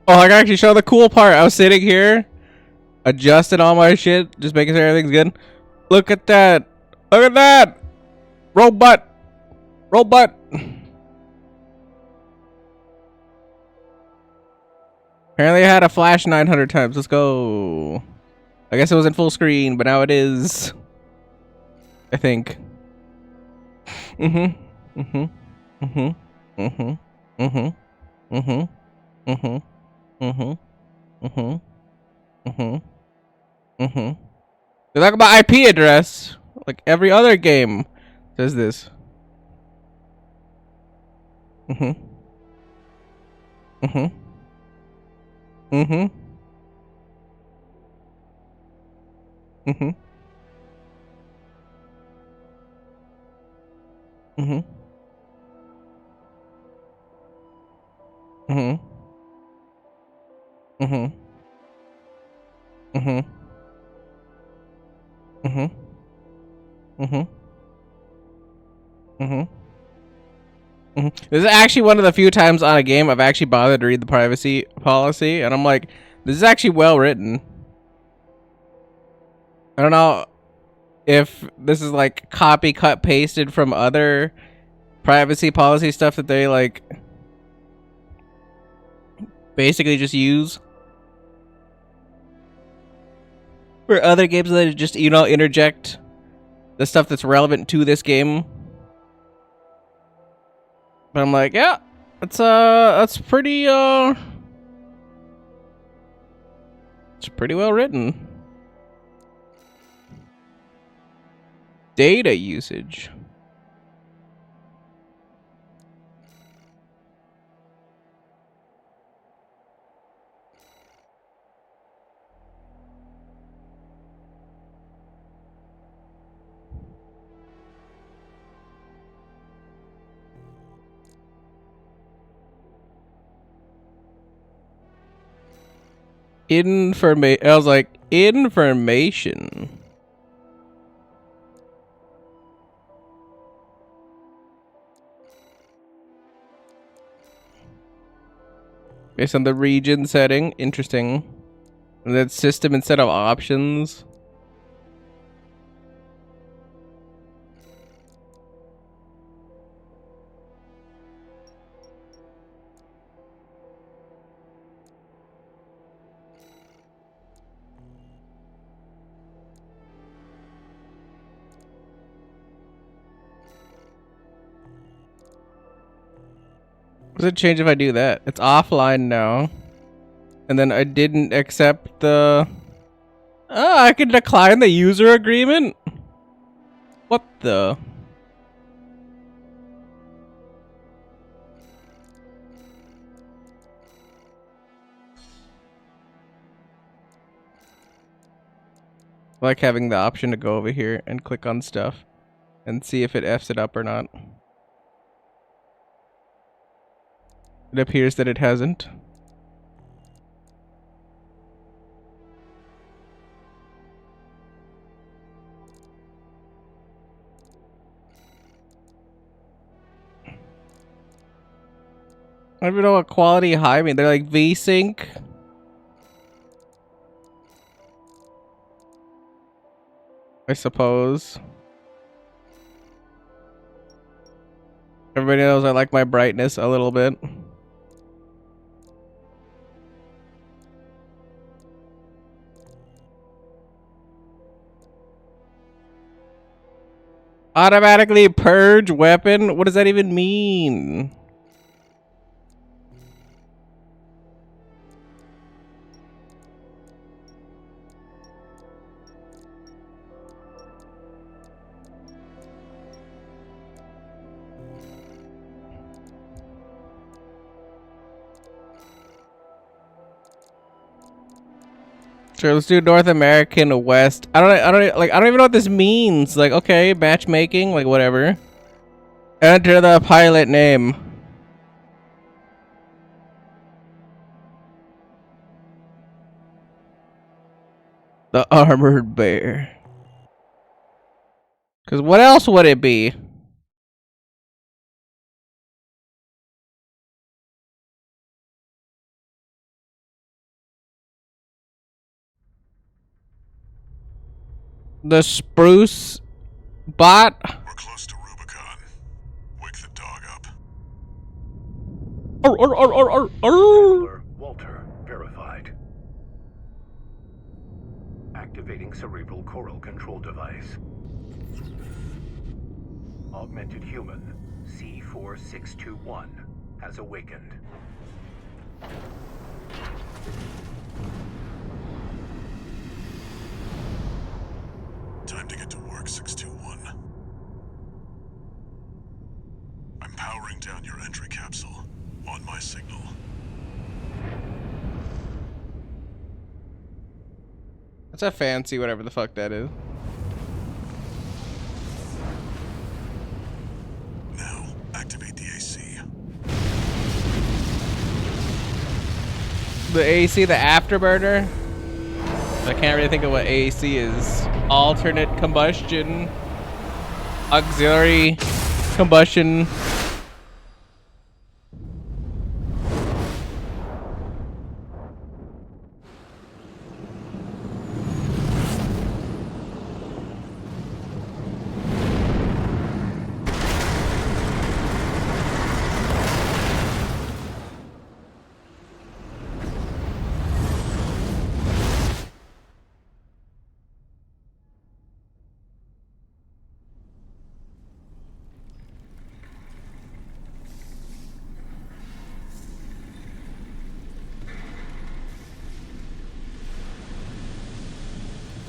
Oh, I can actually show the cool part. I was sitting here, adjusting all my shit, just making sure everything's good. Look at that. Look at that. Rowbut. Rowbut. Apparently I had a flash 900 times. Let's go. I guess it wasn't full screen, but now it is. I think. Mm-hmm. Mm-hmm. Mm-hmm. Mm-hmm. Mm-hmm. Mm-hmm. Mm-hmm. Mm-hmm. Mm-hmm. Mm-hmm. Mm-hmm. They talk about IP address. Like every other game does this. Mm-hmm. Mm-hmm. Mm-hmm. Mm-hmm. Mm-hmm. Mm-hmm. Mm-hmm. Mm-hmm. Mm-hmm. Mm-hmm. Mm-hmm. Mm-hmm. This is actually one of the few times on a game I've actually bothered to read the privacy policy, and I'm like, this is actually well written. I don't know if this is like copy, cut, pasted from other privacy policy stuff that they like basically just use for other games that just, you know, interject the stuff that's relevant to this game. But I'm like, yeah, that's pretty it's pretty well written. Data usage. I was like, information. Based on the region setting. Interesting. And then system instead of options. Does it change if I do that? It's offline now. And then I didn't accept the... Oh, I can decline the user agreement? What the... I like having the option to go over here and click on stuff and see if it F's it up or not. It appears that it hasn't. I don't even know what quality high mean. They're like VSync. I suppose. Everybody knows I like my brightness a little bit. Automatically purge weapon? What does that even mean? Sure, let's do North American West. I don't even know what this means. Like, okay, matchmaking, like whatever. Enter the pilot name. The Armored Bear. Because what else would it be? The spruce bot. We're close to Rubicon. Wake the dog up. Handler Walter verified. Activating cerebral coral control device. Augmented human C4621 has awakened. Time to get to work, 621. I'm powering down your entry capsule. On my signal. That's a fancy whatever the fuck that is. Now, activate the AC. The AC, the afterburner? I can't really think of what AC is. Alternate combustion. Auxiliary combustion.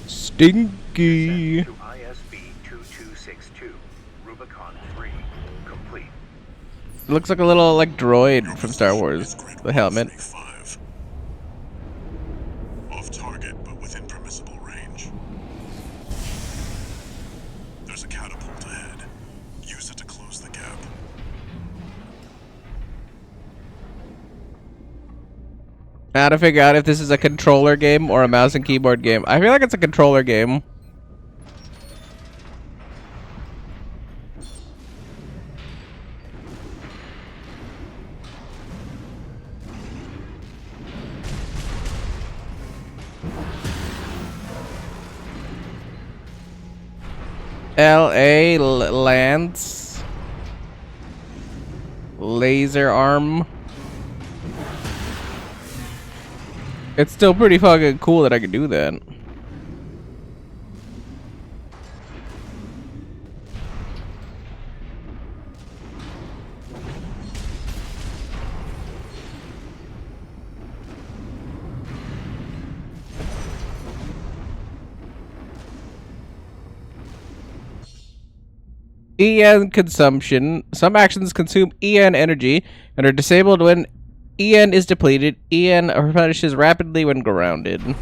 Stinky. Descent to ISB 2262, Rubicon 3, complete. It looks like a little like droid from Star Wars. The helmet. 35. Off target, but within permissible range. There's a catapult ahead. Use it to close the gap. Now to figure out if this is a controller game or a mouse and keyboard game. I feel like it's a controller game. LA Lance. Laser arm. It's still pretty fucking cool that I can do that. EN consumption. Some actions consume EN energy and are disabled when EN is depleted. EN replenishes rapidly when grounded. You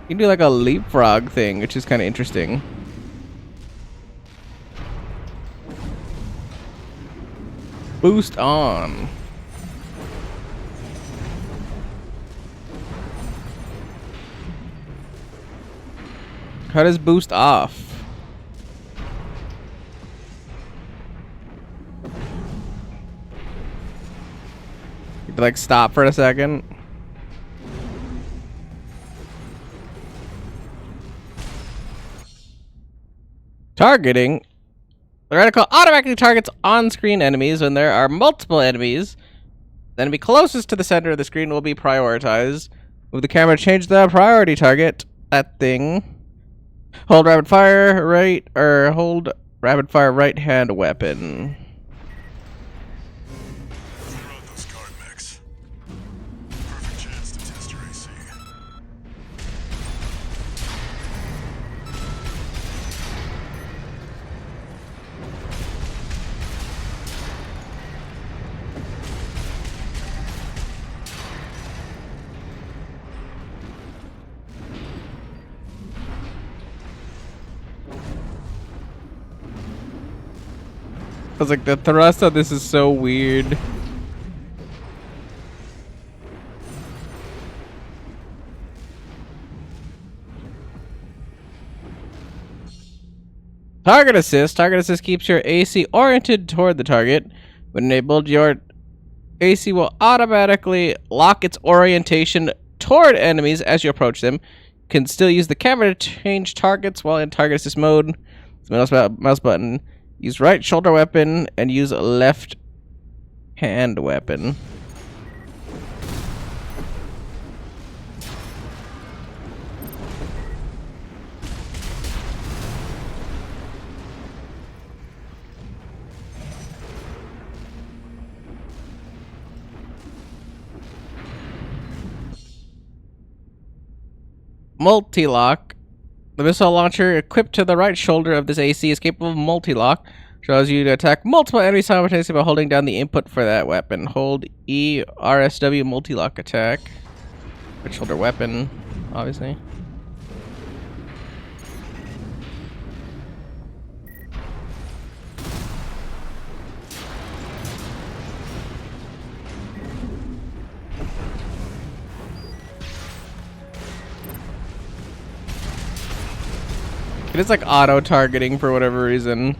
can do like a leapfrog thing, which is kind of interesting. Boost on. How does boost off? Like stop for a second. Targeting. The reticle automatically targets on-screen enemies when there are multiple enemies. The enemy closest to the center of the screen will be prioritized. Move the camera to change the priority target. That thing. Hold rapid fire right, or hold rapid fire right hand weapon. I was like, the thrust of this is so weird. Target assist. Target assist keeps your AC oriented toward the target. When enabled, your AC will automatically lock its orientation toward enemies as you approach them. You can still use the camera to change targets while in target assist mode. Mouse button. Use right shoulder weapon and use left hand weapon. Multi-lock. The missile launcher equipped to the right shoulder of this AC is capable of multi-lock, which allows you to attack multiple enemies simultaneously by holding down the input for that weapon. Hold E, RSW, multi-lock attack. Right shoulder weapon, obviously. It is like auto-targeting for whatever reason.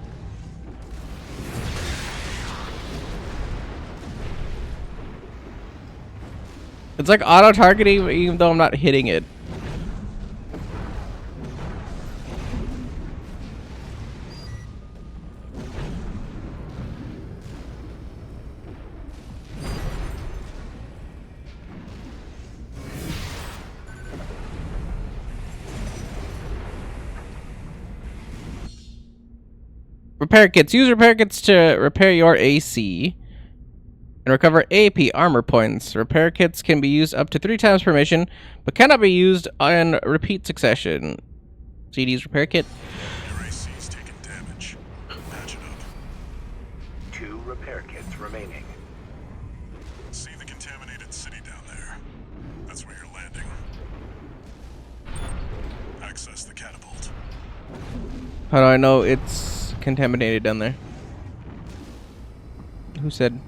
It's like auto-targeting even though I'm not hitting it. Repair kits. Use repair kits to repair your AC and recover AP armor points. Repair kits can be used up to 3 times per mission, but cannot be used in repeat succession. CD's repair kit. Your AC's taken damage. Patch it up. 2 repair kits remaining. See the contaminated city down there? That's where you're landing. Access the catapult. How do I know it's contaminated down there? Who said?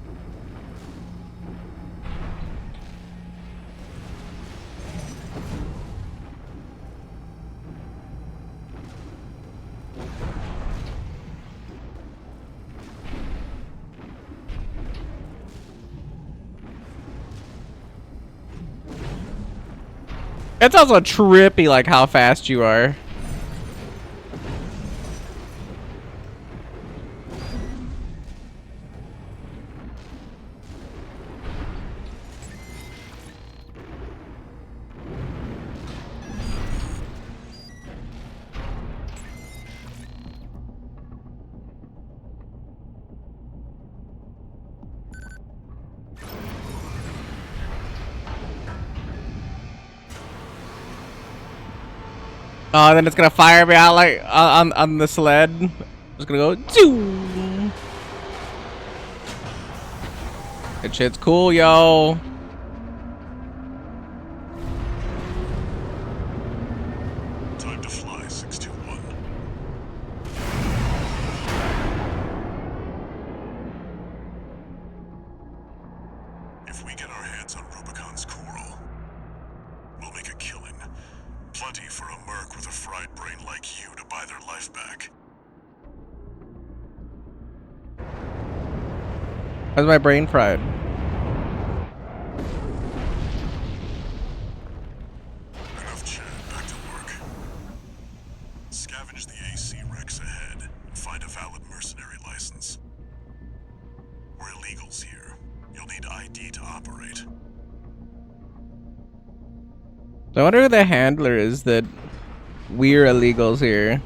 It's also trippy, like how fast you are. Oh, then it's gonna fire me out like on the sled. Just gonna go. Zoom. That shit's cool, yo. Time to fly, 621. If we get our hands on Rubicon's coral, we'll make a killing. Plenty for a merc with a fried brain like you to buy their life back. How's my brain fried? Enough chat, back to work. Scavenge the AC wrecks ahead and find a valid mercenary license. We're illegals here. You'll need ID to operate. I wonder who the handler is that we're illegals here.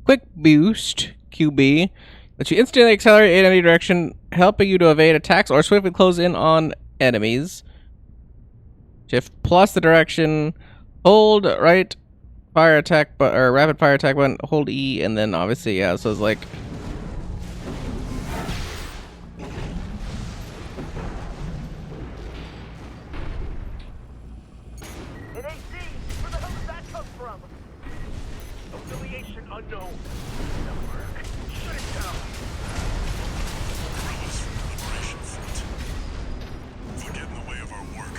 Quick boost, QB, lets you instantly accelerate in any direction, helping you to evade attacks or swiftly close in on enemies. Shift plus the direction, hold right fire attack or rapid fire attack button, hold E, and then obviously, yeah, so it's like An AC! Where the hell did that come from? Affiliation unknown. No work. Shut it down. Guerrillas from the Liberation Front. They'll get in the way of our work.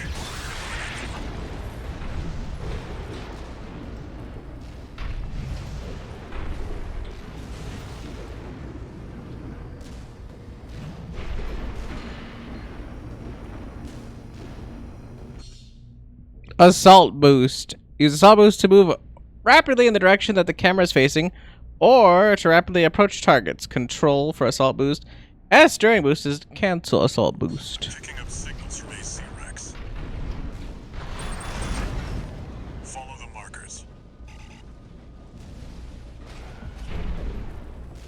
Assault boost. Use assault boost to move rapidly in the direction that the camera is facing, or to rapidly approach targets. Control for assault boost. S during boost is cancel assault boost. Picking up signals from AC Rex. Follow the markers.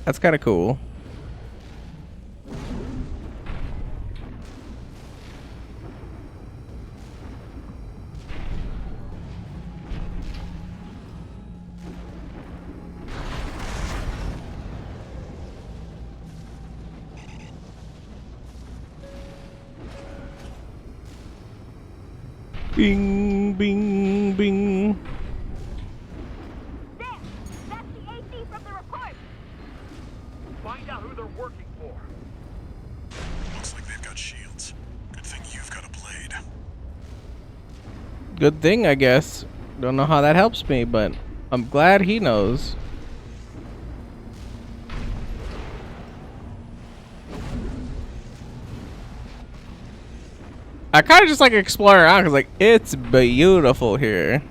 That's kind of cool. Bing, bing, bing. There! That's the AC from the report! Find out who they're working for. Looks like they've got shields. Good thing you've got a blade. Good thing, I guess. Don't know how that helps me, but I'm glad he knows. I kind of just like explore around because like it's beautiful here.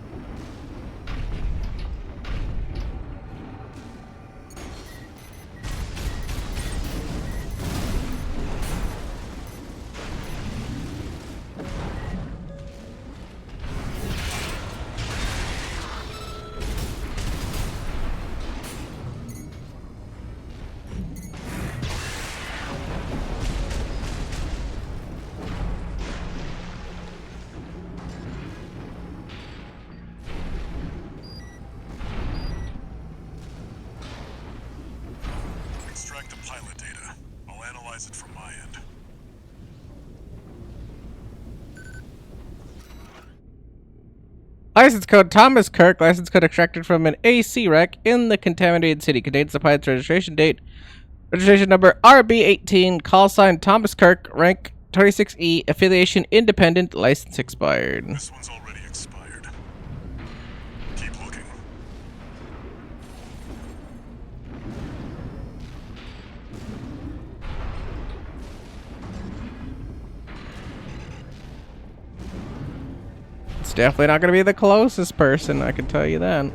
Extract the pilot data. I'll analyze it from my end. License code Thomas Kirk. License code extracted from an AC wreck in the contaminated city. Contains the pilot's registration date. Registration number RB18. Call sign Thomas Kirk. Rank 26E. Affiliation independent. License expired. This one's already expired. Keep looking. It's definitely not going to be the closest person, I can tell you that.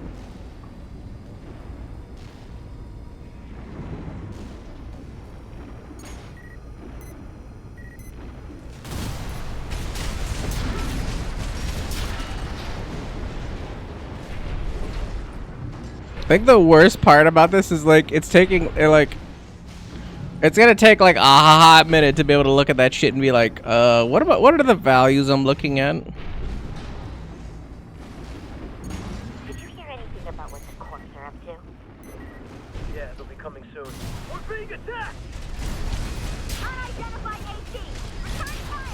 I think the worst part about this is like it's taking it's gonna take like a hot minute to be able to look at that shit and be like, what are the values I'm looking at? Did you hear anything about what the corps are up to? Yeah, they'll be coming soon. We're being attacked! Unidentified AC! Return fire!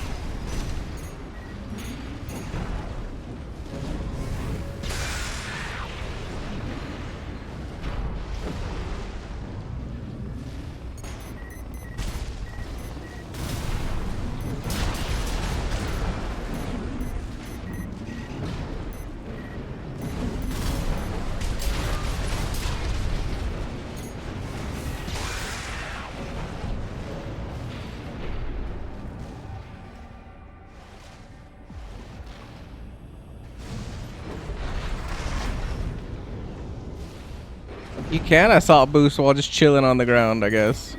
You can assault boost while just chilling on the ground, I guess.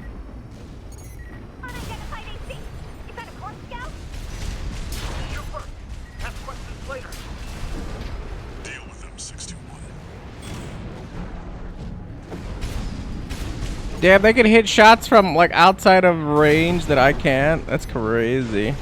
Unidentified AC! Is that a corps scout? Shoot first. Ask questions later. Deal with them, 61. Damn, they can hit shots from like outside of range that I can't. That's crazy.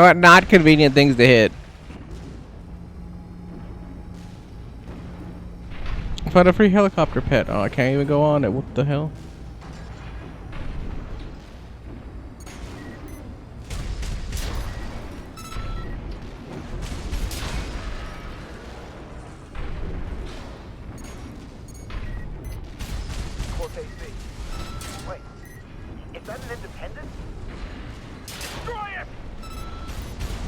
How about not convenient things to hit? Found a free helicopter pet. Oh, I can't even go on it. What the hell? Core Phase B. Wait, is that an independent? Destroy it!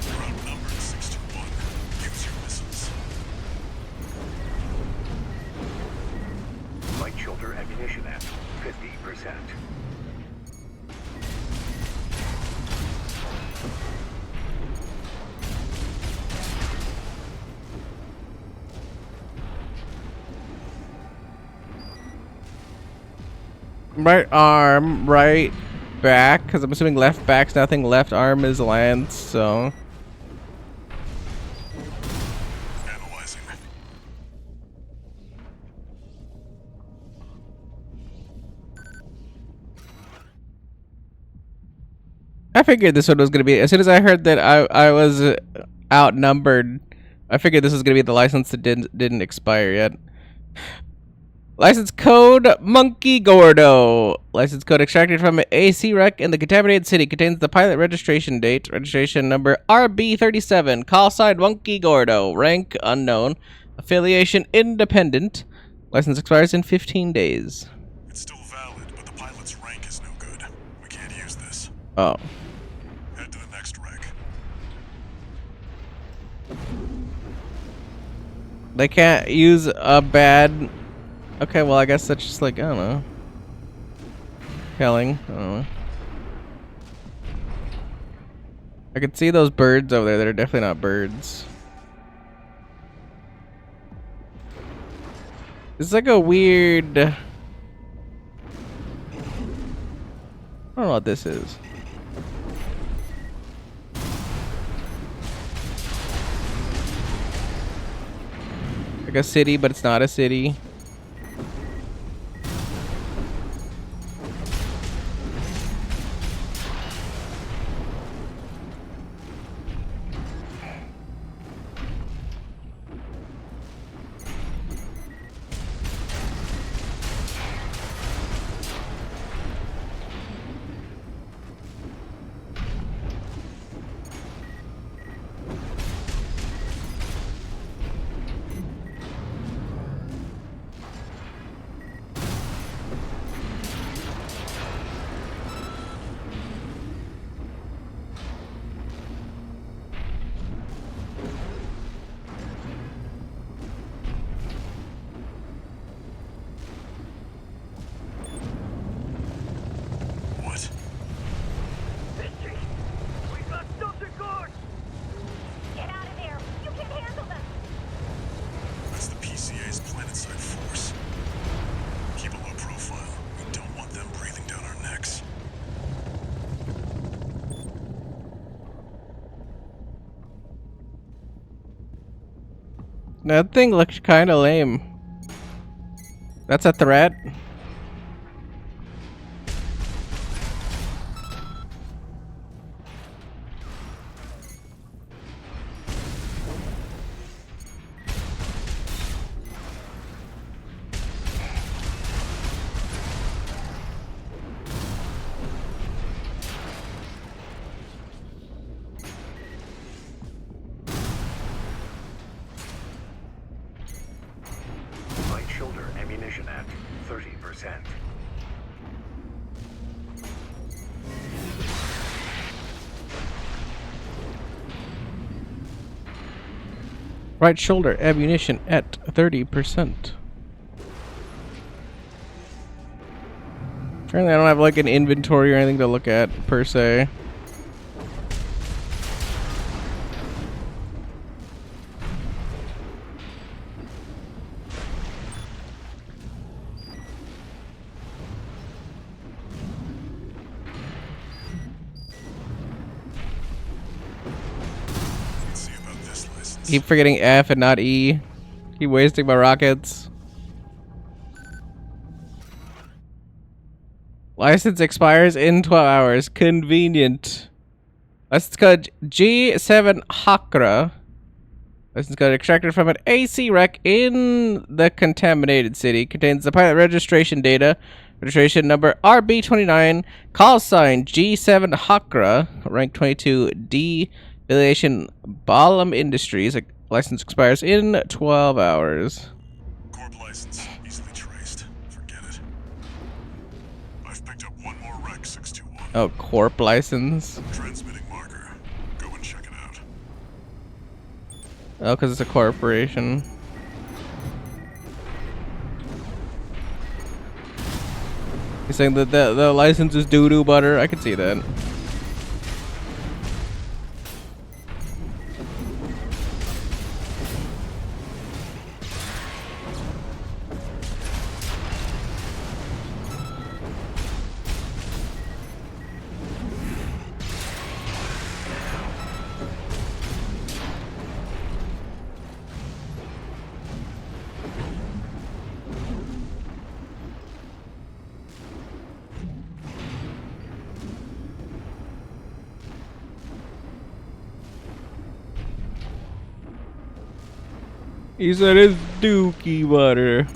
We're outnumbered 6-1. Use your missiles. Light shoulder ammunition at 50%. Right arm, right back, because I'm assuming left back's nothing. Left arm is Lance, so. Analyzing. I figured this one was gonna be. As soon as I heard that I was outnumbered, I figured this was gonna be the license that didn't expire yet. License code Monkey Gordo. License code extracted from an AC wreck in the contaminated city. Contains the pilot registration date. Registration number RB37. Call sign Monkey Gordo. Rank unknown. Affiliation independent. License expires in 15 days. It's still valid, but the pilot's rank is no good. We can't use this. Oh. Head to the next wreck. They can't use a bad... Okay, well, I guess that's just like, I don't know. Killing. I don't know. I can see those birds over there that are definitely not birds. It's like a weird... I don't know what this is. Like a city, but it's not a city. What? Mystery! We've got something good! Get out of there! You can handle them! That's the PCA's planetside force. Keep a low profile. We don't want them breathing down our necks. That thing looks kind of lame. That's a threat. Light shoulder ammunition at 30%. Right shoulder ammunition at 30%. Apparently I don't have like an inventory or anything to look at per se. Let's see about this license. Keep forgetting F and not E. Keep wasting my rockets. License expires in 12 hours. Convenient. License code G7 Hakra. License code extracted from an AC wreck in the contaminated city. Contains the pilot registration data. Registration number RB29. Call sign G7 Hakra. Rank 22D. Affiliation Balam Industries. License expires in 12 hours. Corp license, easily traced. Forget it. I've picked up one more wreck, 621. Oh, corp license. Transmitting marker. Go and check it out. Oh, because it's a corporation. He's saying that the license is doo-doo butter. I can see that. He said it's dookie butter.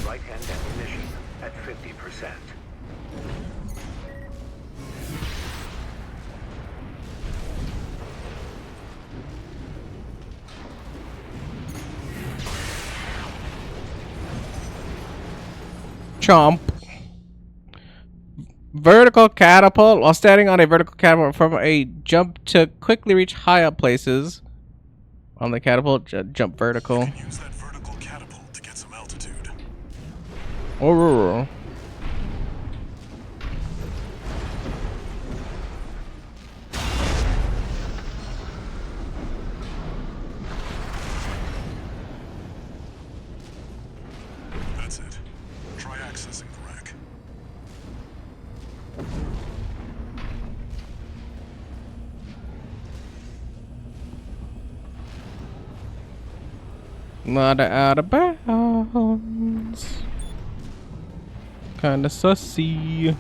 Right-hand ammunition at 50%. Chomp. Vertical catapult. While standing on a vertical catapult from a jump to quickly reach high up places. On the catapult, jump vertical. You can use that vertical catapult to get some altitude. Oh. That's it. Try accessing the rack. Not out of bounds. Kinda sussy.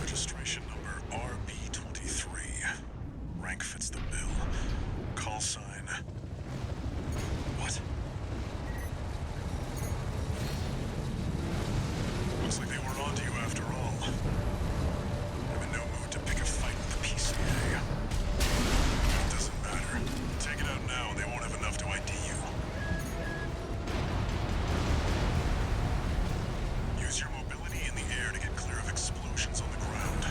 Registration number RB23. Rank fits the bill. Call sign. What? Looks like they were onto you after all. I'm in no mood to pick a fight with the PCA. It doesn't matter. Take it out now and they won't have enough to ID you. Use your mobility in the air to get clear of explosions on the ground.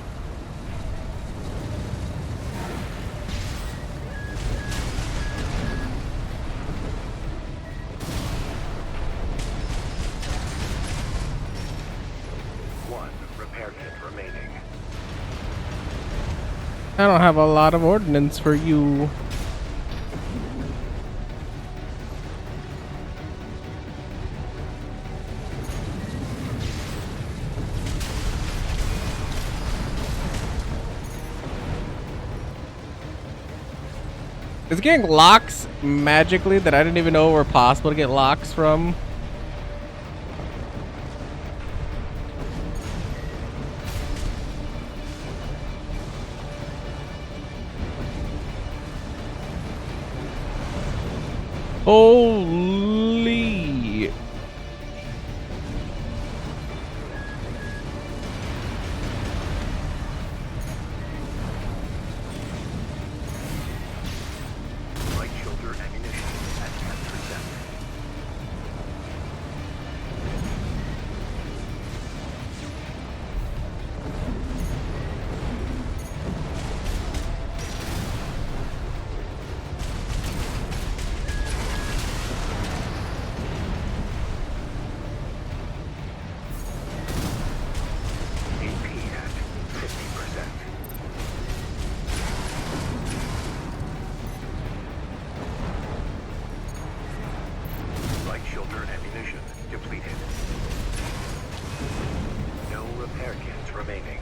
One repair kit remaining. I don't have a lot of ordnance for you. Is it getting locks magically that I didn't even know were possible to get locks from? Holy. filter ammunition depleted. No repair kits remaining.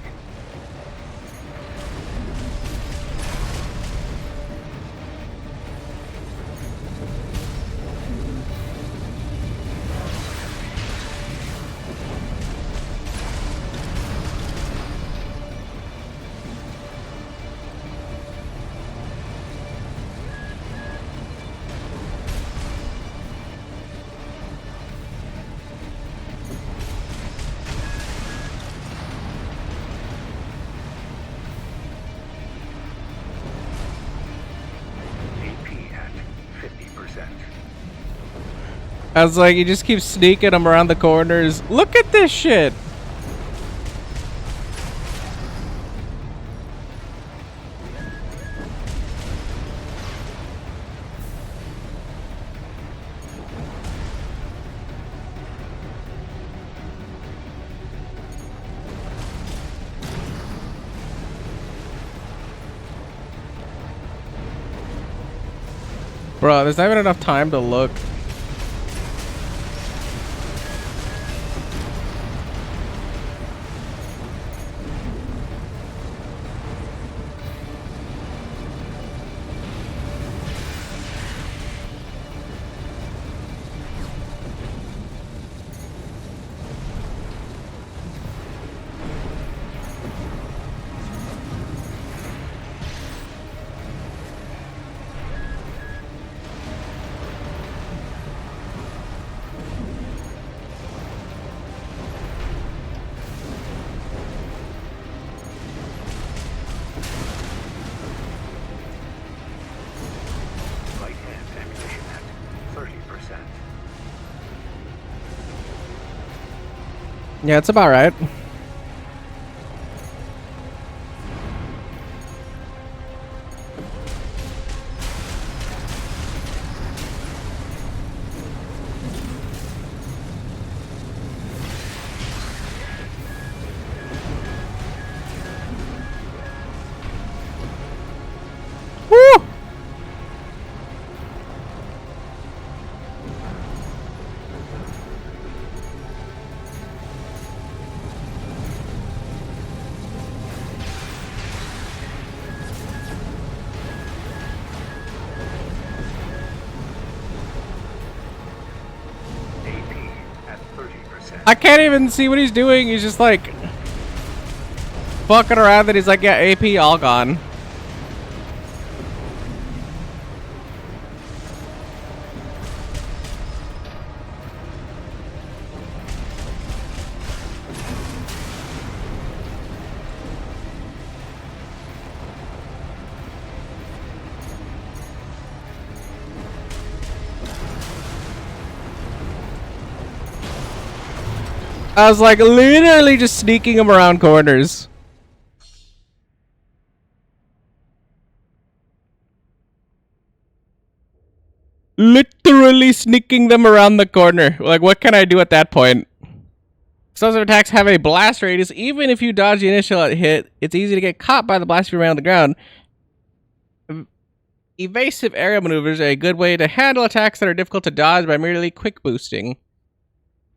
AP at 50%. I was like, you just keep sneaking them around the corners. Look at this shit. Bro, there's not even enough time to look. Light hand ammunition at 30%. Yeah, it's about right. Woo! AP at 30%. I can't even see what he's doing. He's just like fucking around. And he's like, yeah, AP all gone. I was like literally just sneaking him around corners. Literally sneaking them around the corner. Like, what can I do at that point? Some of attacks have a blast radius. Even if you dodge the initial hit, it's easy to get caught by the blast if you're on the ground. Evasive area maneuvers are a good way to handle attacks that are difficult to dodge by merely quick boosting.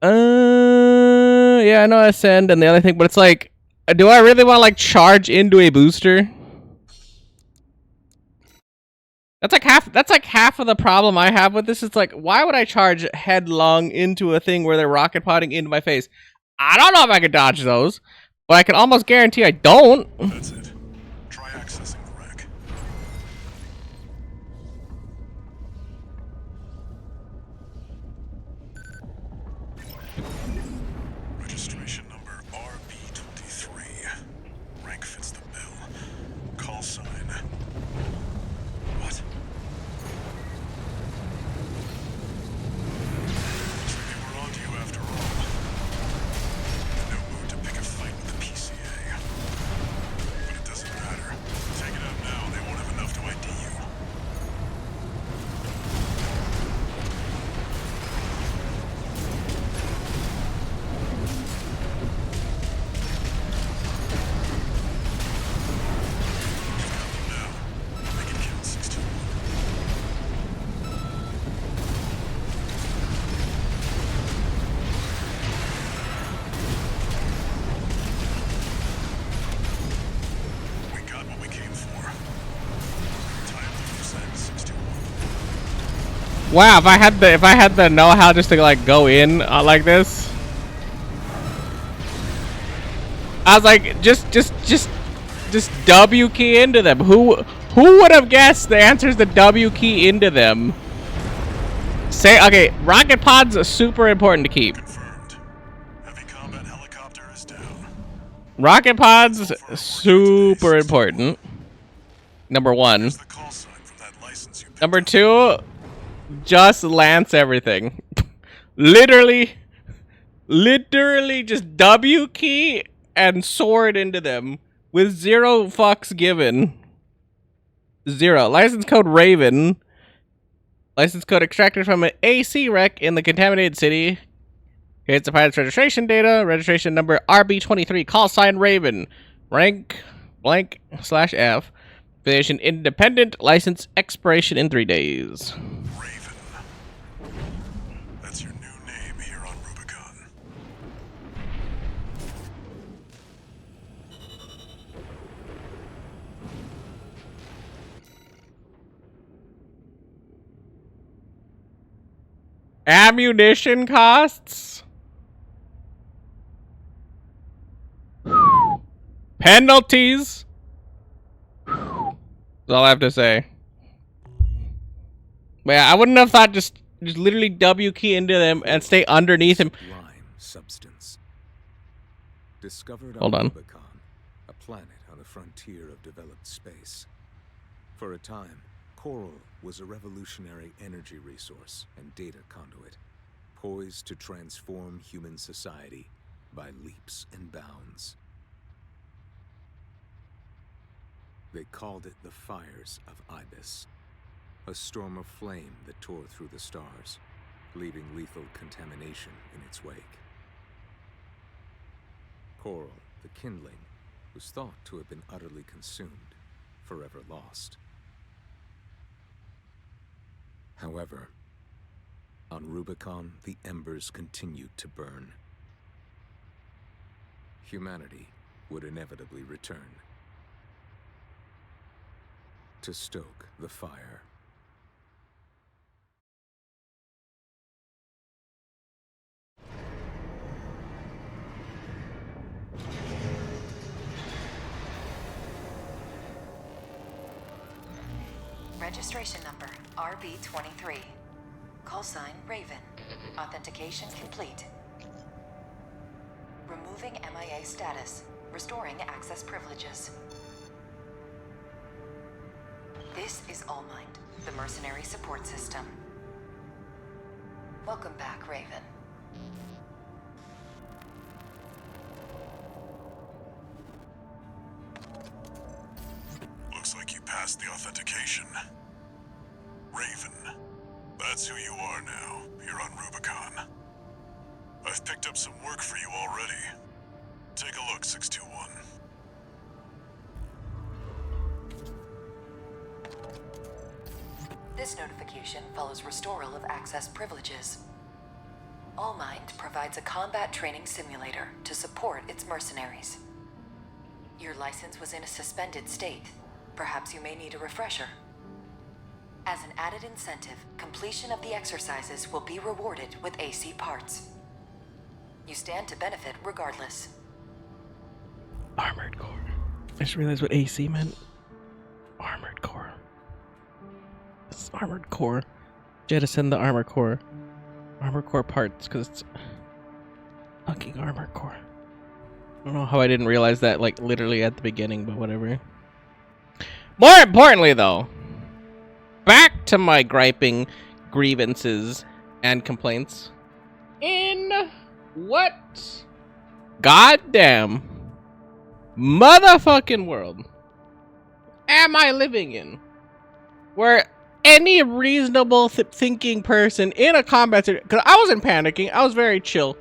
Yeah, I know Ascend and the other thing, but it's like, do I really want to like charge into a booster? That's like half of the problem I have with this. It's like, why would I charge headlong into a thing where they're rocket potting into my face? I don't know if I could dodge those, but I can almost guarantee I don't. That's it. Try accessing the rack. Registration number RB23. Rank fits the bill. Call sign. What? We were on to you after all. No mood to pick a fight with the PCA. But at Wow, if I had the know-how just to like go in like this, I was like, just W key into them. Who would have guessed the answer is the W key into them? Say, okay, rocket pods are super important to keep. Confirmed. Heavy combat helicopter is down. Rocket pods super important. Number one. Here's the call sign from that license you picked Number up. two, just lance everything. literally just W key and sword into them with 0 fucks given. 0. License code Raven. License code extracted from an AC wreck in the contaminated city. Here's the pilot's registration data. Registration number RB23. Call sign Raven. Rank blank /F. Affiliation independent. License expiration in 3 days. Raven. That's your new name here on Rubicon. Ammunition costs. Penalties. That's all I have to say. But yeah, I wouldn't have thought just literally W key into them and stay underneath him. Lime substance. Discovered Hold on. Rubicon, a planet on the frontier of developed space. For a time, coral was a revolutionary energy resource and data conduit, poised to transform human society by leaps and bounds. They called it the Fires of Ibis, a storm of flame that tore through the stars, leaving lethal contamination in its wake. Coral, the kindling, was thought to have been utterly consumed, forever lost. However, on Rubicon, the embers continued to burn. Humanity would inevitably return to stoke the fire. Registration number RB23. Call sign Raven. Authentication complete. Removing MIA status. Restoring access privileges. This is Allmind, the mercenary support system. Welcome back, Raven. Looks like you passed the authentication. Raven. That's who you are now, here on Rubicon. I've picked up some work for you already. Take a look, 621. This notification follows restoral of access privileges. Allmind provides a combat training simulator to support its mercenaries. Your license was in a suspended state. Perhaps you may need a refresher. As an added incentive, completion of the exercises will be rewarded with AC parts. You stand to benefit regardless. Armored core. I just realized what AC meant. Armored core. This is armored core. Jettison the armor core. Armor core parts, because it's fucking armor core. I don't know how I didn't realize that, like, literally at the beginning, but whatever. More importantly, though, back to my griping grievances and complaints. In what goddamn motherfucking world am I living in where any reasonable thinking person in a combat situation, because I wasn't panicking, I was very chill.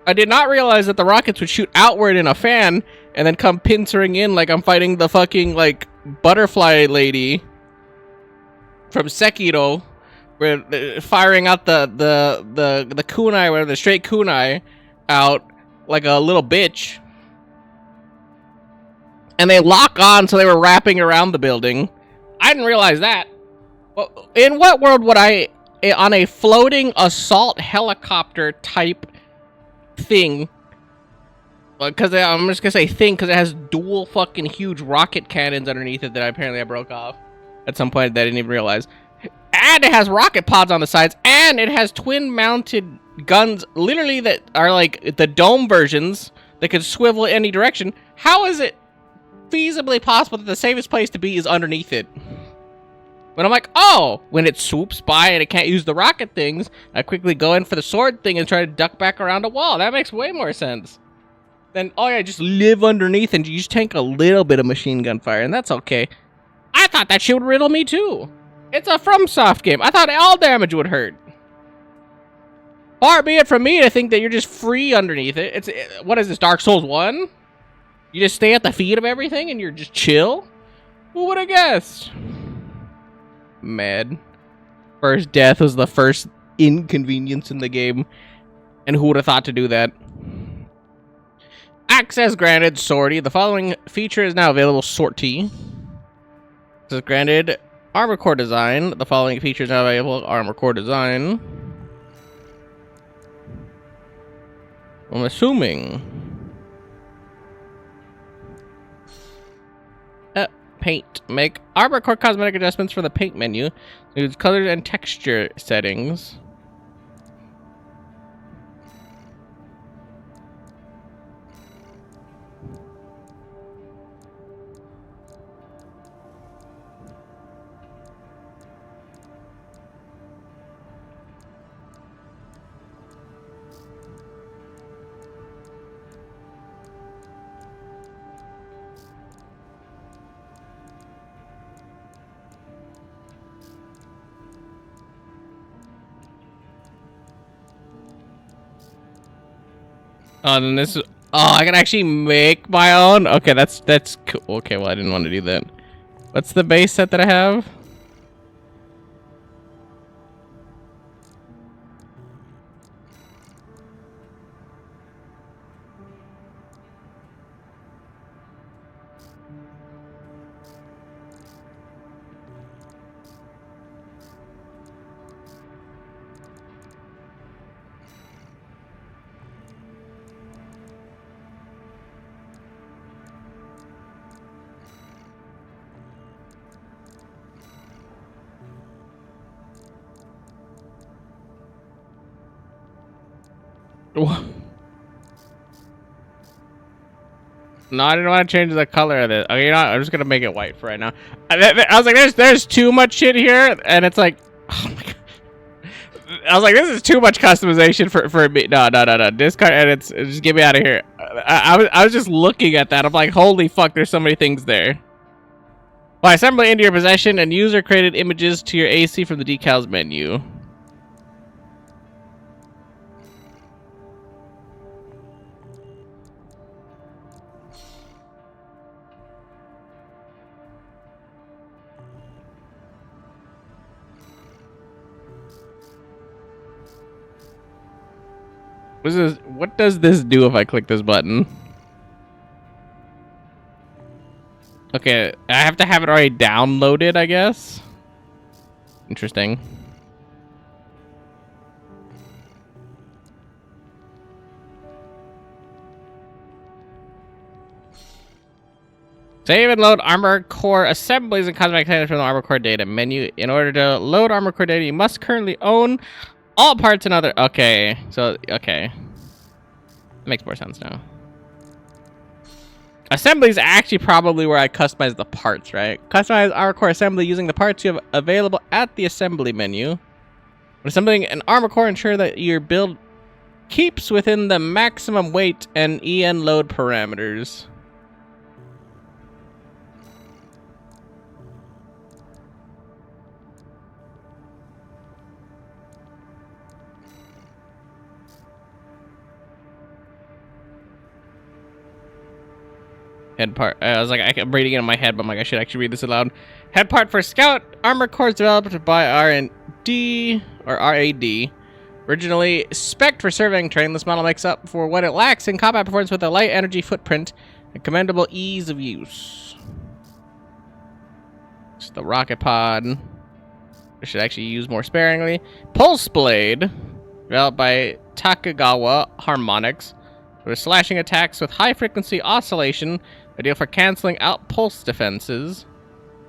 I did not realize that the rockets would shoot outward in a fan and then come pincering in like I'm fighting the fucking, like, butterfly lady from Sekiro, where firing out the kunai, where the straight kunai out like a little bitch, and they lock on, so they were wrapping around the building. I didn't realize that. Well, in what world would I on a floating assault helicopter type thing. Because I'm just gonna say thing because it has dual fucking huge rocket cannons underneath it that apparently I broke off at some point that I didn't even realize. And it has rocket pods on the sides, and it has twin mounted guns, literally that are like the dome versions that could swivel in any direction. How is it feasibly possible that the safest place to be is underneath it? When I'm like, oh, when it swoops by and it can't use the rocket things, I quickly go in for the sword thing and try to duck back around a wall. That makes way more sense. Then, oh yeah, just live underneath and you just tank a little bit of machine gun fire, and that's okay. I thought that shit would riddle me too. It's a FromSoft game. I thought all damage would hurt. Far be it from me to think that you're just free underneath it. What is this, Dark Souls 1? You just stay at the feet of everything and you're just chill? Who would have guessed? Mad. First death was the first inconvenience in the game. And who would have thought to do that? Access granted, Sortie. The following feature is now available, Sortie. Access granted, armor core design. The following feature is now available, armor core design. I'm assuming. Paint. Make armor core cosmetic adjustments for the paint menu. Use colors and texture settings. Oh, then this is... Oh, I can actually make my own? Okay, that's cool. Okay, well, I didn't want to do that. What's the base set that I have? No, I didn't want to change the color of it. Okay, you know what? I'm just gonna make it white for right now. I was like, there's too much shit here, and it's like, oh my god. I was like, this is too much customization for me. No. Discard edits. Just get me out of here. I was just looking at that. I'm like, holy fuck, there's so many things there. Well, assembly into your possession and user created images to your AC from the decals menu. What does this do if I click this button? Okay, I have to have it already downloaded, I guess. Interesting. Save and load armor core assemblies and cosmetic items from the armor core data menu. In order to load armor core data, you must currently own all parts and other... Okay, so, okay. That makes more sense now. Assembly is actually probably where I customize the parts, right? Customize armor core assembly using the parts you have available at the assembly menu. When assembling an armor core, ensure that your build keeps within the maximum weight and EN load parameters. Head part. I was like, I'm reading it in my head, but I'm like, I should actually read this aloud. Head part for Scout armor cores developed by R&D or RAD. Originally spec'd for surveying terrain, this model makes up for what it lacks in combat performance with a light energy footprint and commendable ease of use. It's the rocket pod. I should actually use more sparingly. Pulse Blade, developed by Takagawa Harmonix, with slashing attacks with high frequency oscillation, ideal for canceling out pulse defenses.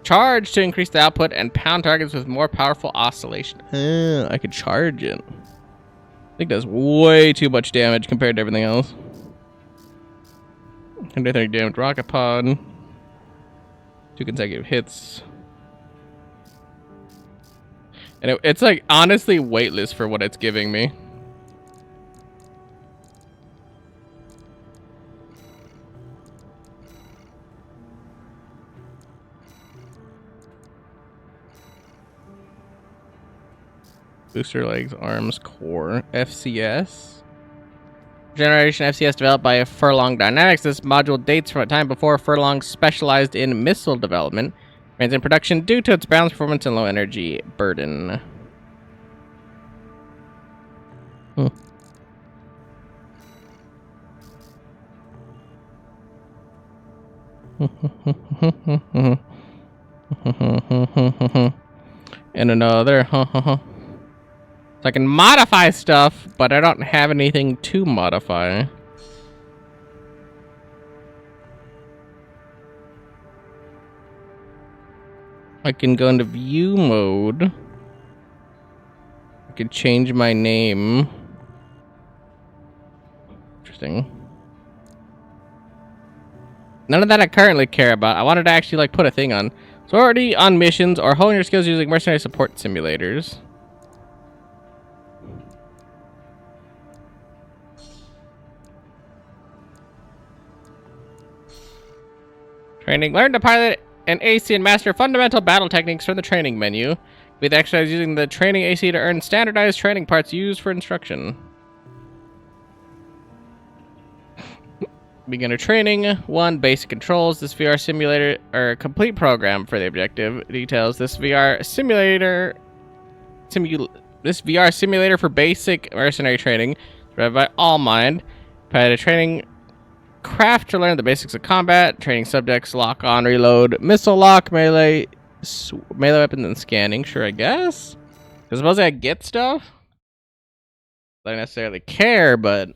Charge to increase the output and pound targets with more powerful oscillation. I could charge it. I think that's way too much damage compared to everything else. 130 damage rocket pod. 2 consecutive hits. And it's like honestly weightless for what it's giving me. Booster legs, arms, core, FCS. Generation FCS developed by Furlong Dynamics. This module dates from a time before Furlong specialized in missile development. Remains in production due to its balanced performance and low energy burden. And another. So I can modify stuff, but I don't have anything to modify. I can go into view mode. I can change my name. Interesting. None of that I currently care about. I wanted to actually like put a thing on. So already on missions or honing your skills using mercenary support simulators. Training. Learn to pilot an AC and master fundamental battle techniques from the training menu. With exercise using the training AC to earn standardized training parts used for instruction. Beginner training. 1. Basic controls. This VR simulator or complete program for the objective details. This VR simulator for basic mercenary training provided by Allmind. Provided training craft to learn the basics of combat, training subjects, lock on, reload, missile lock, melee weapons, and scanning. Sure, I guess. Because supposedly I get stuff. I don't necessarily care, but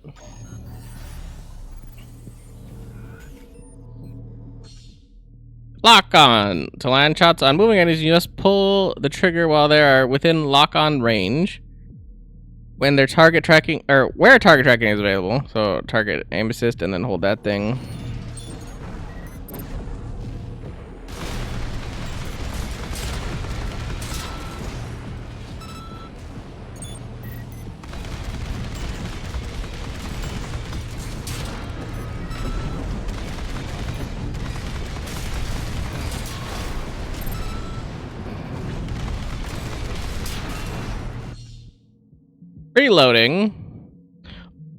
lock on. To land shots on moving enemies, you must pull the trigger while they are within lock on range. When their target tracking, or where target tracking is available. So target aim assist and then hold that thing. Reloading.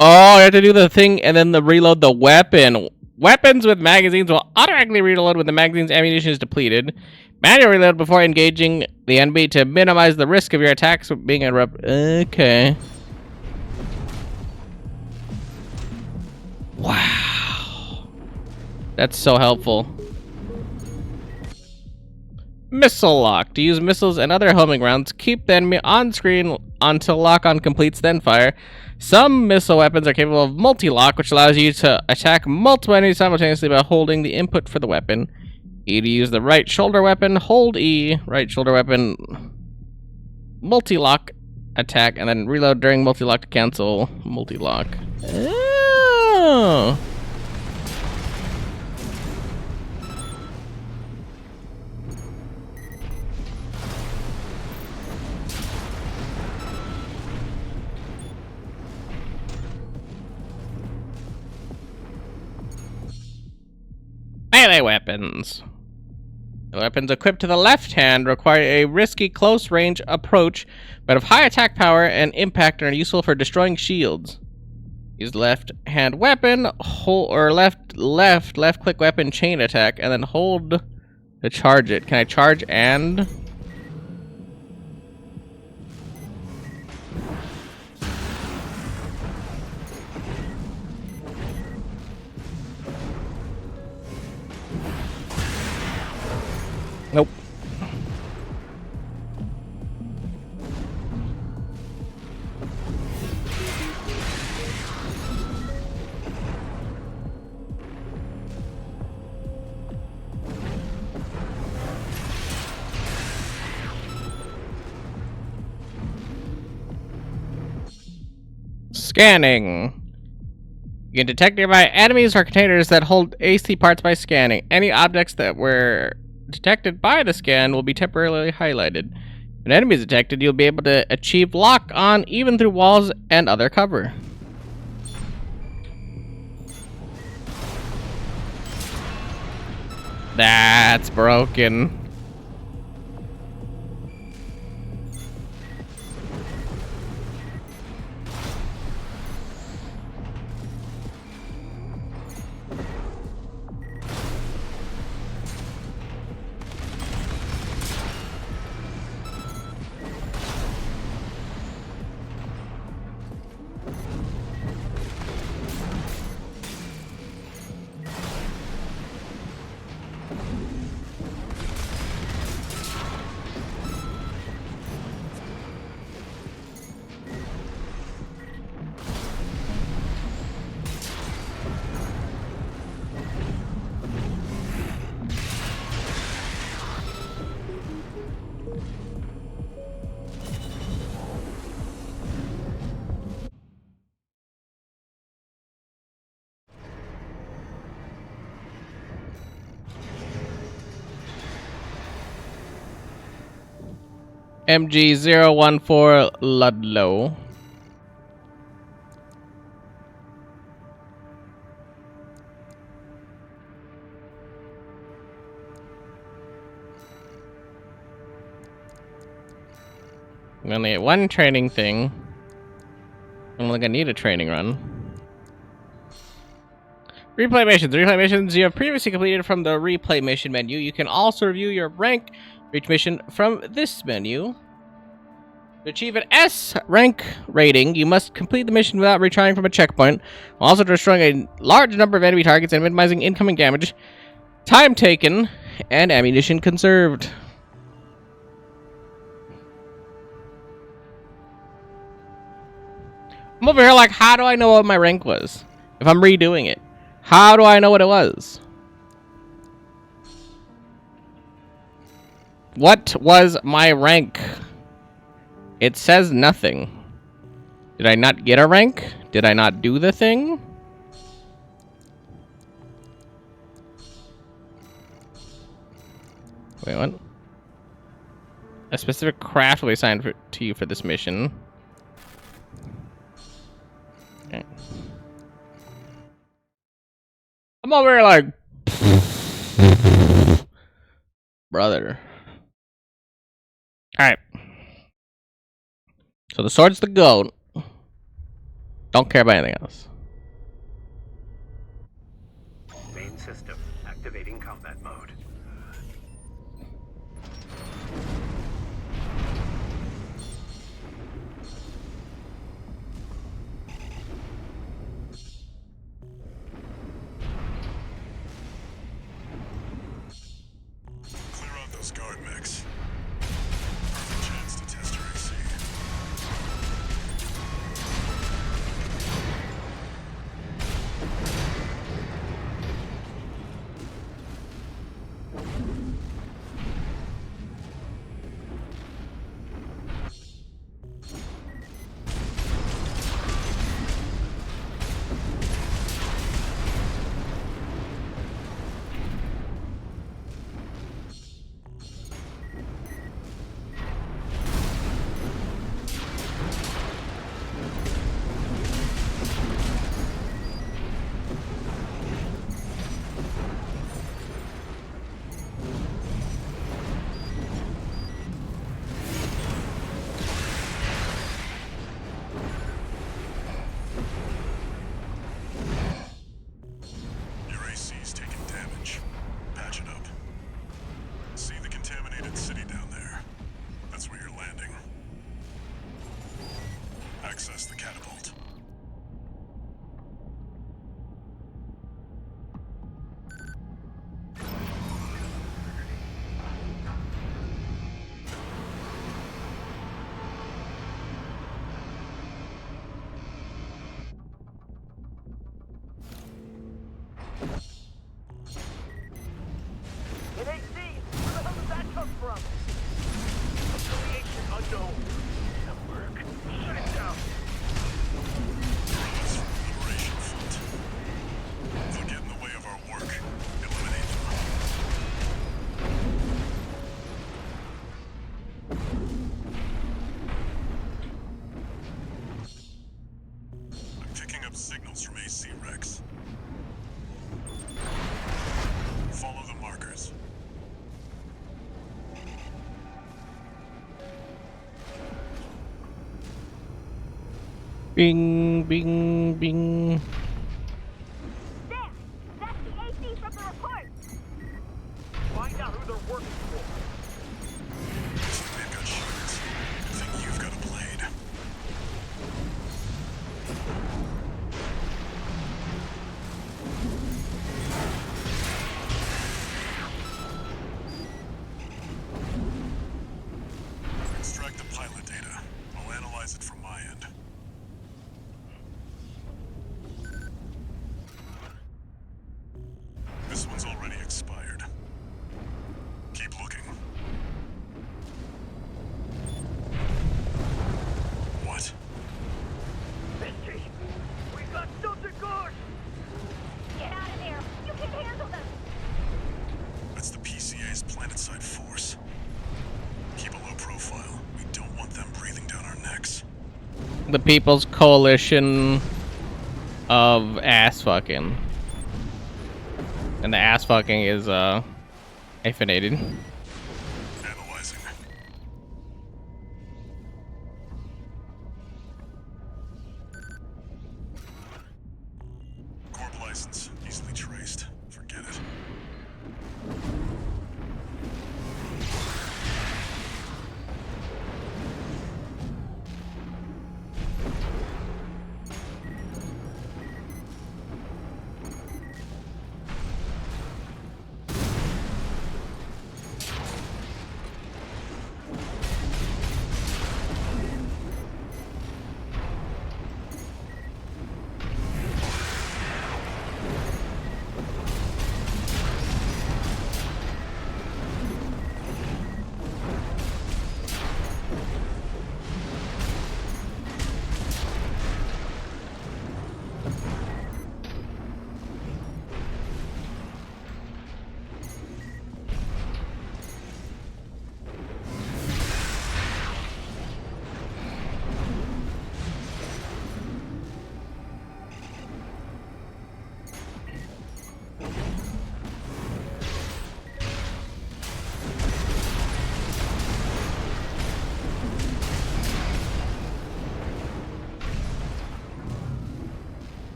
Oh, I have to do the thing and then reload the weapon. Weapons with magazines will automatically reload when the magazine's ammunition is depleted. Manual reload before engaging the enemy to minimize the risk of your attacks being interrupted. Okay. Wow. That's so helpful. Missile lock. To use missiles and other homing rounds, keep the enemy on screen until lock-on completes, then fire. Some missile weapons are capable of multi-lock, which allows you to attack multiple enemies simultaneously by holding the input for the weapon. E to use the right shoulder weapon, hold E, right shoulder weapon, multi-lock attack, and then reload during multi-lock to cancel multi-lock. Oh. Melee weapons. The weapons equipped to the left hand require a risky close-range approach, but have high attack power and impact and are useful for destroying shields. Use left hand weapon, hold or left click weapon chain attack, and then hold to charge it. Can I charge and? Nope. Scanning. You can detect nearby enemies or containers that hold AC parts by scanning. Any objects that were detected by the scan will be temporarily highlighted. If an enemy is detected, you'll be able to achieve lock on even through walls and other cover. That's broken. MG014 Ludlow. I'm gonna get one training thing. I'm gonna need a training run. Replay missions. Replay missions you have previously completed from the replay mission menu. You can also review your rank for each mission from this menu. To achieve an S rank rating, you must complete the mission without retrying from a checkpoint, while also destroying a large number of enemy targets and minimizing incoming damage, time taken, and ammunition conserved. I'm over here like, how do I know what my rank was? If I'm redoing it, how do I know what it was? What was my rank? It says nothing. Did I not get a rank? Did I not do the thing? Wait, what? A specific craft will be assigned to you for this mission. Okay. I'm over here like... brother. Alright. So the sword's the goat. Don't care about anything else. Main system activating combat mode. Clear out those guard mechs. Perfect chance to test your AC. Your AC's taking damage. Patch it up. See the contaminated city down there? That's where you're landing. Access the catapult. In AC, where the hell did that come from? Affiliation unknown. Network. Shut it down. Picking up signals from AC Rex. Follow the markers. Bing, bing, bing. There! That's the AC from the report! Find out who they're working for. They've got shooters. I think you've got a blade. Extract the pilot data. I'll analyze it from my end. This one's already expired. Keep looking. What? Misty! We got something good! Get out of there! You can handle them! That's the PCA's planetside force. Keep a low profile. We don't want them breathing down our necks. The People's Coalition of ass fucking. And the ass fucking is hyphenated. Analyzing. Corp license. Easily traced. Forget it.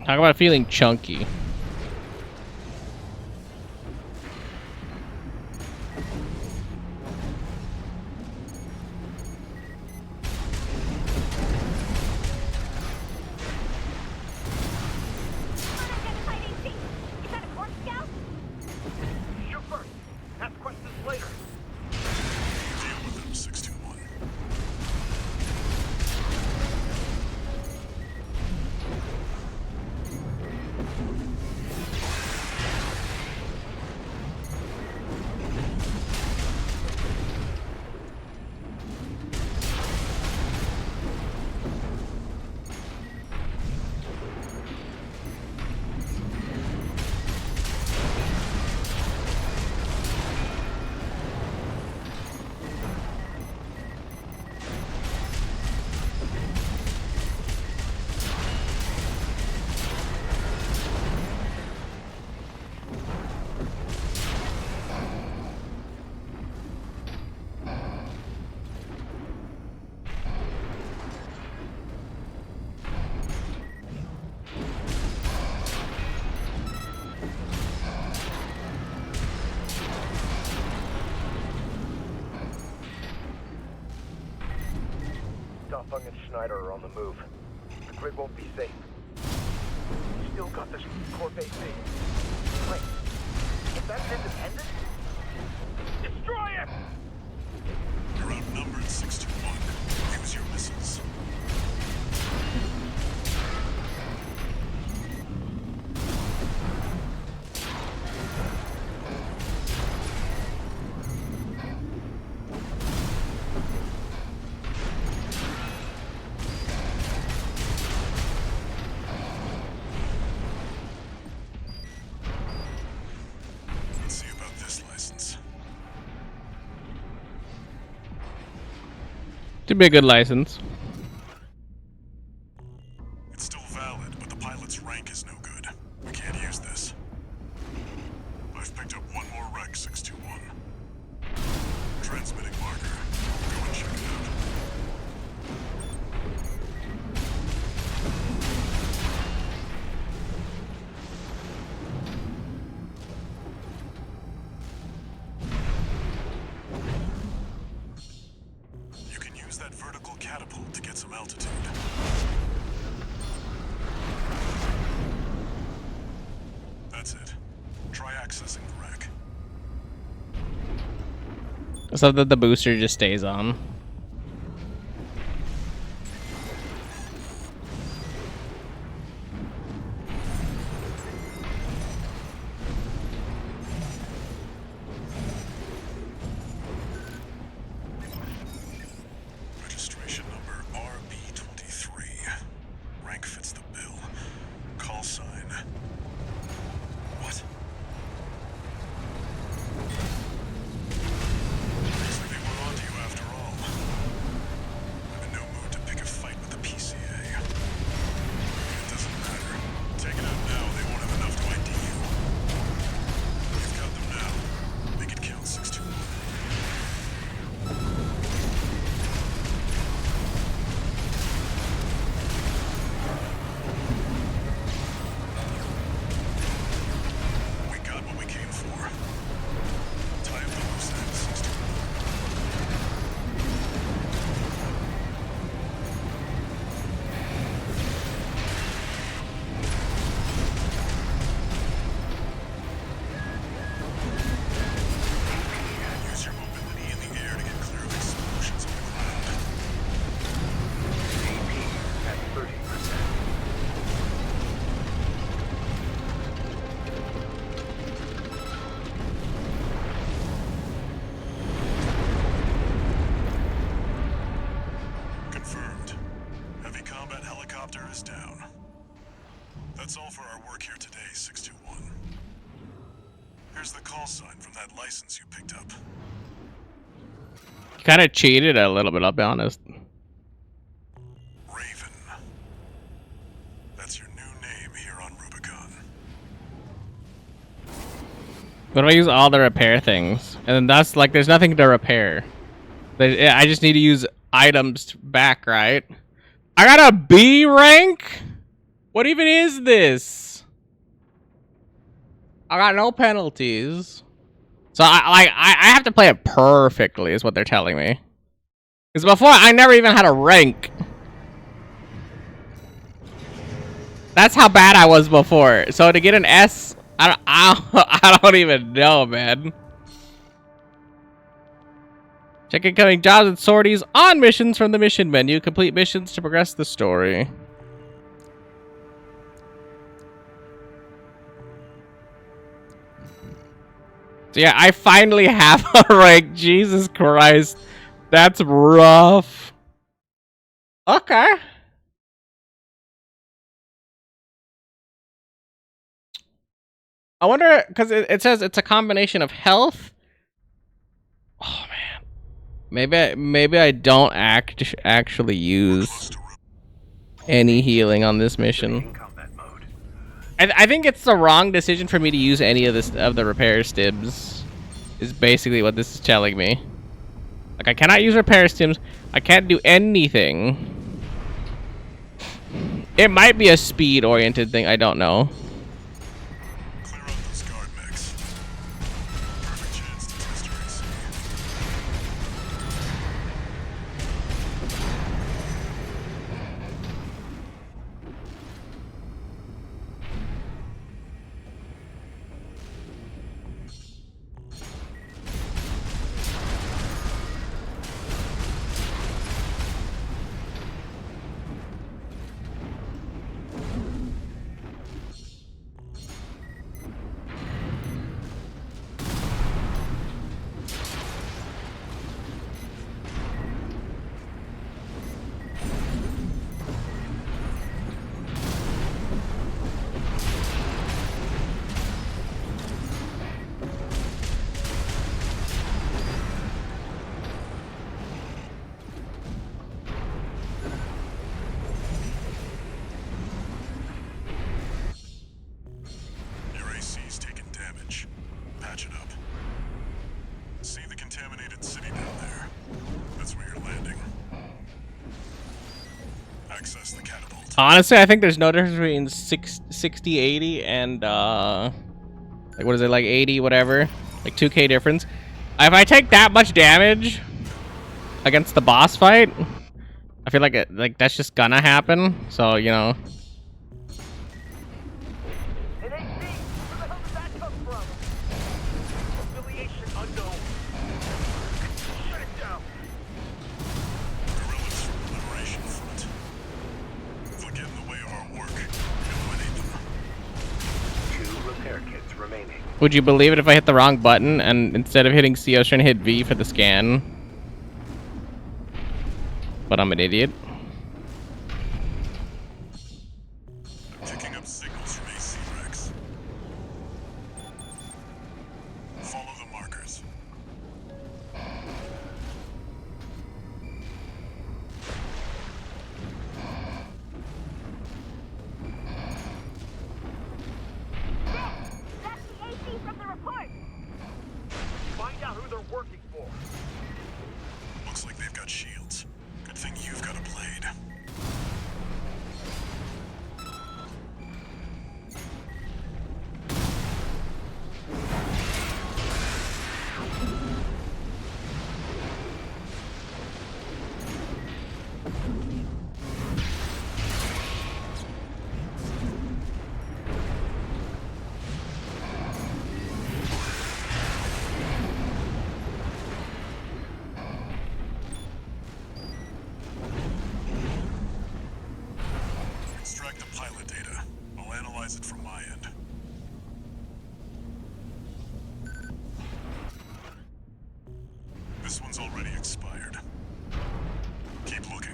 Talk about feeling chunky. Unidentified AC! Is that a Corp scout? Shoot first. Ask questions later. Deal with them, 621. Duffung and Schneider are on the move. The grid won't be safe. Still got this Corp AC. Wait, is that an independent? Destroy it! You're outnumbered, 621. Use your missiles. Let's see about this license. To be a good license. It's still valid, but the pilot's rank is no good. We can't use this. I've picked up one more wreck, 621. Transmitting marker. Go and check it out. You can use that vertical catapult to get some altitude. That's it. Try accessing the wreck. So that the booster just stays on. Registration number RB23. Rank fits the bill. Call sign. What? Looks like they were onto you after all. I'm in no mood to pick a fight with the PCA. It doesn't matter. Take it out now, they won't have enough to ID you. You've got them now. Make it count, 621. We got what we came for. Tie up the loose ends, 621. Use your mobility in the air to get clear of explosions on the ground. AP at 30%. Confirmed. Heavy combat helicopter is down. That's all for our work here today, 621. Here's the call sign from that license you picked up. Kind of cheated a little bit, I'll be honest. Raven. That's your new name here on Rubicon. What do I use all the repair things? And then that's like, there's nothing to repair. I just need to use items back, right? I got a B rank? What even is this? I got no penalties. So I have to play it perfectly is what they're telling me. Because before I never even had a rank. That's how bad I was before. So to get an S, I don't even know, man. Check incoming jobs and sorties on missions from the mission menu. Complete missions to progress the story. So yeah, I finally have a rank. Jesus Christ. That's rough. Okay. I wonder, because it says it's a combination of health. Oh man. Maybe I don't actually use any healing on this mission. In combat mode. I think it's the wrong decision for me to use any of the repair stims. Is basically what this is telling me. Like I cannot use repair stims. I can't do anything. It might be a speed-oriented thing. I don't know. Clear out those guard mechs. Perfect chance to test your AC. the catapult. Honestly, I think there's no difference between 60, 80, and like what is it, like 80, whatever, like 2K difference. If I take that much damage against the boss fight, I feel like that's just gonna happen. So you know. An AC! Where the hell did that come from? Affiliation unknown. Shut it down. Guerrillas from the Liberation Front. They'll get in the way of our work. Eliminate them. 2 repair kits remaining. Would you believe it if I hit the wrong button and instead of hitting C, I was trying to hit V for the scan? But I'm an idiot. Picking up signals from AC Rex. Follow the markers. That's the AC from the report. Find out who they're working for. Looks like they've got shields. Good thing you've got a blade. Extract the pilot data. I'll analyze it from my end. This one's already expired. Keep looking.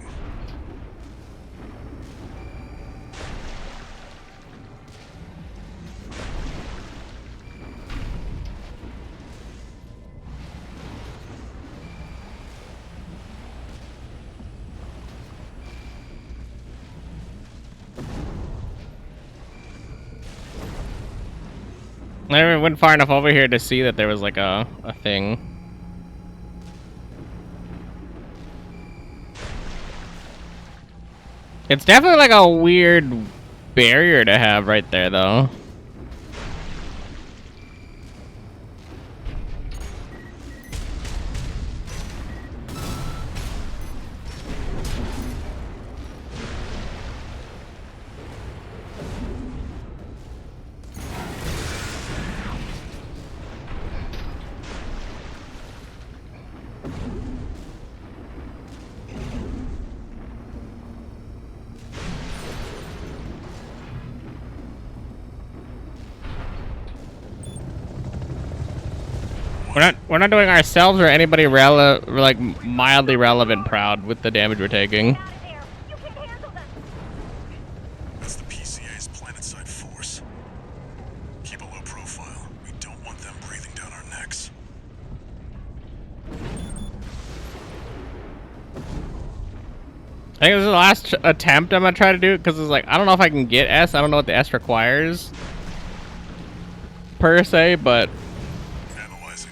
I went far enough over here to see that there was like a thing. It's definitely like a weird barrier to have right there, though. We're not doing ourselves or anybody like mildly relevant proud with the damage we're taking. Out of there. You can handle them. That's the PCA's planetside force. Keep a low profile. We don't want them breathing down our necks. I think this is the last attempt I'm gonna try to do because it's like I don't know if I can get S. I don't know what the S requires per se, but Analyzing.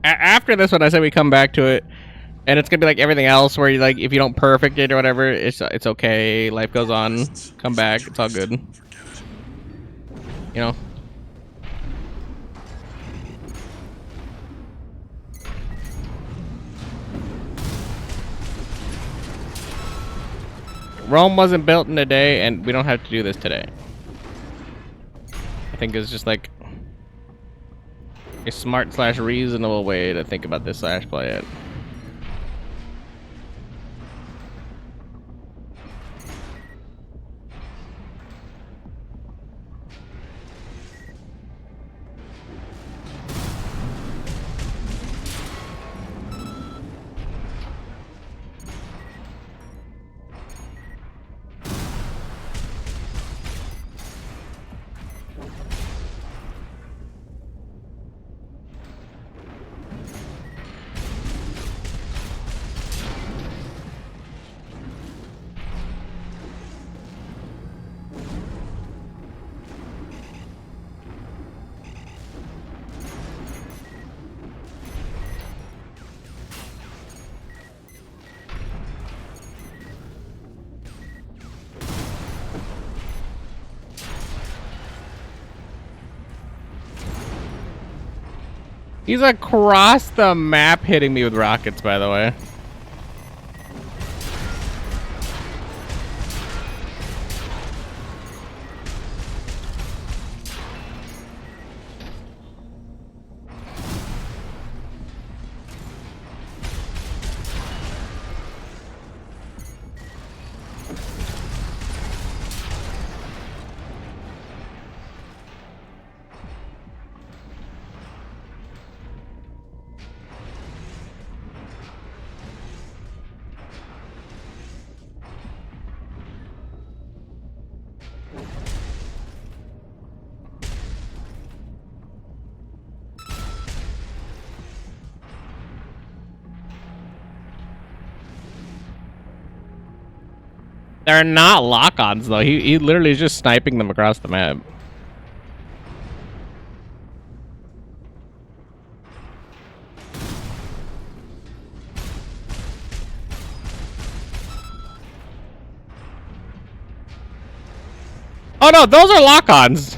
after this one, I say we come back to it, and it's gonna be like everything else, where you like if you don't perfect it or whatever, it's okay. Life goes on. Come back. It's all good. Forget it. You know. Rome wasn't built in a day, and we don't have to do this today. I think it's just like a smart / reasonable way to think about this / play it. He's across the map hitting me with rockets, by the way. They're not lock-ons though. He literally is just sniping them across the map. Oh no, those are lock-ons.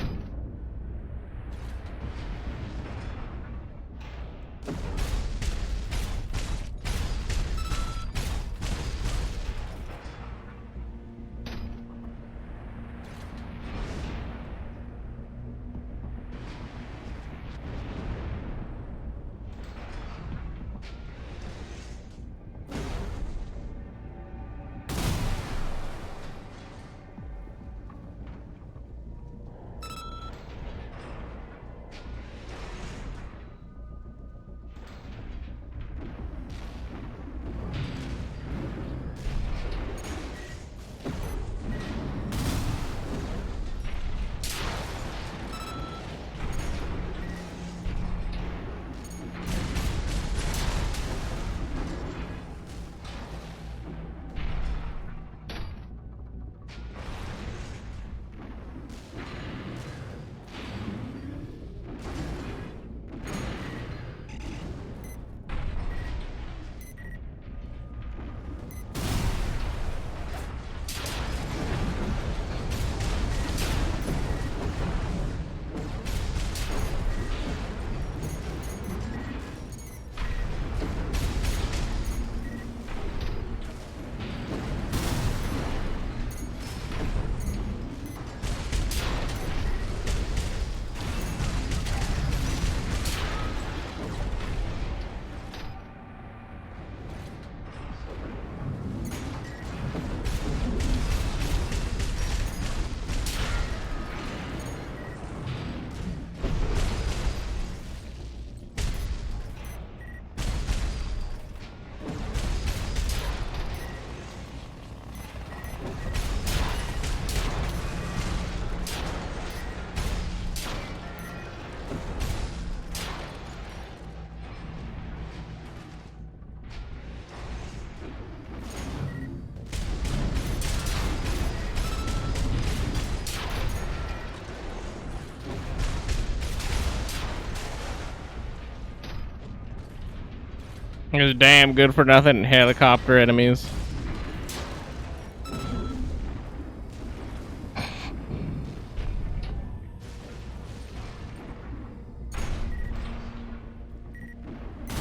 There's damn good for nothing helicopter enemies.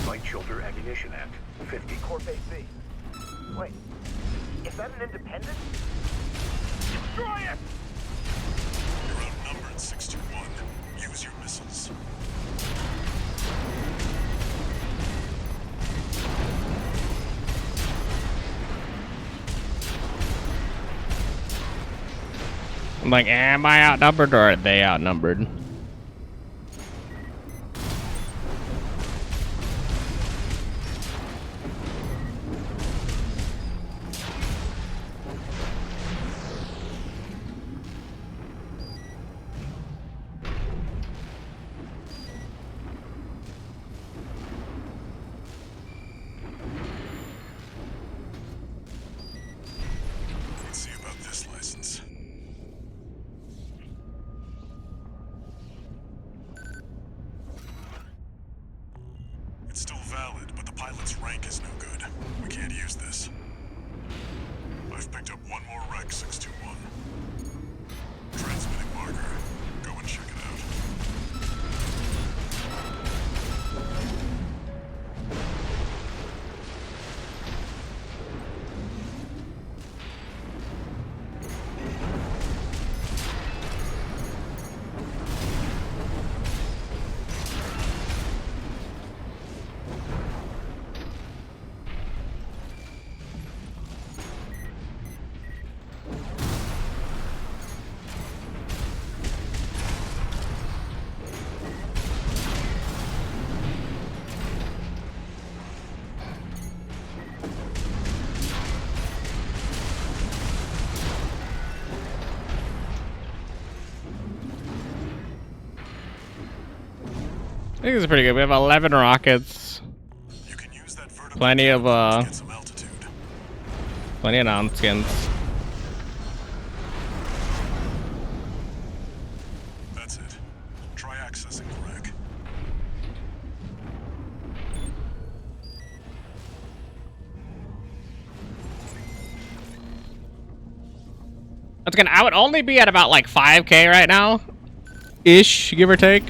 Light Shoulder Ammunition Act, 50. Corp AC. Wait, is that an independent? Destroy it! You're outnumbered, 621. Use your missiles. I'm like, am I outnumbered or are they outnumbered? Let's see about this license. It's still valid, but the pilot's rank is no good. We can't use this. I've picked up one more wreck, 621. Transmitting marker. Go and check it out. I think it's pretty good. We have 11 rockets. You can use that vertical Plenty of, to get some altitude. Plenty of non-skins. That's it. Try accessing the wreck. Once again, I would only be at about like 5K right now. Ish, give or take.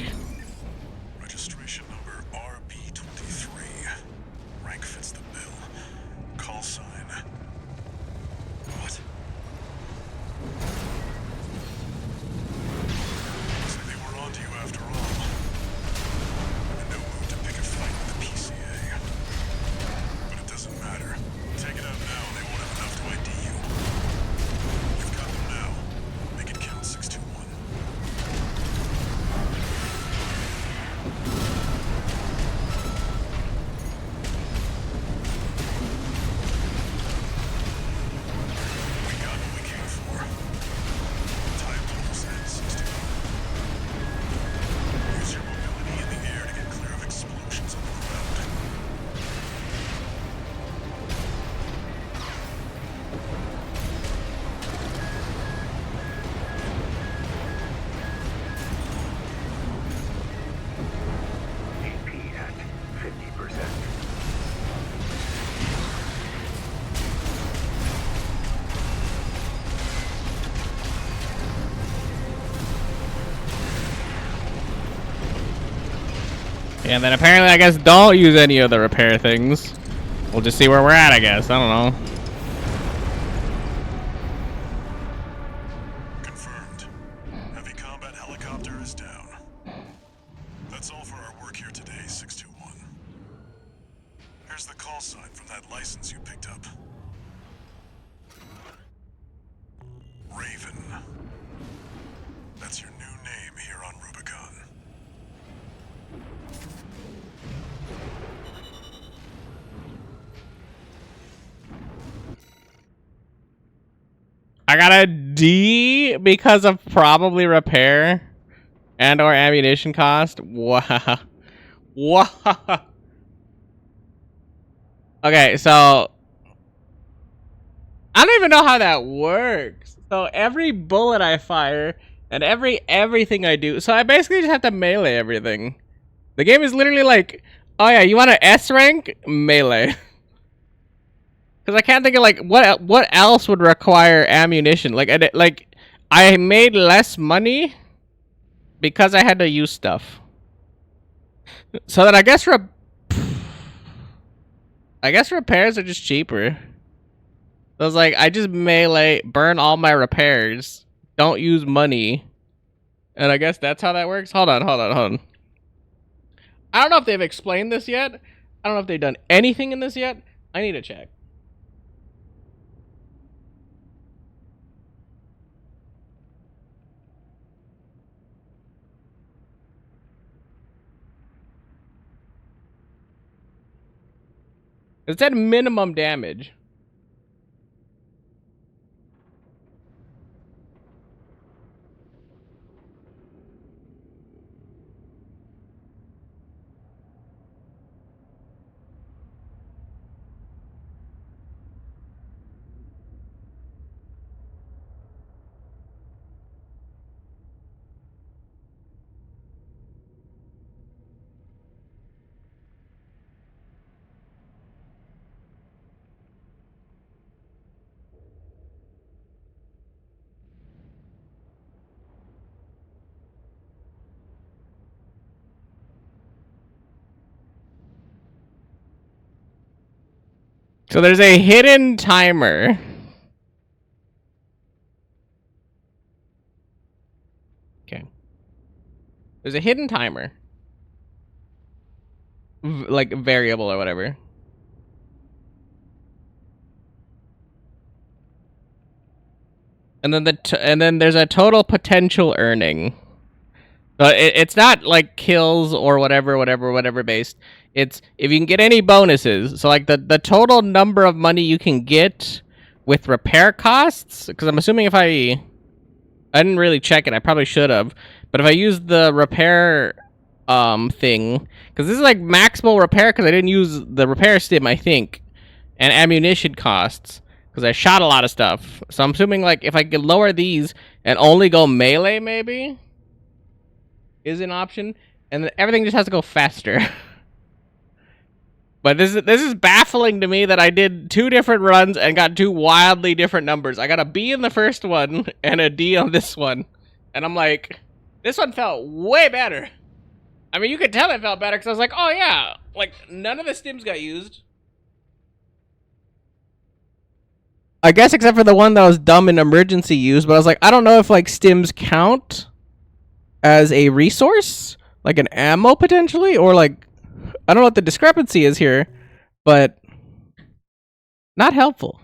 Registration number RB23. Rank fits the bill. Call sign. What? Looks like they were onto you after all. In no mood to pick a fight with the PCA. But it doesn't matter. Take it out now and they won't have enough to ID you. You've got them now. Make it count, 621. We got what we came for. Time almost ends, 61. Use your mobility in the air to get clear of explosions on the ground. AP at 50%. And then apparently, I guess, don't use any of the repair things. We'll just see where we're at, I guess. I don't know. Confirmed. Heavy combat helicopter is down. That's all for our work here today, 621. Here's the call sign from that license you picked up. Raven. That's your new name here on Rubicon. I got a D because of probably repair and or ammunition cost. Wow. Wow. Okay, so I don't even know how that works. So every bullet I fire and everything I do, so I basically just have to melee everything. The game is literally like, oh yeah, you want an S rank? Melee. Because I can't think of like what else would require ammunition. Like I made less money because I had to use stuff. So then I guess repairs are just cheaper. So it's like I just melee, burn all my repairs, don't use money, and I guess that's how that works. Hold on. I don't know if they've explained this yet. I don't know if they've done anything in this yet. I need to check. It said minimum damage. So there's a hidden timer. Okay. There's a hidden timer. Like variable or whatever. And then then there's a total potential earning. So it's not like kills or whatever based. It's if you can get any bonuses. So like the total number of money you can get with repair costs. Because I'm assuming if I didn't really check it, I probably should have. But if I use the repair thing, because this is like maximal repair, because I didn't use the repair stim, I think, and ammunition costs, because I shot a lot of stuff. So I'm assuming like if I could lower these and only go melee, maybe is an option, and then everything just has to go faster. But this is baffling to me that I did 2 different runs and got 2 wildly different numbers. I got a B in the first one and a D on this one. And I'm like, this one felt way better. I mean, you could tell it felt better because I was like, oh yeah, like none of the stims got used. I guess except for the one that was dumb in emergency use, but I was like, I don't know if like stims count as a resource, like an ammo potentially, or like, I don't know what the discrepancy is here, but not helpful.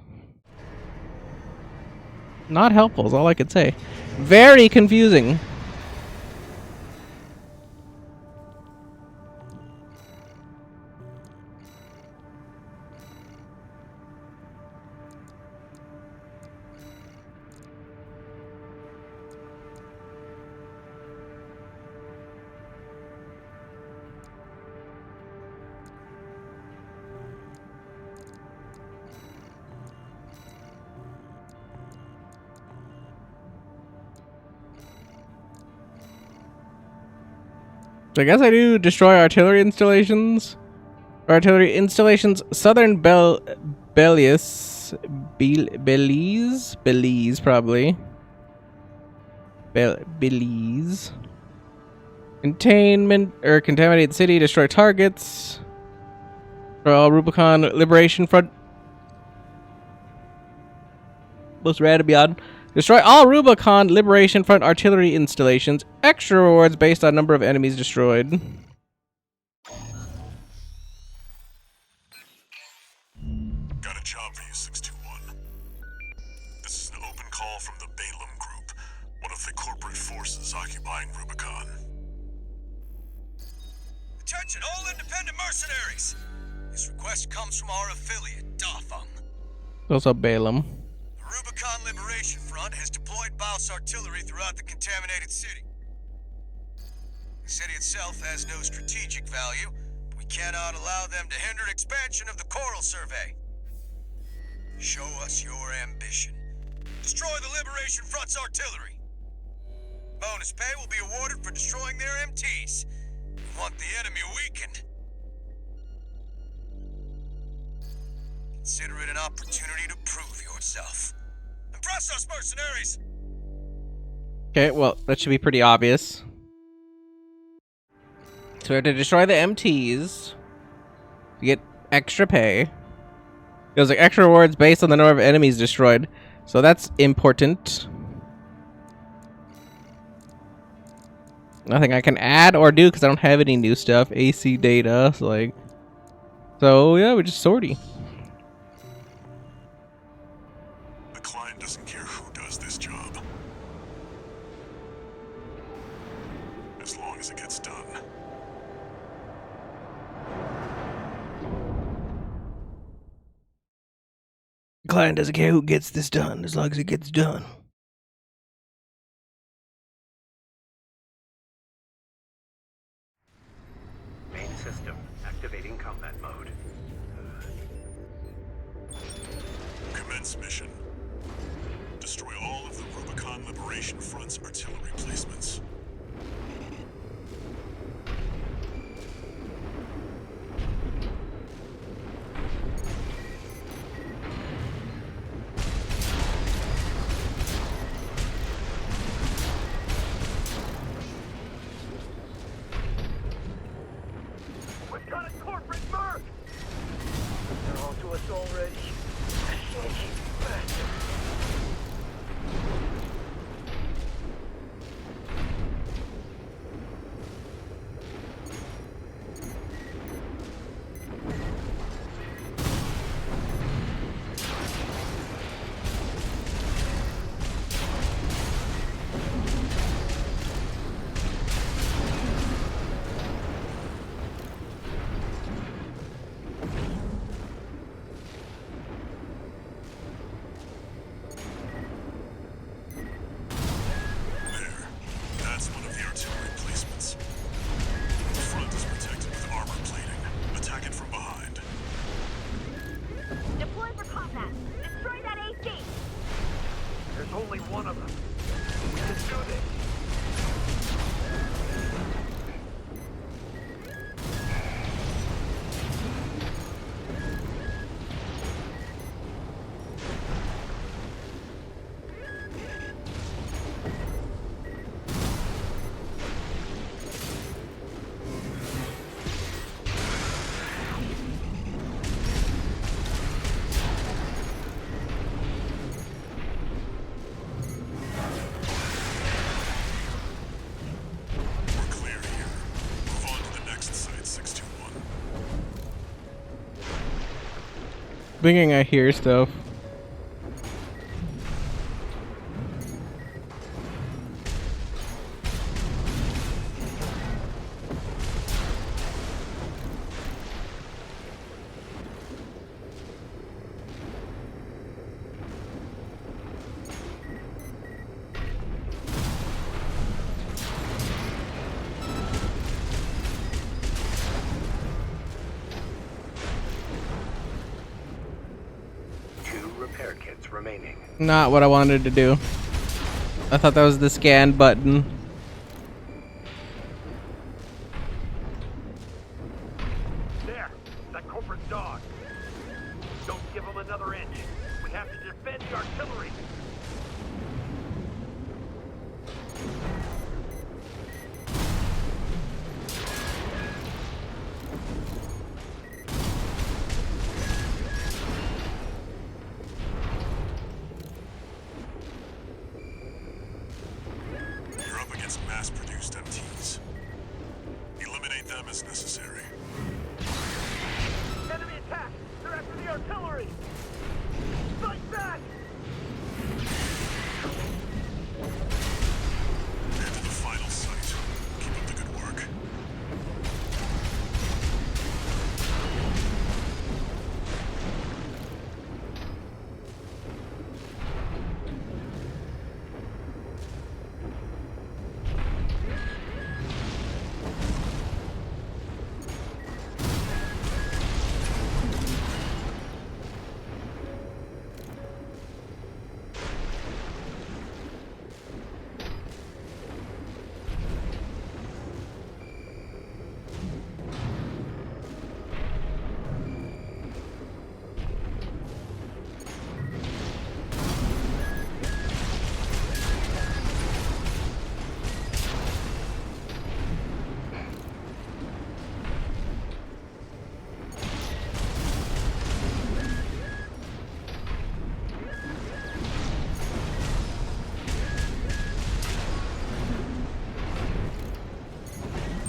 Not helpful is all I could say. Very confusing. So I guess I do destroy artillery installations. Artillery installations. Southern Belize probably. Belize. Containment or contaminated city. Destroy targets. For all Rubicon Liberation Front. Most random beyond. Destroy all Rubicon Liberation Front artillery installations. Extra rewards based on number of enemies destroyed. Got a job for you, 621. This is an open call from the Balaam Group, one of the corporate forces occupying Rubicon. Attention, all independent mercenaries! This request comes from our affiliate, Dafeng. Also Balaam. The Rubicon Liberation Front has deployed Baus artillery throughout the contaminated city. The city itself has no strategic value, but we cannot allow them to hinder expansion of the Coral Survey. Show us your ambition. Destroy the Liberation Front's artillery. Bonus pay will be awarded for destroying their MTs. We want the enemy weakened. Consider it an opportunity to prove yourself. Impress us, mercenaries! Okay, well, that should be pretty obvious. So we have to destroy the MTs to get extra pay. There's like extra rewards based on the number of enemies destroyed. So that's important. Nothing I can add or do because I don't have any new stuff. AC data, so like... So yeah, we're just sortie. The client doesn't care who does this job, as long as it gets done. The client doesn't care who gets this done, as long as it gets done. Main system activating combat mode. Commence mission. Destroy all of the Rubicon Liberation Front's artillery placements. We've got a corporate merc! They're on to us already. Sneaky bastard. only one of them. We can do this. We're clear here. Move on to the next site, 621. Thinking I hear stuff. Two repair kits remaining. Not what I wanted to do. I thought that was the scan button. There, that corporate dog. Don't give him another inch. We have to defend the artillery. You're up against mass-produced MTs. Eliminate them as necessary. Enemy attack! They're after the artillery! Fight back! Head to the final site. Keep up the good work.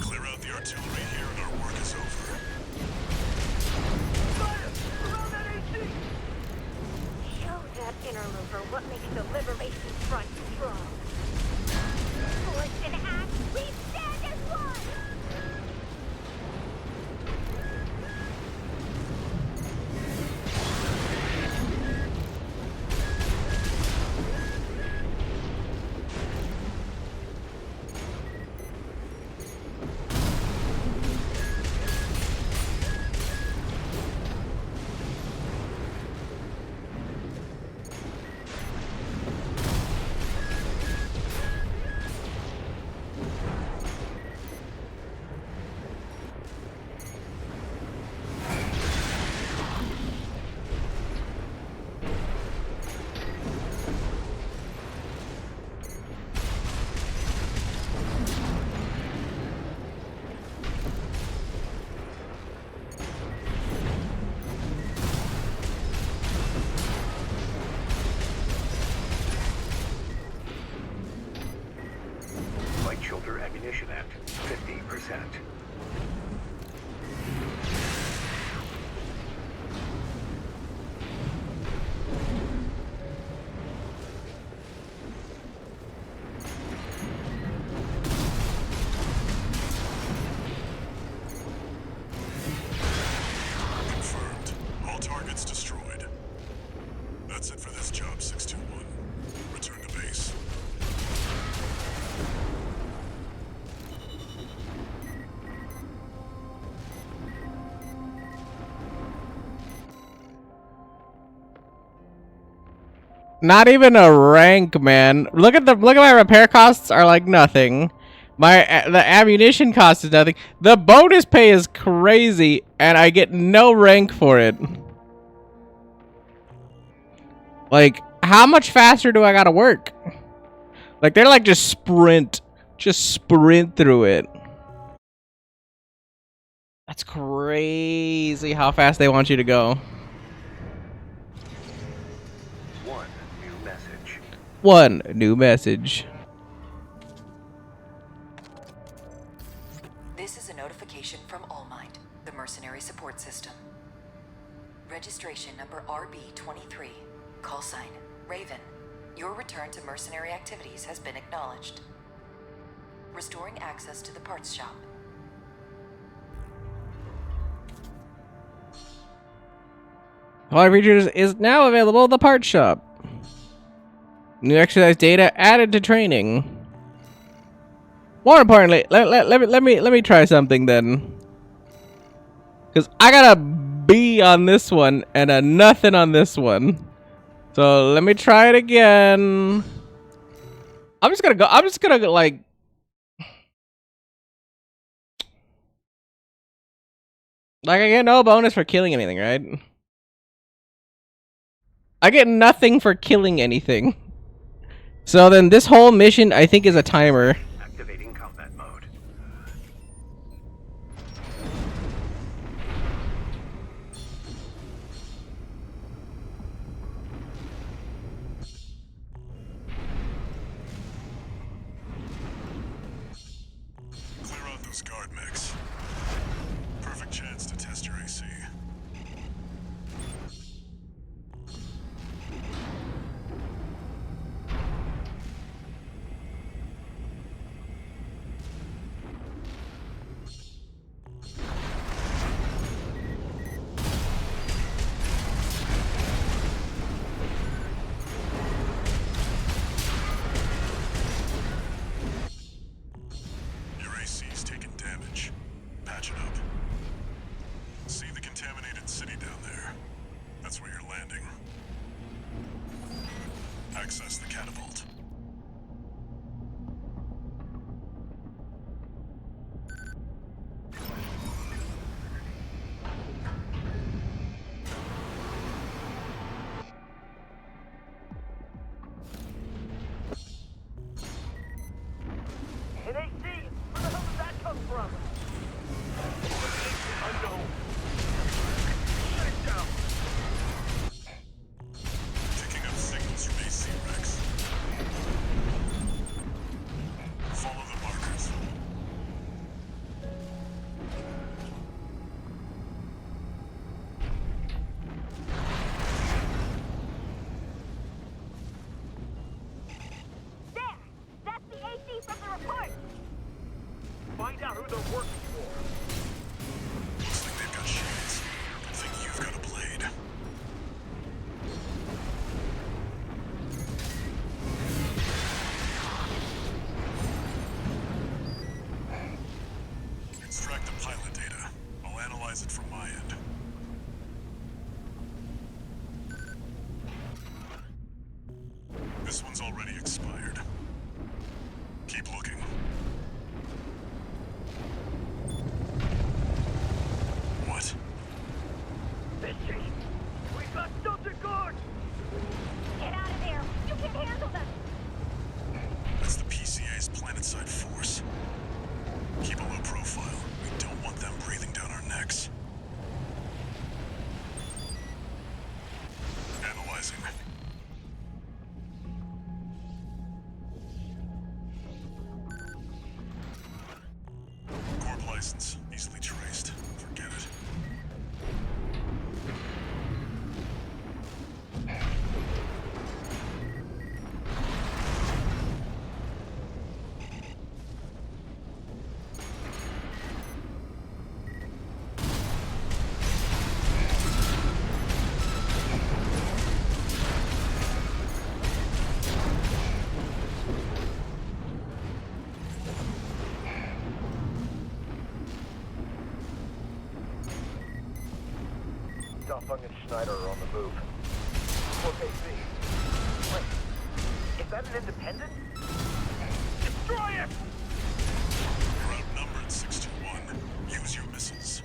Clear out the artillery here and our work is over. Fire! Around that AC! Show that interloper what makes the Liberation Front strong. Force and act, we stand as one! Light Shoulder Ammunition at 50%. Confirmed. All targets destroyed. That's it for this job, 621. Return to base. not even a rank, man. Look at my repair costs are like nothing. The ammunition cost is nothing. The bonus pay is crazy, and I get no rank for it. Like, how much faster do I gotta work? Like, they're like just sprint through it. That's crazy how fast they want you to go. One new message. This is a notification from Allmind, the mercenary support system. Registration number RB23. Call sign Raven. Your return to mercenary activities has been acknowledged. Restoring access to the parts shop. All features is now available at the parts shop. New exercise data added to training. More importantly, let me try something then. Cause I got a B on this one and a nothing on this one. So let me try it again. I'm just gonna like I get no bonus for killing anything, right? I get nothing for killing anything. So then this whole mission, I think, is a timer. Activating combat mode. Clear out those guard mechs. Perfect chance to test your AC. Your AC's taking damage. Patch it up. See the contaminated city down there? That's where you're landing. Access the catapult. An AC! Where the hell did that come from? Unknown. Shut it down. Picking up signals from AC Rex. Follow the markers. There! That's the AC from the report! Find out who they're working for. Looks like they've got shields. I think you've got a blade. Extract the pilot data. I'll analyze it from my end. This one's already expired. Keep looking. What? Fishy! We've got something good! Get out of there! You can handle them! That's the PCA's planetside force. Keep a low profile. We don't want them breathing down our necks. Analyzing. Corp license. Easily traced. Forget it. Duffung and Schneider are on the move. Corp AC. Wait, an independent? Destroy it! You're outnumbered, 621. Use your missiles.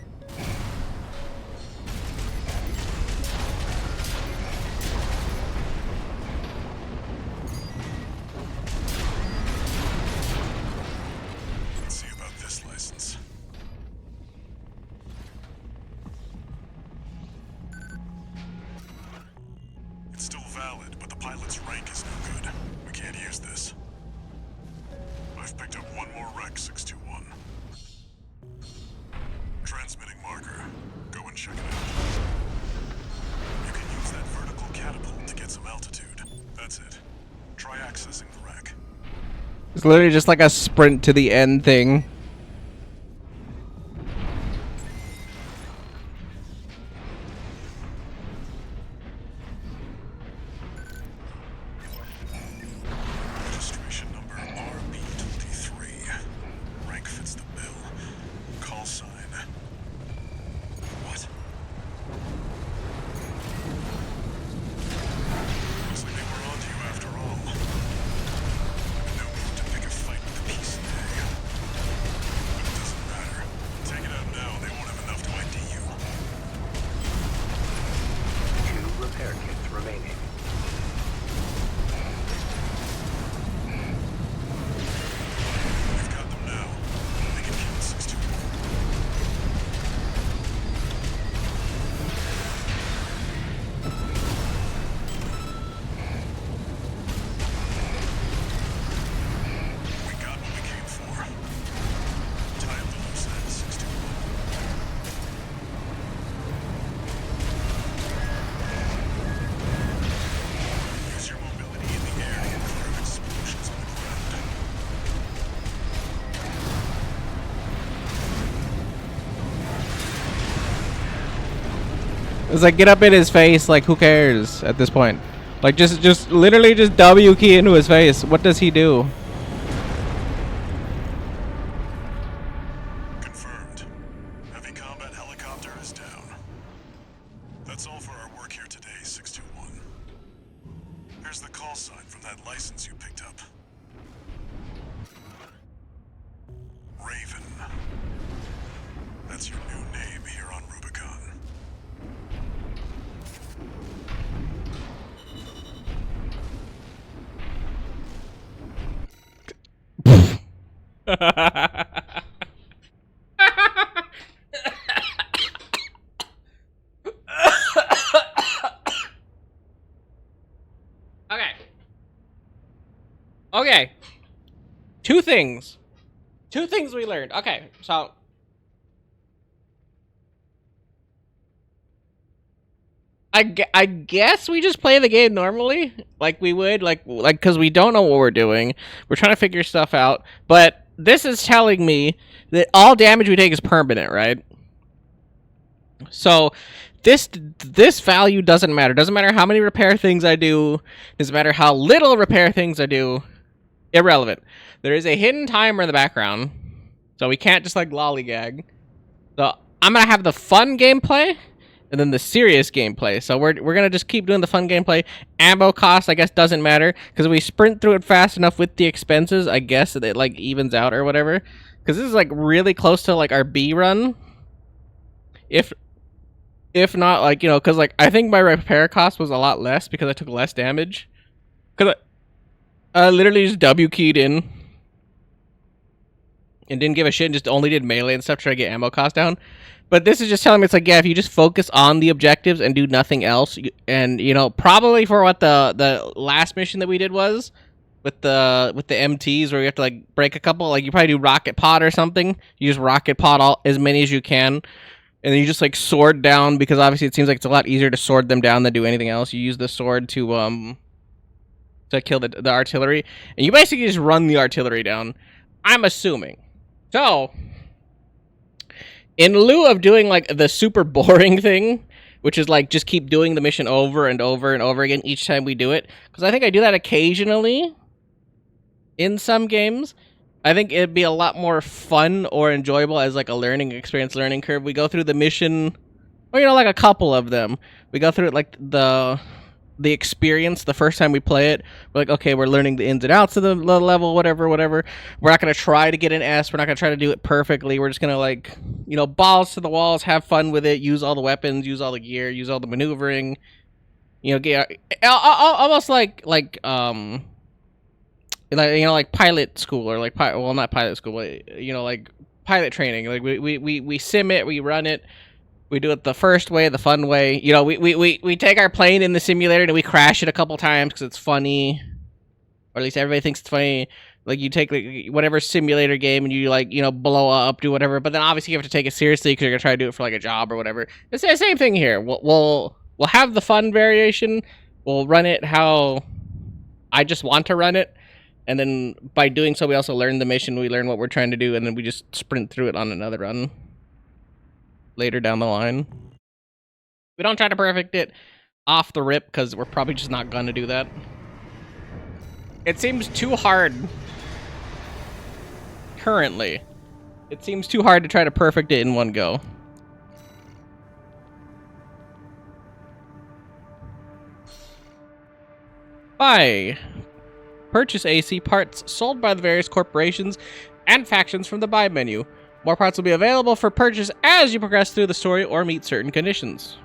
Let's see about this license. It's still valid, but the pilot's rank is no good. We can't use this. I've picked up one more wreck, 621. Transmitting marker. Go and check it out. You can use that vertical catapult to get some altitude. That's it. Try accessing the wreck. It's literally just like a sprint to the end thing. Registration number RB23. Rank fits the bill. Call sign. What? Looks like they were onto you after all. No need to pick a fight with the PCA. But it doesn't matter. Take it out now, they won't have enough to ID you. 2 repair kits remaining. We've got them now. They can kill 621. We got what we came for. Tie up the loose ends, 621. Use your mobility in the air to get clear of explosions on the ground. It's like, get up in his face. Like, who cares at this point? Like, just literally just W key into his face. What does he do? Confirmed. Heavy combat helicopter is down. That's all for our work here today, 621. Here's the call sign from that license you picked up. Raven. That's your new name here on Rubicon. Okay. Okay. Two things we learned. Okay, so I guess we just play the game normally, like we would, like because we don't know what we're doing. We're trying to figure stuff out, but this is telling me that all damage we take is permanent, right? So this value doesn't matter. Doesn't matter how many repair things I do. Doesn't matter how little repair things I do. Irrelevant. There is a hidden timer in the background, so we can't just like lollygag. So I'm gonna have the fun gameplay and then the serious gameplay. So we're gonna just keep doing the fun gameplay. Ammo cost, I guess, doesn't matter because we sprint through it fast enough with the expenses. I guess it like evens out or whatever. Because this is like really close to like our B run. If not, like, you know, because like I think my repair cost was a lot less because I took less damage. Because I literally just W keyed in and didn't give a shit and just only did melee and stuff to try to get ammo cost down. But this is just telling me it's like, yeah, if you just focus on the objectives and do nothing else, and you know, probably for what the last mission that we did was with the MTs where you have to like break a couple, like you probably do rocket pod or something. You just rocket pod as many as you can, and then you just like sword down, because obviously it seems like it's a lot easier to sword them down than do anything else. You use the sword to kill the artillery, and you basically just run the artillery down, I'm assuming. So in lieu of doing like the super boring thing, which is like just keep doing the mission over and over and over again each time we do it, because I think I do that occasionally in some games, I think it'd be a lot more fun or enjoyable as like a learning experience, learning curve. We go through the mission, or you know, like a couple of them. We go through it like the the experience the first time we play it. We're like, okay, we're learning the ins and outs of the level, whatever. We're not gonna try to get an S. We're not gonna try to do it perfectly. We're just gonna, like, you know, balls to the walls, have fun with it, use all the weapons, use all the gear, use all the maneuvering. You know, get almost like you know, like pilot school, or like well, not pilot school, but, you know, like pilot training. Like we sim it, we run it. We do it the first way, the fun way. You know, we take our plane in the simulator and we crash it a couple times because it's funny. Or at least everybody thinks it's funny. Like, you take, like, whatever simulator game and you, like, you know, blow up, do whatever. But then obviously you have to take it seriously because you're going to try to do it for, like, a job or whatever. It's the same thing here. We'll have the fun variation. We'll run it how I just want to run it. And then by doing so, we also learn the mission. We learn what we're trying to do. And then we just sprint through it on another run later down the line. We don't try to perfect it off the rip because we're probably just not going to do that. It seems too hard currently. It seems too hard to try to perfect it in one go. Buy. Purchase AC parts sold by the various corporations and factions from the buy menu. More parts will be available for purchase as you progress through the story or meet certain conditions.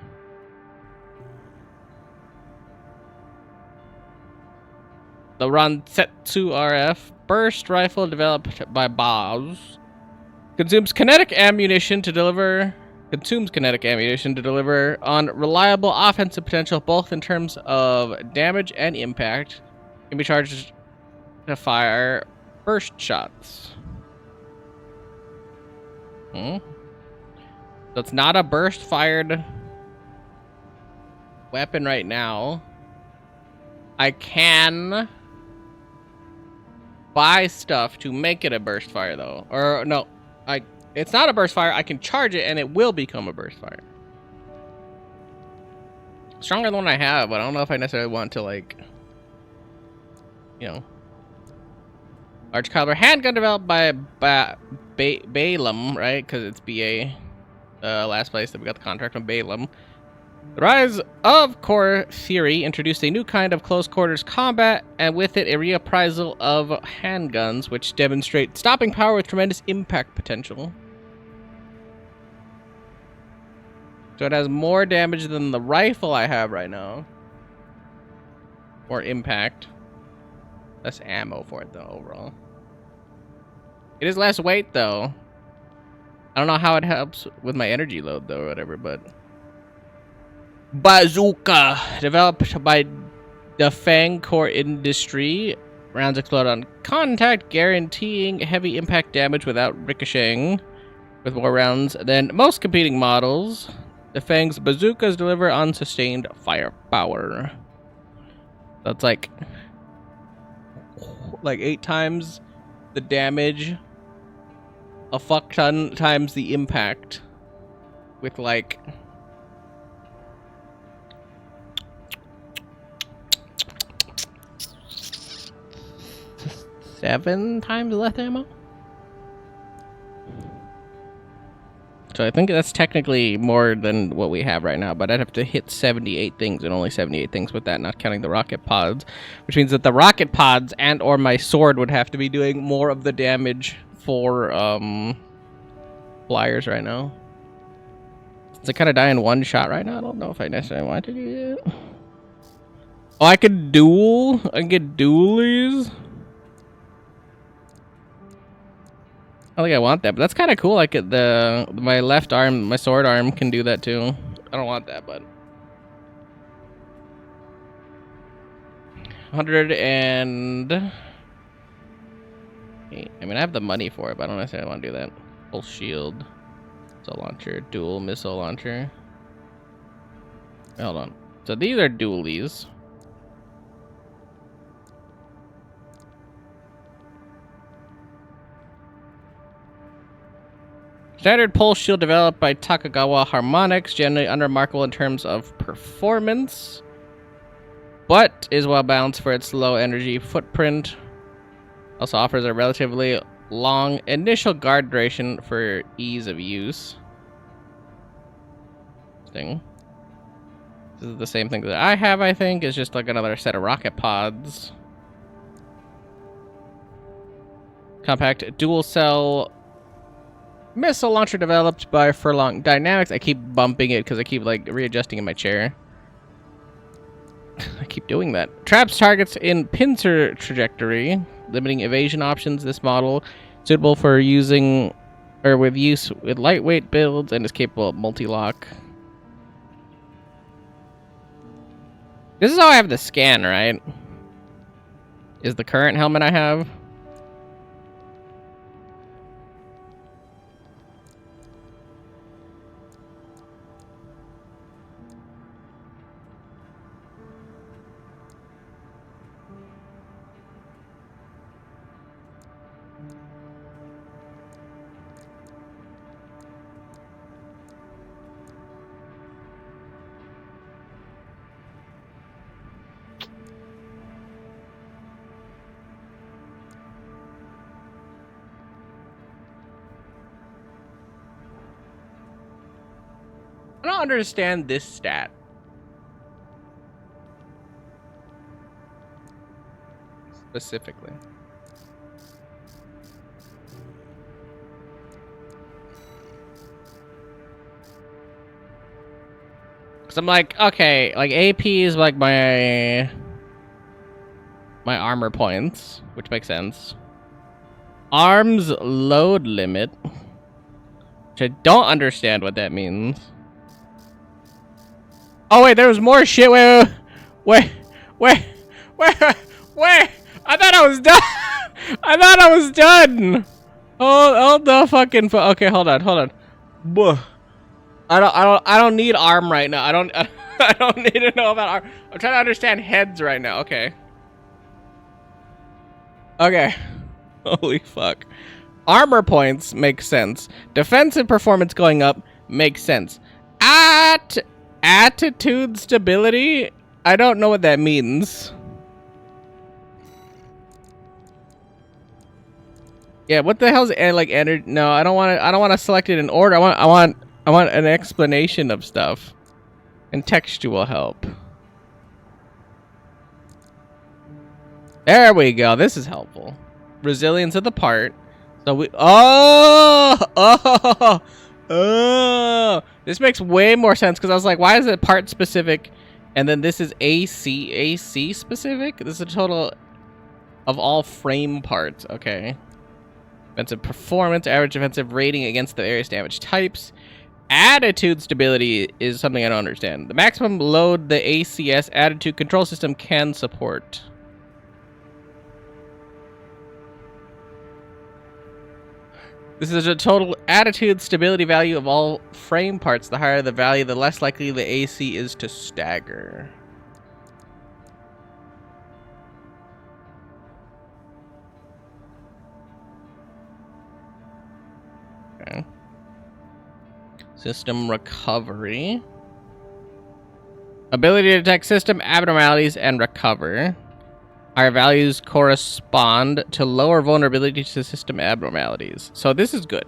The Ransetsu RF burst rifle developed by Boz consumes kinetic ammunition to deliver on reliable offensive potential, both in terms of damage and impact. Can be charged to fire burst shots. So it's not a burst fired weapon right now. I can buy stuff to make it a burst fire though. Or no, it's not a burst fire. I can charge it and it will become a burst fire. Stronger than the one I have, but I don't know if I necessarily want to, like, you know. Large caliber handgun developed by Balaam, right? Because it's BA. Last place that we got the contract from Balaam. The rise of core theory introduced a new kind of close quarters combat, and with it a reappraisal of handguns, which demonstrate stopping power with tremendous impact potential. So it has more damage than the rifle I have right now. More impact. Less ammo for it though, overall. It is less weight though. I don't know how it helps with my energy load though, or whatever, but... Bazooka, developed by the Fang Core Industry. Rounds explode on contact, guaranteeing heavy impact damage without ricocheting. With more rounds than most competing models, the Fang's bazookas deliver on sustained firepower. That's like 8 times the damage, a fuck ton times the impact, with like 7 times less ammo. So I think that's technically more than what we have right now, but I'd have to hit 78 things, and only 78 things with that, not counting the rocket pods, which means that the rocket pods and or my sword would have to be doing more of the damage for flyers right now. Since I kind of die in one shot right now, I don't know if I necessarily want to do that. Oh, I could duel? I can get dualies? I don't think I want that, but that's kind of cool. Like my left arm, my sword arm can do that too. I don't want that, but 100 and I mean, I have the money for it, but I don't necessarily want to do that. Full shield, missile launcher, dual missile launcher. Hold on. So these are dualies. Standard pulse shield developed by Takagawa Harmonix, generally unremarkable in terms of performance, but is well balanced for its low energy footprint. Also offers a relatively long initial guard duration for ease of use. Interesting. This is the same thing that I have, I think. It's just like another set of rocket pods. Compact dual cell missile launcher developed by Furlong Dynamics. I keep bumping it because I keep like readjusting in my chair. I keep doing that. Traps targets in pincer trajectory, limiting evasion options. This model suitable for using or with use with lightweight builds and is capable of multi-lock. This is how I have the scan, right? Is the current helmet I have. I don't understand this stat. Specifically. Cause I'm like, okay, like AP is like my armor points, which makes sense. Arms load limit, which I don't understand what that means. Oh wait, there was more shit. Wait. I thought I was done. I thought I was done. Hold the fucking. Okay, hold on. Buh. I don't need arm right now. I don't need to know about arm. I'm trying to understand heads right now. Okay. Holy fuck. Armor points make sense. Defensive performance going up makes sense. Attitude stability? I don't know what that means. Yeah, what the hell's like energy? No, I don't want to select it in order. I want an explanation of stuff. And textual help. There we go. This is helpful. Resilience of the part. So we this makes way more sense because I was like, why is it part specific and then this is AC specific? This is a total of all frame parts. Okay. Defensive performance, average defensive rating against the various damage types. Attitude stability is something I don't understand. The maximum load the ACS attitude control system can support. This is a total attitude stability value of all frame parts. The higher the value, the less likely the AC is to stagger. Okay. System recovery. Ability to detect system abnormalities and recover. Our values correspond to lower vulnerability to system abnormalities. So this is good.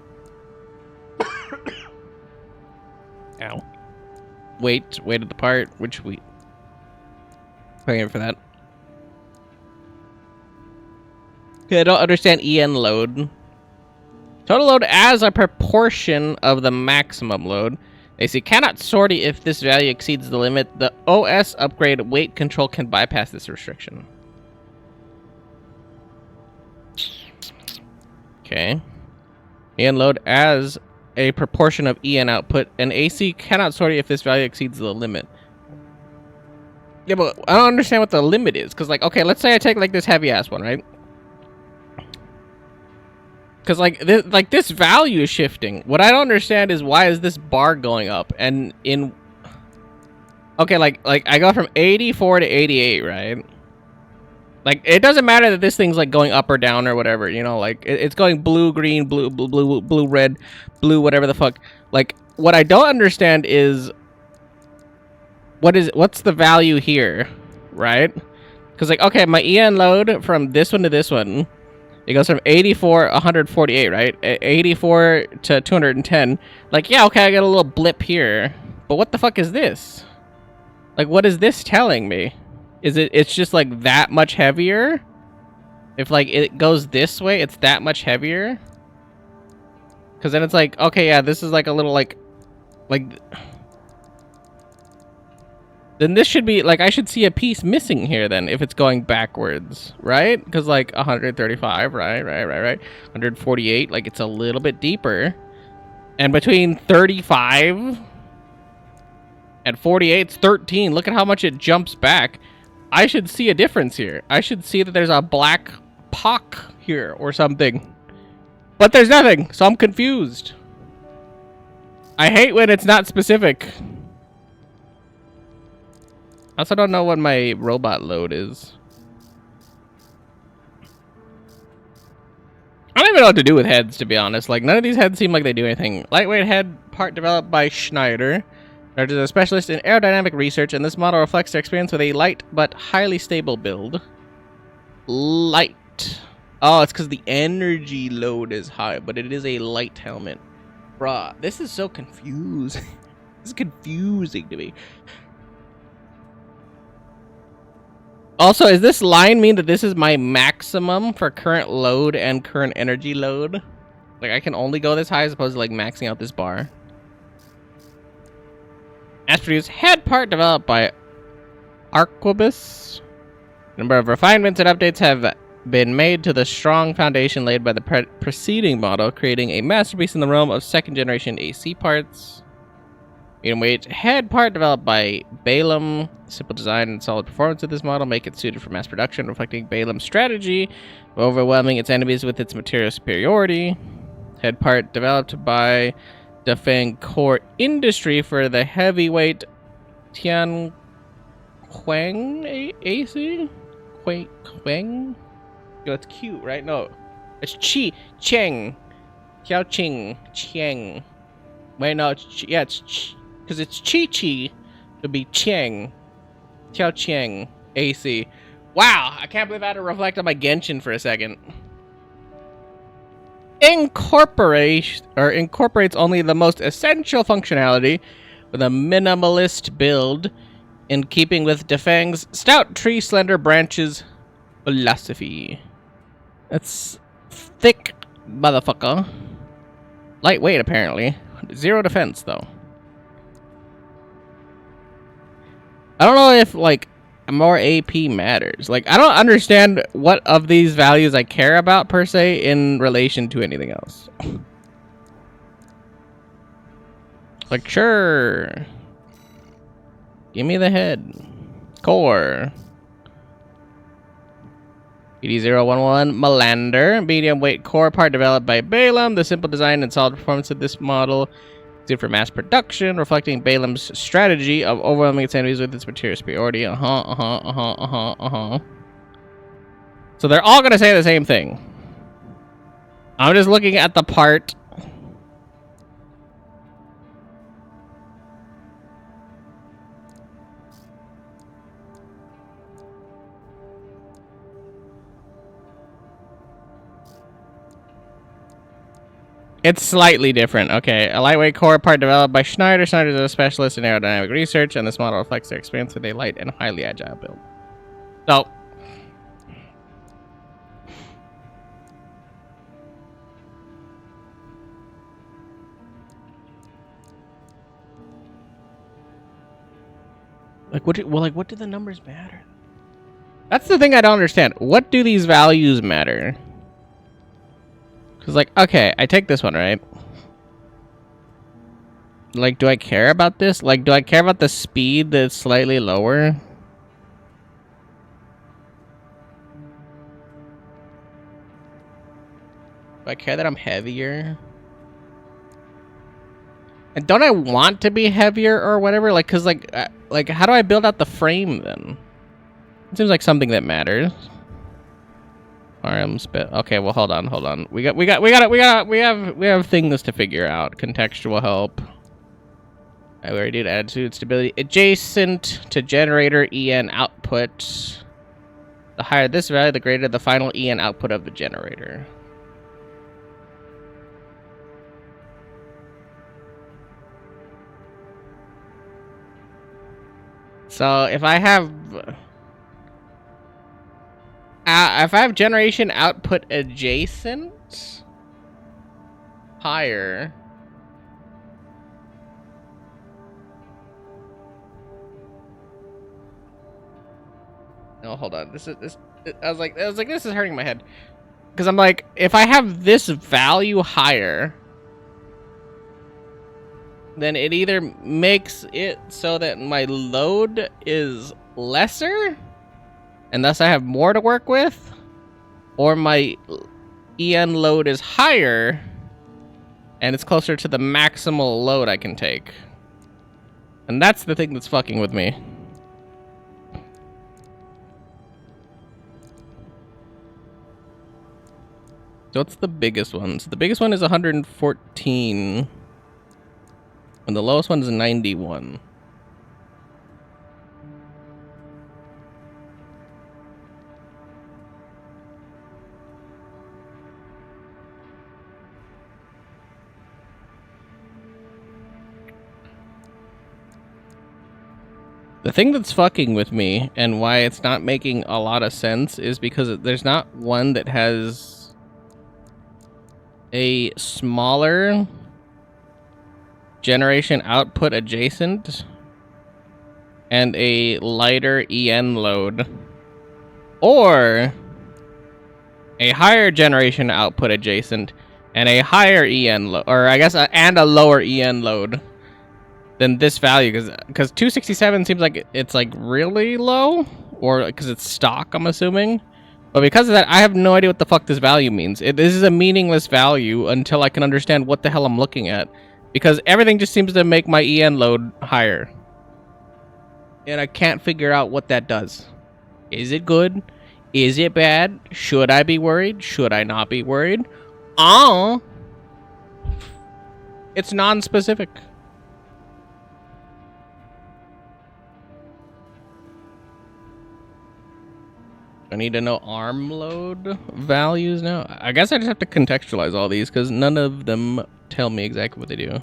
Ow. Wait at the part, which we... Paying for that. Okay, I don't understand EN load. Total load as a proportion of the maximum load. AC cannot sortie if this value exceeds the limit. The OS upgrade weight control can bypass this restriction. Okay. EN load as a proportion of EN output. And AC cannot sortie if this value exceeds the limit. Yeah, but I don't understand what the limit is. Because, like, okay, let's say I take, like, this heavy-ass one, right? Because, like this value is shifting. What I don't understand is why is this bar going up? And in... Okay, like I go from 84 to 88, right? Like, it doesn't matter that this thing's, like, going up or down or whatever, you know? Like, it's going blue, green, blue, red, blue, whatever the fuck. Like, what I don't understand is... What's the value here, right? Because, like, okay, my EN load from this one to this one... It goes from 84, 148, right? 84 to 210. Like, yeah, okay, I got a little blip here. But what the fuck is this? Like, what is this telling me? It's just like that much heavier? If like it goes this way, it's that much heavier? Because then it's like, okay, yeah, this is like a little like then this should be like, I should see a piece missing here then if it's going backwards, right? Because like 135, right, 148, like it's a little bit deeper. And between 35 and 48, it's 13. Look at how much it jumps back. I should see a difference here. I should see that there's a black pock here or something. But there's nothing, so I'm confused. I hate when it's not specific. I also don't know what my robot load is. I don't even know what to do with heads, to be honest. Like, none of these heads seem like they do anything. Lightweight head part developed by Schneider. Schneider is a specialist in aerodynamic research, and this model reflects their experience with a light but highly stable build. Light. Oh, it's because the energy load is high, but it is a light helmet. Bruh, this is so confusing. This is confusing to me. Also, does this line mean that this is my maximum for current load and current energy load? Like, I can only go this high as opposed to, like, maxing out this bar. Mass-produced head part developed by Arquebus. A number of refinements and updates have been made to the strong foundation laid by the preceding model, creating a masterpiece in the realm of second-generation AC parts. Medium-weight head part developed by Balaam. Simple design and solid performance of this model make it suited for mass production, reflecting Balaam's strategy of overwhelming its enemies with its material superiority. Head part developed by Defang Core Industry for the heavyweight Tian Quang AC? Quang? Yo, it's cute, right? No. It's Cheng. Xiao Ching. Cheng. Wait, no, it's because it's Chi-Chi, it'll be Cheng. Xiao Cheng. AC. Wow, I can't believe I had to reflect on my Genshin for a second. Incorporates only the most essential functionality with a minimalist build in keeping with Defang's stout tree slender branches philosophy. That's thick, motherfucker. Lightweight, apparently. 0 defense, though. I don't know if, like, more AP matters. Like, I don't understand what of these values I care about, per se, in relation to anything else. Like, sure. Give me the head. Core. BD011 Melander. Medium weight core part developed by Balaam. The simple design and solid performance of this model is good for mass production, reflecting Balaam's strategy of overwhelming its enemies with its material superiority. So they're all going to say the same thing. I'm just looking at the part. It's slightly different. Okay, a lightweight core part developed by Schneider. Schneider is a specialist in aerodynamic research, and this model reflects their experience with a light and highly agile build. So, what do the numbers matter? That's the thing I don't understand. What do these values matter? Because, like, okay, I take this one, right? Like, do I care about this? Like, do I care about the speed that's slightly lower? Do I care that I'm heavier? And don't I want to be heavier or whatever? Like, cause like how do I build out the frame then? It seems like something that matters. RM spit. Okay, well, hold on. We have things to figure out. Contextual help. We already did attitude stability. Adjacent to generator EN output. The higher this value, the greater the final EN output of the generator. So if I have generation output adjacent higher, no, hold on. I was like, this is hurting my head. Because I'm like, if I have this value higher, then it either makes it so that my load is lesser, and thus I have more to work with, or my EN load is higher, and it's closer to the maximal load I can take. And that's the thing that's fucking with me. So what's the biggest one? So the biggest one is 114. And the lowest one is 91. The thing that's fucking with me and why it's not making a lot of sense is because there's not one that has a smaller generation output adjacent and a lighter EN load, or a higher generation output adjacent and a higher EN load, or I guess and a lower EN load than this value, because 267 seems like it's like really low, or because it's stock, I'm assuming. But because of that, I have no idea what the fuck this value means. This is a meaningless value until I can understand what the hell I'm looking at, because everything just seems to make my EN load higher, and I can't figure out what that does. Is it good? Is it bad? Should I be worried? Should I not be worried? It's non-specific. I need to know arm load values now. I guess I just have to contextualize all these because none of them tell me exactly what they do.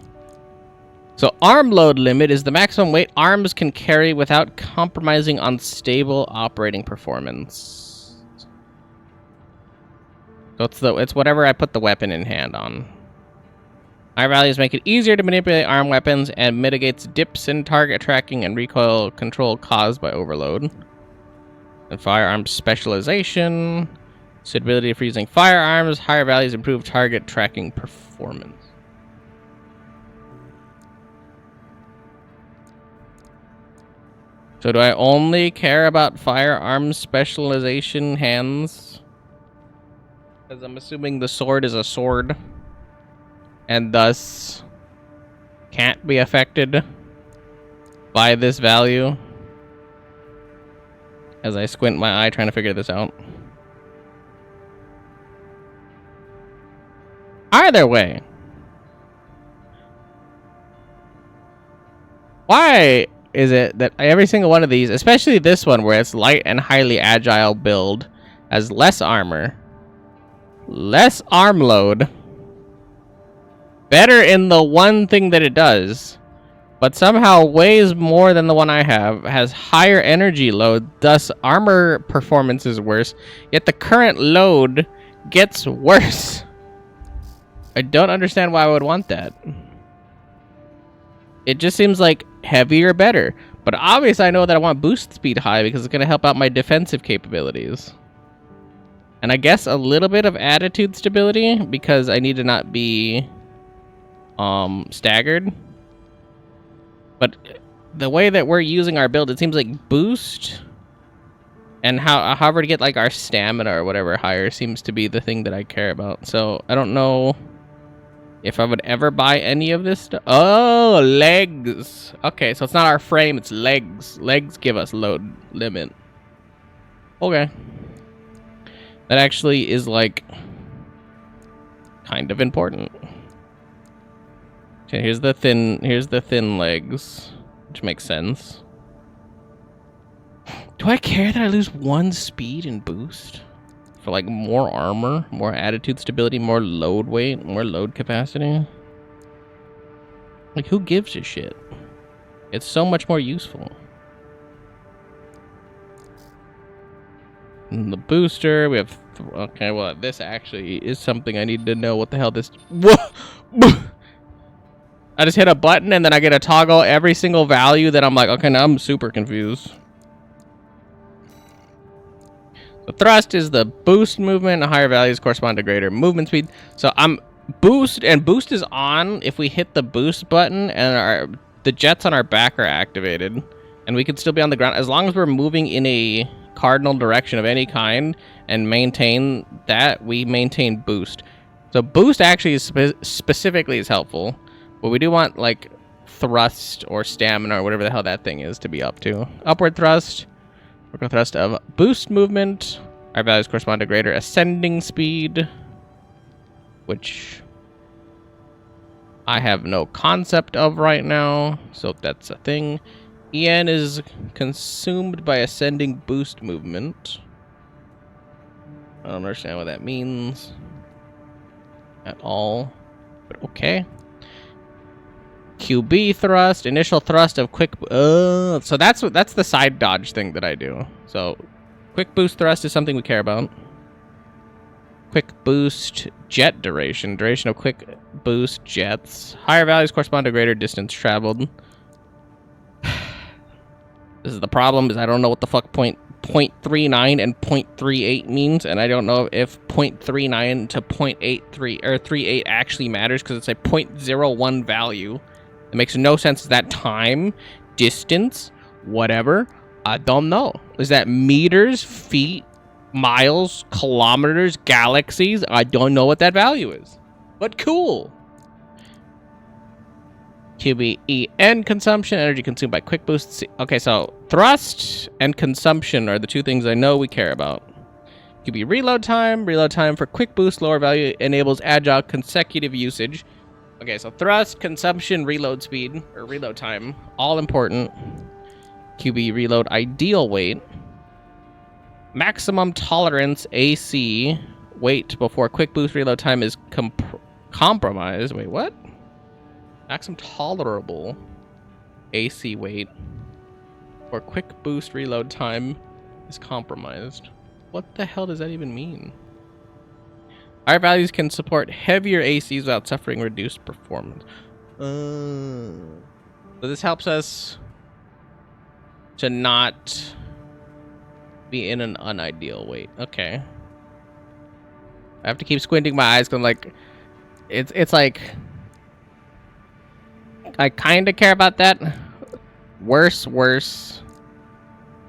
So arm load limit is the maximum weight arms can carry without compromising on stable operating performance. So it's whatever I put the weapon in hand on. Higher values make it easier to manipulate arm weapons and mitigates dips in target tracking and recoil control caused by overload. And firearms specialization, suitability for using firearms, higher values improve target tracking performance. So do I only care about firearms specialization hands? Because I'm assuming the sword is a sword, and thus can't be affected by this value. As I squint my eye trying to figure this out. Either way. Why is it that every single one of these, especially this one where it's light and highly agile build, has less armor, less arm load, better in the one thing that it does, but somehow weighs more than the one I have, has higher energy load, thus armor performance is worse, yet the current load gets worse? I don't understand why I would want that. It just seems like heavier better, but obviously I know that I want boost speed high because it's going to help out my defensive capabilities. And I guess a little bit of attitude stability because I need to not be staggered. But the way that we're using our build, it seems like boost and however to get like our stamina or whatever higher seems to be the thing that I care about. So I don't know if I would ever buy any of this stuff. Oh, legs. Okay, so it's not our frame, it's legs. Legs give us load limit. Okay. That actually is like kind of important. Okay, here's the thin legs, which makes sense. Do I care that I lose 1 speed and boost for like more armor, more attitude stability, more load weight, more load capacity? Like, who gives a shit? It's so much more useful. And the booster, we have... okay, well, this actually is something I need to know what the hell this... Whoa! I just hit a button and then I get to toggle every single value that I'm like, okay, now I'm super confused. So thrust is the boost movement, and higher values correspond to greater movement speed. So I'm boost, and boost is on if we hit the boost button and the jets on our back are activated. And we can still be on the ground as long as we're moving in a cardinal direction of any kind and maintain that, we maintain boost. So boost actually is specifically is helpful. But we do want, like, thrust or stamina or whatever the hell that thing is to be up to. Upward thrust. Vertical thrust of boost movement. Our values correspond to greater ascending speed. Which I have no concept of right now. So that's a thing. EN is consumed by ascending boost movement. I don't understand what that means at all. But okay. QB thrust, initial thrust of quick. So that's the side dodge thing that I do. So, quick boost thrust is something we care about. Quick boost jet duration, duration of quick boost jets. Higher values correspond to greater distance traveled. This is the problem, is I don't know what the fuck 0.39 and 0.38 means, and I don't know if 0.39 to 0.83 or 38 actually matters because it's a 0.01 value. It makes no sense. Is that time, distance, whatever? I don't know. Is that meters, feet, miles, kilometers, galaxies? I don't know what that value is. But cool. QBEN consumption, energy consumed by quick boosts. Okay, so thrust and consumption are the two things I know we care about. QB reload time for quick boost, lower value enables agile consecutive usage. Okay, so thrust, consumption, reload speed, or reload time, all important. QB reload ideal weight. Maximum tolerance AC weight before quick boost reload time is compromised. Wait, what? Maximum tolerable AC weight for quick boost reload time is compromised. What the hell does that even mean? Our values can support heavier ACs without suffering reduced performance. So this helps us to not be in an unideal weight. Okay. I have to keep squinting my eyes because I'm like, it's like, I kind of care about that. Worse.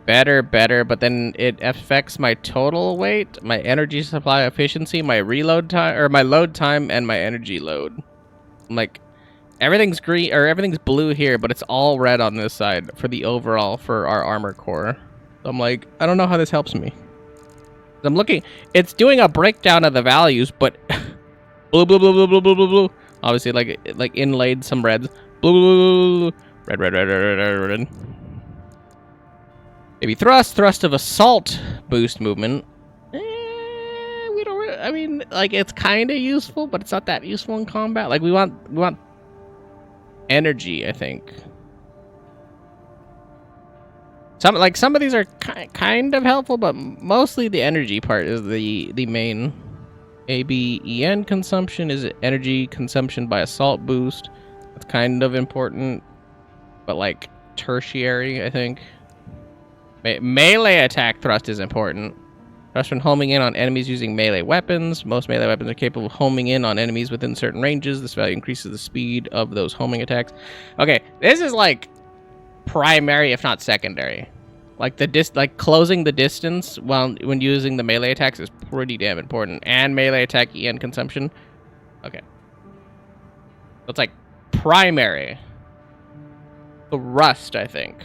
Better, but then it affects my total weight, my energy supply efficiency, my reload time, or my load time, and my energy load. I'm like, everything's green, or everything's blue here, but it's all red on this side for the overall, for our armor core. So I'm like, I don't know how this helps me. I'm looking, it's doing a breakdown of the values, but blue, blue. Obviously, like inlaid some reds. Blue, red. Maybe thrust of assault boost movement. We don't really, I mean, like, it's kind of useful, but it's not that useful in combat. Like, we want energy, I think. Some of these are kind of helpful, but mostly the energy part is the main. ABEN consumption is energy consumption by assault boost. That's kind of important, but like tertiary, I think. Melee attack thrust is important. Thrust when homing in on enemies using melee weapons. Most melee weapons are capable of homing in on enemies within certain ranges. This value increases the speed of those homing attacks. Okay, this is like primary, if not secondary. Like like closing the distance when using the melee attacks is pretty damn important. And melee attack EN consumption. Okay. So it's like primary. Thrust, I think.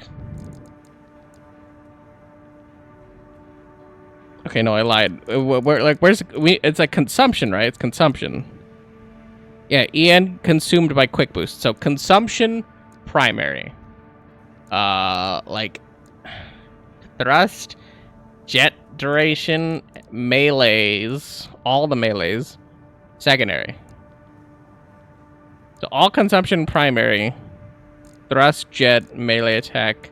Okay, no, I lied. It's like consumption, right? It's consumption. Yeah, EN consumed by quick boost. So consumption, primary. Like thrust, jet duration, melees, all the melees, secondary. So all consumption, primary. Thrust, jet, melee attack,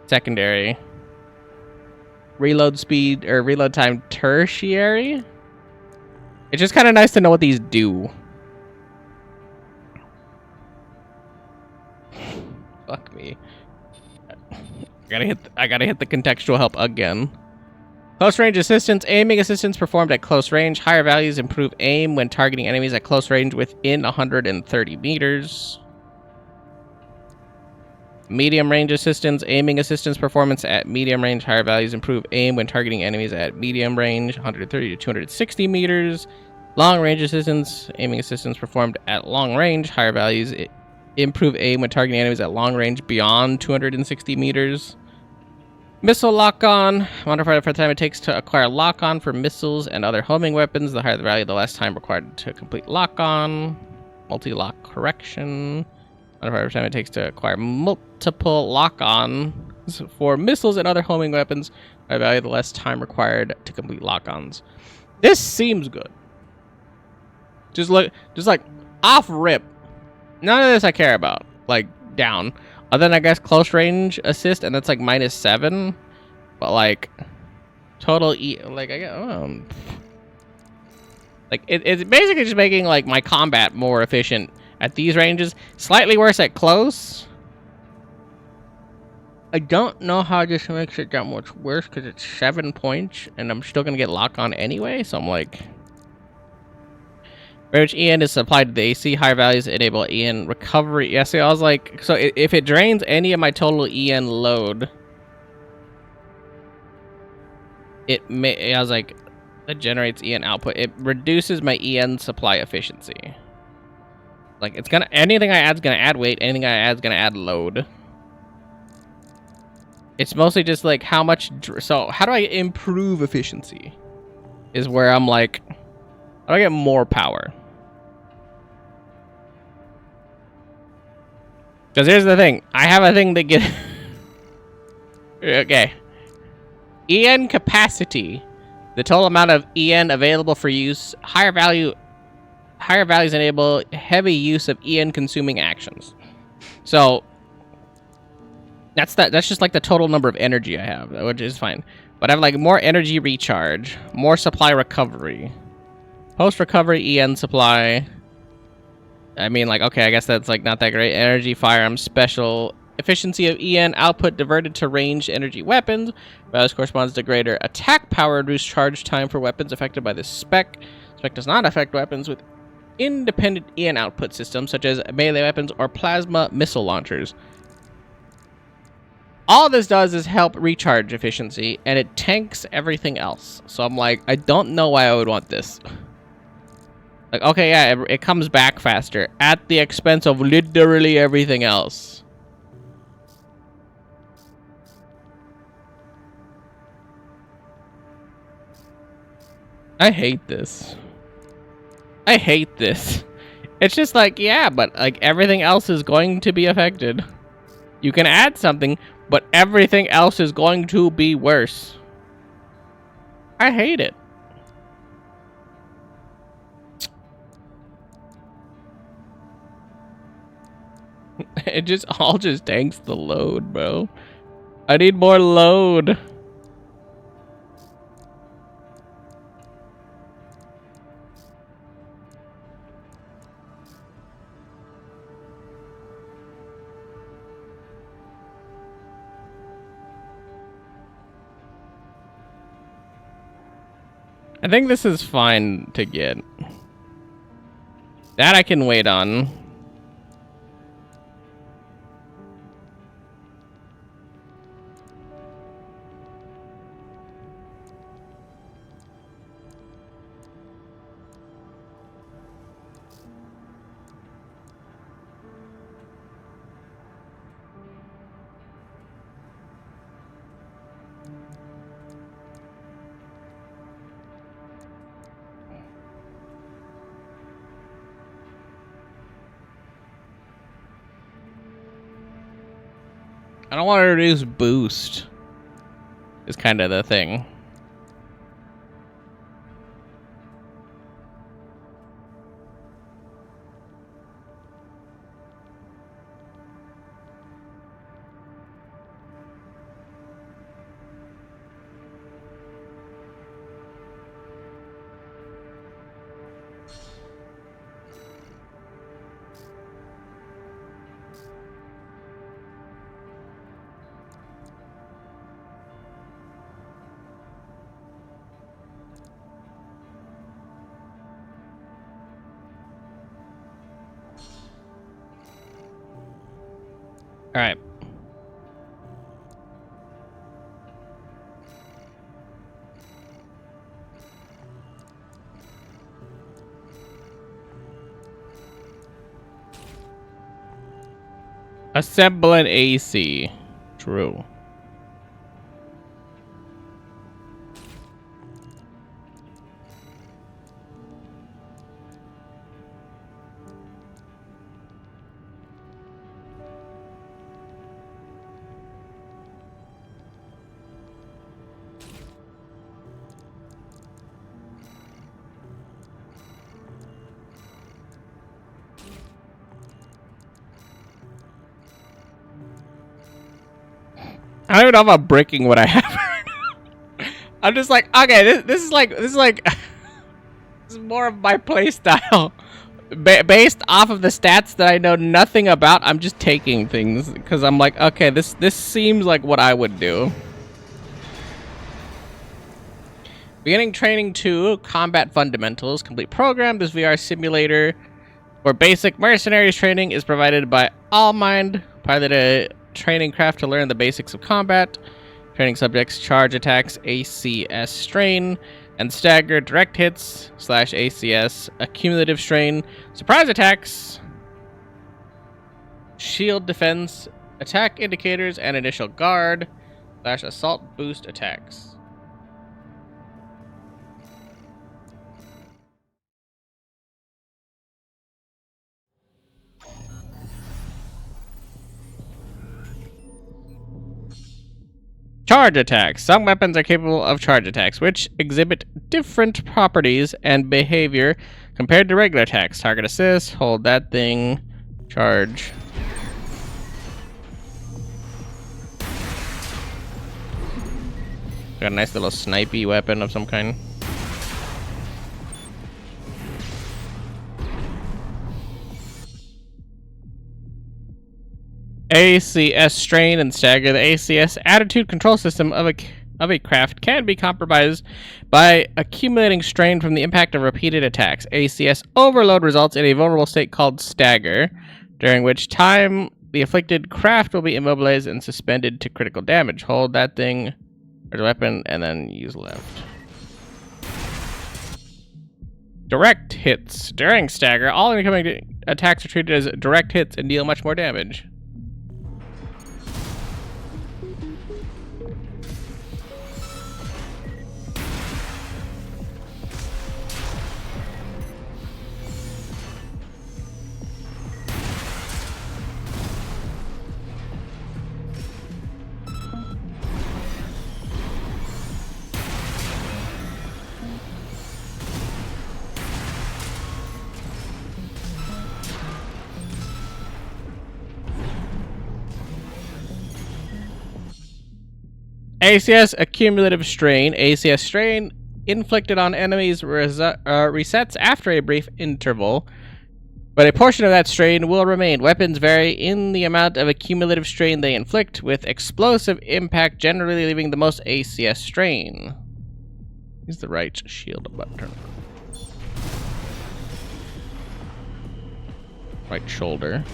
secondary. reload speed or reload time tertiary. It's just kind of nice to know what these do. Fuck me. I gotta hit the contextual help again. Close range assistance. Aiming assistance performed at close range. Higher values improve aim when targeting enemies at close range within 130 meters. Medium range assistance. Aiming assistance performance at medium range. Higher values improve aim when targeting enemies at medium range 130 to 260 meters. Long range assistance. Aiming assistance performed at long range. Higher values improve aim when targeting enemies at long range beyond 260 meters. Missile lock-on. Modifier for the time it takes to acquire lock-on for missiles and other homing weapons. The higher the value, the less time required to complete lock-on. Multi-lock correction. Modifier for the time it takes to acquire multiple lock-ons for missiles and other homing weapons. Higher value, the less time required to complete lock-ons. This seems good. Just like off rip. None of this I care about. Like down. Other than I guess close range assist, and that's like -7. But like total like I get like it's basically just making like my combat more efficient at these ranges. Slightly worse at close. I don't know how this makes it that much worse because it's 7 points, and I'm still gonna get lock on anyway. So I'm like. Which EN is supplied to the AC. Higher values enable EN recovery. Yeah, see, I was like, so if it drains any of my total EN load, I was like, that generates EN output. It reduces my EN supply efficiency. Like, it's gonna, anything I add is gonna add weight. Anything I add is gonna add load. It's mostly just like how much, so how do I improve efficiency? Is where I'm like, how do I get more power? Because here's the thing. I have a thing that get... Okay. EN capacity. The total amount of EN available for use. Higher values enable heavy use of EN consuming actions. So that's just like the total number of energy I have, which is fine. But I have like more energy recharge, more supply recovery, post recovery EN supply. I mean, like, okay, I guess that's, like, not that great. Energy, firearms, special. Efficiency of EN output diverted to ranged energy weapons. Values corresponds to greater attack power. Reduced charge time for weapons affected by this spec. Spec does not affect weapons with independent EN output systems, such as melee weapons or plasma missile launchers. All this does is help recharge efficiency, and it tanks everything else. So I'm like, I don't know why I would want this. Like, okay, yeah, it comes back faster at the expense of literally everything else. I hate this. I hate this. It's just like, yeah, but like everything else is going to be affected. You can add something, but everything else is going to be worse. I hate it. It just all just tanks the load, bro. I need more load. I think this is fine to get. That I can wait on. I don't want to reduce boost. Is kind of the thing. All right. Assemble an AC. True. I don't even know if I'm breaking what I have. I'm just like, okay, this is like this is more of my play style. Based off of the stats that I know nothing about, I'm just taking things because I'm like, okay, this seems like what I would do. Beginning training 2, combat fundamentals, complete program. This VR simulator for basic mercenaries training is provided by Allmind. Pilot a training craft to learn the basics of combat. Training subjects charge attacks, ACS strain, and stagger direct hits / ACS accumulative strain, surprise attacks, shield defense, attack indicators, and initial guard / assault boost attacks. Charge attacks. Some weapons are capable of charge attacks, which exhibit different properties and behavior compared to regular attacks. Target assist, hold that thing, charge. Got a nice little snipey weapon of some kind. ACS strain and stagger. The ACS attitude control system of a craft can be compromised by accumulating strain from the impact of repeated attacks. ACS overload results in a vulnerable state called stagger, during which time the afflicted craft will be immobilized and suspended to critical damage. Hold that thing as a weapon and then use left. Direct hits. During stagger, all incoming attacks are treated as direct hits and deal much more damage. ACS accumulative strain. ACS strain inflicted on enemies resets after a brief interval, but a portion of that strain will remain. Weapons vary in the amount of accumulative strain they inflict, with explosive impact generally leaving the most ACS strain. Use the right shield button. Right shoulder.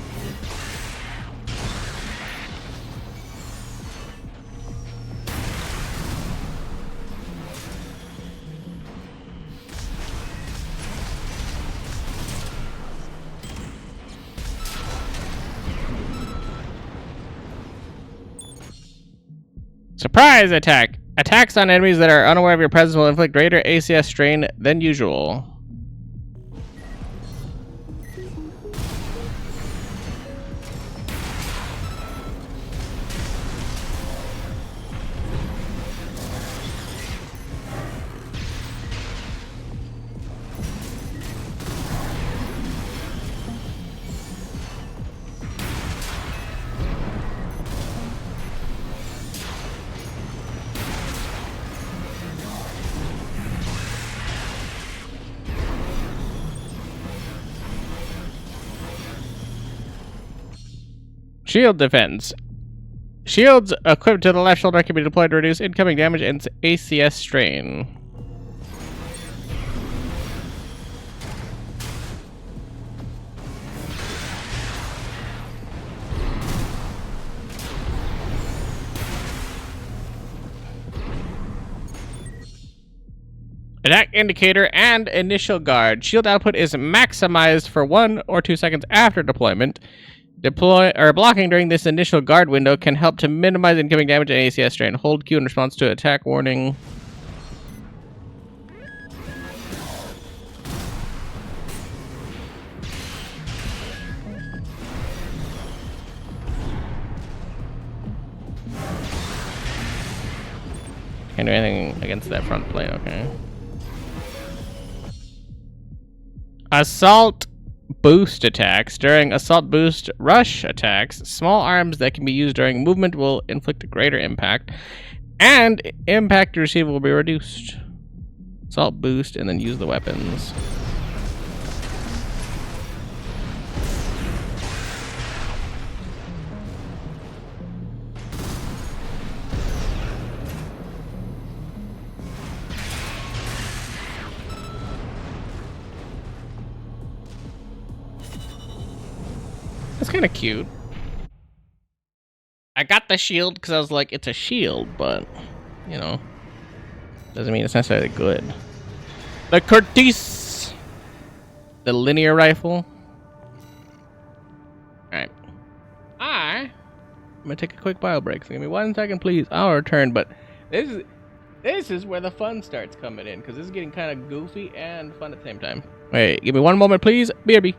Surprise attack! Attacks on enemies that are unaware of your presence will inflict greater ACS strain than usual. Shield defense. Shields equipped to the left shoulder can be deployed to reduce incoming damage and ACS strain. Attack indicator and initial guard. Shield output is maximized for 1 or 2 seconds after deployment. Blocking during this initial guard window can help to minimize incoming damage and ACS strain. Hold Q in response to attack warning. Can't do anything against that front plate, okay. Assault boost attacks. During assault boost rush attacks, small arms that can be used during movement will inflict a greater impact, and impact received will be reduced. Assault boost and then use the weapons. That's kind of cute. I got the shield because I was like, it's a shield, but, you know, doesn't mean it's necessarily good. The Curtis! The linear rifle. Alright. I'm going to take a quick bio break, so give me 1 second, please. I'll return, but this is where the fun starts coming in, because this is getting kind of goofy and fun at the same time. Wait, give me 1 moment, please. BRB.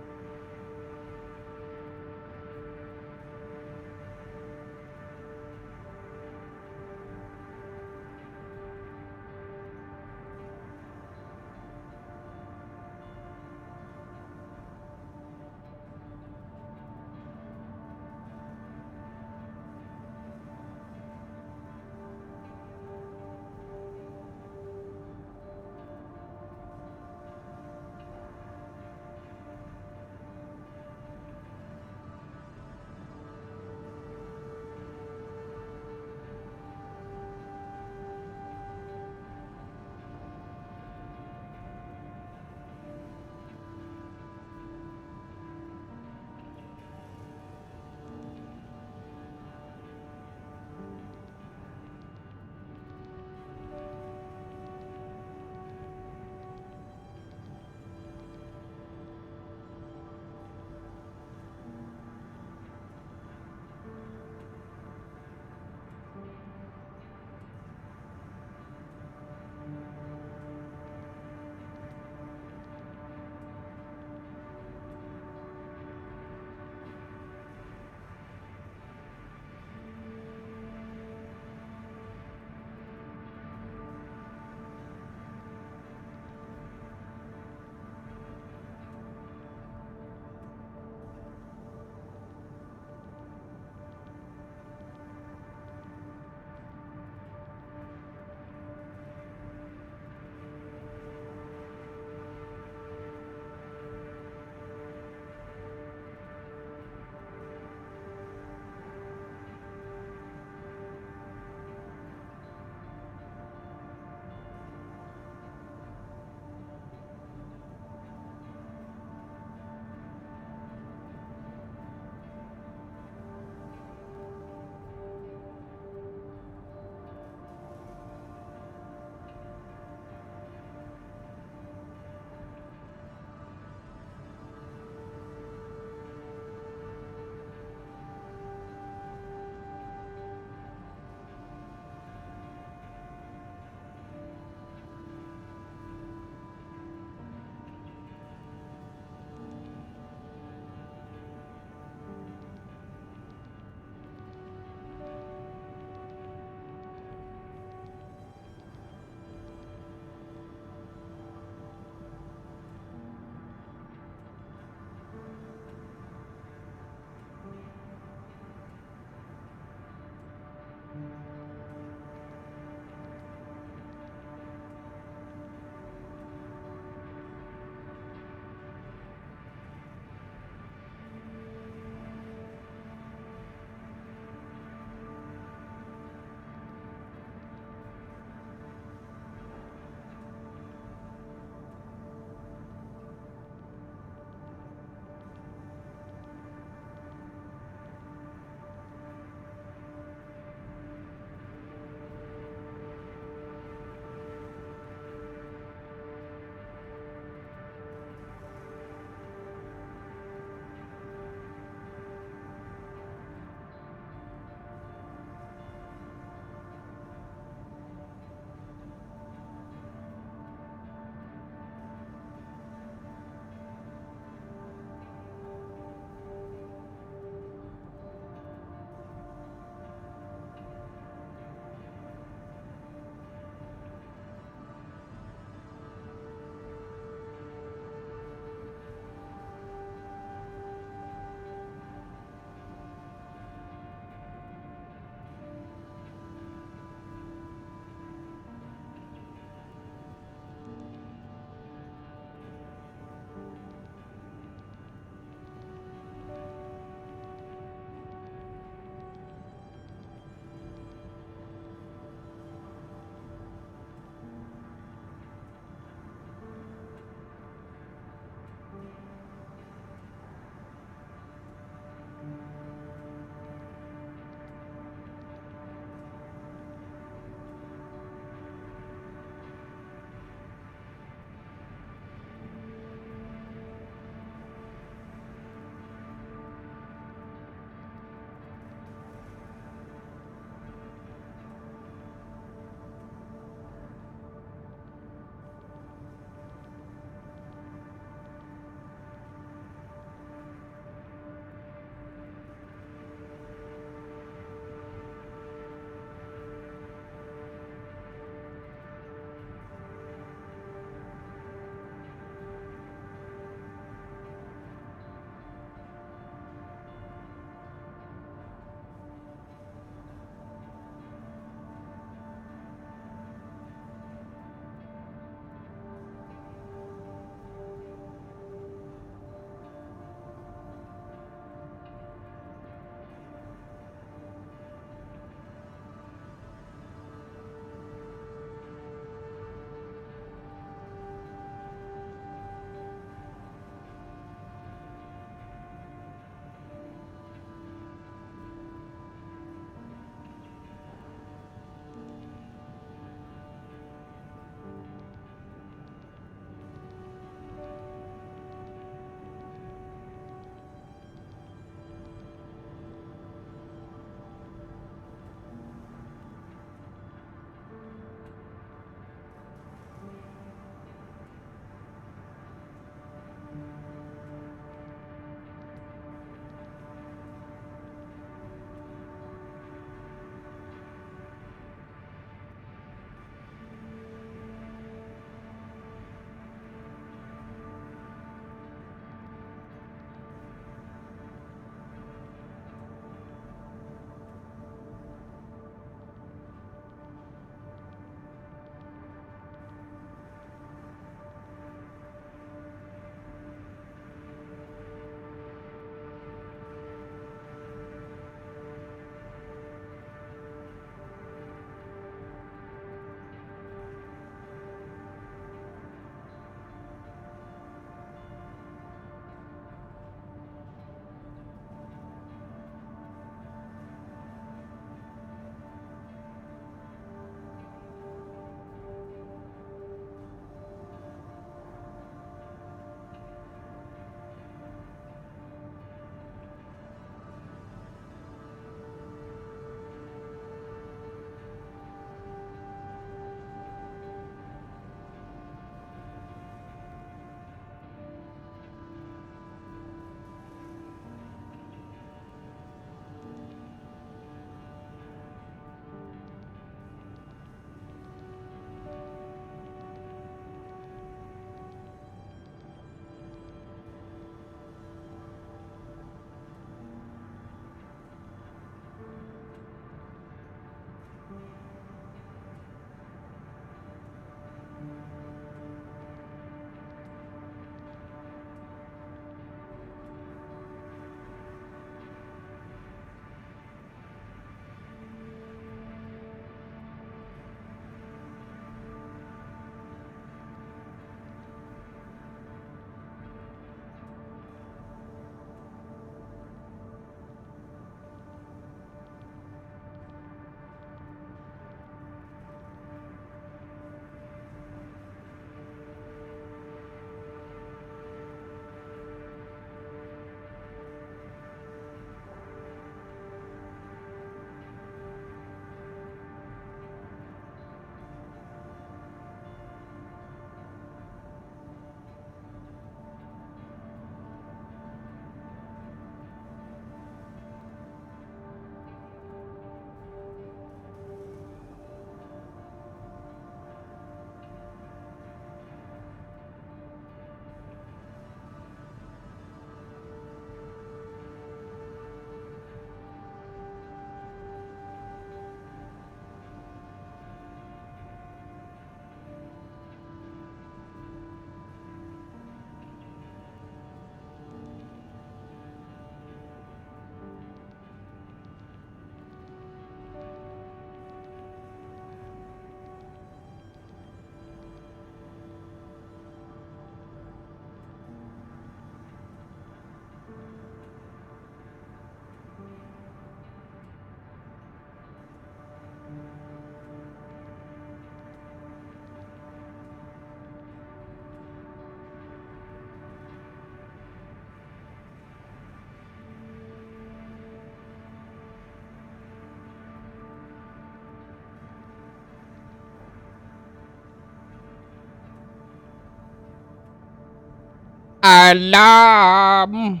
Alarm.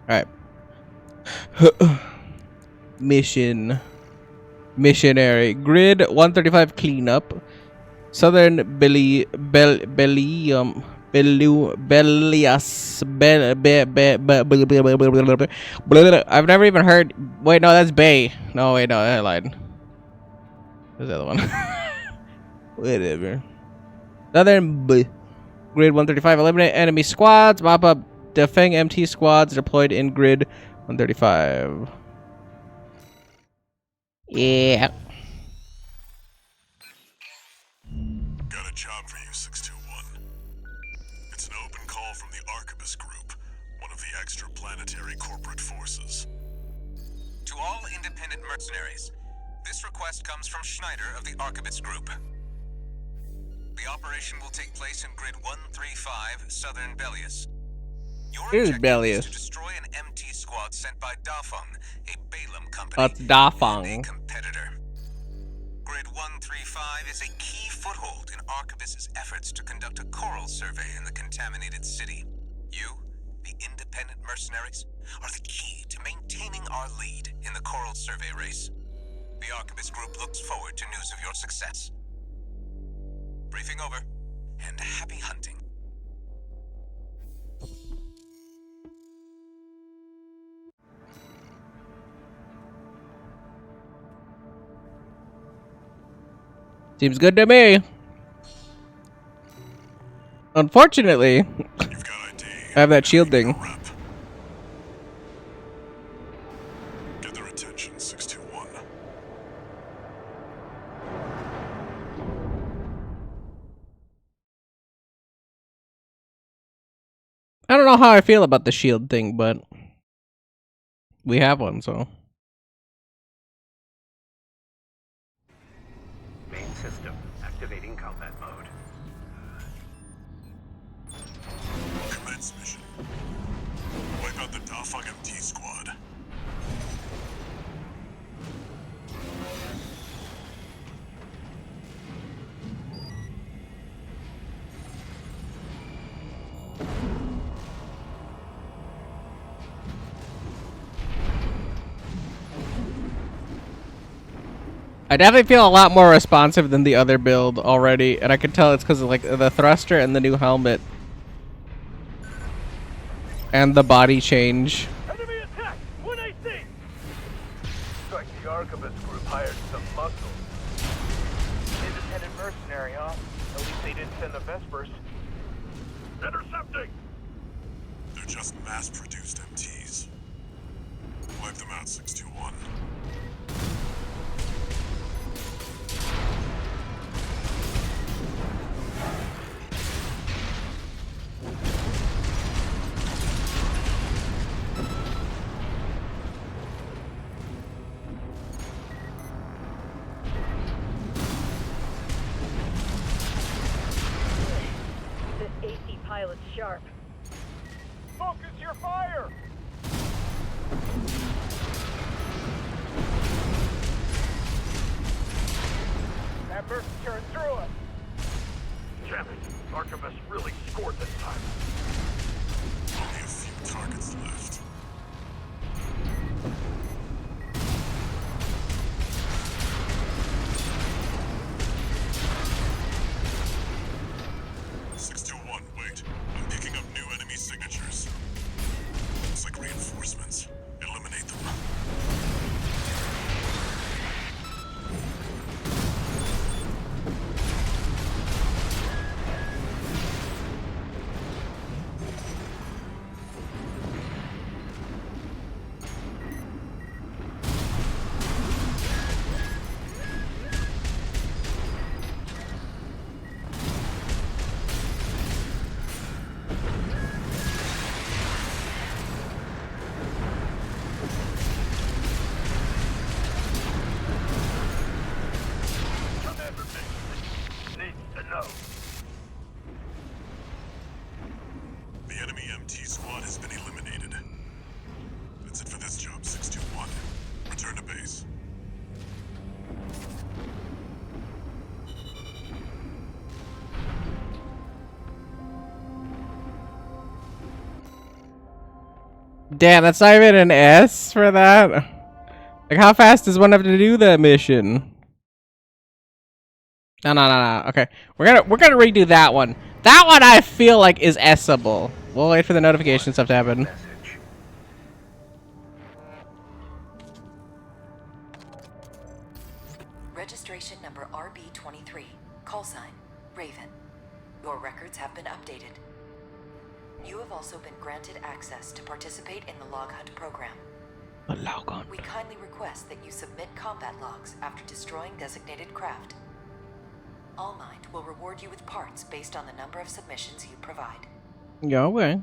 All right. Missionary grid 135 cleanup. Southern Bellium Bellius I've never even heard. Wait, no, that's Bay. No, wait, no, I lied. What's the other one? Whatever. Southern grid 135. Eliminate enemy squads. Mop up defang MT squads deployed in grid 135. Yeah. Got a job for you, 621. It's an open call from the Arquebus Group, one of the extraplanetary corporate forces. To all independent mercenaries, this request comes from Schneider of the Arquebus Group. The operation will take place in Grid 135, Southern Bellius. Your Here's objective is Bellius. to destroy an MT squad sent by Dafeng, a Balaam company, That's and Dafeng. a competitor. Grid 135 is a key foothold in Arquebus's efforts to conduct a coral survey in the contaminated city. You, the independent mercenaries, are the key to maintaining our lead in the coral survey race. The Arquebus Group looks forward to news of your success. Briefing over, and happy hunting. Seems good to me. Unfortunately, You've got ID. I have that shield thing. Rep. Get their attention, 621. I don't know how I feel about the shield thing, but we have one, so. Main system activating combat mode. Commence mission. Wipe out the Dafeng MT squad. I definitely feel a lot more responsive than the other build already, and I can tell it's because of like the thruster and the new helmet. And the body change. Enemy attack! 1AC! Looks like the Arquebus Group hired some muscle. Independent mercenary, huh? At least they didn't send the Vespers. Intercepting! They're just mass-produced MTs. Wipe them out, 621. This AC pilot's sharp. Focus your fire! That burst turned through us. Damn it, Arquebus really scored this time. Only a few targets left. Wait. I'm picking up new enemy signatures. Looks like reinforcements. Eliminate them. Needs to know. The enemy MT squad has been eliminated. That's it for this job, 621. Return to base. Damn, that's not even an S for that. Like, how fast does one have to do that mission? No. Okay, we're gonna redo that one. That one I feel like is S-able. We'll wait for the notification stuff to happen. Message. Registration number RB23. Call sign, Raven. Your records have been updated. You have also been granted access to participate in the log hunt program. A log hunt. We kindly request that you submit combat logs after destroying designated craft. All Mind will reward you with parts based on the number of submissions you provide. Yeah, okay.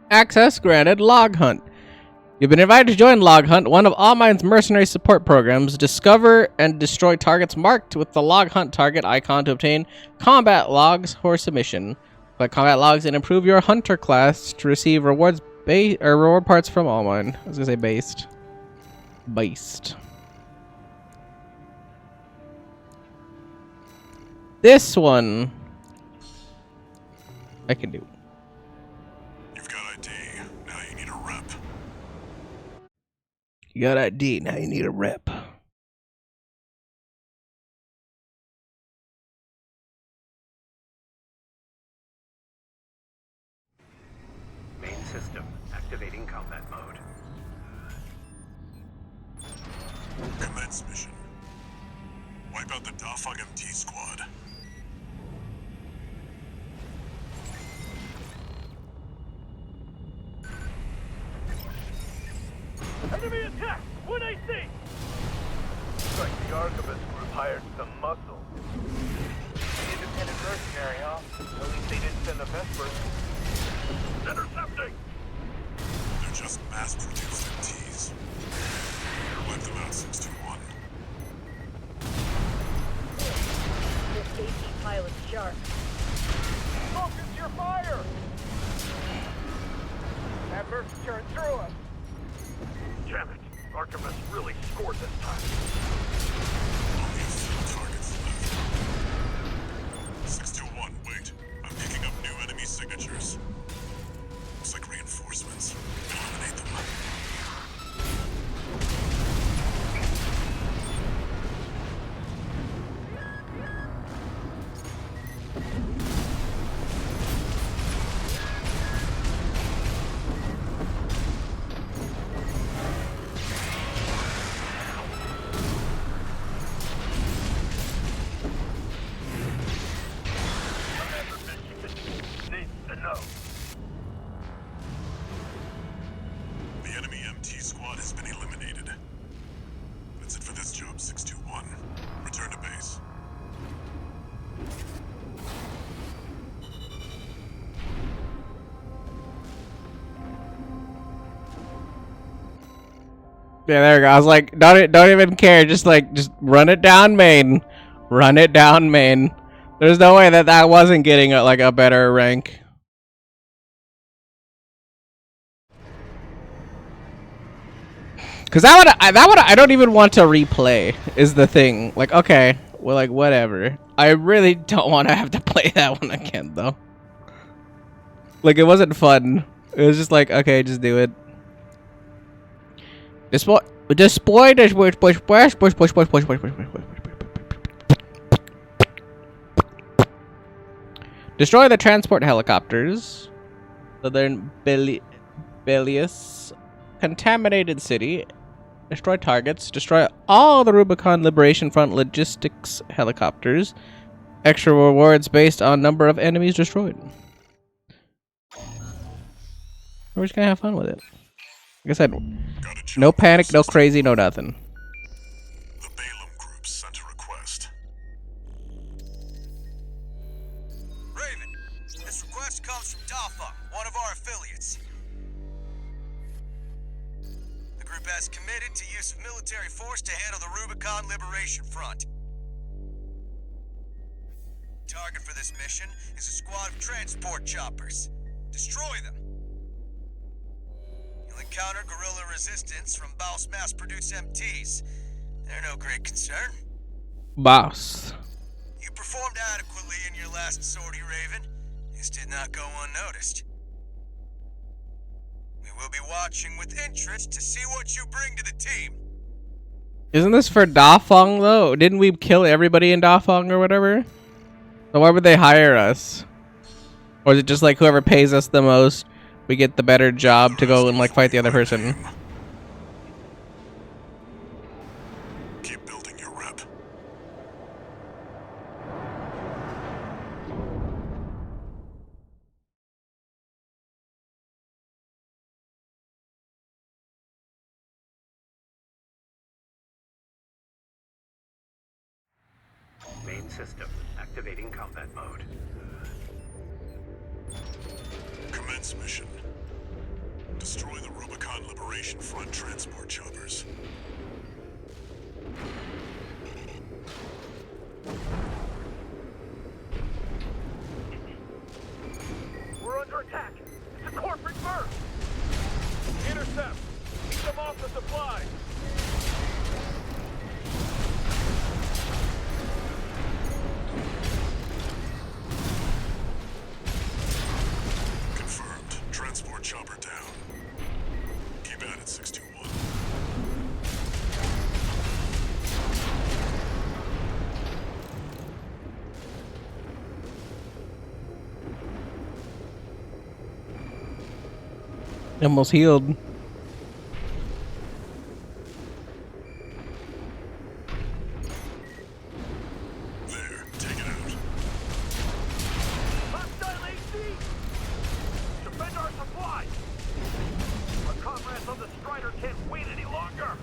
Access granted. Log hunt. You've been invited to join Log Hunt, one of All Mind's mercenary support programs. Discover and destroy targets marked with the Log Hunt target icon to obtain combat logs for submission. Collect combat logs and improve your hunter class to receive rewards reward parts from All Mind. I was gonna say based. This one I can do. You've got ID. Now you need a rep. You got ID, now you need a rep. Main system activating combat mode. Commence mission. Wipe out the Dafag MT squad. Enemy attack! What I see? Looks like the Archivist group hired some muscle. Independent mercenary, huh? At least they didn't send the Vespers. Intercepting! They're just mass-produced MTs. Wipe them out, 621. This AP pilot's sharp. Focus your fire! That Merc's turn through us. Damn it! Archivist really scored this time. Only a few targets left. 621, wait. I'm picking up new enemy signatures. Looks like reinforcements. Eliminate them. Needs to know. The enemy MT squad has been eliminated. That's it for this job, 621. Return to base. Yeah, there we go. I was like, don't even care. Just run it down main. Run it down main. There's no way that wasn't getting a better rank. Cause that would I don't even want to replay is the thing. Like, okay, well, like whatever. I really don't want to have to play that one again though. Like, it wasn't fun. It was just like, okay, just do it. Destroy the transport helicopters. Southern Belius. Contaminated city. Destroy targets. Destroy all the Rubicon Liberation Front logistics helicopters. Extra rewards based on number of enemies destroyed. We're just gonna have fun with it. Like I said, no panic, no crazy, no nothing. The Balaam Group sent a request. Raven, this request comes from Dafag, one of our affiliates. The group has committed to use of military force to handle the Rubicon Liberation Front. Target for this mission is a squad of transport choppers. Destroy them. You'll encounter guerrilla resistance from Baus mass-produced MTs. They're no great concern. Boss. You performed adequately in your last sortie, Raven. This did not go unnoticed. We will be watching with interest to see what you bring to the team. Isn't this for Dafeng though? Didn't we kill everybody in Dafeng or whatever? So why would they hire us? Or is it just like whoever pays us the most, we get the better job to go and like fight the other person? Keep building your rep. Main system activating combat mode. Commence mission. Destroy the Rubicon Liberation Front transport choppers. We're under attack. It's a corporate burst. Intercept. Keep them off the supply. Confirmed. Transport chopper down. Keep at it, 621. Almost healed. There, take it out. Hostile AC! Defend our supply! Our comrades on the Strider can't wait any longer!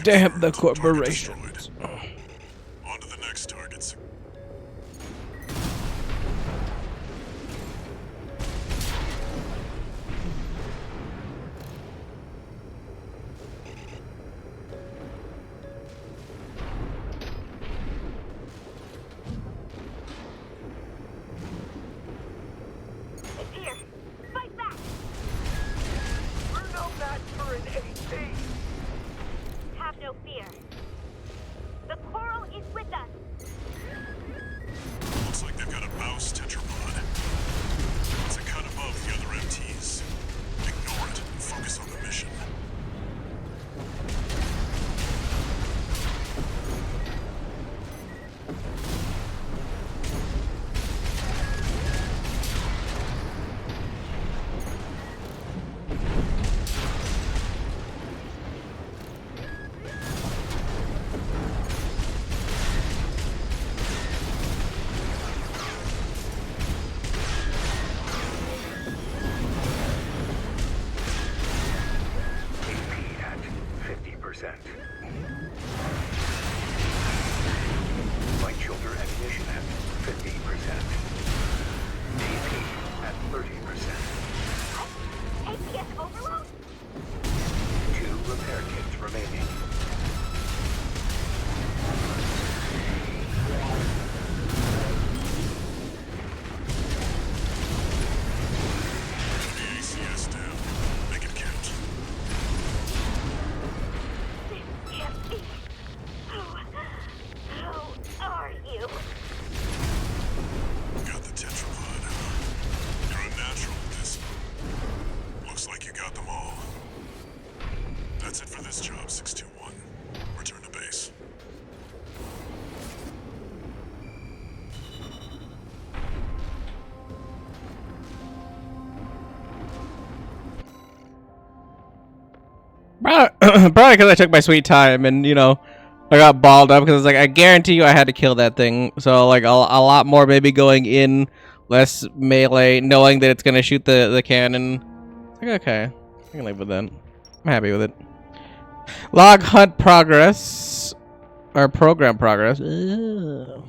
Damn the Target corporation. destroyed. On to the next targets. It's here. Fight back. We're no match for an AC! Have no fear. The coral is with us. Looks like they've got a mouse tetrapod. It's a cut above the other MTs. Ignore it and focus on the mission. AP at 50%. Light shoulder ammunition at 50%. AP at 30%. APS overload? 2 repair kits remaining. The ACS down. Make it count. This can't be. Who are you? Got the tetrapod. You're a natural at this. Looks like you got them all. That's it for this job, 621. Return to base. Probably because I took my sweet time and, you know, I got balled up because it's like, I guarantee you I had to kill that thing. So, like, a lot more maybe going in less melee, knowing that it's gonna shoot the cannon. It's like, okay, I can live with that. I'm happy with it. Log hunt progress, or program progress. Ew.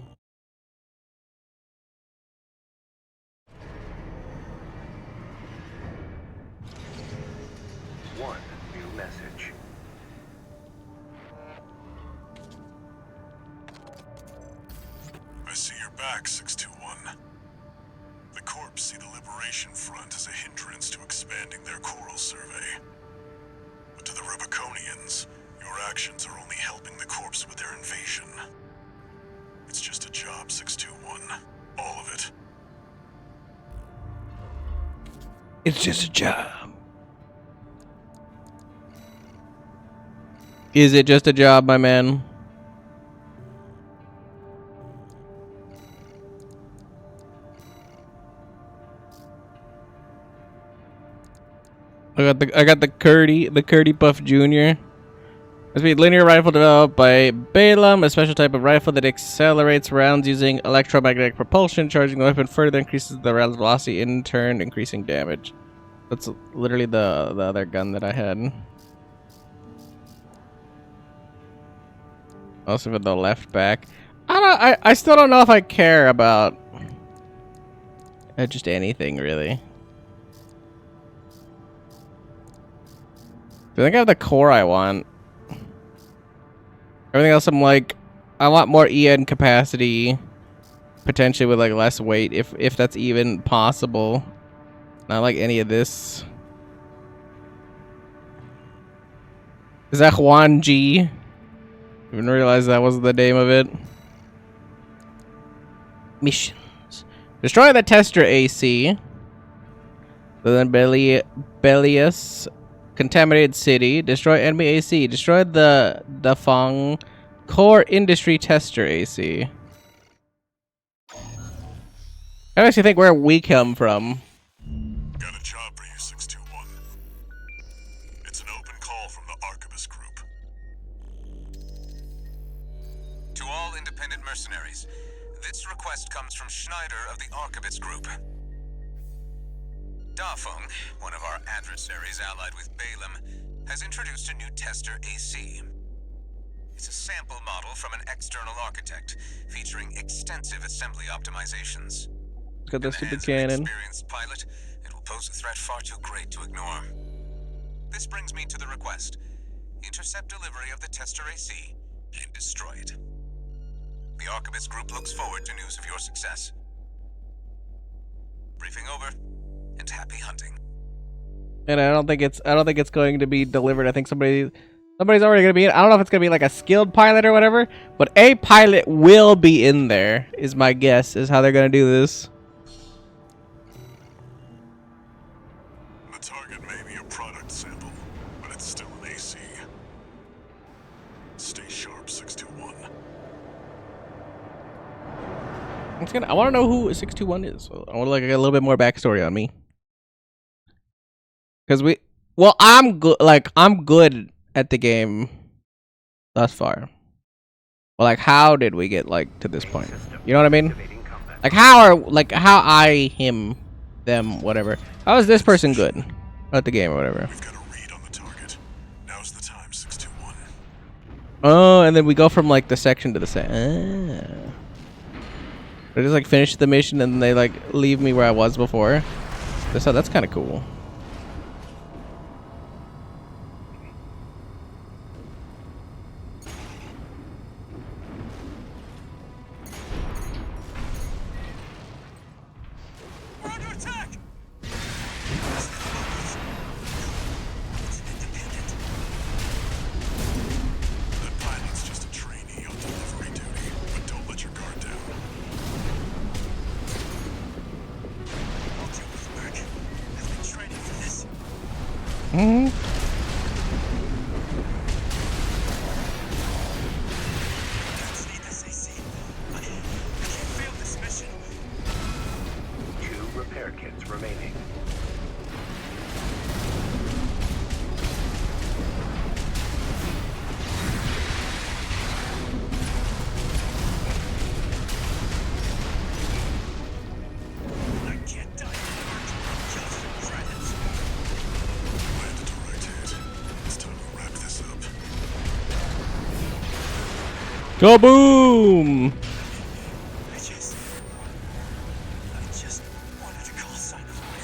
One new message. I see you're back, 621. The Corps see the Liberation Front as a hindrance to expanding their coral survey. But to the Rubiconians, your actions are only helping the Corps with their invasion. It's just a job, 621. All of it. It's just a job. Is it just a job, my man? I got the Curdy Puff Jr. Must be a linear rifle developed by Balaam, a special type of rifle that accelerates rounds using electromagnetic propulsion. Charging the weapon further increases the round's velocity, in turn increasing damage. That's literally the other gun that I had. Also with the left back. I still don't know if I care about just anything really. I think I have the core I want. Everything else I'm like, I want more EN capacity, potentially with like less weight, if that's even possible. Not like any of this. Is that Juan G? Didn't realize that was the name of it. Missions. Destroy the tester AC. Then Belius. Contaminated city. Destroy enemy AC. Destroy the Dafang core industry tester AC. I actually think where we come from. Got a job for you, 621. It's an open call from the Arquebus Group. To all independent mercenaries, this request comes from Schneider of the Arquebus Group. Dafeng, one of our adversaries allied with Balaam, has introduced a new tester AC. It's a sample model from an external architect, featuring extensive assembly optimizations. Got the In the stupid hands of cannon. an experienced pilot, it will pose a threat far too great to ignore. This brings me to the request. Intercept delivery of the tester AC and destroy it. The Arquebus Group looks forward to news of your success. Briefing over, and happy hunting. And I don't think it's going to be delivered. I think somebody's already gonna be in. I don't know if it's gonna be like a skilled pilot or whatever, but a pilot will be in there, is my guess, is how they're gonna do this. The target may be a product sample, but it's still an AC. Stay sharp, 621. I want to know who 621 is. I want to like get a little bit more backstory on me. Because I'm good. Like I'm good at the game thus far. Well, like how did we get like to this point? You know what I mean? Like how I, him, them, whatever. How is this person good at the game or whatever? We've got a read on the target. Now's the time, 621. Oh, and then we go from like the section to the I just like finish the mission and they like leave me where I was before. That's kind of cool. We're under attack! That pilot's just a trainee on delivery duty, but don't let your guard down. I'll deal with Merc. I've been training Kaboom! I just wanted to call sign of my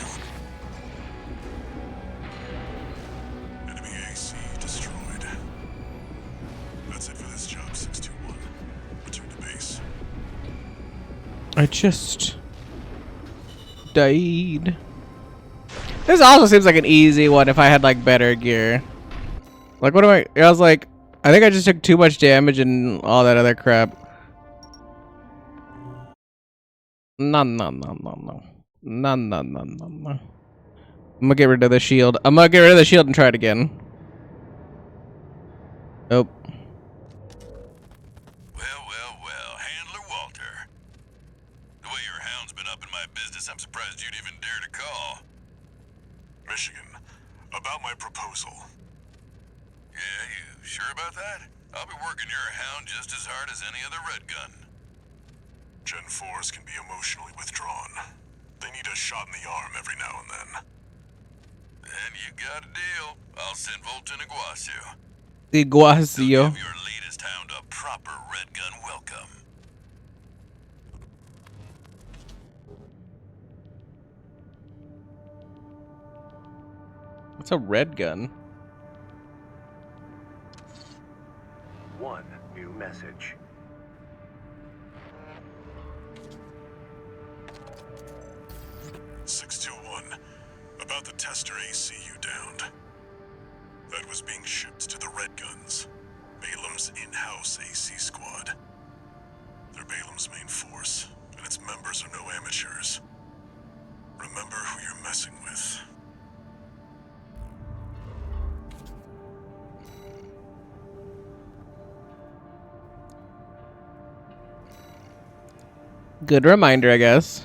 own. Enemy AC destroyed. That's it for this job, 621. Return to base. I just died. This also seems like an easy one if I had like better gear. Like what am I was like, I think I just took too much damage and all that other crap. No. No. I'm gonna get rid of the shield. I'm gonna get rid of the shield and try it again. Nope. Well, Handler Walter. The way your hound's been up in my business, I'm surprised you'd even dare to call. Michigan, about my proposal. Yeah, you sure about that? I'll be working your hound just as hard as any other red gun. Gen 4s can be emotionally withdrawn. They need a shot in the arm every now and then. Then you got a deal. I'll send Volton Iguazu. Iguacio. Give your latest hound a proper red gun welcome. What's a red gun? One new message. About the tester AC you downed. That was being shipped to the Red Guns, Balam's in-house AC squad. They're Balam's main force, and its members are no amateurs. Remember who you're messing with. Good reminder, I guess.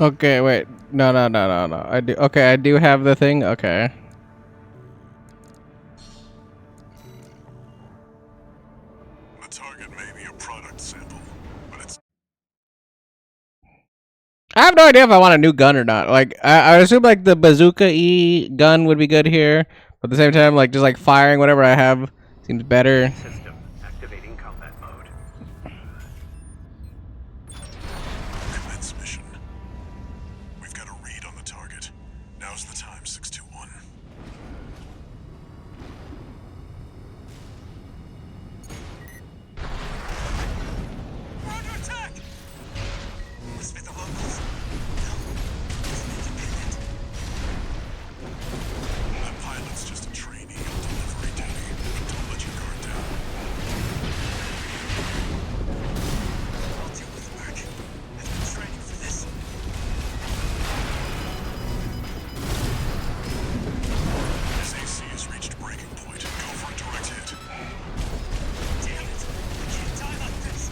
Okay, wait. No. I do. Okay, I do have the thing. Okay. The target may be a product sample, but it's I have no idea if I want a new gun or not. Like, I assume like the bazooka E gun would be good here, but at the same time, like just like firing whatever I have seems better. System activating combat mode. commence mission. We've got a read on the target. Now's the time, 621. We're under attack! Must be the locals. No, it's an independent. That pilot's just a trainee on delivery duty, but don't let your guard down. I'll deal with the work. I've been training for this. His AC has reached breaking point. Go for a direct hit. Damn it! I can't die like this.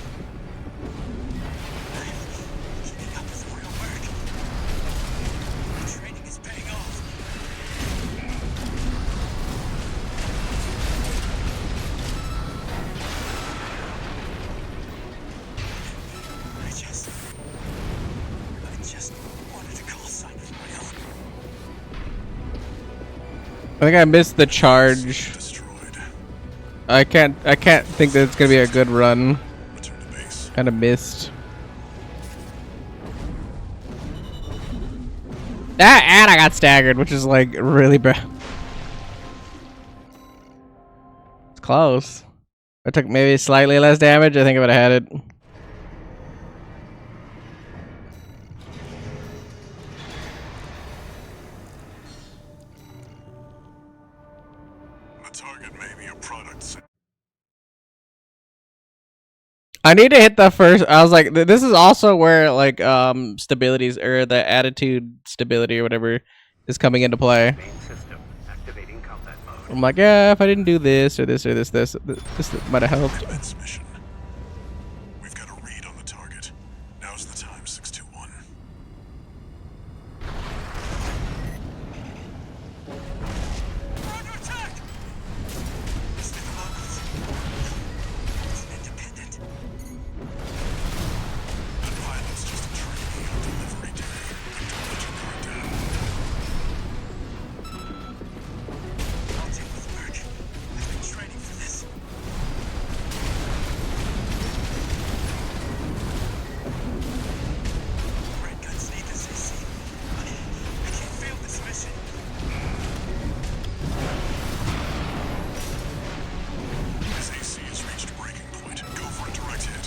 Keeping up with real work. My training is paying off. I just wanted to call sign of my own. I think I missed the charge. Destroyed. I can't think that it's gonna be a good run. Return to base. Kind of missed. And I got staggered, which is like really bad. It's close. I took maybe slightly less damage. I think I would have had it. target may be a product. I need to hit the first. I was like, this is also where like stabilities or the attitude stability or whatever is coming into play. Main system activating combat mode. I'm like, yeah, if I didn't do this or this or this might have helped. Commence mission. We've got a read on the target. Now's the time, 621. We're under attack! It's the locals. It's an independent. That pilot's just a trainee on delivery day. But don't let your guard down. I'll take with Merc. I've been training for this. Red guns need this AC. I can't fail this mission. His AC has reached breaking point. Go for a direct hit.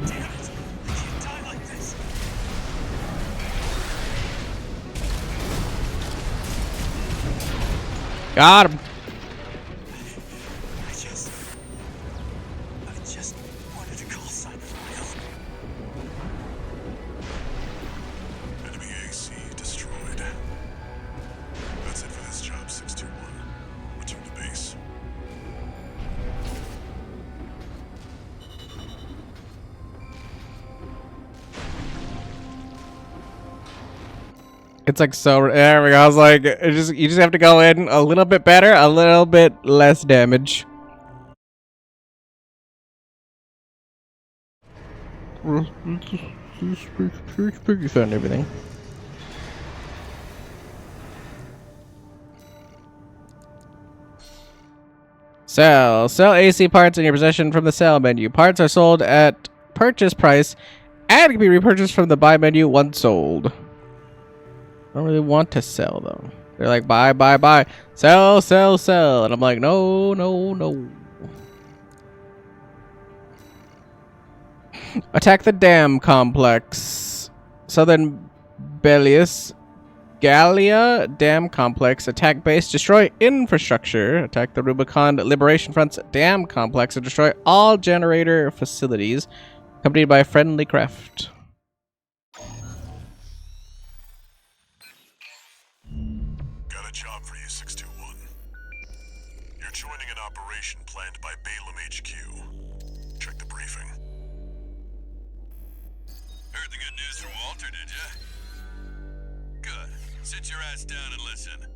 Damn it! I can't die like this. Got him. I just wanted to call sign for my own. Enemy AC destroyed. That's it for this job, 621. Return to base. It's like so. There we go. I was like, you just have to go in a little bit better, a little bit less damage. You found everything. Sell AC parts in your possession from the sell menu. Parts are sold at purchase price and can be repurchased from the buy menu once sold. I don't really want to sell though. They're like buy, sell, and I'm like no. Attack the dam complex. Southern Bellius Gallia Dam Complex. Attack base. Destroy infrastructure. Attack the Rubicon Liberation Front's dam complex and destroy all generator facilities. Accompanied by friendly craft. Got a job for you, 621. You're joining an operation planned by Balaam HQ. Check the briefing. Heard the good news from Walter, did ya? Good. Sit your ass down and listen.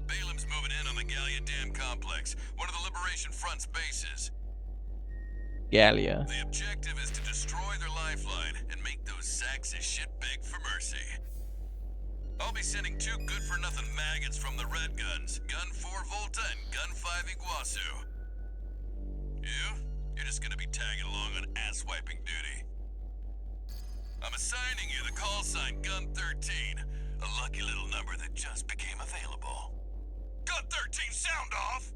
Balaam's moving in on the Gallia Dam Complex, one of the Liberation Front's bases. Gallia. The objective is to destroy their lifeline and make those sacks of shit beg for mercy. I'll be sending 2 good-for-nothing maggots from the Red Guns, Gun 4 Volta and Gun 5 Iguazu. You're just gonna be tagging along on ass-wiping duty. I'm assigning you the call sign Gun 13, a lucky little number that just became available. Gun 13, sound off!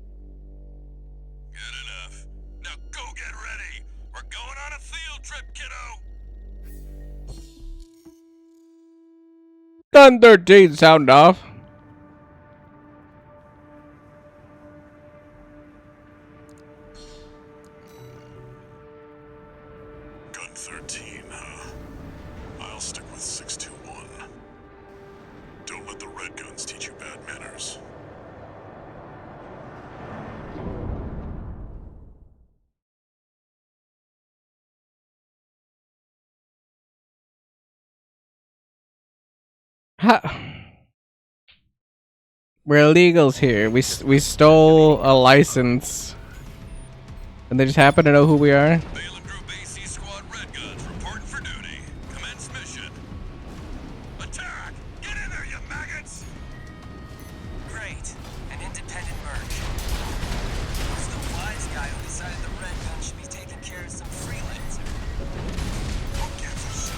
Good enough. Now go get ready. We're going on a field trip, kiddo. Gun 13 sound off. Gun 13, huh? I'll stick with 621. Don't let the Red Guns teach you bad manners. We're illegals here. We stole a license, and they just happen to know who we are. Balaam Group AC Squad Red Guns reporting for duty. Commence mission. Attack! Get in there, you maggots! Great. An independent merc. Who's the wise guy who decided the Red Gun should be taking care of some freelancer? Don't give a shit.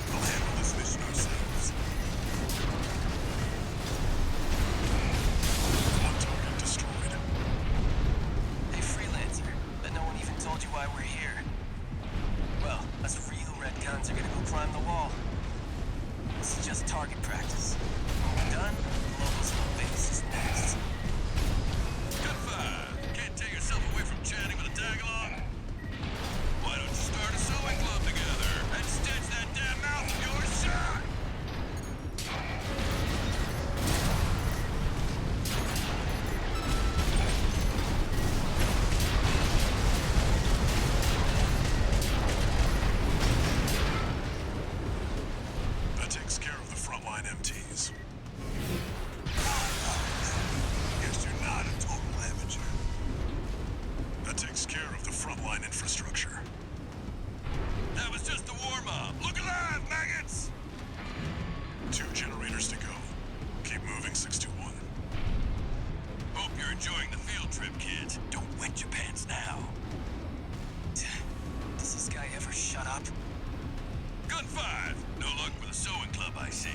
We'll handle this mission ourselves. One target destroyed. Hey, freelancer. But no one even told you why we're here. Well, us real Red Guns are gonna go climb the wall. This is just target practice. When we're done, the locals will frontline MTs. Guess you're not a total amateur. That takes care of the frontline infrastructure. That was just the warm-up. Look alive, maggots! 2 generators to go. Keep moving, 621. Hope you're enjoying the field trip, kids. Don't wet your pants now. Does this guy ever shut up? Gun 5. No luck with the sewing club, I see.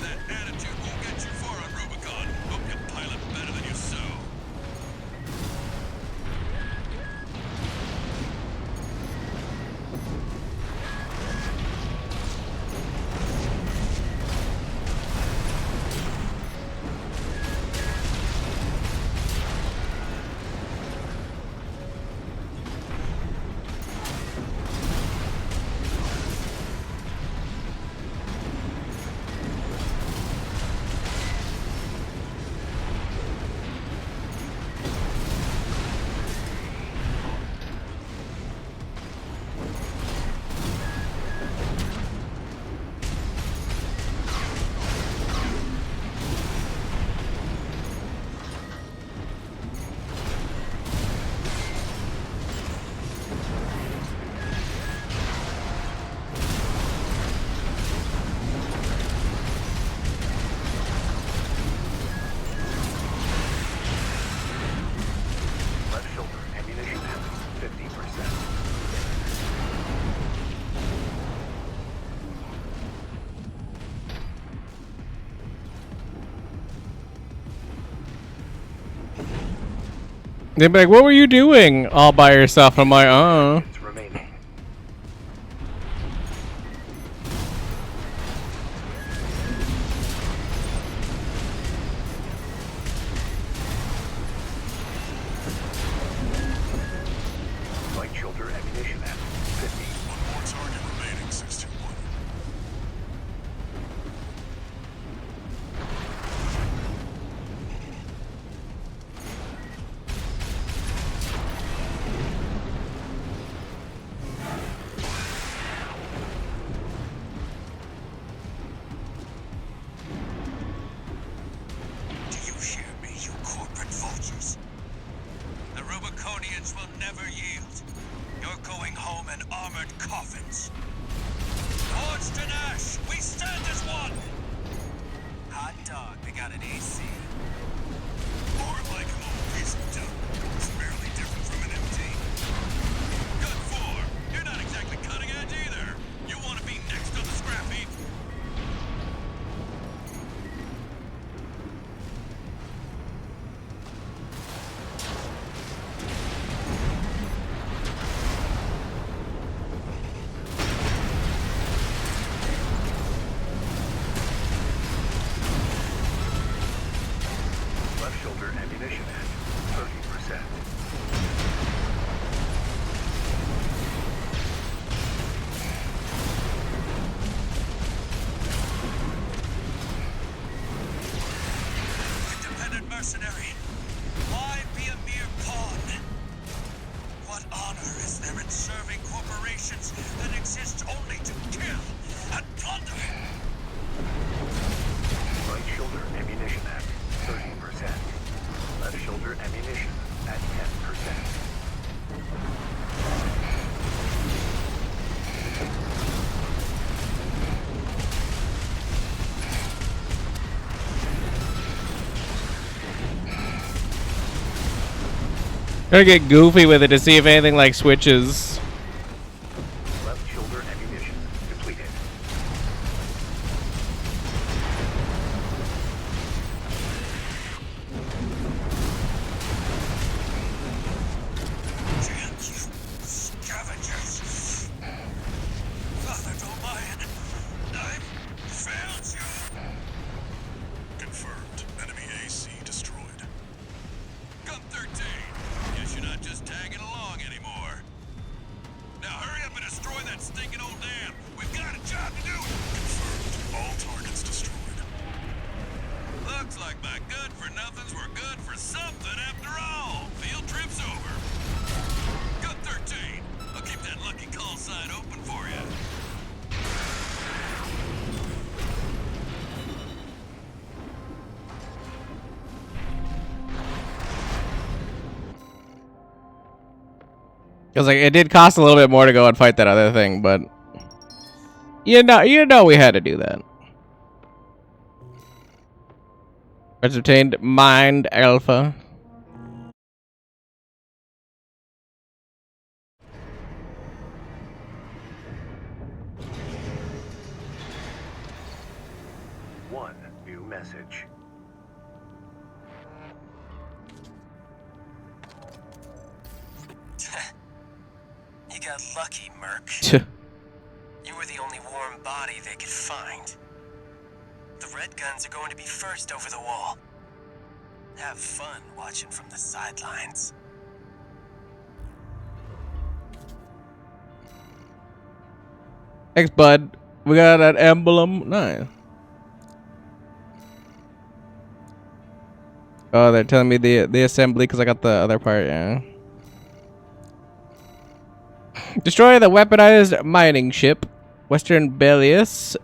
That attitude won't get you far on Rubicon. Hope you pilot better than you sew. Left shoulder ammunition at 50%. They'd be like, what were you doing all by yourself? I'm like, It's remaining. Right shoulder ammunition at 50. One more target remaining, 621. Do you hear me, you corporate vultures? The Rubiconians will never yield. You're going home in armored coffins. Forged in ash, we stand as one! Hot dog, they got an AC. More like an old piece of junk. It's barely different from an MT. Gun 4, you're not exactly cutting edge either. You want to be next on the scrap heap? Left shoulder ammunition at 30%. Independent mercenary, why be a mere pawn? What honor is there in serving corporations that exist only to kill and plunder? Right shoulder ammunition at 30%. Left shoulder ammunition at 10%. gotta get goofy with it to see if anything like switches. Left shoulder ammunition depleted. Damn you, scavengers! Father Domayan, I've failed you! Confirmed. Enemy AC destroyed. Gun 13, guess you're not just tagging along anymore. Because like it did cost a little bit more to go and fight that other thing, but you know we had to do that. It's obtained Mind Alpha. One new message. You got lucky, Merc. You were the only warm body they could find. The Red Guns are going to be first over the wall. Have fun watching from the sidelines. Thanks, bud. We got that emblem. Nice. Oh, they're telling me the assembly because I got the other part. Yeah. Destroy the weaponized mining ship, Western Bellius,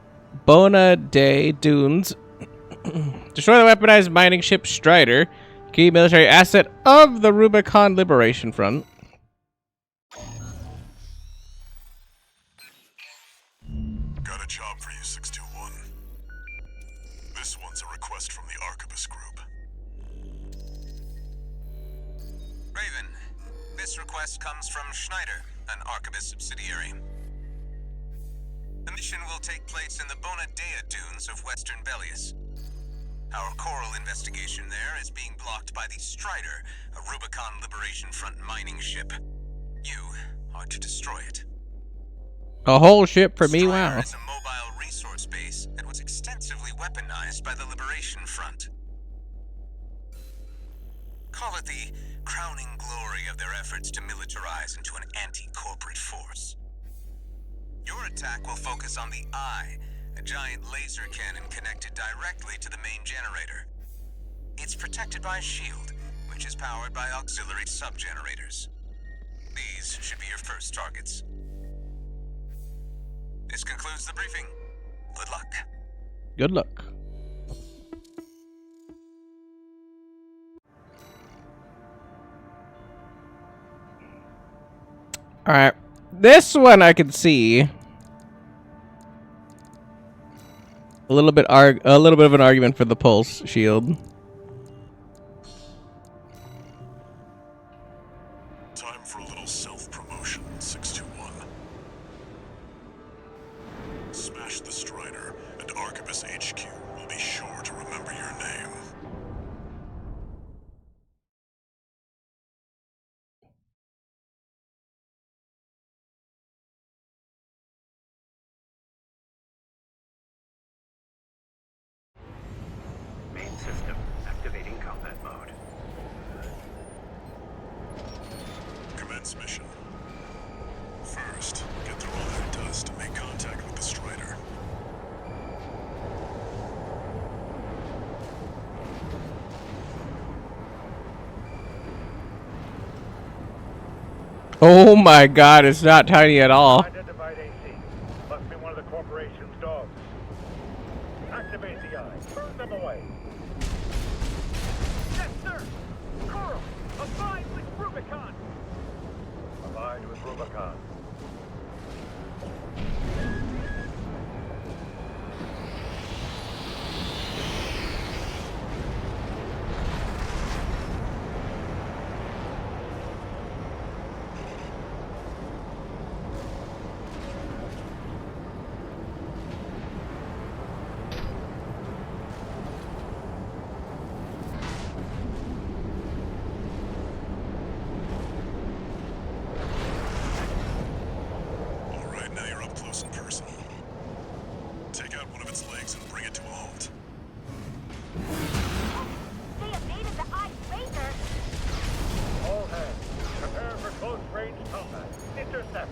Bona de Dunes. Destroy the weaponized mining ship Strider, key military asset of the Rubicon Liberation Front. Got a job for you, 621. This one's a request from the Arquebus Group. Raven, this request comes from Schneider, an Arquebus subsidiary. The mission will take place in the Bona Dea dunes of Western Bellius. Our coral investigation there is being blocked by the Strider, a Rubicon Liberation Front mining ship. You are to destroy it. A whole ship for me, Strider wow. is a mobile resource base that was extensively weaponized by the Liberation Front. Call it the crowning glory of their efforts to militarize into an anti-corporate force. Your attack will focus on the Eye, a giant laser cannon connected directly to the main generator. It's protected by a shield, which is powered by auxiliary sub-generators. These should be your first targets. This concludes the briefing. Good luck. Good luck. All right, this one I could see a little bit of an argument for the pulse shield. Time for a little self-promotion, 621. Smash the Strider, and Arquebus HQ will be sure to remember your name. Main system activating combat mode. Commence mission. First, get through all that dust and make contact with the Strider. Oh my god, it's not tiny at all. Identified AC. Must be one of the corporation's dogs. Activate the Eye. Burn them away. Yes, sir. Coral, abide with Rubicon. Abide with Rubicon. Alright, now you're up close and personal. Take out one of its legs and bring it to a halt. They evaded the Eye laser. All hands, prepare for close-range combat. Intercept.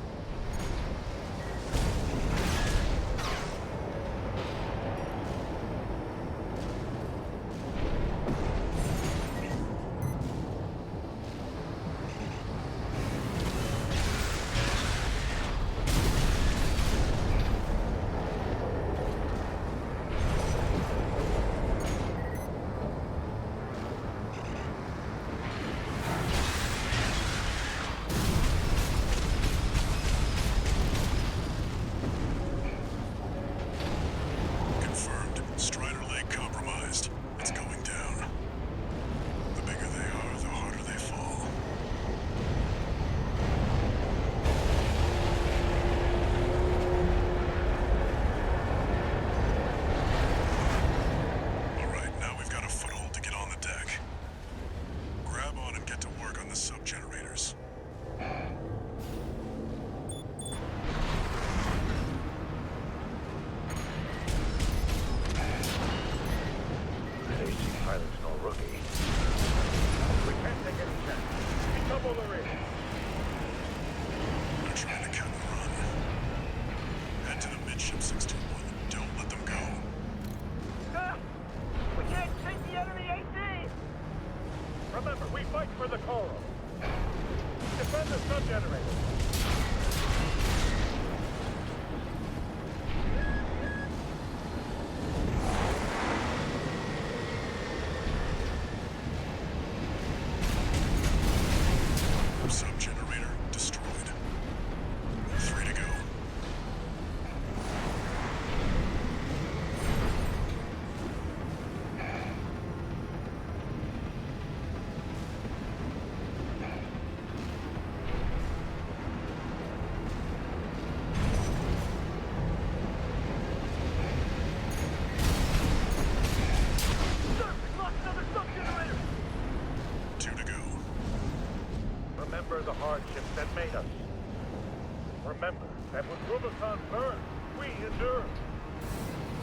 Rubicon burns, we endure.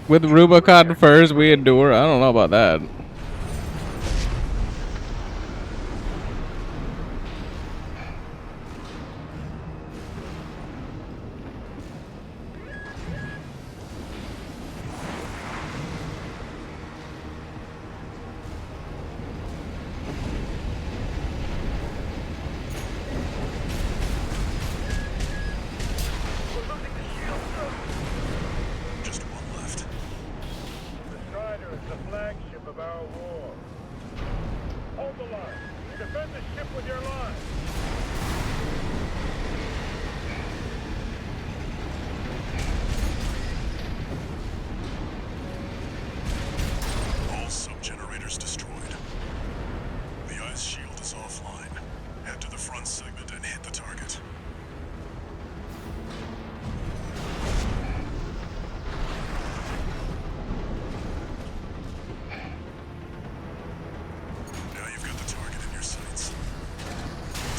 With Rubicon furs, we endure. I don't know about that. We're losing the shield, sir. Just one left. The Strider is the flagship of our war. Hold the line. Defend the ship with your line. All sub-generators destroyed. The ice shield is offline. Head to the front segment and hit the target. Now you've got the target in your sights.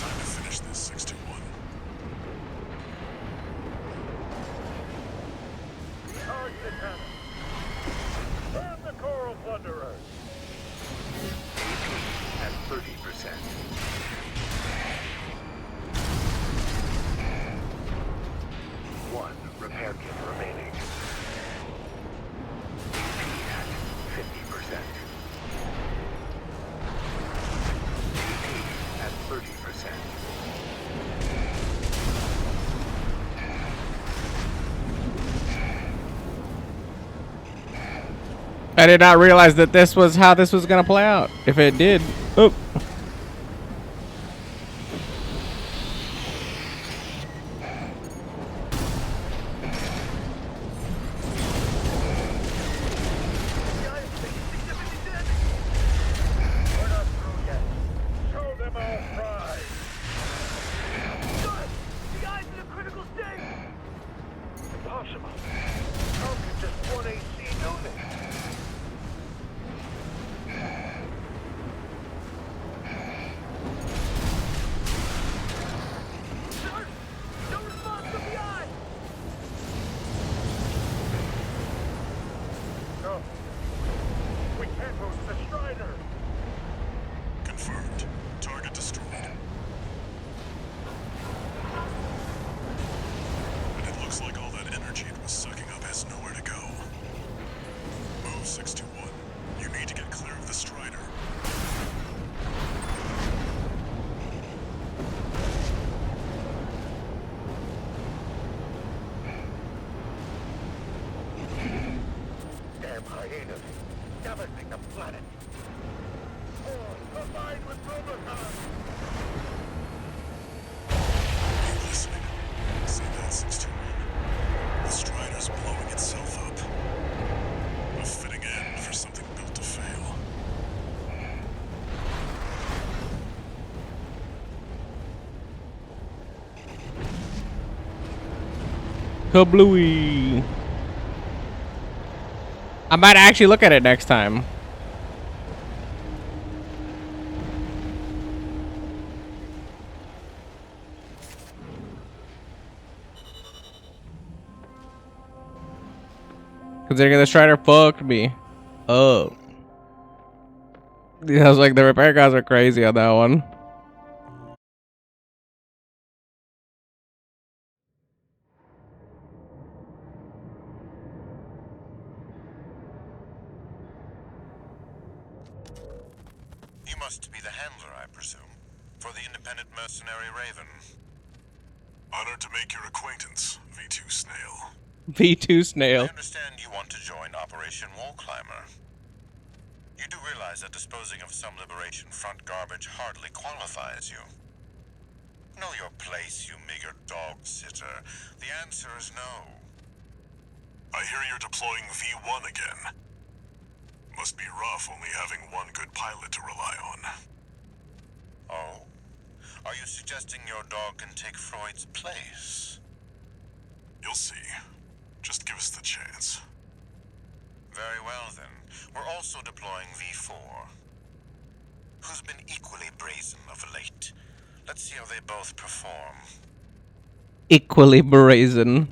Time to finish this, 621. Charge the cannon. Burn the coral plunderers. At 30%. One repair kit remaining. At 50%. At 30%. I did not realize that this was how this was gonna play out. If it did, oop. We're not through yet. Show them our pride. Good! The eye's in a critical state! Impossible. How could just one AC do this? Sir, no response from the eye! No. We can't move the Strider. Confirmed. Target destroyed. And it looks like all that energy it was sucking up has nowhere to go. Move 621. You need to get clear of the Strider. Damn hyenas. Damaging the planet. Oh, combined with Rubicon. Are you listening? See that, 621? The Strider's blowing itself up. A fitting end for something built to fail. Kablooey. I might actually look at it next time. Considering the Strider fucked me up. Yeah, I was like, the repair guys are crazy on that one. You must be the handler, I presume, for the independent mercenary Raven. Honored to make your acquaintance, V2 Snail. V2 I Snail. understand you want to join Operation Wall Climber. You do realize that disposing of some Liberation Front garbage hardly qualifies you. Know your place, you meager dog sitter. The answer is no. I hear you're deploying V1 again. Must be rough only having one good pilot to rely on. Oh? Are you suggesting your dog can take Freud's place? You'll see. Just give us the chance. Very well, then. We're also deploying V4. Who's been equally brazen of late? Let's see how they both perform. Equally brazen.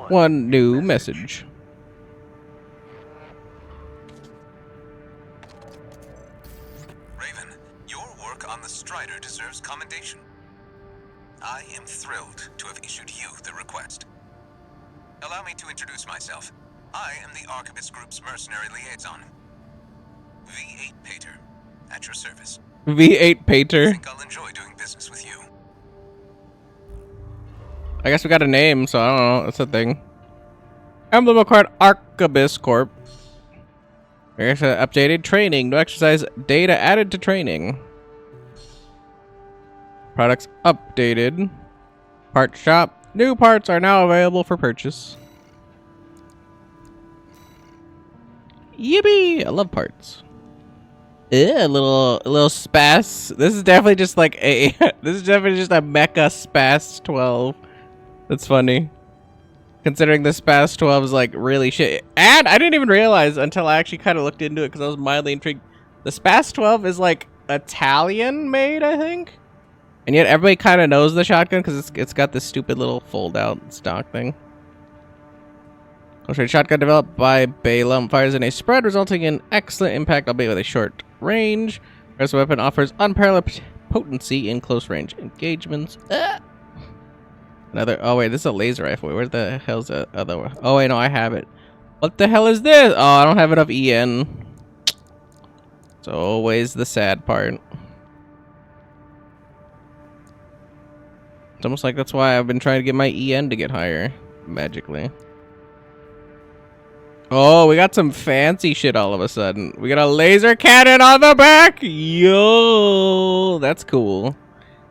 one new message. Raven, your work on the Strider deserves commendation. I am thrilled to have issued you the request. Allow me to introduce myself. I am the Archivist Group's mercenary liaison. V8 Pater, at your service. V8 I Pater. think I'll enjoy doing business with you. I guess we got a name, so I don't know. It's a thing. Emblem acquired Archivist Corp. Updated training. No exercise data added to training. Products updated. Part shop. New parts are now available for purchase. Yippee! I love parts. Yeah, a little Spas. This is definitely just like a this is definitely just a Mecha Spas 12. That's funny. Considering the Spas 12 is like really shit. And I didn't even realize until I actually kind of looked into it because I was mildly intrigued. The Spas 12 is like Italian made, I think. And yet everybody kind of knows the shotgun because it's got this stupid little fold out stock thing. Shotgun developed by Balaam fires in a spread, resulting in excellent impact, albeit with a short range. This weapon offers unparalleled potency in close range engagements. Another. Oh wait, this is a laser rifle. Where the hell's the other one? Oh wait, no, I have it. What the hell is this? Oh, I don't have enough EN. It's always the sad part. It's almost like that's why I've been trying to get my EN to get higher magically. Oh, we got some fancy shit all of a sudden. We got a laser cannon on the back. Yo, that's cool.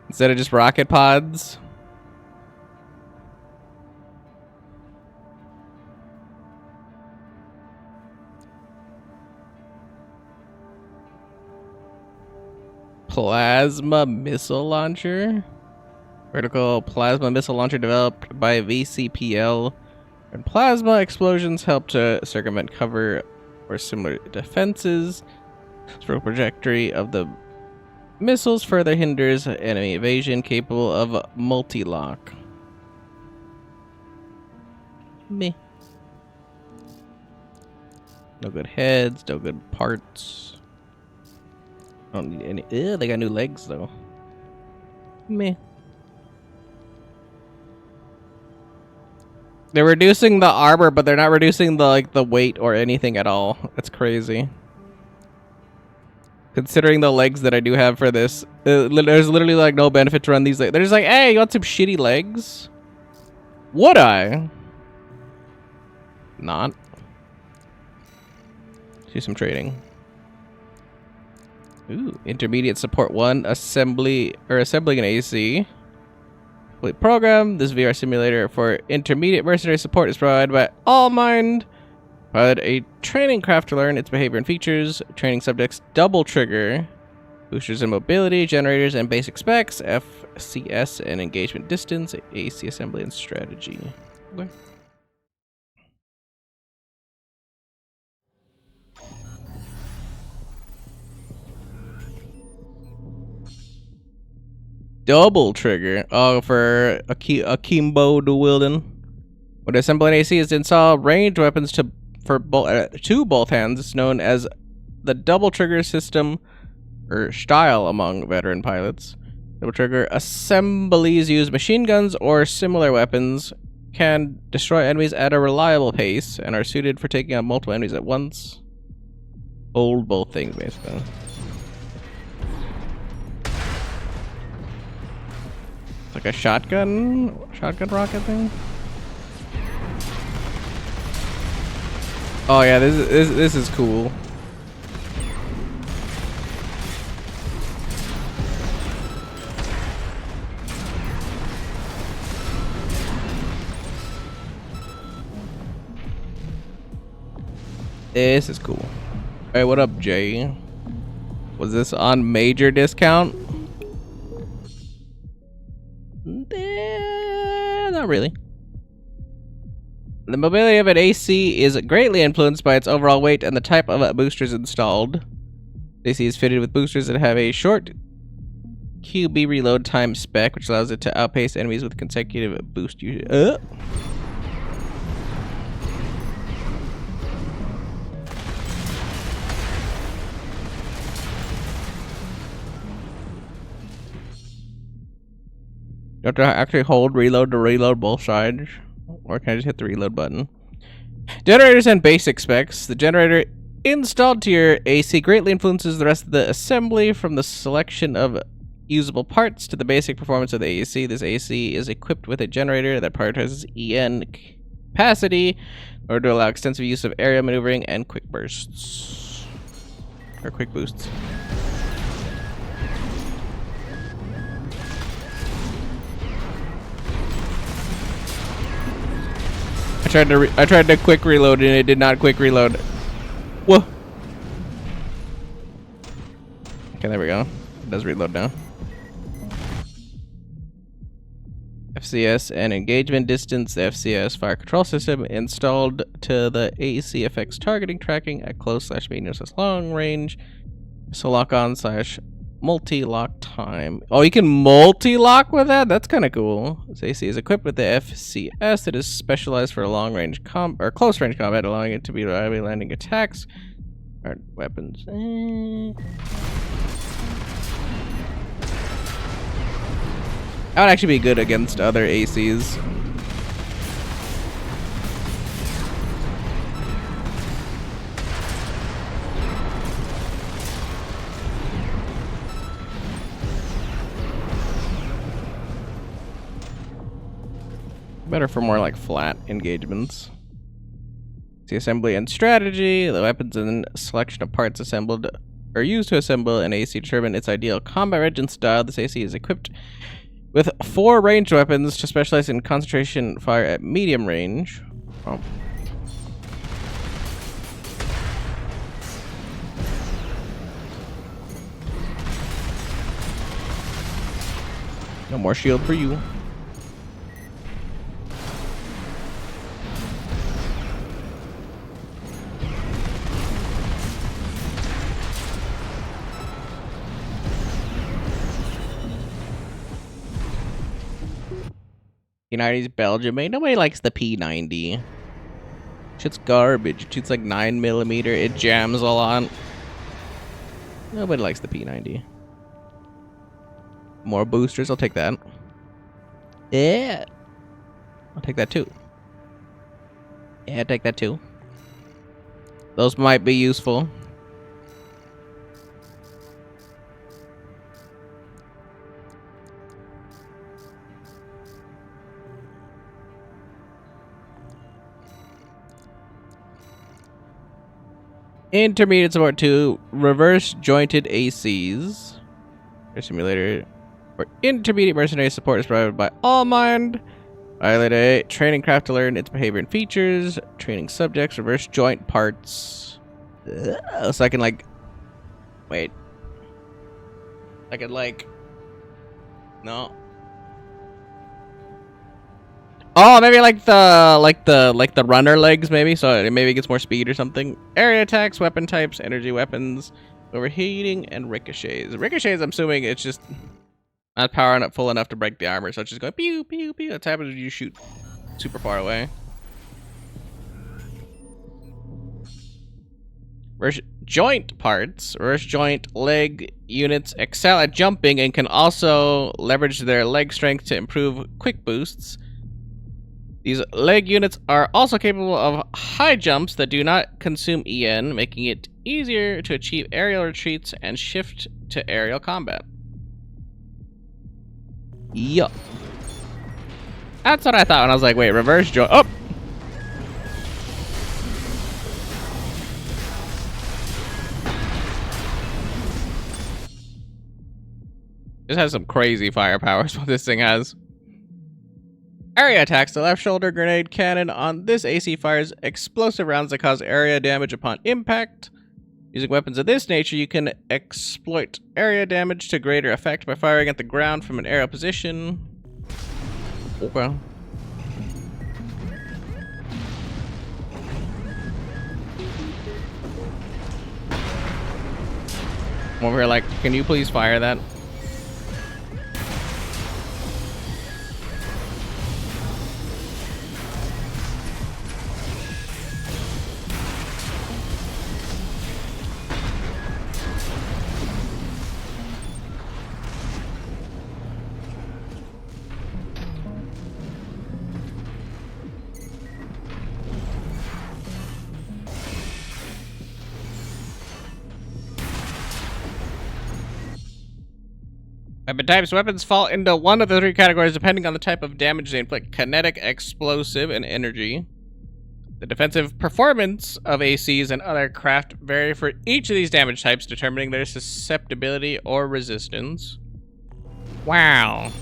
Instead of just rocket pods. Plasma missile launcher. Vertical plasma missile launcher developed by VCPL. And plasma explosions help to circumvent cover or similar defenses. Stroke trajectory of the missiles further hinders enemy evasion, capable of multi-lock. Meh. No good heads, no good parts. I don't need any. Ew, they got new legs though. Meh. They're reducing the armor, but they're not reducing the weight or anything at all. That's crazy. Considering the legs that I do have for this, there's literally like no benefit to run these legs. They're just like, hey, you want some shitty legs? Would I? Not. Do some trading. Ooh, intermediate support 1, assembling an AC. Complete program. This VR simulator for intermediate mercenary support is provided by Allmind. Provide a training craft to learn its behavior and features. Training subjects double trigger. Boosters and mobility, generators and basic specs. FCS and engagement distance. AC assembly and strategy. Okay. Double trigger. Oh, for akimbo to wielding. When assembling AC is to install ranged weapons to both hands. It's known as the double trigger system, or style among veteran pilots. Double trigger assemblies use machine guns or similar weapons, can destroy enemies at a reliable pace, and are suited for taking out multiple enemies at once. Hold both things, basically. It's like a shotgun rocket thing. Oh yeah, this is cool. This is cool. Hey, what up, Jay? Was this on major discount? Not really. The mobility of an AC is greatly influenced by its overall weight and the type of boosters installed. AC is fitted with boosters that have a short QB reload time spec, which allows it to outpace enemies with consecutive boost usage. You have to actually hold reload to reload both sides. Or can I just hit the reload button? Generators and basic specs. The generator installed to your AC greatly influences the rest of the assembly, from the selection of usable parts to the basic performance of the AC. This AC is equipped with a generator that prioritizes EN capacity in order to allow extensive use of area maneuvering and quick bursts. Or quick boosts. I tried to quick reload and it did not quick reload. Whoa. Okay, there we go. It does reload now. FCS and engagement distance. The FCS fire control system installed to the AC affects targeting tracking at close/medium/long range. So lock on / multi-lock time. Oh, you can multi-lock with that? That's kind of cool. This AC is equipped with the FCS that is specialized for long range or close range combat, allowing it to be reliably landing attacks or weapons. That would actually be good against other ACs. Better for more like flat engagements. The assembly and strategy. The weapons and selection of parts assembled or used to assemble an AC determine its ideal combat range and style. This AC is equipped with 4 ranged weapons to specialize in concentration fire at medium range. Oh. No more shield for you. P90's Belgium, mate. Nobody likes the P90. Shit's garbage. It shoots like 9mm. It jams a lot. Nobody likes the P90. More boosters. I'll take that. Yeah. I'll take that too. Yeah, I'll take that too. Those might be useful. Intermediate support to reverse jointed ACs. Air simulator for intermediate mercenary support is provided by Allmind. Pilot A training craft to learn its behavior and features. Training subjects, reverse joint parts. So I can like wait. I could like no. Oh, maybe like the runner legs, maybe, so it maybe gets more speed or something. Area attacks, weapon types, energy weapons, overheating, and ricochets. Ricochets, I'm assuming it's just not powering up full enough to break the armor, so it's just going pew pew pew. That's happens when you shoot super far away. Reverse joint parts. Reverse joint leg units excel at jumping and can also leverage their leg strength to improve quick boosts. These leg units are also capable of high jumps that do not consume EN, making it easier to achieve aerial retreats and shift to aerial combat. Yup. That's what I thought when I was like, wait, reverse joint. Oh! This has some crazy firepower, is what this thing has. Area attacks. The left shoulder grenade cannon on this AC fires explosive rounds that cause area damage upon impact. Using weapons of this nature, you can exploit area damage to greater effect by firing at the ground from an aerial position. Okay. I'm over here like, can you please fire that? Weapon types. Weapons fall into one of the three categories depending on the type of damage they inflict. Kinetic, explosive, and energy. The defensive performance of ACs and other craft vary for each of these damage types, determining their susceptibility or resistance. Wow.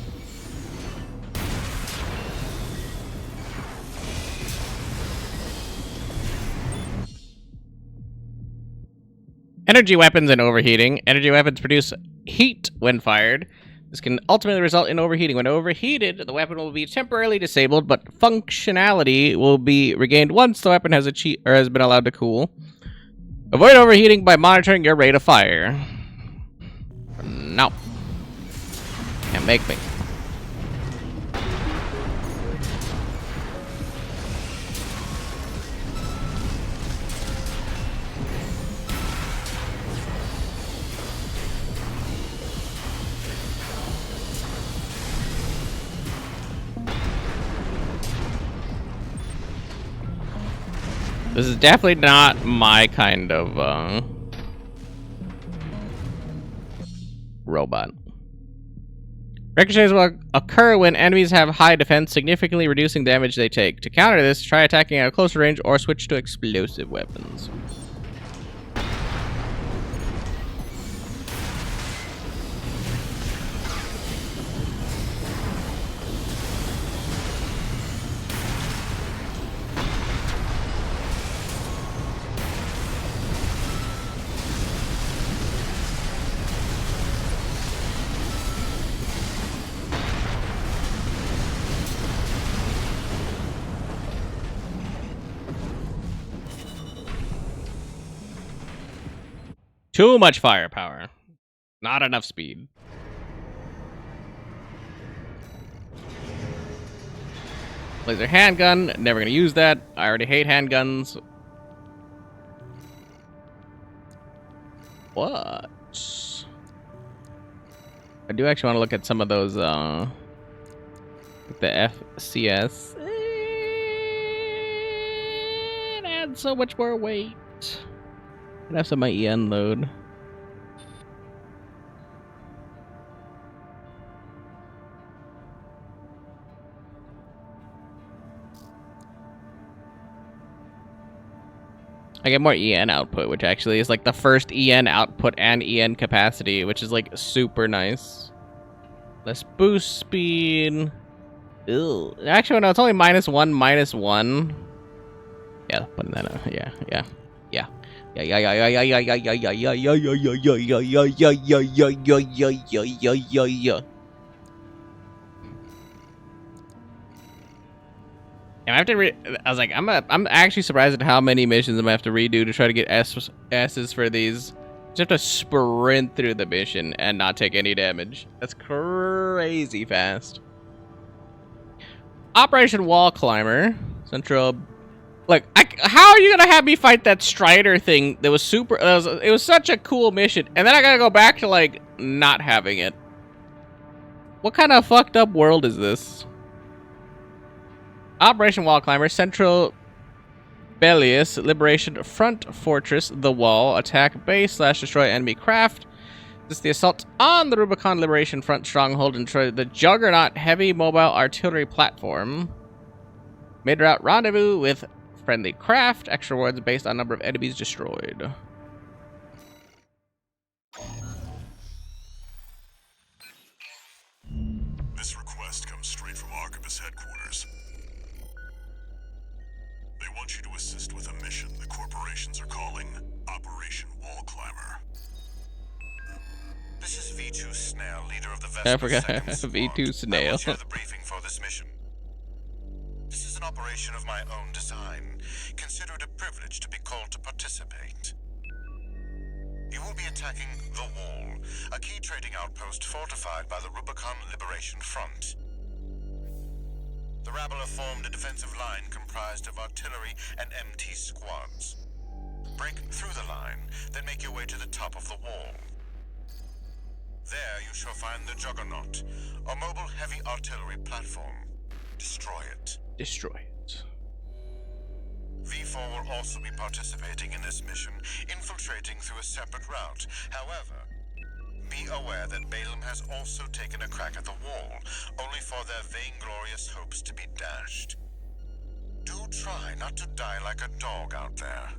Energy weapons and overheating. Energy weapons produce heat when fired. This can ultimately result in overheating. When overheated, the weapon will be temporarily disabled, but functionality will be regained once the weapon has been allowed to cool. Avoid overheating by monitoring your rate of fire. No. Can't make me. This is definitely not my kind of robot. Ricochets will occur when enemies have high defense, significantly reducing damage they take. To counter this, try attacking at a closer range or switch to explosive weapons. Too much firepower. Not enough speed. Laser handgun. Never gonna use that. I already hate handguns. What? I do actually want to look at some of those, the FCS. It adds so much more weight. I'd have some of my EN load. I get more EN output, which actually is like the first EN output and EN capacity, which is like super nice. Less boost speed. Ew. Actually, no, it's only -1. Yeah, putting that out. Yeah. And I have to I was like, I'm actually surprised at how many missions I'm gonna have to redo to try to get S's for these. Just have to sprint through the mission and not take any damage. That's crazy fast. Operation Wall Climber. Central. Like, how are you gonna have me fight that Strider thing that was super... it was such a cool mission, and then I gotta go back to, like, not having it. What kind of fucked up world is this? Operation Wall Climber, Central Bellius, Liberation Front Fortress, The Wall, attack base / destroy enemy craft. This is the assault on the Rubicon Liberation Front stronghold and destroy the Juggernaut heavy mobile artillery platform. Mid-route rendezvous with friendly craft. Extra rewards based on number of enemies destroyed. This request comes straight from Archibus headquarters. They want you to assist with a mission the corporations are calling Operation Wall Climber. This is V2 Snail, leader of the Vesper I forgot Second V2 Squad. Snail. I will share the briefing for this mission. This is an operation of my own design. Consider it a privilege to be called to participate. You will be attacking The Wall, a key trading outpost fortified by the Rubicon Liberation Front. The rabble have formed a defensive line comprised of artillery and MT squads. Break through the line, then make your way to the top of the wall. There you shall find the Juggernaut, a mobile heavy artillery platform. Destroy it. Destroy it. V4 will also be participating in this mission, infiltrating through a separate route. However, be aware that Balaam has also taken a crack at the wall, only for their vainglorious hopes to be dashed. Do try not to die like a dog out there.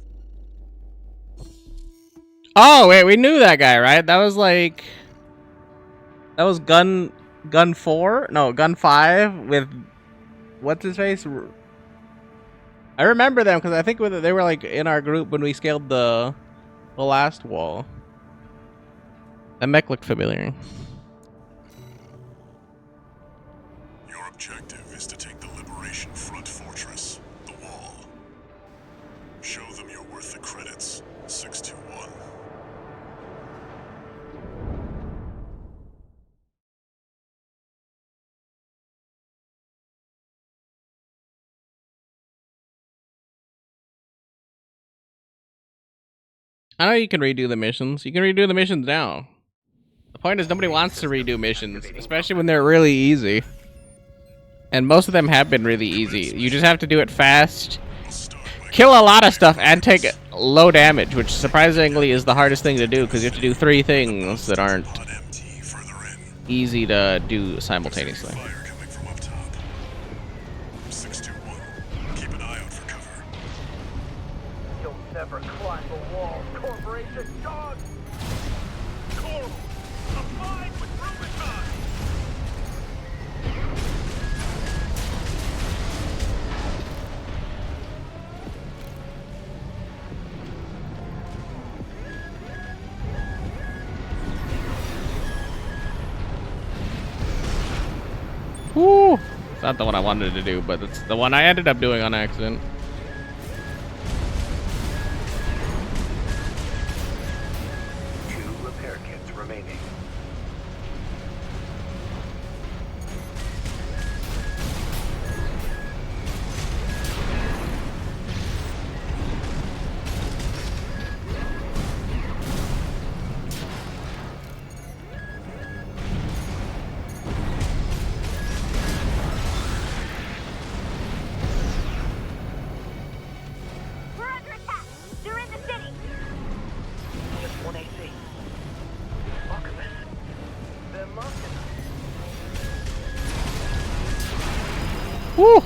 Oh wait, we knew that guy, right? That was like, that was gun 4? No, gun 5 with what's his face? I remember them because I think they were like in our group when we scaled the last wall. That mech looked familiar. Your objective is to take the Liberation Front fortress, the wall. Show them you're worth the credits. 621. I know you can redo the missions. You can redo the missions now. The point is nobody wants to redo missions, especially when they're really easy. And most of them have been really easy. You just have to do it fast, kill a lot of stuff, and take low damage, which surprisingly is the hardest thing to do because you have to do 3 things that aren't easy to do simultaneously. Fire coming from up top. 621. Keep an eye out for cover. You'll never climb the wall, Corporation dog! Coral! Abide with Rubicon! Woo! It's not the one I wanted to do, but it's the one I ended up doing on accident. Two repair kits remaining. We're under attack. They're in the city. Just 1 AC. Archivist. They're mocking us. Woo!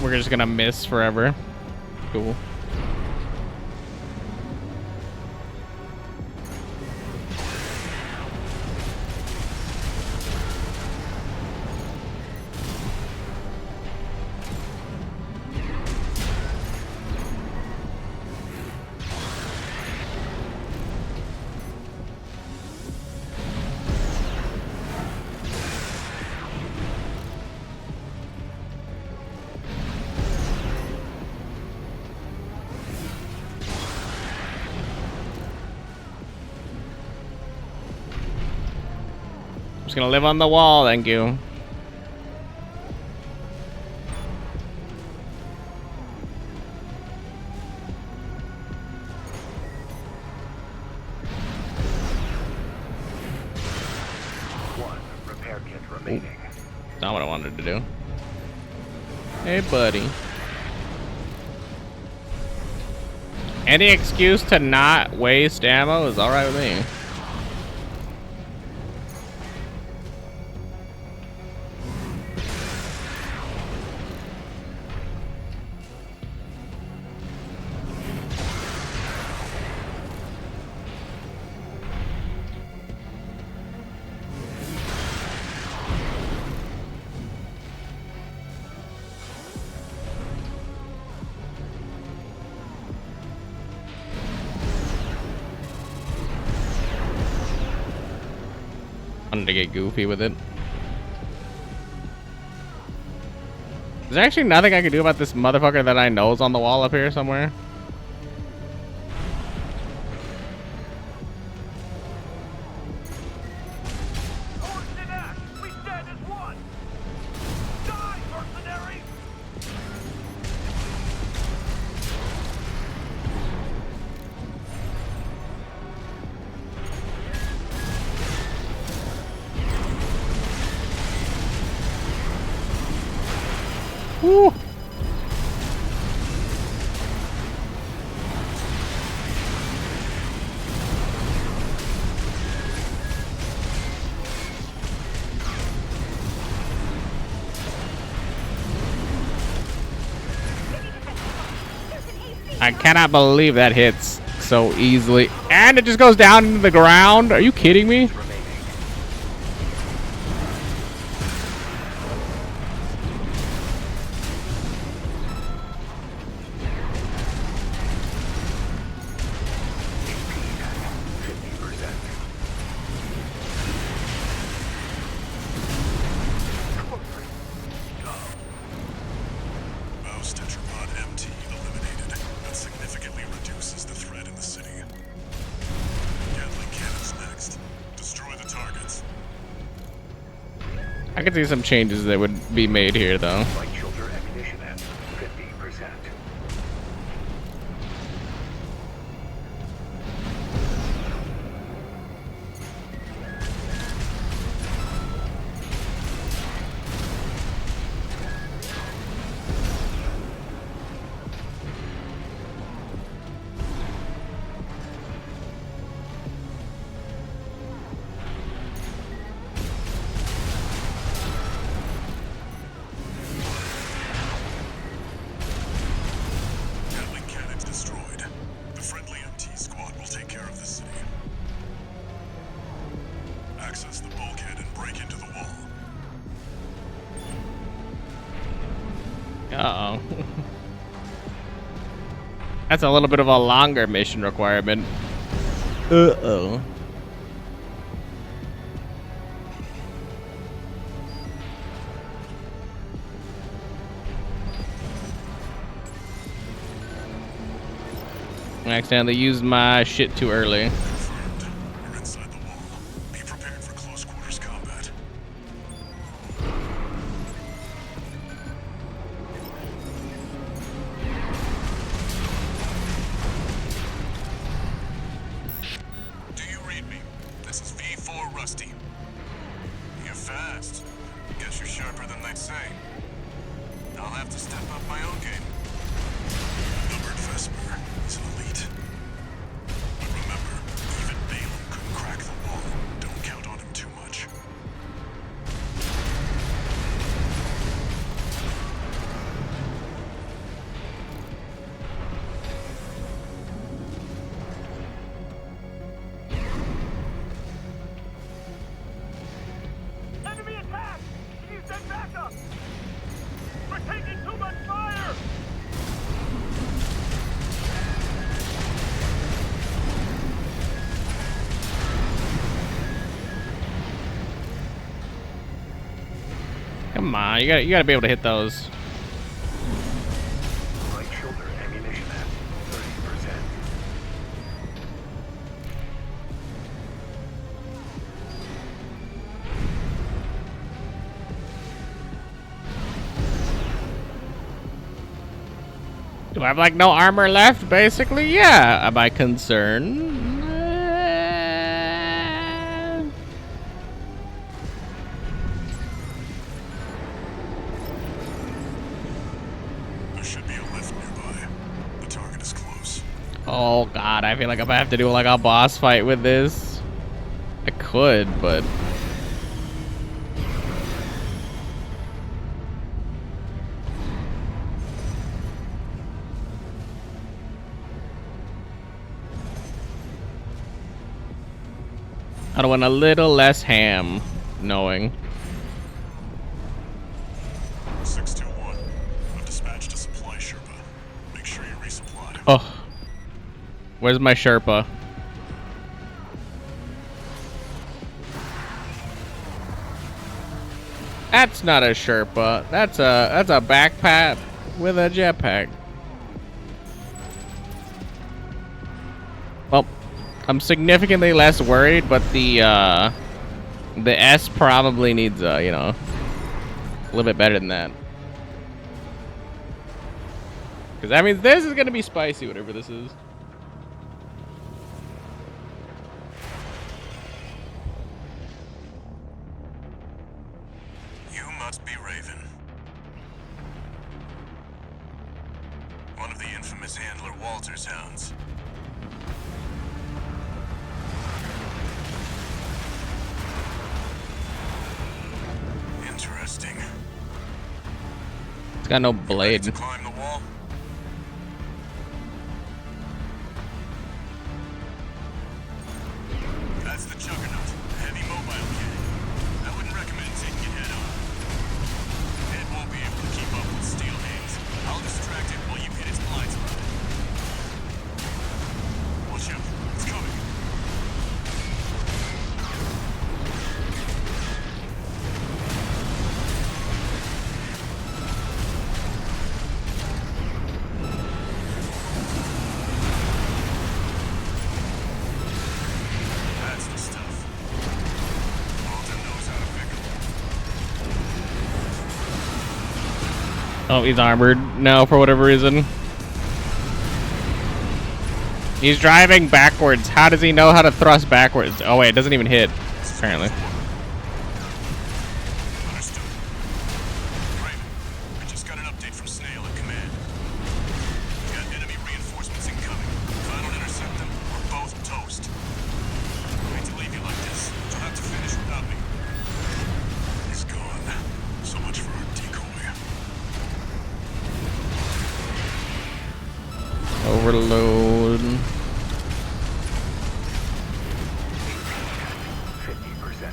We're just gonna miss forever. Cool. Just gonna live on the wall, thank you. One repair kit remaining. Not what I wanted to do. Hey, buddy. Any excuse to not waste ammo is alright with me. Wanted to get goofy with it. Is there actually nothing I can do about this motherfucker that I know is on the wall up here somewhere? Horse and ash! We stand as one! Die, mercenary! Woo. I cannot believe that hits so easily. And it just goes down into the ground. Are you kidding me? Bow's tetrapod MT eliminated. That significantly reduces the threat in the city. Gatling cannons next. Destroy the targets. I could see some changes that would be made here, though. Light shoulder ammunition at 50%. Gatling cannons destroyed. The friendly MT squad will take care of the city. Access the bulkhead and break into the wall. Uh-oh. That's a little bit of a longer mission requirement. Uh-oh. I accidentally used my shit too early. Confirmed. We're inside the wall. Be prepared for close quarters combat. Do you read me? This is V4 Rusty. You're fast. Guess you're sharper than they say. I'll have to step up my own game. Numbered Vesper. He's an elite. But remember, even Balaam couldn't crack the wall. Don't count on him too much. Enemy attack! Can you send backup? We're taking too much fire! Come on, you gotta be able to hit those. Light shoulder ammunition at 30%. Do I have like no armor left, basically? Yeah. Am I concerned? There should be a lift nearby. The target is close. Oh god, I feel like if I have to do like a boss fight with this, I could, but I'd want a little less ham, knowing. 621. I've dispatched a supply Sherpa. Make sure you resupply. Oh, where's my Sherpa? That's not a Sherpa. That's a backpack with a jetpack. Well, I'm significantly less worried, but the S probably needs you know, a little bit better than that. Because that means this is gonna be spicy, whatever this is. You must be Raven. It's got no Ready blade. to climb the wall? That's the Juggernaut, a heavy mobile cannon. I wouldn't recommend taking it head on. It won't be able to keep up with steel hands. I'll distract it while you hit its blind spot. Watch out, it's coming. That's the stuff. Alden knows how to pick 'em. Oh, he's armored now for whatever reason. He's driving backwards. How does he know how to thrust backwards? Oh wait, it doesn't even hit, apparently. Understood. Raven, I just got an update from Snail at command. We got enemy reinforcements incoming. If I don't intercept them, we're both toast. I hate to leave you like this. You'll have to finish without me. He's gone. So much for our decoy. Overload. 50%.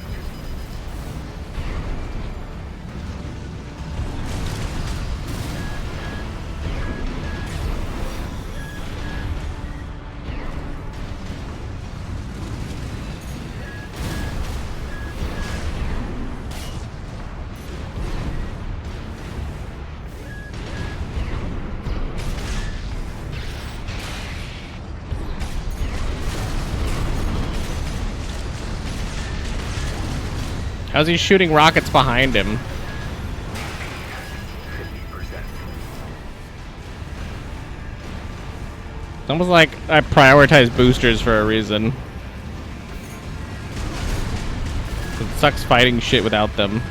How's he shooting rockets behind him? 50%. It's almost like I prioritize boosters for a reason. It sucks fighting shit without them.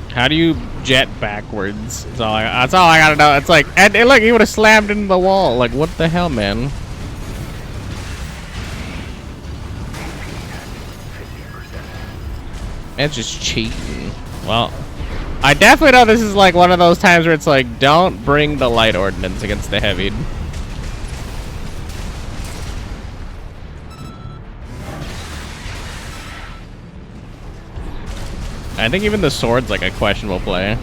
How do you jet backwards? That's all I gotta know. It's like, and look, he would have slammed into the wall. Like, what the hell, man? 50%. Man's just cheating. Well, I definitely know this is like one of those times where it's like, don't bring the light ordnance against the heavy. I think even the sword's like a questionable play.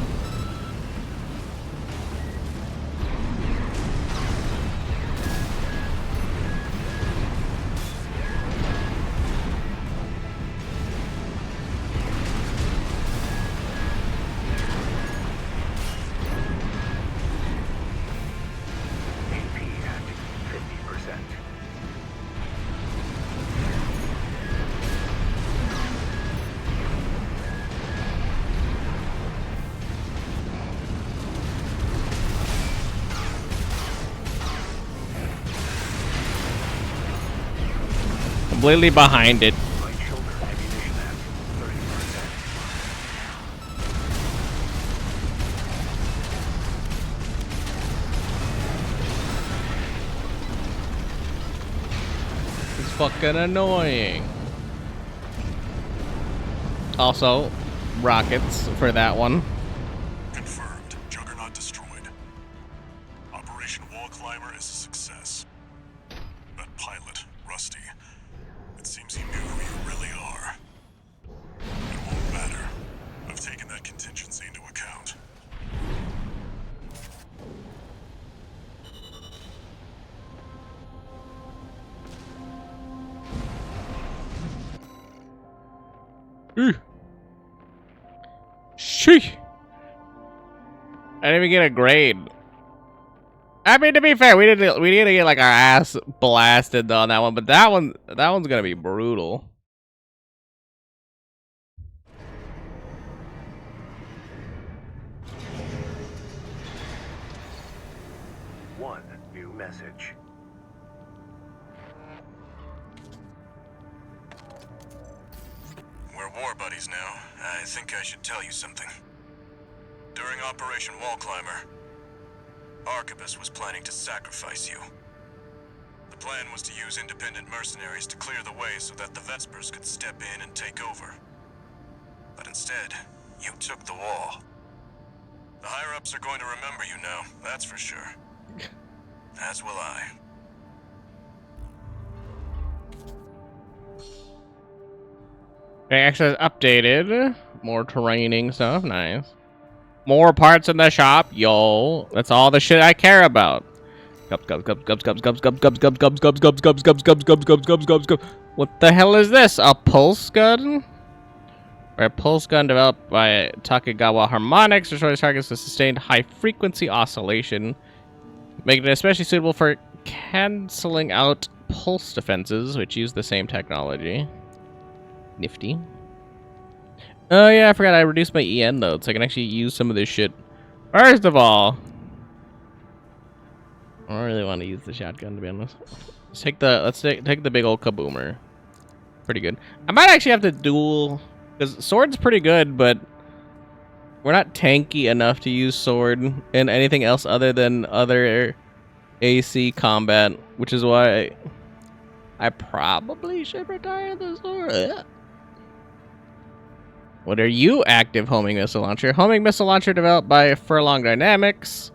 AP at 50%. Completely behind it. Right shoulder ammunition at 30%. It's fucking annoying. Also, rockets for that one. Confirmed. Juggernaut destroyed. Operation Wall Climber is a success. That pilot, Rusty, it seems he knew who you really are. It won't matter. I've taken that contingency into account. Sheesh. I didn't even get a grade. I mean, to be fair, we didn't get like our ass blasted on that one, but that one's gonna be brutal. One new message. We're war buddies now. I think I should tell you something. During Operation Wall Climber, Arquebus was planning to sacrifice you. The plan was to use independent mercenaries to clear the way so that the Vespers could step in and take over. But instead, you took the wall. The higher-ups are going to remember you now, that's for sure. As will I. Access updated. More training stuff. Nice. More parts in the shop. Yo. That's all the shit I care about. What the hell is this? A pulse gun? A pulse gun developed by Takegawa Harmonics destroys targets with sustained high-frequency oscillation, making it especially suitable for canceling out pulse defenses, which use the same technology. Nifty. Oh yeah, I forgot I reduced my EN load, so I can actually use some of this shit. First of all, I don't really want to use the shotgun, to be honest. Let's take the big old kaboomer. Pretty good. I might actually have to duel, because sword's pretty good, but we're not tanky enough to use sword in anything else other than other AC combat, which is why I probably should retire the sword. What are you, active homing missile launcher? Homing missile launcher developed by Furlong Dynamics.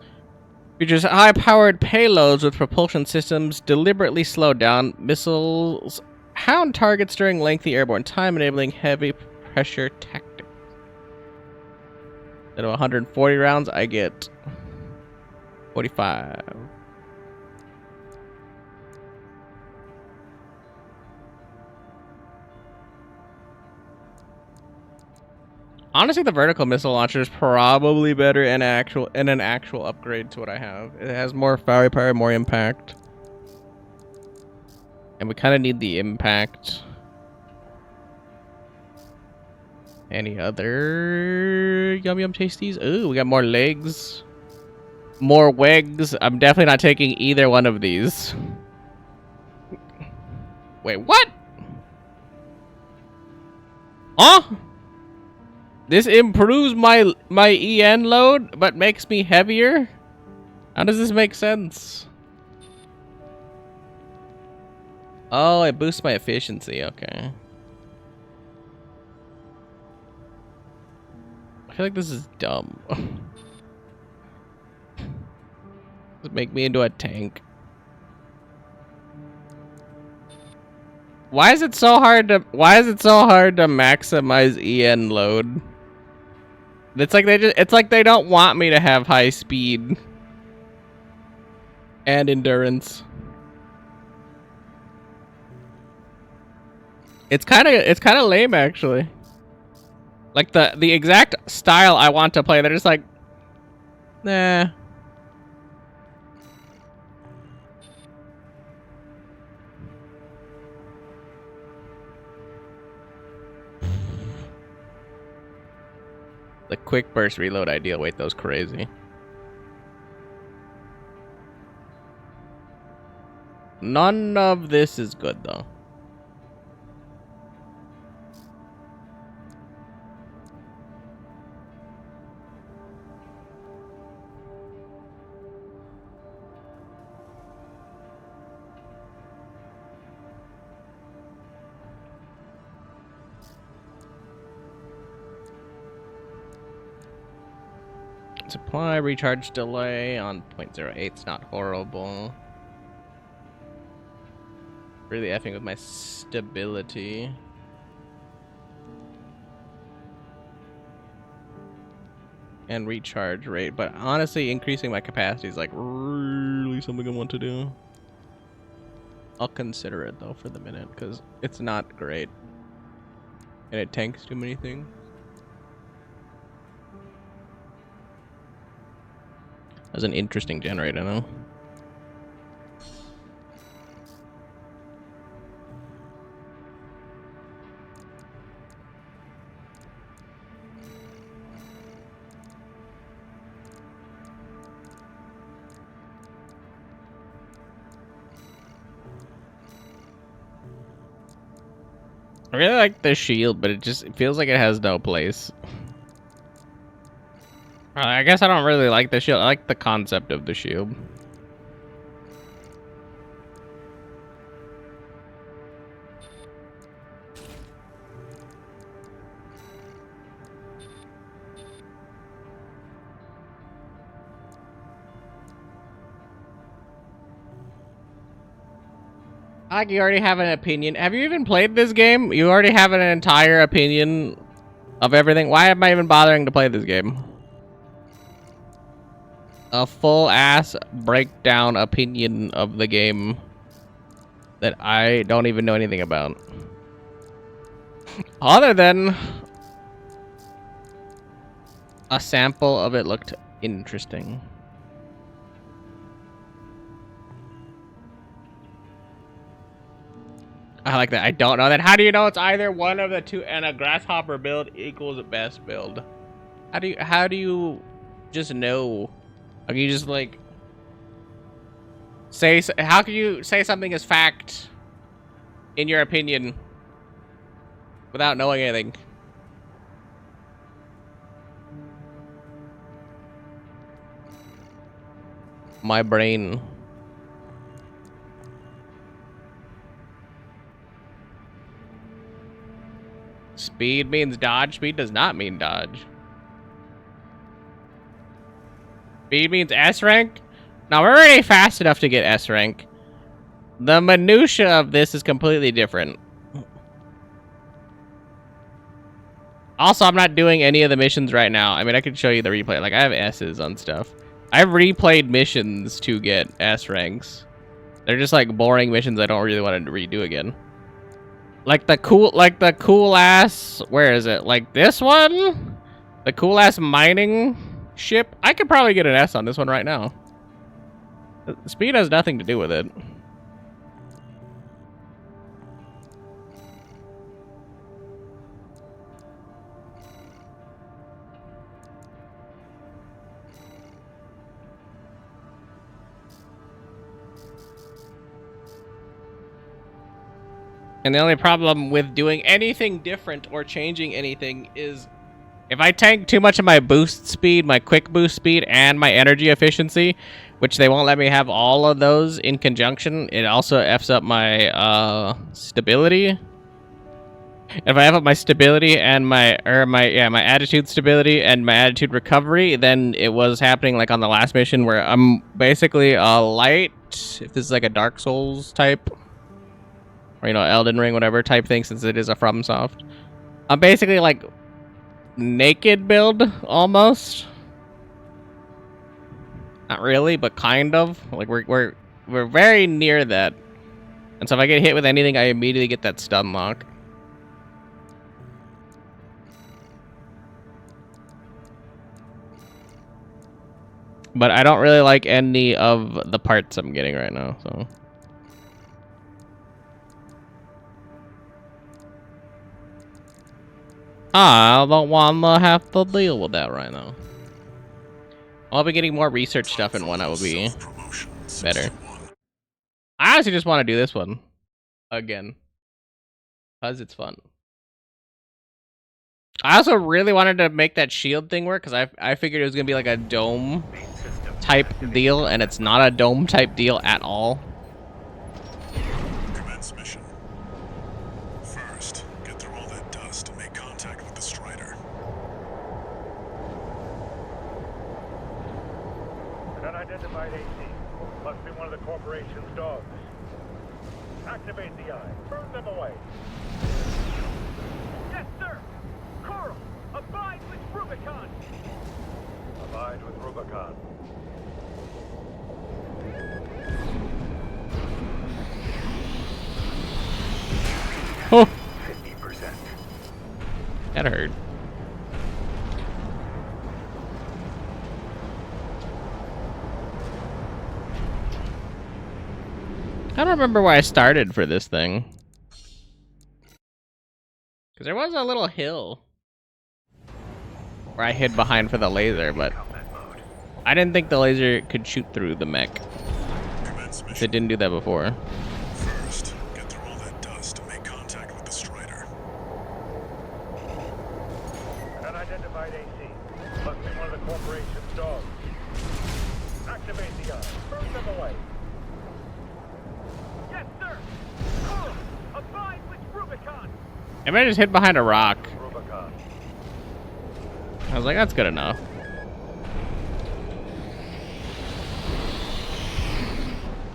Features high-powered payloads with propulsion systems deliberately slow down missiles, hound targets during lengthy airborne time, enabling heavy pressure tactics. Instead of 140 rounds, I get 45. Honestly, the vertical missile launcher is probably better in an actual upgrade to what I have. It has more firepower, more impact. And we kind of need the impact. Any other yum yum tasties? Ooh, we got more legs. More wigs. I'm definitely not taking either one of these. Wait, what? Huh? This improves my EN load, but makes me heavier? How does this make sense? Oh, it boosts my efficiency. Okay. I feel like this is dumb. Does it make me into a tank? Why is it so hard to maximize EN load? It's like they don't want me to have high speed and endurance. It's kind of lame, actually. Like the exact style I want to play, they're just like, nah. The quick burst reload ideal. Wait, that was crazy. None of this is good, though. Supply recharge delay on 0.08 is not horrible. Really effing with my stability. And recharge rate, but honestly increasing my capacity is like really something I want to do. I'll consider it though for the minute because it's not great. And it tanks too many things. That's an interesting generator, though. I really like the shield, but it feels like it has no place. I guess I don't really like the shield. I like the concept of the shield. Like, you already have an opinion. Have you even played this game? You already have an entire opinion of everything. Why am I even bothering to play this game? A full-ass breakdown opinion of the game that I don't even know anything about. Other than a sample of it looked interesting. I like that. I don't know that. How do you know it's either one of the two and a grasshopper build equals a best build? How do you just know? Like, you just like say, how can you say something is fact in your opinion without knowing anything? My brain. Speed means dodge. Speed does not mean dodge. Speed means S rank. Now, we're already fast enough to get S rank. The minutia of this is completely different. Also, I'm not doing any of the missions right now. I mean, I can show you the replay. Like, I have S's on stuff. I've replayed missions to get S ranks. They're just like boring missions I don't really want to redo again. Like the cool ass, where is it? Like this one? The cool ass mining ship? I could probably get an S on this one right now. Speed has nothing to do with it. And the only problem with doing anything different or changing anything is if I tank too much of my boost speed, my quick boost speed, and my energy efficiency, which they won't let me have all of those in conjunction, it also F's up my stability. If I have up my stability and my attitude stability and my attitude recovery, then it was happening like on the last mission where I'm basically a light, if this is like a Dark Souls type, or, you know, Elden Ring, whatever type thing, since it is a FromSoft. I'm basically like naked build, almost. Not really, but kind of. Like we're very near that. And so if I get hit with anything, I immediately get that stun lock. But I don't really like any of the parts I'm getting right now, so. I don't want to have to deal with that right now. I'll be getting more research stuff in one. I will be better. I honestly just want to do this one again because it's fun. I also really wanted to make that shield thing work because I figured it was gonna be like a dome type deal, and it's not a dome type deal at all. Commence mission. First, get through all that dust and make contact with the Strider. An unidentified AC. Must be one of the corporation's dogs. Activate the eye. Burn them away. Yes, sir. Coral, abide with Rubicon. Abide with Rubicon. Oh, 50%. that hurt. I don't remember where I started for this thing. Because there was a little hill where I hid behind for the laser, but I didn't think the laser could shoot through the mech. It didn't do that before. First, get through all that dust and make contact with the Strider. Unidentified AC. Must be one of the corporation's dogs. Activate the eye. Burn them away. Yes, sir. Coral, abide with Rubicon. Maybe I just hid behind a rock. Rubicon. I was like, that's good enough.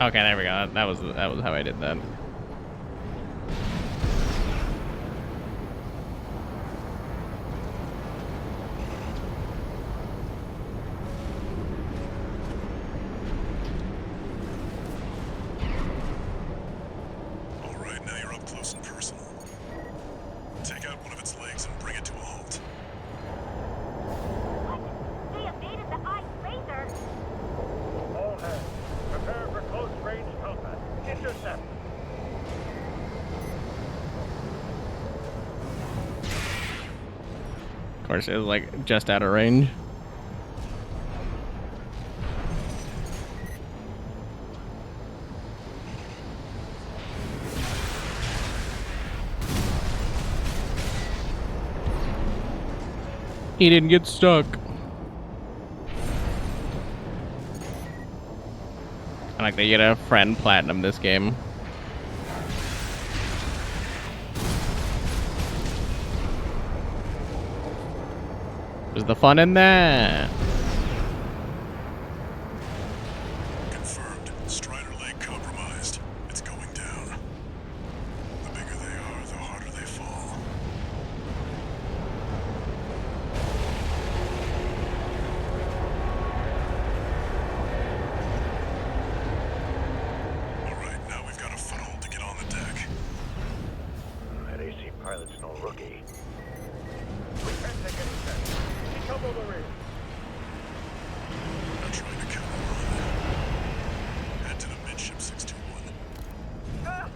Okay, there we go. That was how I did that. All right, now you're up close and personal. Take out one of its legs and bring it to a halt. What? They evaded the ice laser. All hands, prepare for close-range combat. Intercept. Of course, it was like just out of range. He didn't get stuck. I like that you get a friend platinum this game. There's the fun in that. Confirmed. Strider leg compromised. It's going down. The bigger they are, the harder they fall. All right, now we've got a foothold to get on the deck. That AC pilot's no rookie. We can't take any chance. Double the rear. They're trying to counter run. Head to the midship 621. Ah!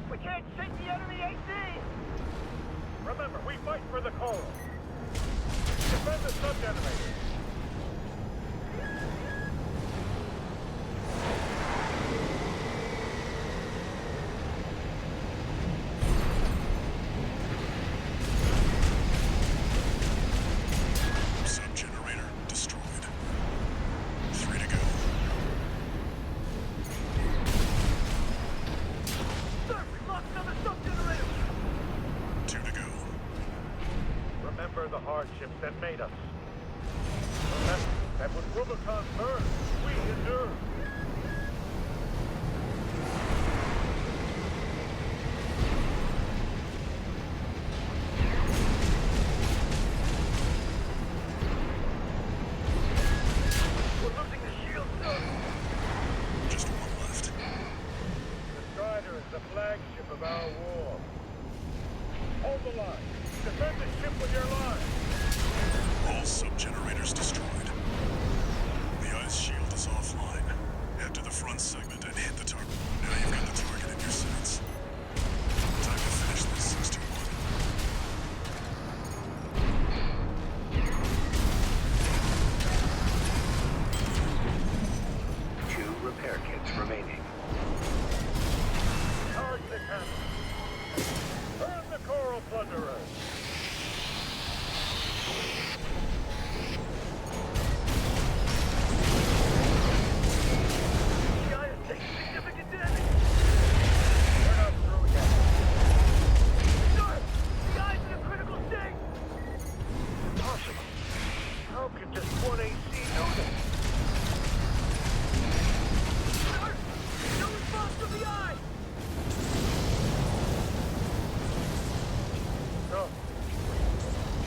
We can't shake the enemy AC! Remember, we fight for the coral. Defend the sub-generator. Sub-generator destroyed. 3 to go. Sir, we lost another sub-generator! 2 to go. Remember the hardships that made us. Remember that when Rubicon burned, we endured. We're losing the shield, sir. Just one left. The Strider is the flagship of our war. Hold the line. Defend the ship with your line. All sub-generators destroyed. The ice shield is offline. Head to the front segment and hit the target. Now you've got the target in your sights. Time to finish this 621. Two repair kits remaining. Charge the cannon. Burn the coral plunderers. The eye is taking significant damage. We're not through yet. Sir, the eye's in a critical state. Impossible. How could just one AC do this? Sir, no response from the eye. No.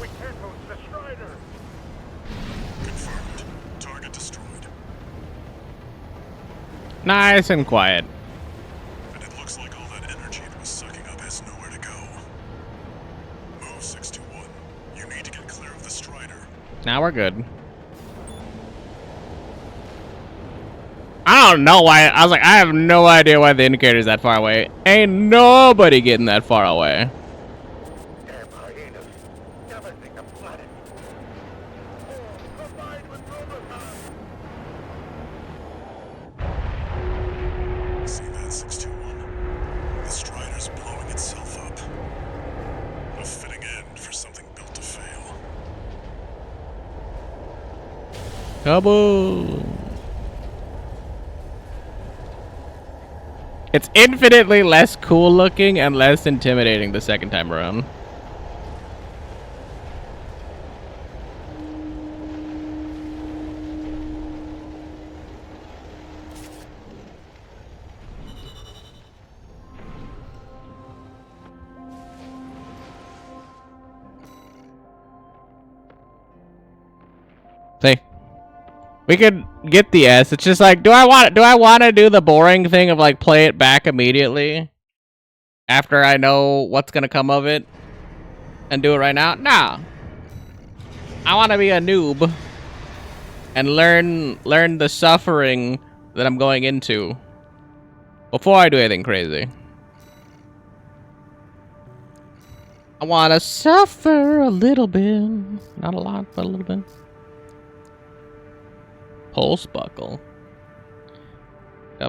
We can't lose the Strider. Confirmed. Target destroyed. Nice and quiet. And it looks like all that energy it was sucking up has nowhere to go. Move 621. You need to get clear of the Strider. Now we're good. I don't know why. I was like, I have no idea why the indicator's that far away. Ain't nobody getting that far away. Damn hyenas. Devastate the planet. Combined with Rubicon. See that 621? The Strider's blowing itself up. A fitting end for something built to fail. Kaboom! It's infinitely less cool looking and less intimidating the second time around. See, we could get the S. It's just like, do I want to do the boring thing of like play it back immediately after I know what's gonna come of it and do it right now? Nah. I want to be a noob and learn the suffering that I'm going into before I do anything crazy. I want to suffer a little bit, not a lot, but a little bit. Pulse buckle.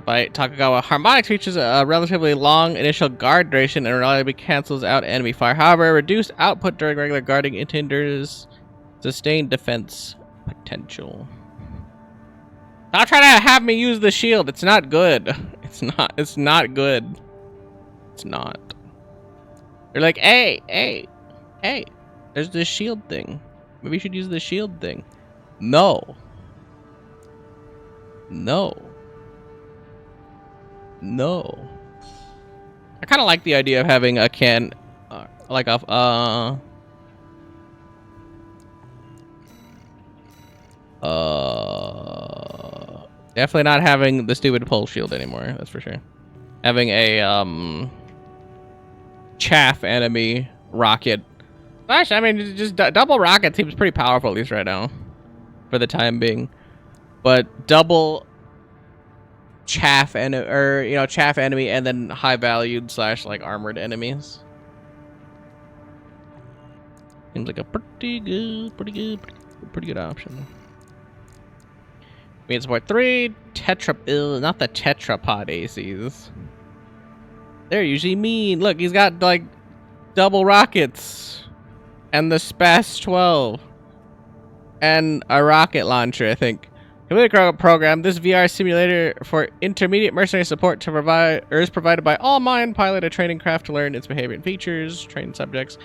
By Takagawa, harmonics reaches a relatively long initial guard duration and reliably cancels out enemy fire. However, reduced output during regular guarding it hinders sustained defense potential. Stop trying to have me use the shield. It's not good. It's not good. It's not. They're like, hey, there's this shield thing. Maybe you should use the shield thing. No. I kind of like the idea of having a definitely not having the stupid pulse shield anymore, that's for sure. Having a chaff enemy rocket. Gosh, I mean, just double rocket seems pretty powerful, at least right now, for the time being. But double chaff chaff enemy and then high valued / like armored enemies seems like a pretty good option. We need support 3 not the tetrapod ACs. They're usually mean. Look, he's got like double rockets and the Spas 12 and a rocket launcher, I think. Complete program. This VR simulator for intermediate mercenary support is provided by All Mind. Pilot a training craft to learn its behavior and features. Train subjects.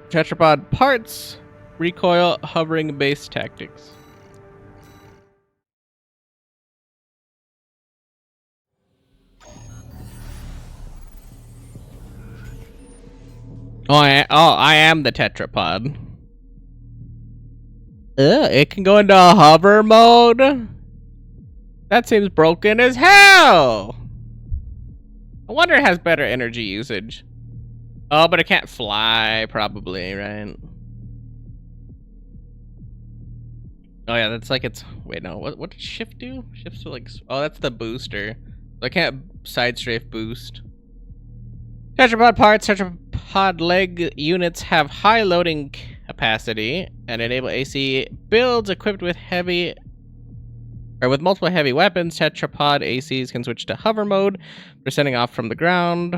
Tetrapod parts. Recoil, hovering, base tactics. I am the tetrapod. It can go into hover mode? That seems broken as hell! I wonder it has better energy usage. Oh, but it can't fly, probably, right? Oh yeah, that's like it's... Wait, no, what did shift do? Shift's to like... Oh, that's the booster. So I can't side strafe boost. Tetrapod parts, tetrapod leg units have high loading capacity and enable AC builds equipped with with multiple heavy weapons. Tetrapod ACs can switch to hover mode for sending off from the ground.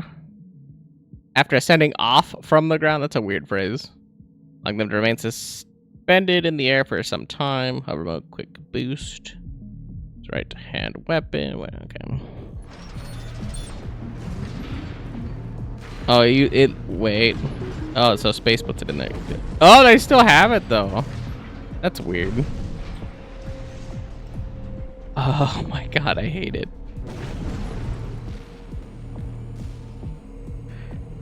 After ascending off from the ground, that's a weird phrase. Allowing them to remain suspended in the air for some time. Hover mode, quick boost. It's right hand weapon. Okay. Oh, wait. Oh, so space puts it in there. Oh, they still have it though. That's weird. Oh my god, I hate it.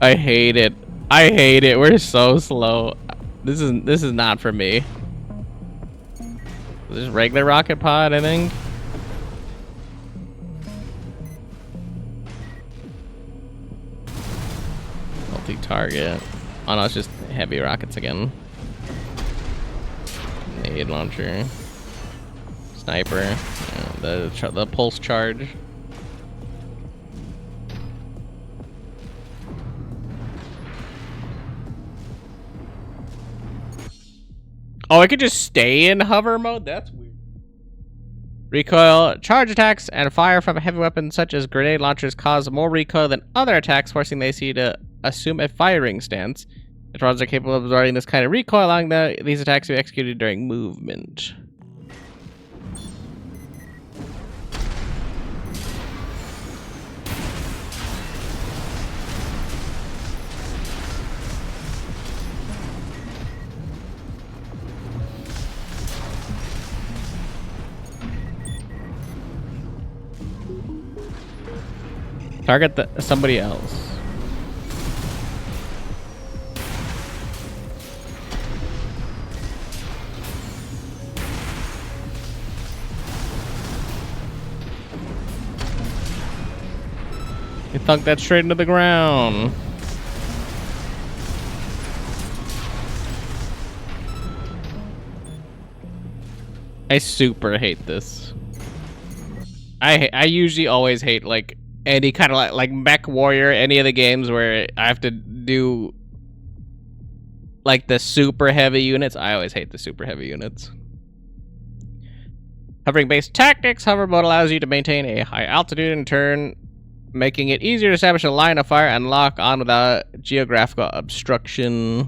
I hate it. I hate it. We're so slow. This is not for me. This is regular rocket pod, I think. Multi-target. Oh no, it's just heavy rockets again. Nade launcher. Sniper. Yeah, the pulse charge. Oh, I could just stay in hover mode? That's weird. Recoil. Charge attacks and fire from heavy weapons such as grenade launchers cause more recoil than other attacks, forcing the AC to assume a firing stance. The rods are capable of absorbing this kind of recoil, allowing these attacks to be executed during movement. Target somebody else. You thunk that straight into the ground. I super hate this. I usually always hate like any kind of like Mech Warrior, any of the games where I have to do like the super heavy units. I always hate the super heavy units. Hovering based tactics. Hover mode allows you to maintain a high altitude in turn, making it easier to establish a line of fire and lock on without geographical obstruction.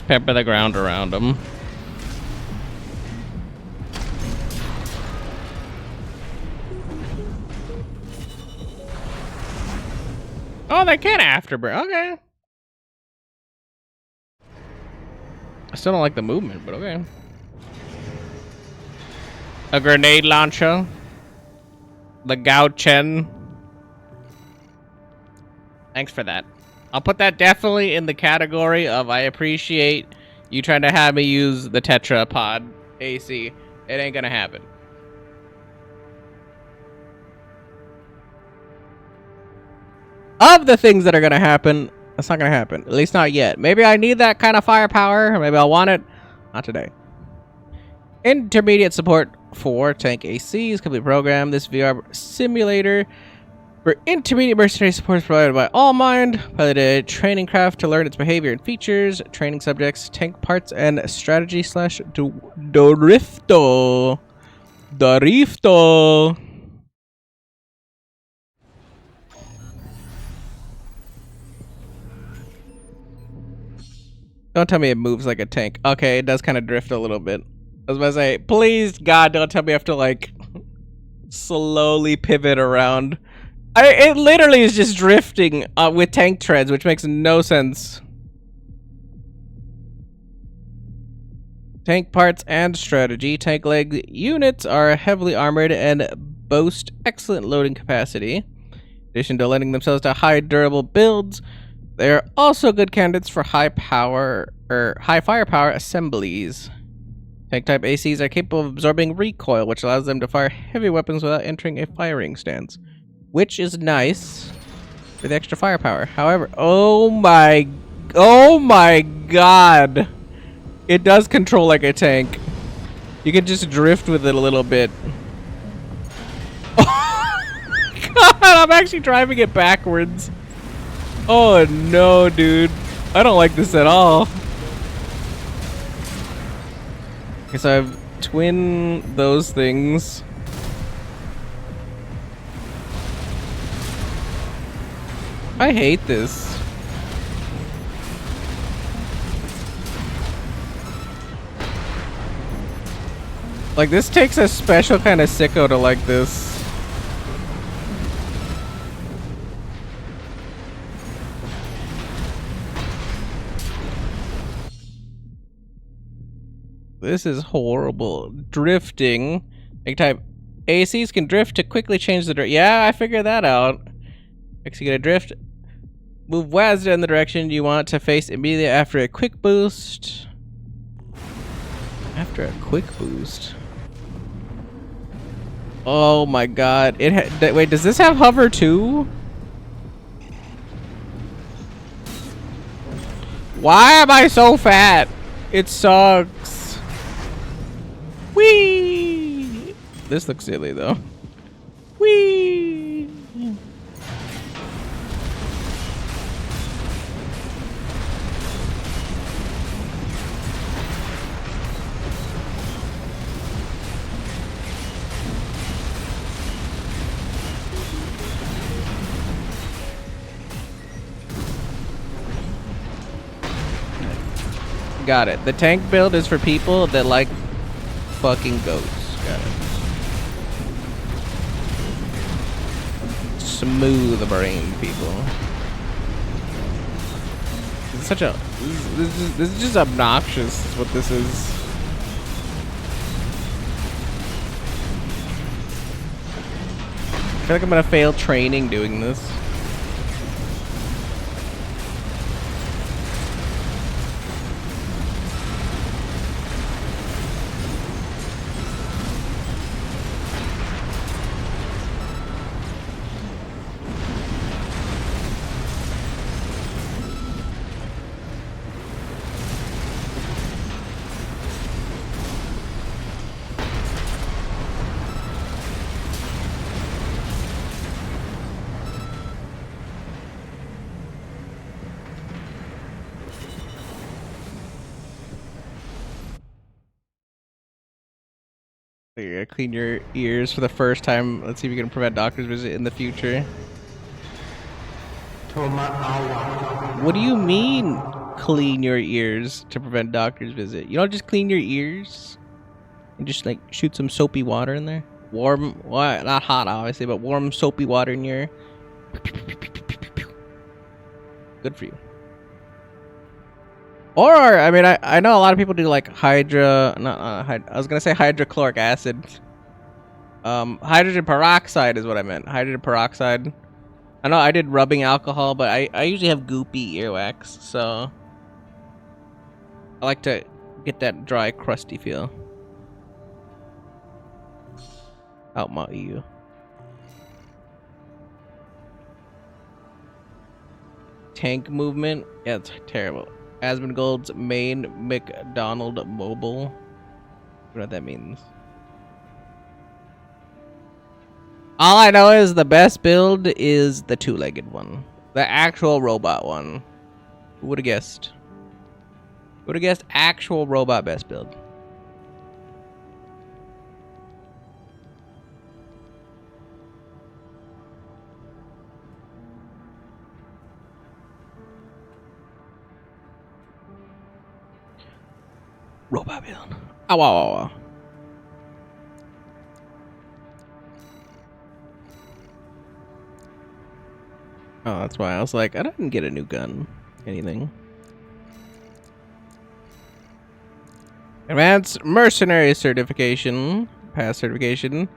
Pepper the ground around them. Oh, they can afterburn. Okay. I still don't like the movement, but okay. A grenade launcher. The Gao Chen. Thanks for that. I'll put that definitely in the category of I appreciate you trying to have me use the tetrapod AC. It ain't gonna happen. Of the things that are gonna happen, that's not gonna happen. At least not yet. Maybe I need that kind of firepower, or maybe I'll want it. Not today. Intermediate support for tank ACs can be programmed. This VR simulator for intermediate mercenary support is provided by Allmind, piloted training craft to learn its behavior and features, training subjects, tank parts, and strategy / Dorifto. Dorifto. Don't tell me it moves like a tank. Okay, it does kind of drift a little bit. I was about to say, please, God, don't tell me I have to, like, slowly pivot around. It literally is just drifting with tank treads, which makes no sense. Tank parts and strategy. Tank leg units are heavily armored and boast excellent loading capacity. In addition to lending themselves to high durable builds, they are also good candidates for high firepower assemblies. Tank type ACs are capable of absorbing recoil, which allows them to fire heavy weapons without entering a firing stance, which is nice for the extra firepower. However, oh my God, it does control like a tank. You can just drift with it a little bit. Oh God, I'm actually driving it backwards. Oh no, dude, I don't like this at all. Okay, so I've twin those things. I hate this. Like, this takes a special kind of sicko to like this. This is horrible. Drifting. Like type ACs can drift to quickly change the direction. Yeah, I figured that out. Makes you get a drift. Move WASD in the direction you want to face immediately after a quick boost. After a quick boost. Oh my God! Wait, does this have hover too? Why am I so fat? It sucks. Whee! This looks silly though. Whee! Got it. The tank build is for people that like fucking goats. Got it. Smooth brain people. It's such a this is just obnoxious is what this is. I feel like I'm gonna fail training doing this. You gotta clean your ears for the first time. Let's see if you can prevent doctor's visit in the future. What do you mean, clean your ears to prevent doctor's visit? You don't just clean your ears and just like shoot some soapy water in there? Warm, what? Not hot, obviously, but warm soapy water in your ear. Good for you. Or, I mean, I know a lot of people do like I was gonna say hydrochloric acid. Hydrogen peroxide is what I meant. Hydrogen peroxide. I know I did rubbing alcohol, but I usually have goopy earwax, so I like to get that dry, crusty feel out my ear. Tank movement. Yeah, it's terrible. Asmongold's main McDonald mobile. I don't know what that means. All I know is the best build is the two-legged one. The actual robot one. Who would have guessed? Who would have guessed actual robot best build? Robot build. Ow, ow, ow, ow. Oh, that's why I was like, I didn't get a new gun. Anything. Advanced Mercenary Certification. Pass certification.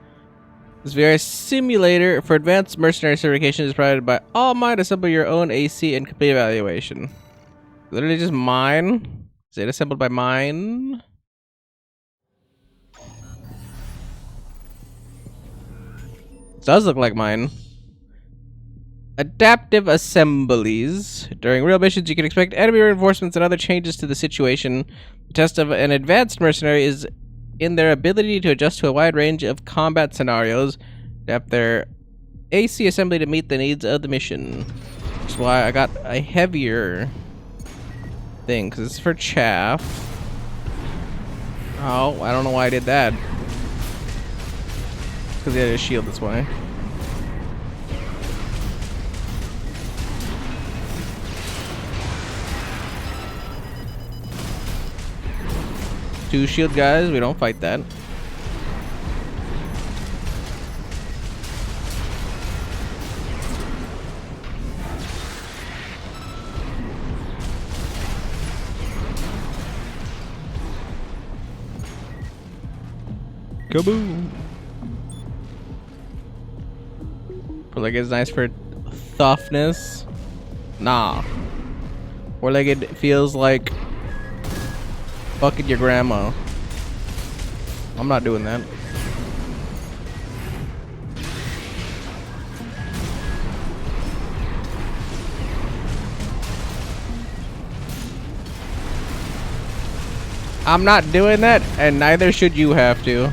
This VR simulator for advanced mercenary certification is provided by All Might. Assemble your own AC and complete evaluation. Literally just mine. Is it assembled by mine? It does look like mine. Adaptive assemblies. During real missions, you can expect enemy reinforcements and other changes to the situation. The test of an advanced mercenary is in their ability to adjust to a wide range of combat scenarios. Adapt their AC assembly to meet the needs of the mission. That's why I got a heavier thing, because it's for chaff. Oh, I don't know why I did that. Because he had a shield this way. Two shield guys, we don't fight that. Kaboom! Four-legged is nice for toughness. Nah. Four-legged feels like fucking your grandma. I'm not doing that. I'm not doing that, and neither should you have to.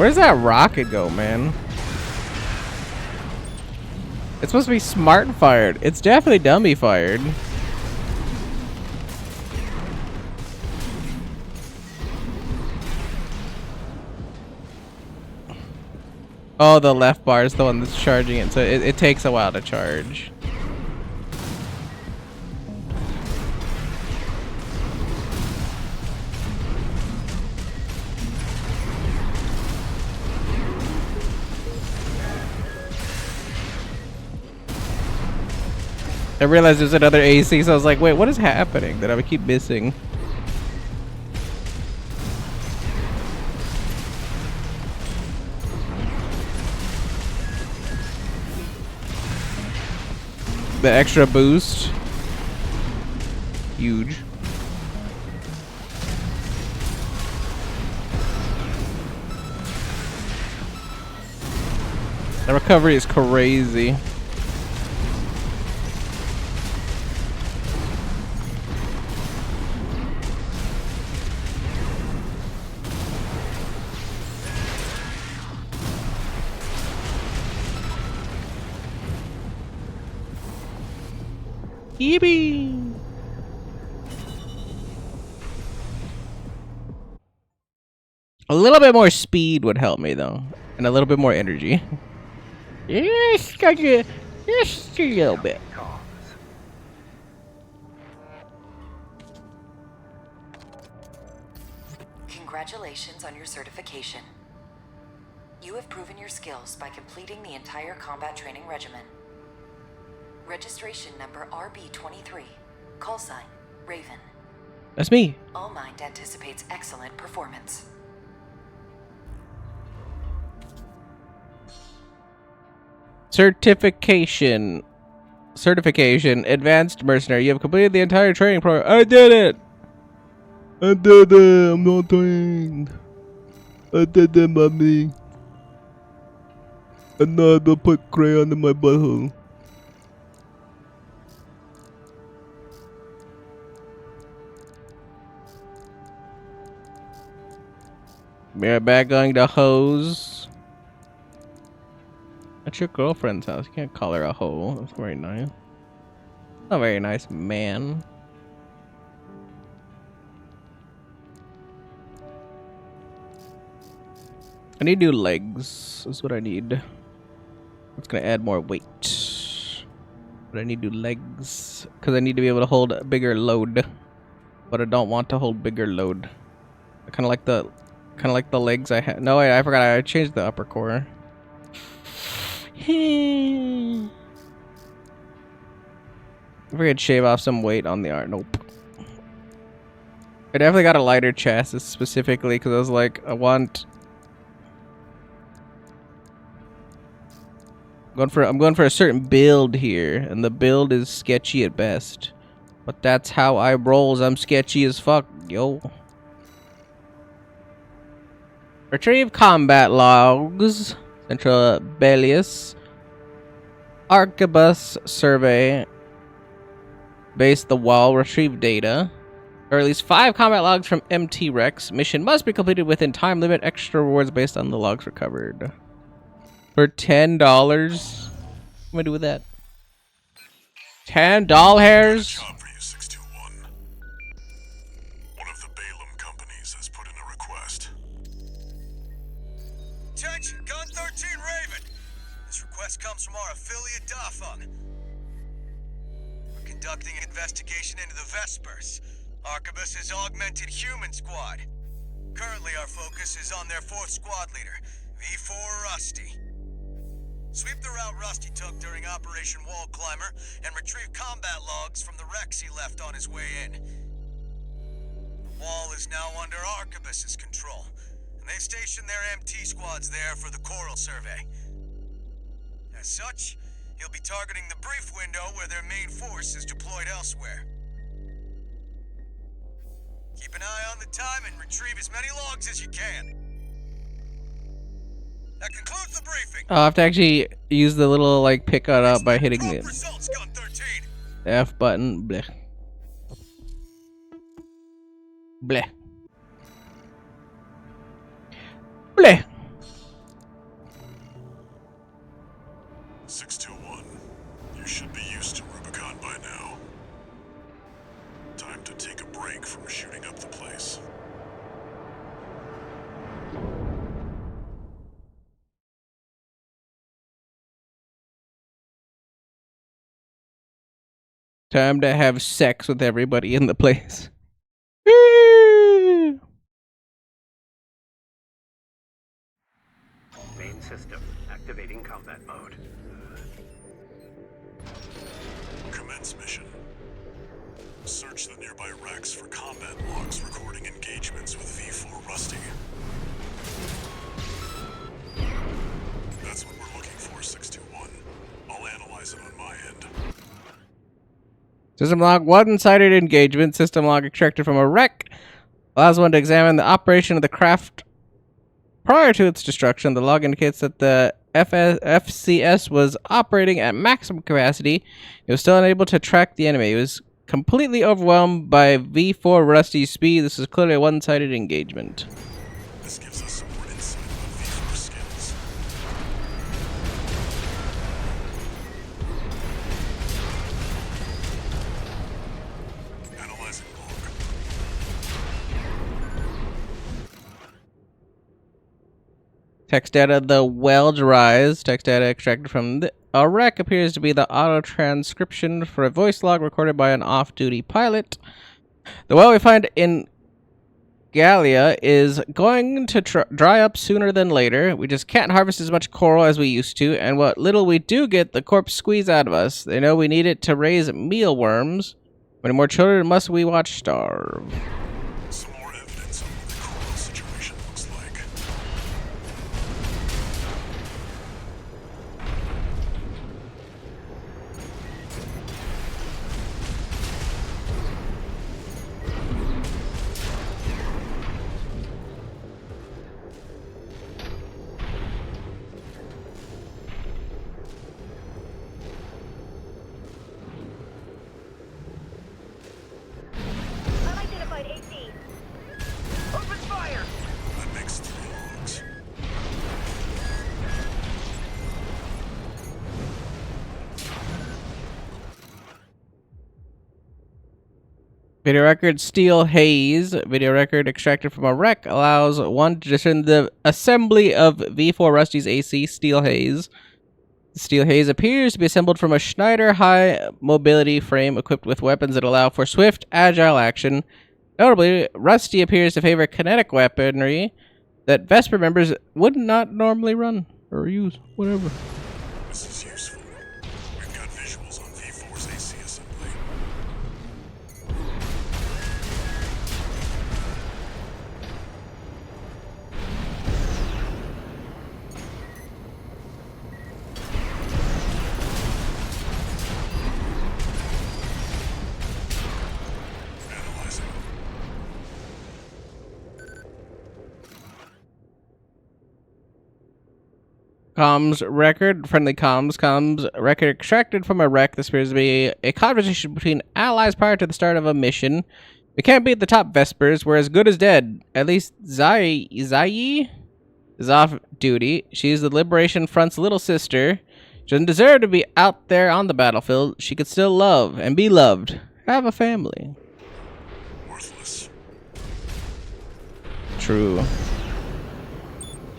Where's that rocket go, man? It's supposed to be smart fired. It's definitely dummy fired. Oh, the left bar is the one that's charging it, so it takes a while to charge. I realized there's another AC, so I was like, wait, what is happening that I would keep missing? The extra boost. Huge. The recovery is crazy. Yippee! A little bit more speed would help me though, and a little bit more energy. Just a little bit. Congratulations on your certification. You have proven your skills by completing the entire combat training regimen. Registration number RB23. Call sign, Raven. That's me. All Mind anticipates excellent performance. Certification. Advanced mercenary. You have completed the entire training program. I did it. I did it. I'm not trained. I did it, mommy. I know how to put crayon in my butthole. We're back going to hose. That's your girlfriend's house. You can't call her a hoe. That's very nice. Not very nice, man. I need new legs. That's what I need. It's gonna add more weight. But I need new legs because I need to be able to hold a bigger load. But I don't want to hold bigger load. I kind of like the legs I had. No, I forgot. I changed the upper core. If I could shave off some weight on the arm. Nope. I definitely got a lighter chassis specifically because I was like, I'm going for a certain build here, and the build is sketchy at best. But that's how I rolls. I'm sketchy as fuck, yo. Retrieve combat logs. Central Belius. Arquebus survey. Base the wall. Retrieve data. Or at least 5 combat logs from MT Rex. Mission must be completed within time limit. Extra rewards based on the logs recovered. For $10. What am I do with that? $10 hairs? Job for you, 621. One of the Balaam companies has put in a request. Attention, Gun 13 Raven. This request comes from our affiliate Dafeng. We're conducting an investigation into the Vespers, Arquebus's augmented human squad. Currently, our focus is on their 4th squad leader, V4 Rusty. Sweep the route Rusty took during Operation Wall Climber and retrieve combat logs from the wrecks he left on his way in. The wall is now under Arquebus's control, and they stationed their MT squads there for the Coral survey. As such, he'll be targeting the brief window where their main force is deployed elsewhere. Keep an eye on the time and retrieve as many logs as you can. That concludes the briefing. I'll have to actually use the little like pick it up by hitting the Results, Gun 13. F button. Bleh. Bleh. Bleh. 621. You should be used to Rubicon by now. Time to take a break from shooting up the place. Time to have sex with everybody in the place. Main system activating combat mode. Commence mission. Search the nearby wrecks for combat logs recording engagements with V4 Rusty. That's what we're looking for, 621. I'll analyze it on my end. System log, one-sided engagement. System log extracted from a wreck. Allows one to examine the operation of the craft prior to its destruction. The log indicates that the FCS was operating at maximum capacity. It was still unable to track the enemy. It was completely overwhelmed by V4 Rusty's speed. This is clearly a one-sided engagement. This gives us some more insight about V4 skills. Analyzing log. Text data, the weld rise. Text data extracted from a wreck appears to be the auto-transcription for a voice log recorded by an off-duty pilot. The well we find in Gallia is going to dry up sooner than later. We just can't harvest as much coral as we used to, and what little we do get, the corpse squeeze out of us. They know we need it to raise mealworms. Many more children must we watch starve. Some more evidence on what the coral situation looks like. Unidentified AC. Open fire! That makes 3 logs. Video record steel haze. Video record extracted from a wreck allows one to discern the assembly of V4 Rusty's AC steel haze. The steel haze appears to be assembled from a Schneider high mobility frame equipped with weapons that allow for swift, agile action. Notably, Rusty appears to favor kinetic weaponry that Vesper members would not normally run or use. Whatever. This is useful. We've got visuals on V4's AC assembly. Analyzing. Comms record, friendly comms record extracted from a wreck. This appears to be a conversation between allies prior to the start of a mission. We can't beat the top Vespers. We're as good as dead. At least Zai is off duty. She's the Liberation Front's little sister. She doesn't deserve to be out there on the battlefield. She could still love and be loved. Have a family. Worthless. True.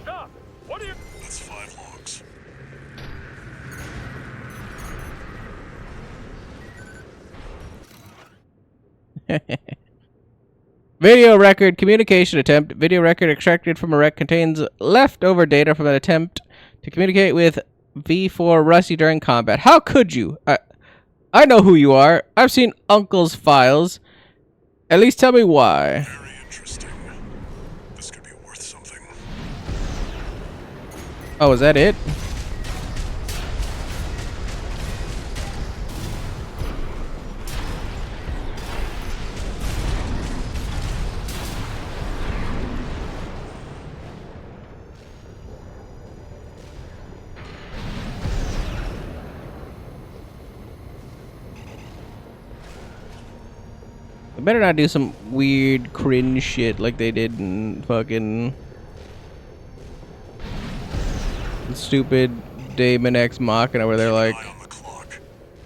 Stop! What are you... That's 5 logs. Video record communication attempt. Video record extracted from a wreck contains leftover data from an attempt to communicate with V4 Rusty during combat. How could you? I know who you are. I've seen Uncle's files. At least tell me why. Very interesting. This could be worth something. Oh, is that it? They better not do some weird cringe shit like they did in fucking stupid Daemon X Machina where they're like, Eye on the clock.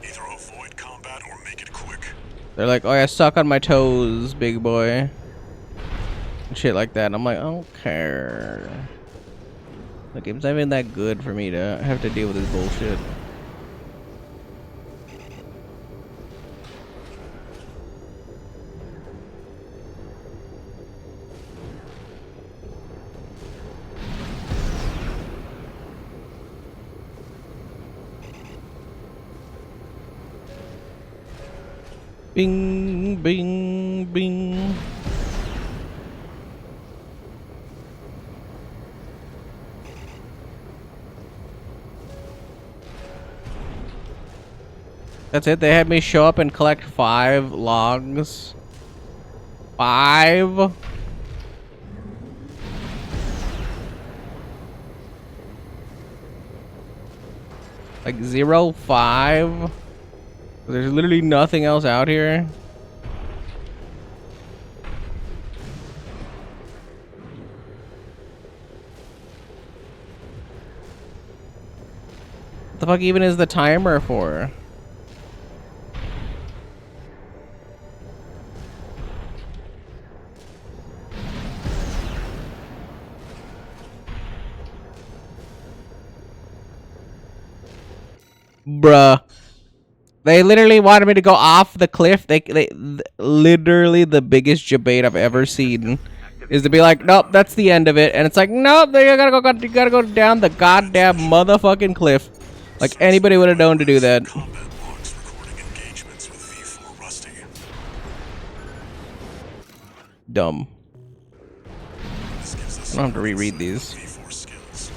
Either avoid combat or make it quick. they're like, oh yeah, suck on my toes, big boy. And shit like that. And I'm like, I don't care. The game's not even that good for me to have to deal with this bullshit. Bing, bing, bing. That's it. They had me show up and collect 5 logs. 5? Like 0, 5? There's literally nothing else out here. What the fuck even is the timer for? Bruh. They literally wanted me to go off the cliff. Literally the biggest debate I've ever seen is to be like, nope, that's the end of it. And it's like, nope, you gotta go down the goddamn motherfucking cliff. Like anybody would have known to do that. Combat logs recording engagements with V4 Rusty. Dumb. This gives us I don't have to reread these. V4 skills.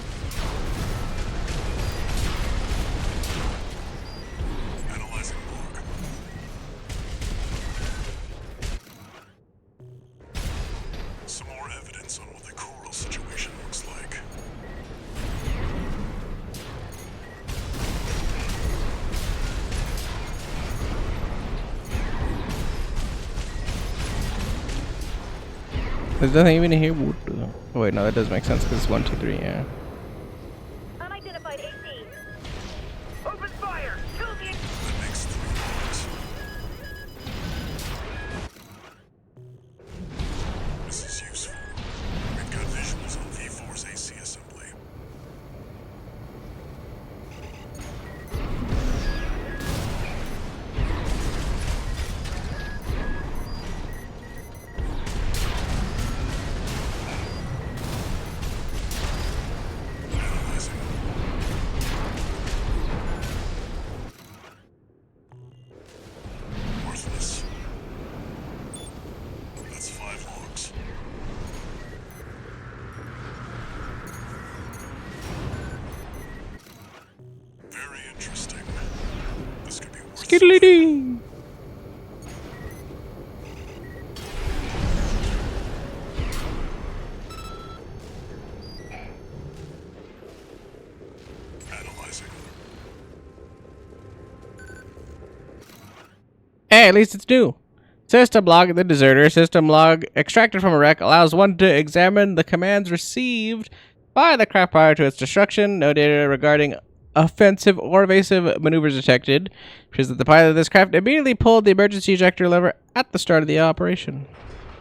Analyzing log. Some more evidence on what the coral situation looks like. There's nothing even here. Oh wait, no, that does make sense because it's 1, 2, 3, yeah. Unidentified AT. Open fire! Kill the... That makes 3 logs. This is useful. We've got visuals on V4's AC assembly. Analyzing. Worthless. That's 5 logs. Very interesting. This could be worth Skiddly-dee. analyzing. Hey, at least it's new. System log, the deserter. System log extracted from a wreck allows one to examine the commands received by the craft prior to its destruction. No data regarding offensive or evasive maneuvers detected. Shows that the pilot of this craft immediately pulled the emergency ejector lever at the start of the operation.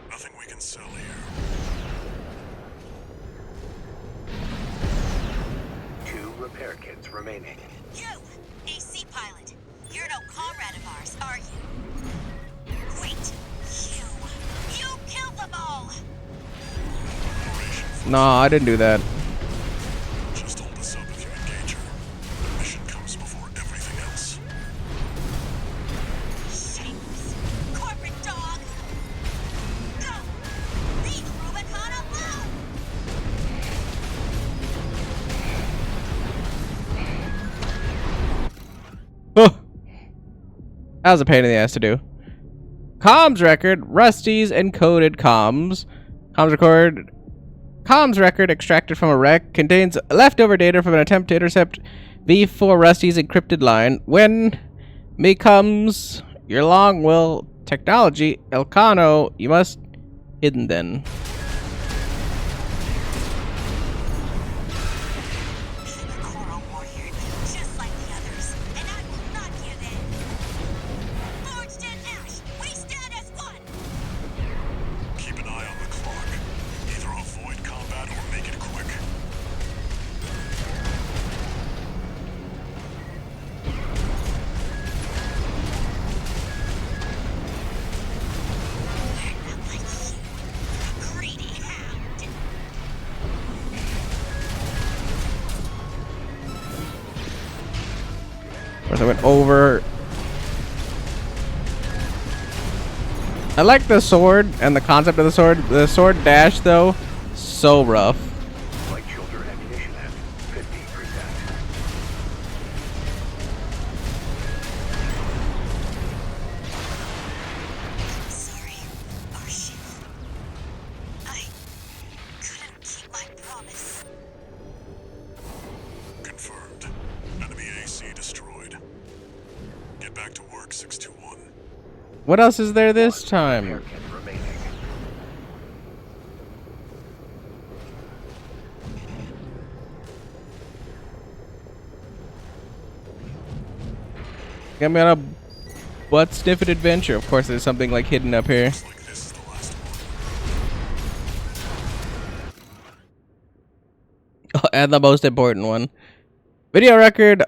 Nothing we can sell here. 2 repair kits remaining. You, AC pilot. You're no comrade of ours, are you? Wait, you killed them all! No, I didn't do that. Just hold us up if you engage her. Mission comes before everything else. Shameless corporate dog! No! Leave Rubicon alone! Oh. That was a pain in the ass to do. Comms record, Rusty's encoded comms. Comms record extracted from a wreck contains leftover data from an attempt to intercept V4 Rusty's encrypted line. When me comes your long will technology, Elcano, you must hidden then. The Coral Warrior Of course, I went over. I like the sword and the concept of the sword. The sword dash, though, so rough. Light shoulder ammunition at 50%. Sorry, Arshil. I couldn't keep my promise. Confirmed. Enemy AC destroyed. Get back to work, 621. What else is there this time? Repair kit remaining. Got me on a butt sniffing adventure. Of course, there's something like hidden up here. Looks like this is the last one. Oh, and the most important one. Video record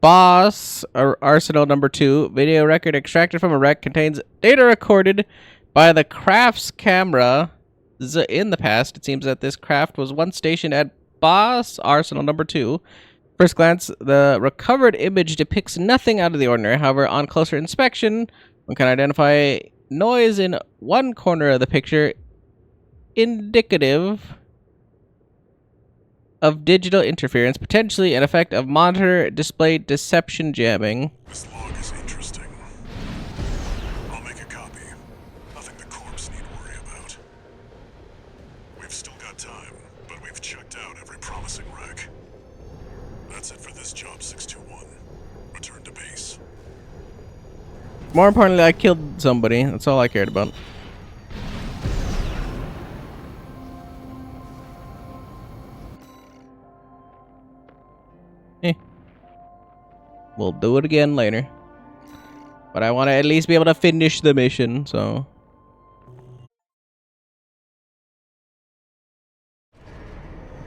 boss or arsenal number 2. Video record extracted from a wreck contains data recorded by the craft's camera. In the past, it seems that this craft was once stationed at boss arsenal number 2. First glance, the recovered image depicts nothing out of the ordinary. However, on closer inspection, one can identify noise in one corner of the picture, indicative of digital interference, potentially an effect of monitor display deception jamming. This log is interesting. I'll make a copy. Nothing the corpse need worry about. We've still got time, but we've checked out every promising wreck. That's it for this job, 621. Return to base. More importantly, I killed somebody. That's all I cared about. We'll do it again later. But I want to at least be able to finish the mission, so...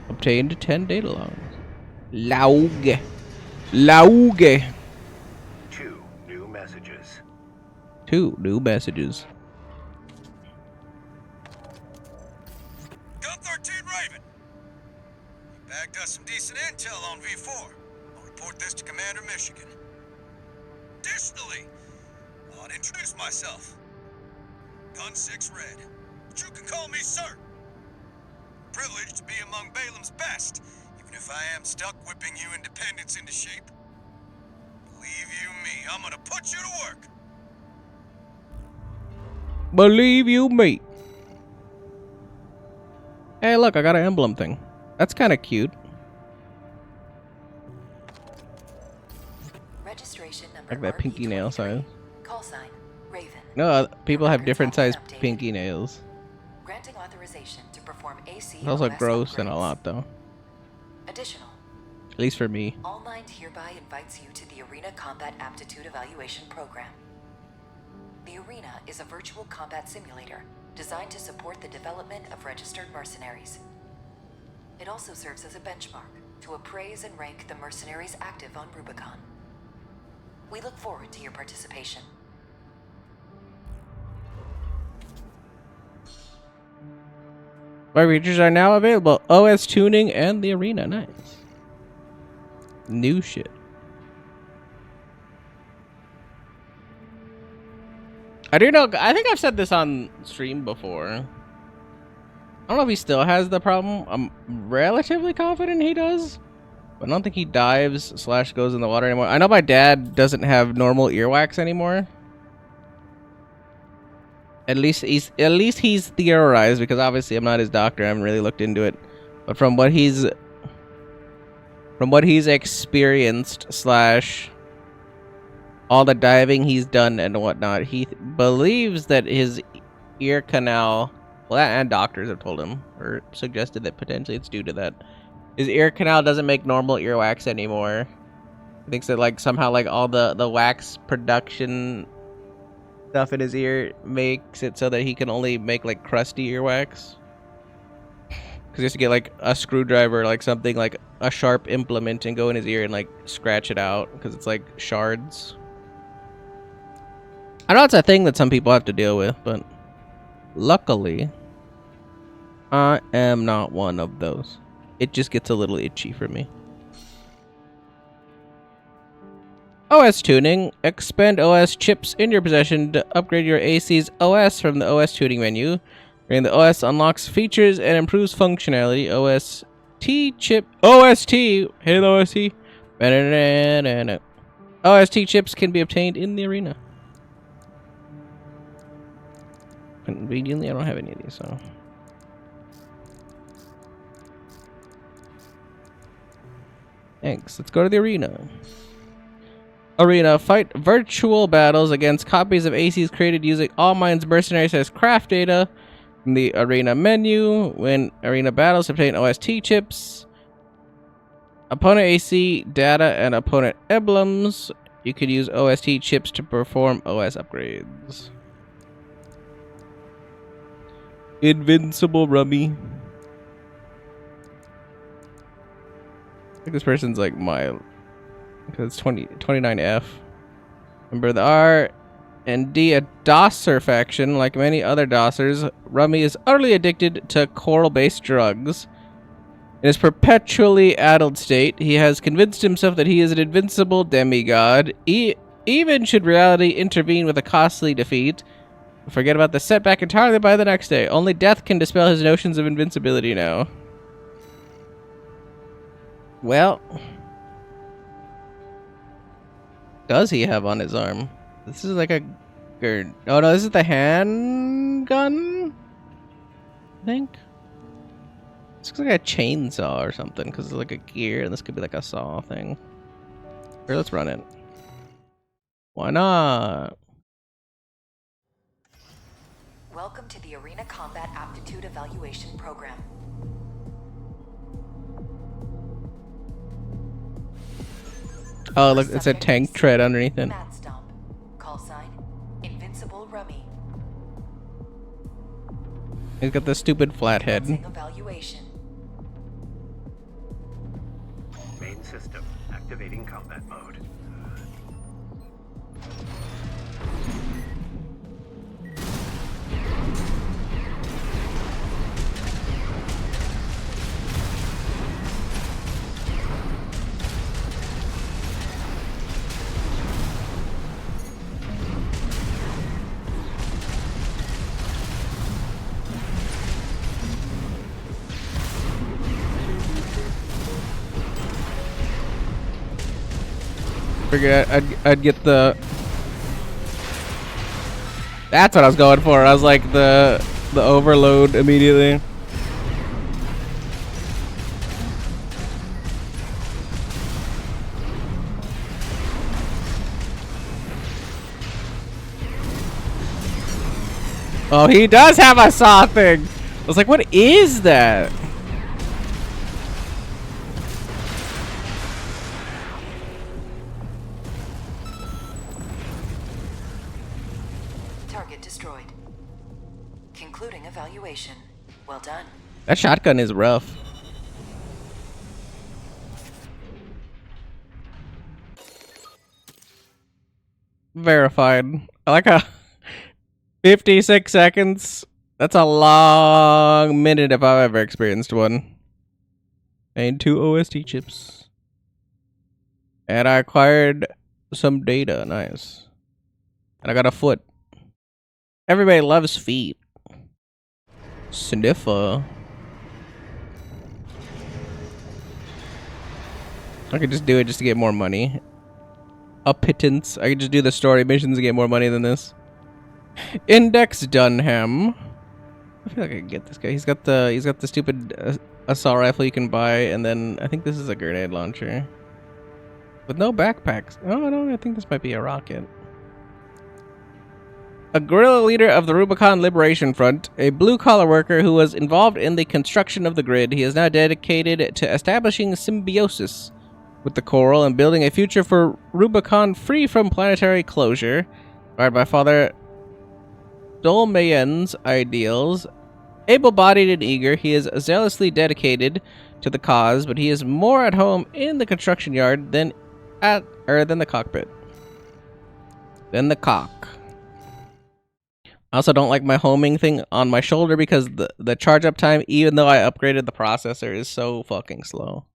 Obtained 10 data logs. Lauge. Lauge. 2 new messages. 2 new messages. Gun 13 Raven. You bagged us some decent intel on V4. I'll report this to Commander Michigan. Additionally, I'll introduce myself. Gun 6 Red. But you can call me Sir. Privileged to be among Balaam's best, even if I am stuck whipping you independents into shape. Believe you me, I'm gonna put you to work. Believe you me. Hey, look, I got an emblem thing. That's kind of cute. Registration number Like that pinky nail size. Call sign Raven. No, people have different Records sized have been updated. pinky nails. Granting authorization to perform AC. It's also OS gross and a upgrades. lot, though. Additional. At least for me. All Mind hereby invites you to the Arena Combat Aptitude Evaluation Program. The Arena is a virtual combat simulator designed to support the development of registered mercenaries. It also serves as a benchmark to appraise and rank the mercenaries active on Rubicon. We look forward to your participation. My features are now available. OS tuning and the Arena. Nice. New shit. I do know. I think I've said this on stream before. I don't know if he still has the problem. I'm relatively confident he does. But I don't think he dives / goes in the water anymore. I know my dad doesn't have normal earwax anymore. At least he's theorized, because obviously I'm not his doctor. I haven't really looked into it. But from what he's experienced / all the diving he's done and whatnot, he believes that his ear canal, well, and doctors have told him or suggested that potentially it's due to that. His ear canal doesn't make normal earwax anymore. He thinks that like somehow like all the wax production stuff in his ear makes it so that he can only make like crusty earwax. Because he has to get like a screwdriver, like something like a sharp implement, and go in his ear and like scratch it out because it's like shards. I know it's a thing that some people have to deal with, but luckily I am not one of those. It just gets a little itchy for me. OS tuning. Expend OS chips in your possession to upgrade your AC's OS from the OS tuning menu. And the OS unlocks features and improves functionality. OST chip. OST. Halo OST. OST chips can be obtained in the arena. Conveniently, I don't have any of these, so. Thanks. Let's go to the arena. Arena. Fight virtual battles against copies of ACs created using All Minds Mercenaries as craft data. In the arena menu, win arena battles, obtain OST chips. Opponent AC data and opponent emblems. You could use OST chips to perform OS upgrades. Invincible Rummy. I think this person's like my, because it's 29F. Remember the R and D, a DOSer faction. Like many other DOSers, Rummy is utterly addicted to coral-based drugs. In his perpetually addled state, he has convinced himself that he is an invincible demigod. Even should reality intervene with a costly defeat, forget about the setback entirely by the next day. Only death can dispel his notions of invincibility now. Well, does he have on his arm? This is like a gurney. Oh no, this is the handgun, I think. This looks like a chainsaw or something because it's like a gear, and this could be like a saw thing. Here, let's run it. Why not? Welcome to the Arena Combat Aptitude Evaluation Program. Oh, look, it's a tank tread underneath it. Mad Stomp. Call sign, Invincible Rummy. He's got the stupid flathead. Evaluation. Main system activating combat mode. Figured I'd get the. That's what I was going for. I was like the overload immediately. Oh, he does have a saw thing. I was like, what is that? Target destroyed. Concluding evaluation. Well done. That shotgun is rough. Verified. I like a 56 seconds. That's a long minute if I've ever experienced one. And 2 OST chips. And I acquired some data. Nice. And I got a foot. Everybody loves feet. Sniffer. I could just do it just to get more money. A pittance. I could just do the story missions to get more money than this. Index Dunham. I feel like I can get this guy. He's got the stupid assault rifle you can buy, and then I think this is a grenade launcher. With no backpacks. Oh no, I think this might be a rocket. A guerrilla leader of the Rubicon Liberation Front, a blue-collar worker who was involved in the construction of the grid, he is now dedicated to establishing symbiosis with the coral and building a future for Rubicon free from planetary closure. Inspired by Father Dolmayen's ideals, able-bodied and eager, he is zealously dedicated to the cause, but he is more at home in the construction yard than the cockpit. Than the cock. I also don't like my homing thing on my shoulder because the charge up time, even though I upgraded the processor, is so fucking slow.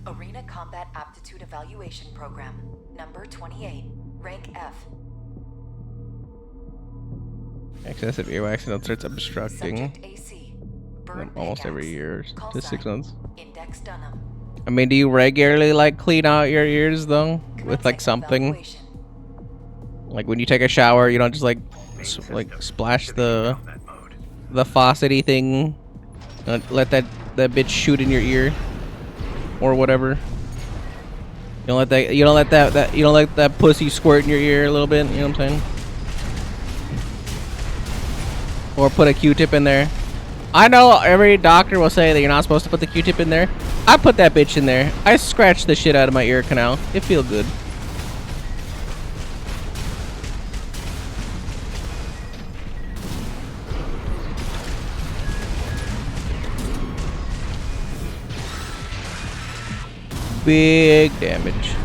Arena Combat Aptitude Evaluation Program, number 28, rank F. Excessive earwax and starts obstructing. Subject AC. Burn Almost every pickaxe. year Call to 6 sign. months. Index Dunham. I mean, do you regularly like clean out your ears though with like Commencing something? evaluation. Like when you take a shower, you don't just like Main system splash activating the combat mode. faucety thing, let that bitch shoot in your ear or whatever. You don't let that pussy squirt in your ear a little bit. You know what I'm saying? Or put a Q-tip in there. I know every doctor will say that you're not supposed to put the Q-tip in there. I put that bitch in there. I scratched the shit out of my ear canal. It feel good. Big damage.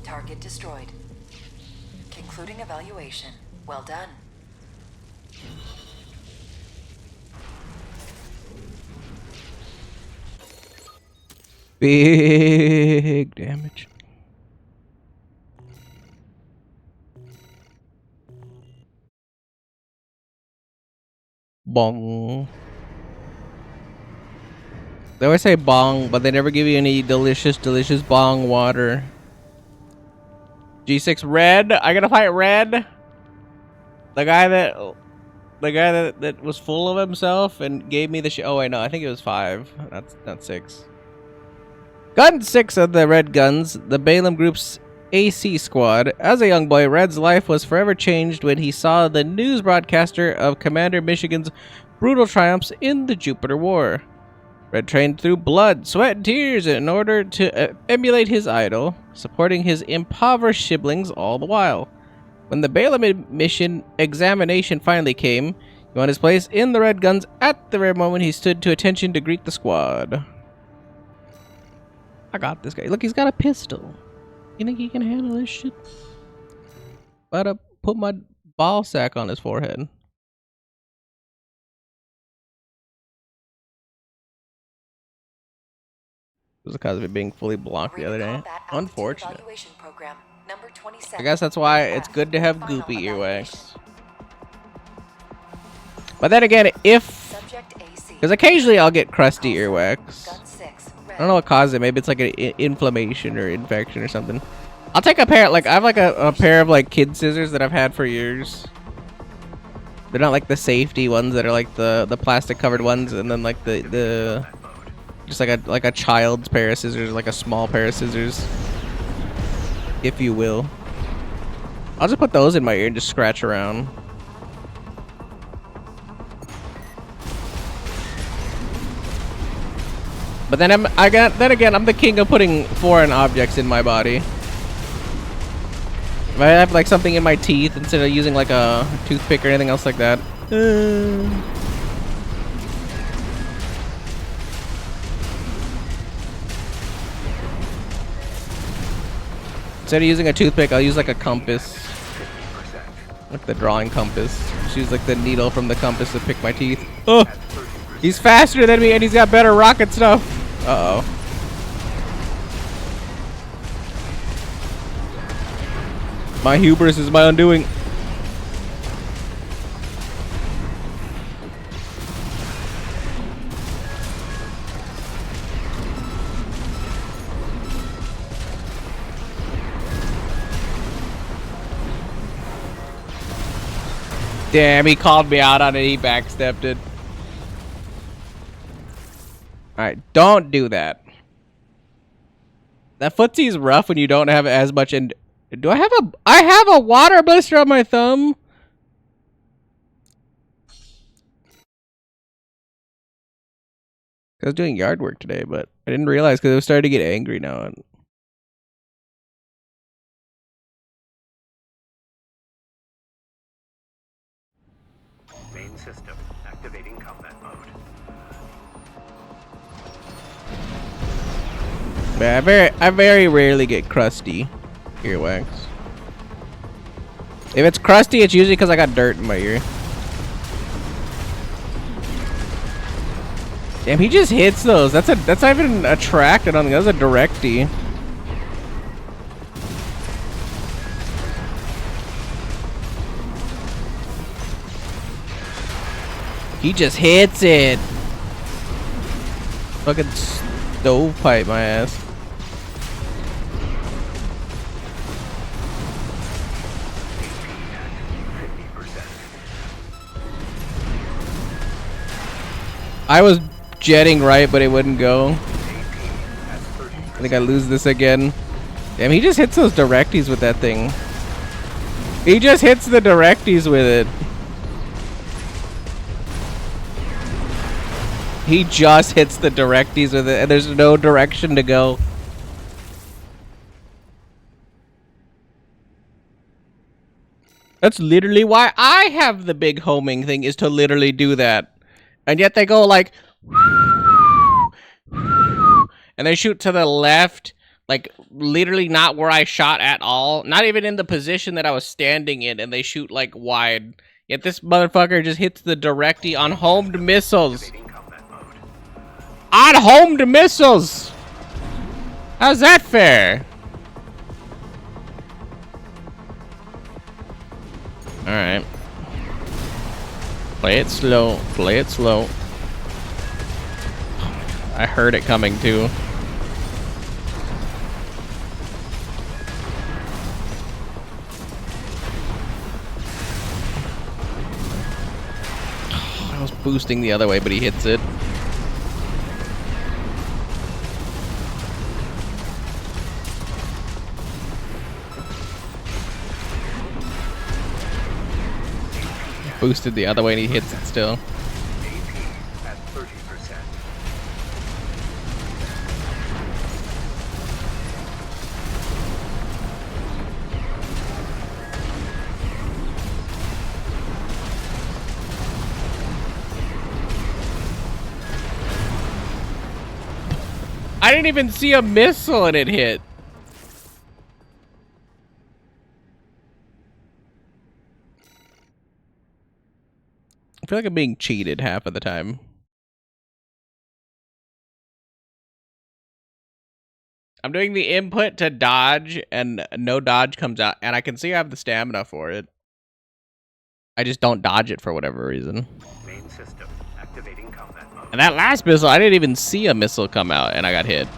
Target destroyed. Concluding evaluation. Well done. Big damage. Bong. They always say bong, but they never give you any delicious bong water. G6 Red. I gotta fight Red. The guy that was full of himself and gave me the shit. Oh wait, no, I think it was 5. That's not 6. Gun 6 of the Red Guns, the Balaam Group's AC squad. As a young boy, Red's life was forever changed when he saw the news broadcaster of Commander Michigan's brutal triumphs in the Jupiter War. Red trained through blood, sweat, and tears in order to emulate his idol, supporting his impoverished siblings all the while. When the Balaam mission examination finally came, he won his place in the Red Guns at the very moment he stood to attention to greet the squad. I got this guy. Look, he's got a pistol. You think he can handle this shit? Gotta put my ball sack on his forehead. It was because of it being fully blocked the other day. Unfortunate. Program, number 27. I guess that's why it's good to have goopy earwax. But then again, because occasionally I'll get crusty earwax. I don't know what causes it. Maybe it's like an inflammation or infection or something. I'll take a pair. Like I have like a pair of like kid scissors that I've had for years. They're not like the safety ones that are like the plastic covered ones, and then like the just like a child's pair of scissors, like a small pair of scissors, if you will. I'll just put those in my ear and just scratch around. But then I'm the king of putting foreign objects in my body. If I have like something in my teeth instead of using like a toothpick or anything else like that. Instead of using a toothpick, I'll use like a compass. Like the drawing compass. Just use like the needle from the compass to pick my teeth. Oh! He's faster than me and he's got better rocket stuff. Uh-oh. My hubris is my undoing. Damn, he called me out on it. He backstepped it. Alright, don't do that. That footsie's rough when you don't have as much. And do I have a water blister on my thumb? I was doing yard work today, but I didn't realize because I was starting to get angry now. Main system activating combat mode. Man, I very rarely get crusty earwax. If it's crusty, it's usually because I got dirt in my ear. Damn, he just hits those. That's not even a track. I don't think that's a directy. He just hits it. Fucking stovepipe my ass. I was jetting right, but it wouldn't go. I think I lose this again. Damn, he just hits those directies with that thing. He just hits the directies with it. He just hits the directies with it, and there's no direction to go. That's literally why I have the big homing thing, is to literally do that. And yet they go like, and they shoot to the left, like literally not where I shot at all. Not even in the position that I was standing in, and they shoot like wide. Yet this motherfucker just hits the directy on homed missiles. On homed missiles! How's that fair? Alright. Play it slow. Play it slow. I heard it coming too. I was boosting the other way, but he hits it. Boosted the other way and he hits it still. AP at 30%. I didn't even see a missile and it hit. I feel like I'm being cheated half of the time. I'm doing the input to dodge and no dodge comes out, and I can see I have the stamina for it. I just don't dodge it for whatever reason. Main system activating combat mode. And that last missile, I didn't even see a missile come out and I got hit.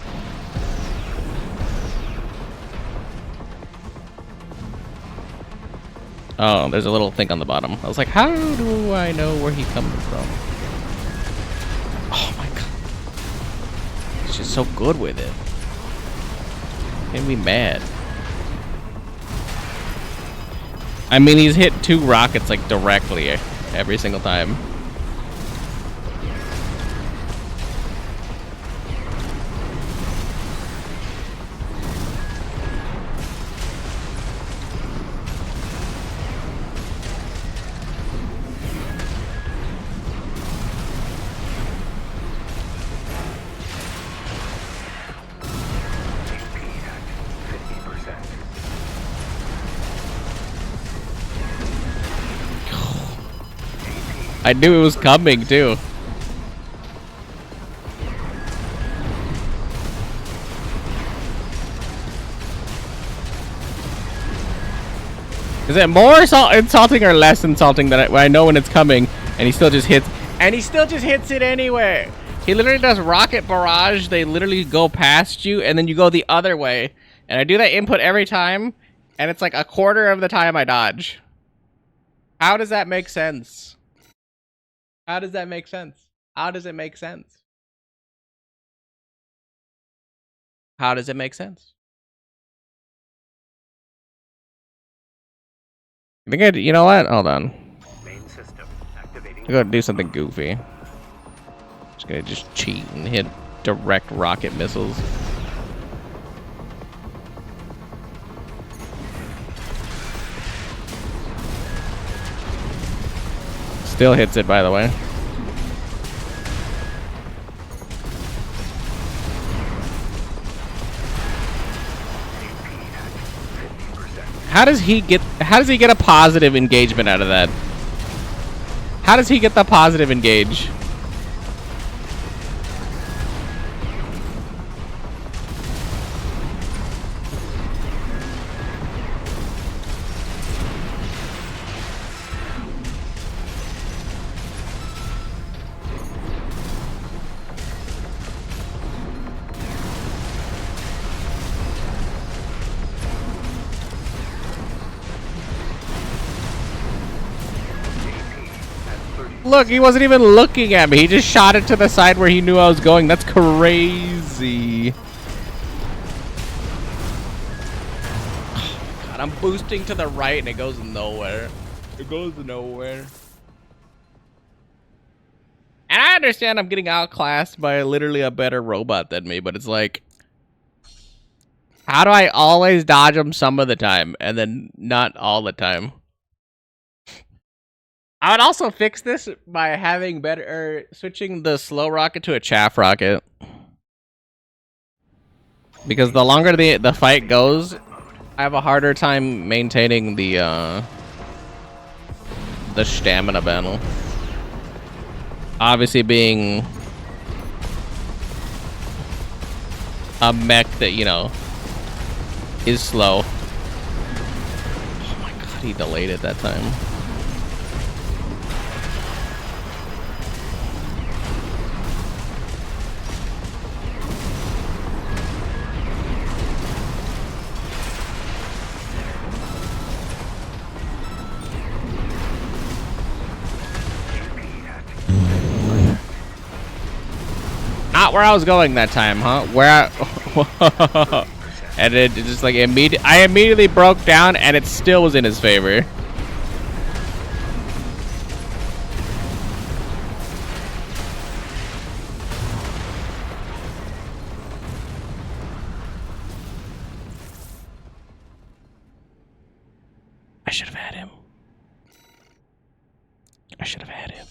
Oh, there's a little thing on the bottom. I was like, how do I know where he's coming from? Oh my god. He's just so good with it. Made me mad. I mean, he's hit 2 rockets like directly every single time. I knew it was coming too. Is it more insulting or less insulting that I know when it's coming and he still just hits, and he still just hits it anyway? He literally does rocket barrage. They literally go past you and then you go the other way. And I do that input every time and it's like a quarter of the time I dodge. How does that make sense? How does that make sense? How does it make sense? How does it make sense? I think you know what? Hold on. Main system activating. I'm gonna do something goofy. Just gonna cheat and hit direct rocket missiles. Still hits it, by the way. How does he get a positive engagement out of that? How does he get the positive engage? Look, he wasn't even looking at me. He just shot it to the side where he knew I was going. That's crazy. Oh, God, I'm boosting to the right and it goes nowhere. It goes nowhere. And I understand I'm getting outclassed by literally a better robot than me, but it's like, how do I always dodge him some of the time and then not all the time? I would also fix this by having better switching the slow rocket to a chaff rocket. Because the longer the fight goes, I have a harder time maintaining the stamina battle. Obviously being a mech that, you know, is slow. Oh my God, he delayed it that time. Not where I was going that time, huh? And it just like I immediately broke down, and it still was in his favor. I should have had him. I should have had him.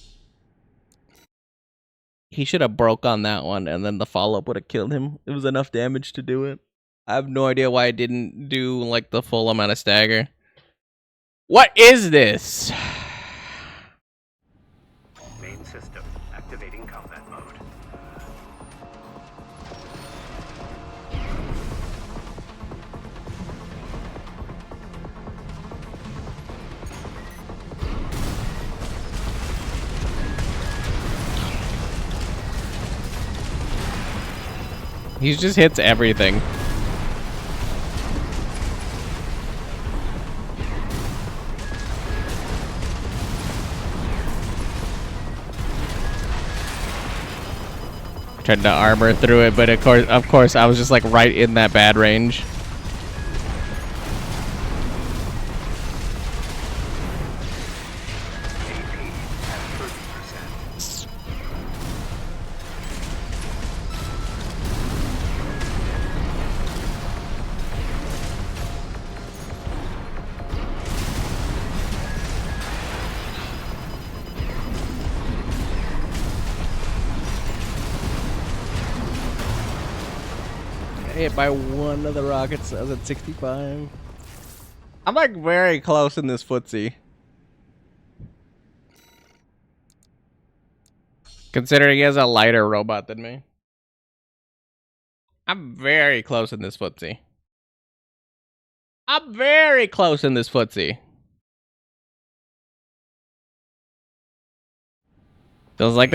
He should have broke on that one, and then the follow-up would have killed him. It was enough damage to do it. I have no idea why I didn't do, like, the full amount of stagger. What is this? Main system activating combat mode. He just hits everything. Tried to armor through it, but of course, I was just like right in that bad range. Hit by one of the rockets. I was at 65. I'm like very close in this footsie. Considering he has a lighter robot than me. I'm very close in this footsie. I'm very close in this footsie. I was like,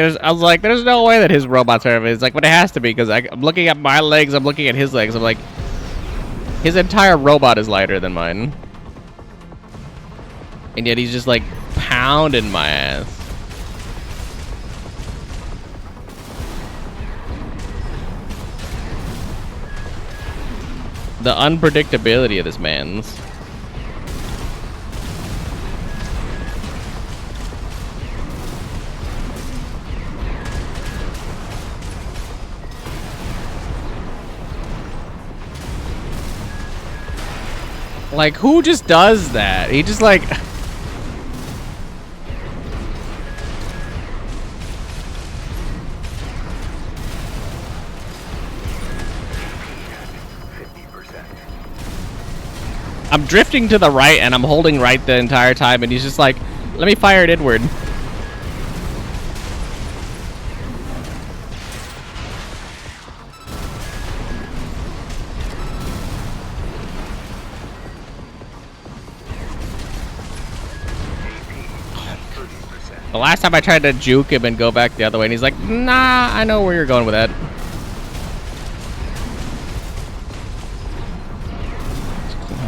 there's no way that his robot's better. It's like, but it has to be, because I'm looking at my legs, I'm looking at his legs, I'm like, his entire robot is lighter than mine. And yet he's just like pounding my ass. The unpredictability of this man's. Like, who just does that? He just like... I'm drifting to the right, and I'm holding right the entire time, and he's just like, let me fire it inward. The last time I tried to juke him and go back the other way, and he's like, nah, I know where you're going with that.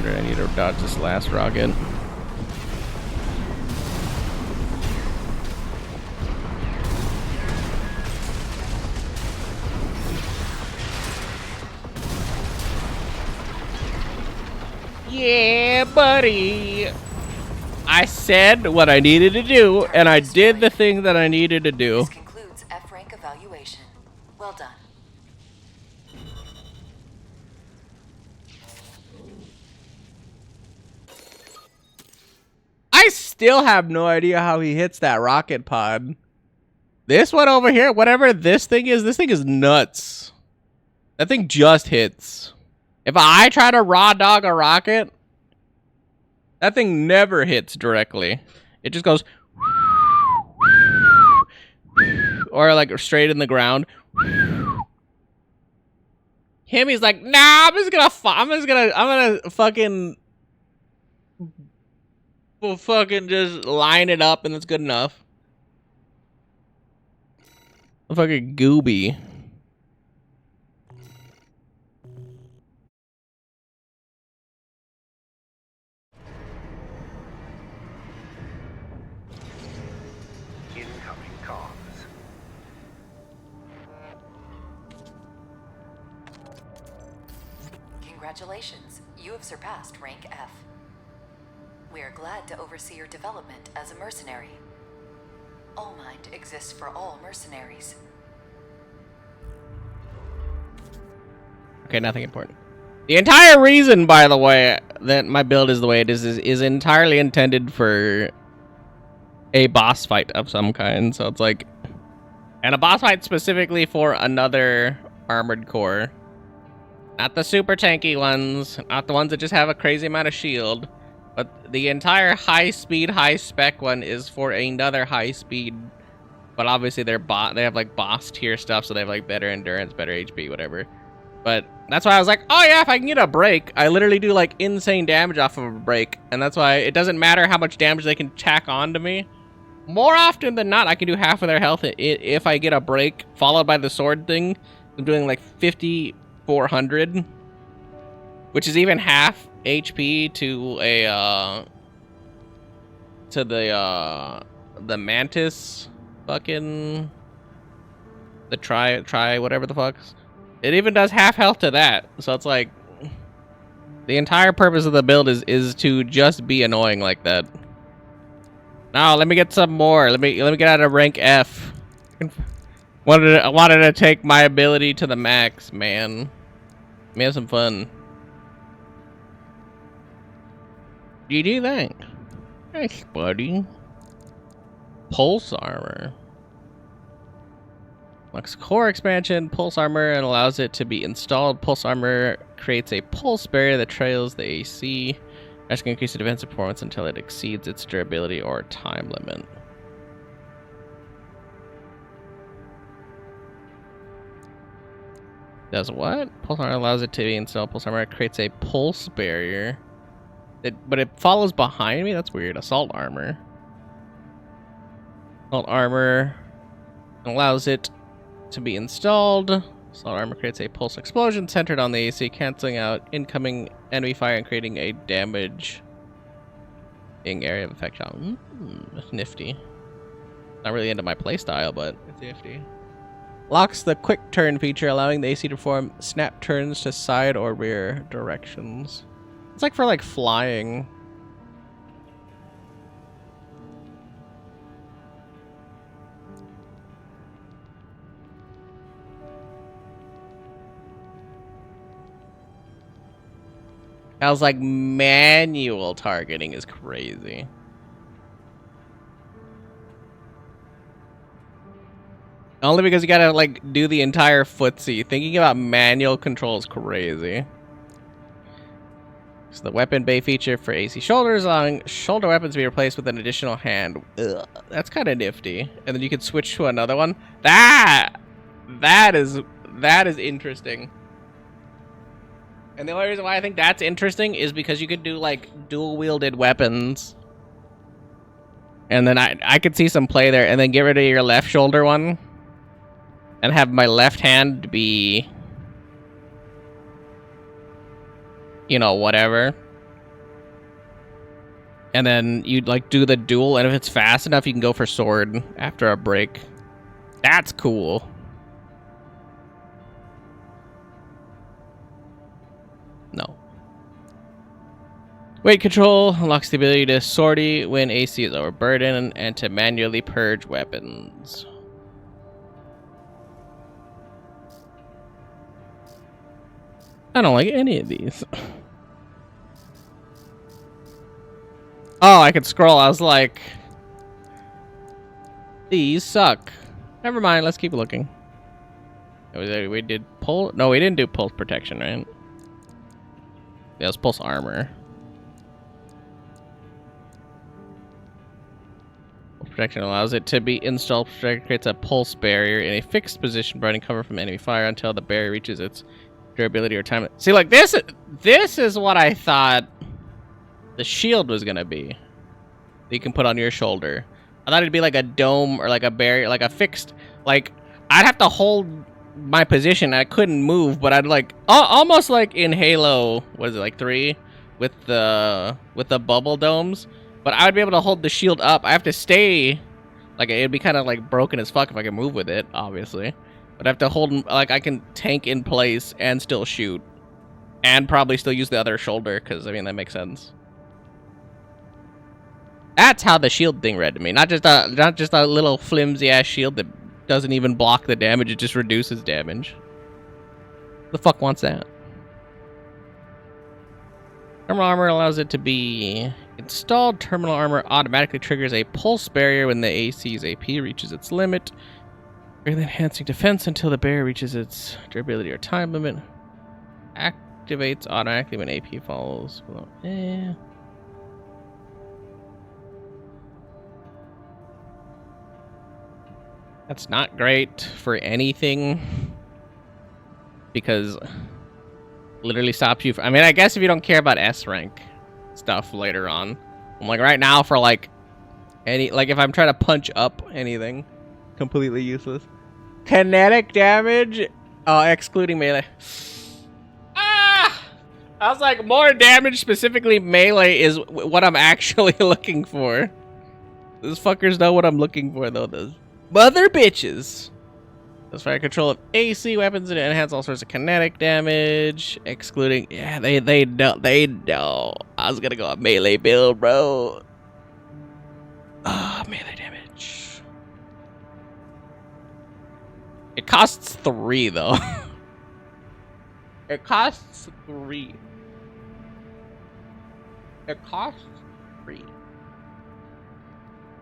I need to dodge this last rocket. Yeah, buddy. I said what I needed to do, and I did the thing that I needed to do. This concludes F rank evaluation. Well done. I still have no idea how he hits that rocket pod. This one over here, whatever this thing is nuts. That thing just hits. If I try to raw dog a rocket, that thing never hits directly. It just goes or like straight in the ground. Him, he's like, nah, I'm gonna fucking just line it up and it's good enough. I'm fucking gooby. Incoming comms. Congratulations, you have surpassed rank F. We are glad to oversee your development as a mercenary. All Mind exists for all mercenaries. Okay, nothing important. The entire reason, by the way, that my build is the way it is entirely intended for a boss fight of some kind. So it's like, and a boss fight specifically for another armored core. Not the super tanky ones, not the ones that just have a crazy amount of shield, but the entire high speed, high spec one is for another high speed. But obviously they have like boss tier stuff, so they have like better endurance, better HP, whatever. But that's why I was like, oh yeah, if I can get a break, I literally do like insane damage off of a break. And that's why it doesn't matter how much damage they can tack on to me. More often than not, I can do half of their health if I get a break, followed by the sword thing. I'm doing like 5,400, which is even half HP to a to the mantis fucking the try whatever the fuck. It even does half health to that. So it's like the entire purpose of the build is to just be annoying like that. Now let me get some more. Let me get out of rank F. I wanted to take my ability to the max, man. Let me have some fun. You do that? Nice, buddy. Pulse armor. Lux core expansion, pulse armor, and allows it to be installed. Pulse armor creates a pulse barrier that trails the AC. That can increase the defensive performance until it exceeds its durability or time limit. Does what? Pulse armor allows it to be installed. Pulse armor creates a pulse barrier. But it follows behind me? That's weird. Assault armor. Assault armor allows it to be installed. Assault armor creates a pulse explosion centered on the AC, canceling out incoming enemy fire and creating a damage area of effect. That's nifty. Not really into my playstyle, but it's nifty. Locks the quick turn feature, allowing the AC to perform snap turns to side or rear directions. It's like for like flying. I was like, manual targeting is crazy. Only because you gotta like do the entire footsie. Thinking about manual control is crazy. So the weapon bay feature for AC shoulders, allowing shoulder weapons to be replaced with an additional hand. Ugh, that's kind of nifty. And then you can switch to another one. That is interesting. And the only reason why I think that's interesting is because you could do like dual wielded weapons. And then I could see some play there, and then get rid of your left shoulder one and have my left hand be, you know, whatever. And then you'd like do the duel, and if it's fast enough, you can go for sword after a break. That's cool. No. Weight control unlocks the ability to sortie when AC is overburdened and to manually purge weapons. I don't like any of these. Oh, I could scroll. I was like, these suck. Never mind. Let's keep looking. We did pull. No, we didn't do pulse protection, right? Yeah, it was pulse armor. Protection allows it to be installed. Creates a pulse barrier in a fixed position, providing cover from enemy fire until the barrier reaches its durability or time. See, like this is what I thought the shield was gonna be. That you can put on your shoulder. I thought it'd be like a dome or like a barrier, like a fixed. Like I'd have to hold my position. I couldn't move, but I'd like almost like in Halo. What is it, like 3, with the bubble domes? But I would be able to hold the shield up. I have to stay, like it'd be kind of like broken as fuck if I could move with it, obviously. But I have to hold, like I can tank in place and still shoot, and probably still use the other shoulder, because I mean that makes sense. That's how the shield thing read to me. Not just a little flimsy ass shield that doesn't even block the damage. It just reduces damage. Who the fuck wants that? Terminal armor allows it to be installed. Terminal armor automatically triggers a pulse barrier when the AC's AP reaches its limit, greatly enhancing defense until the barrier reaches its durability or time limit. Activates automatically when AP falls below. That's not great for anything, because literally stops you. I mean, I guess if you don't care about S rank stuff later on. I'm like right now for like any, like if I'm trying to punch up anything, completely useless. Kinetic damage, excluding melee. Ah! I was like, more damage, specifically melee, is what I'm actually looking for. These fuckers know what I'm looking for though. Those mother bitches. Does fire control of AC weapons and enhance all sorts of kinetic damage, excluding. Yeah, they know. I was gonna go a melee build, bro. Melee damage. It costs 3 though. It costs 3. It costs 3.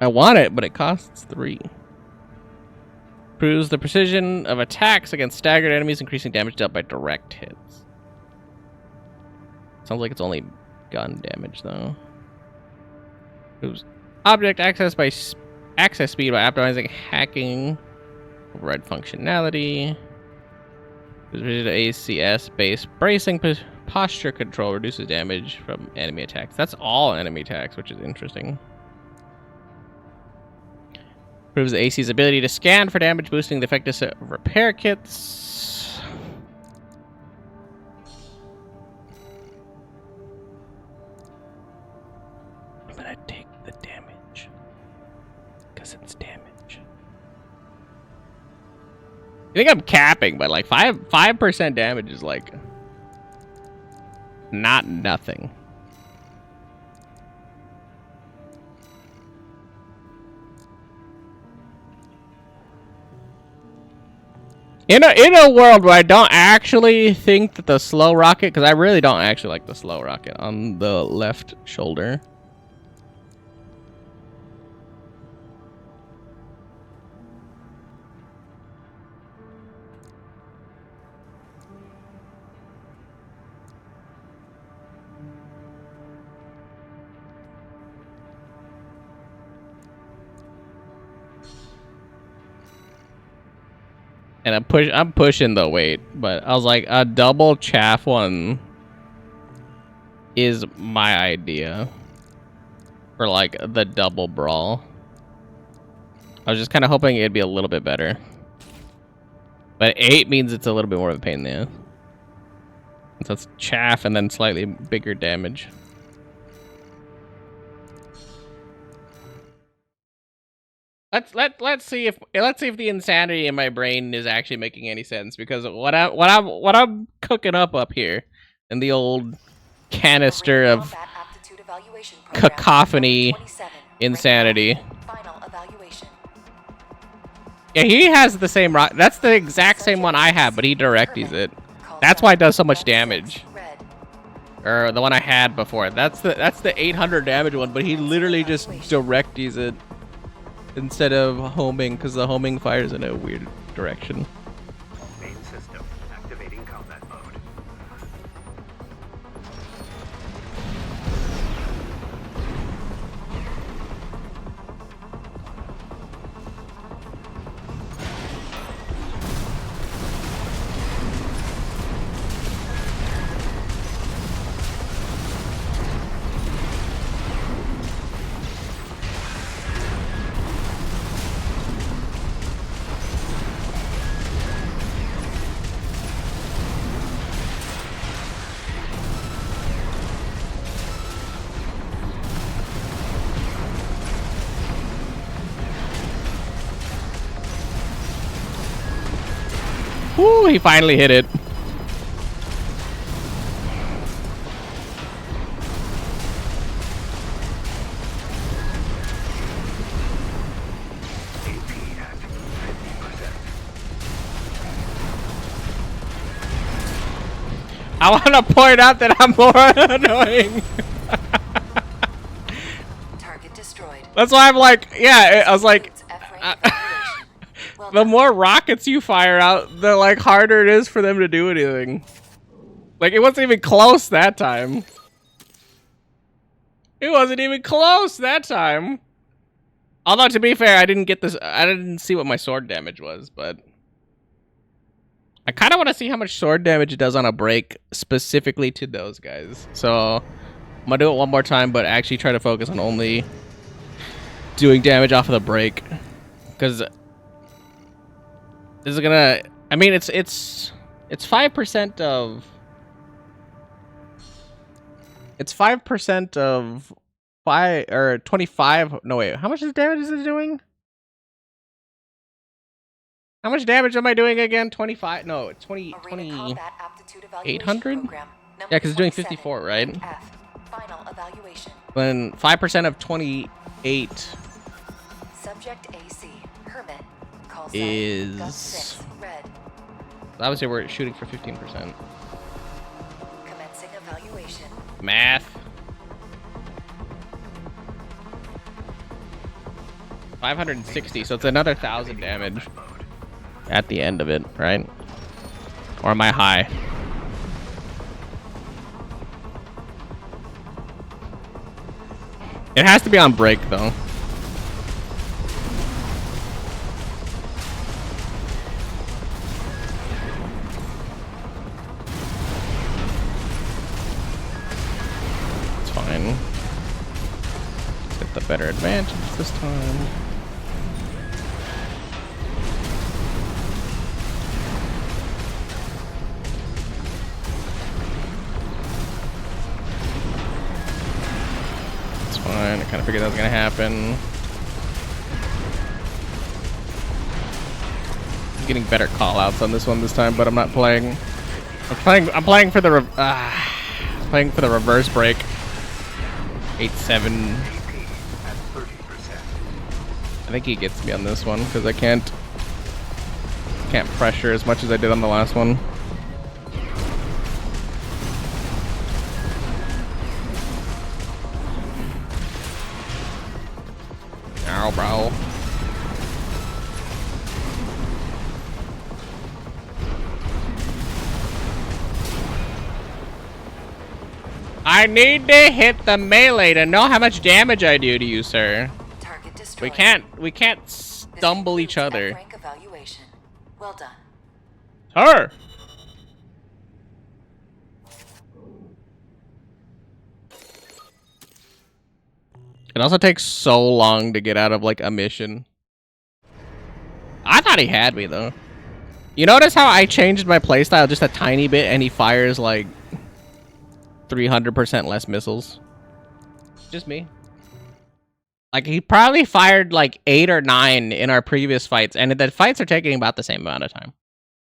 I want it, but it costs 3. Improves the precision of attacks against staggered enemies, increasing damage dealt by direct hits. Sounds like it's only gun damage, though. Improves object access by access speed by optimizing hacking override functionality. ACS-based bracing posture control reduces damage from enemy attacks. That's all enemy attacks, which is interesting. Improves the AC's ability to scan for damage, boosting the effectiveness of repair kits. I'm gonna take the damage, because it's damage. I think I'm capping, but like 5% damage is like not nothing. In a world where I don't actually think that the slow rocket, because I really don't actually like the slow rocket on the left shoulder. And I'm pushing the weight, but I was like, a double chaff one is my idea for like the double brawl. I was just kind of hoping it'd be a little bit better. But 8 means it's a little bit more of a pain in the ass. So it's chaff and then slightly bigger damage. Let's see if the insanity in my brain is actually making any sense, because what I'm cooking up here in the old canister of cacophony insanity. Yeah, he has the same rock. That's the exact same one I have, but he directies it. That's why it does so much damage. Or the one I had before. That's the 800 damage one, but he literally just directies it instead of homing, because the homing fires in a weird direction. Main system activating combat mode. Woo, he finally hit it. AP at 50%. I want to point out that I'm more annoying. Target destroyed. That's why I'm like, yeah, I was like, the more rockets you fire out, the like harder it is for them to do anything. Like, it wasn't even close that time. It wasn't even close that time. Although, to be fair, I didn't see what my sword damage was, but I kind of want to see how much sword damage it does on a break specifically to those guys. So I'm gonna do it one more time, but actually try to focus on only doing damage off of the break, because this is gonna, I mean, it's 5% of, it's 5% of 5 or 25. No, wait, how much damage is it doing? How much damage am I doing again? 25? No, 800? Yeah, because it's doing 54, right? Final evaluation. Then 5% of 28 Subject AC. Hermit. Call sign, is... Gun 6, red. Obviously, we're shooting for 15%. Commencing evaluation. Math. 560, so it's another 1,000 damage at the end of it, right? Or am I high? It has to be on break, though. It's fine. Get the better advantage this time. Fine, I kind of figured that was gonna happen. I'm getting better callouts on this one this time, but I'm not playing. I'm playing for the reverse break. 8-7. I think he gets me on this one because I can't pressure as much as I did on the last one. Ow, bro. I need to hit the melee to know how much damage I do to you, sir. Target destroyed. We can't stumble each other. Rank evaluation. Well done. Her! It also takes so long to get out of, like, a mission. I thought he had me, though. You notice how I changed my playstyle just a tiny bit and he fires, like, 300% less missiles? Just me. Like, he probably fired, like, 8 or 9 in our previous fights, and the fights are taking about the same amount of time.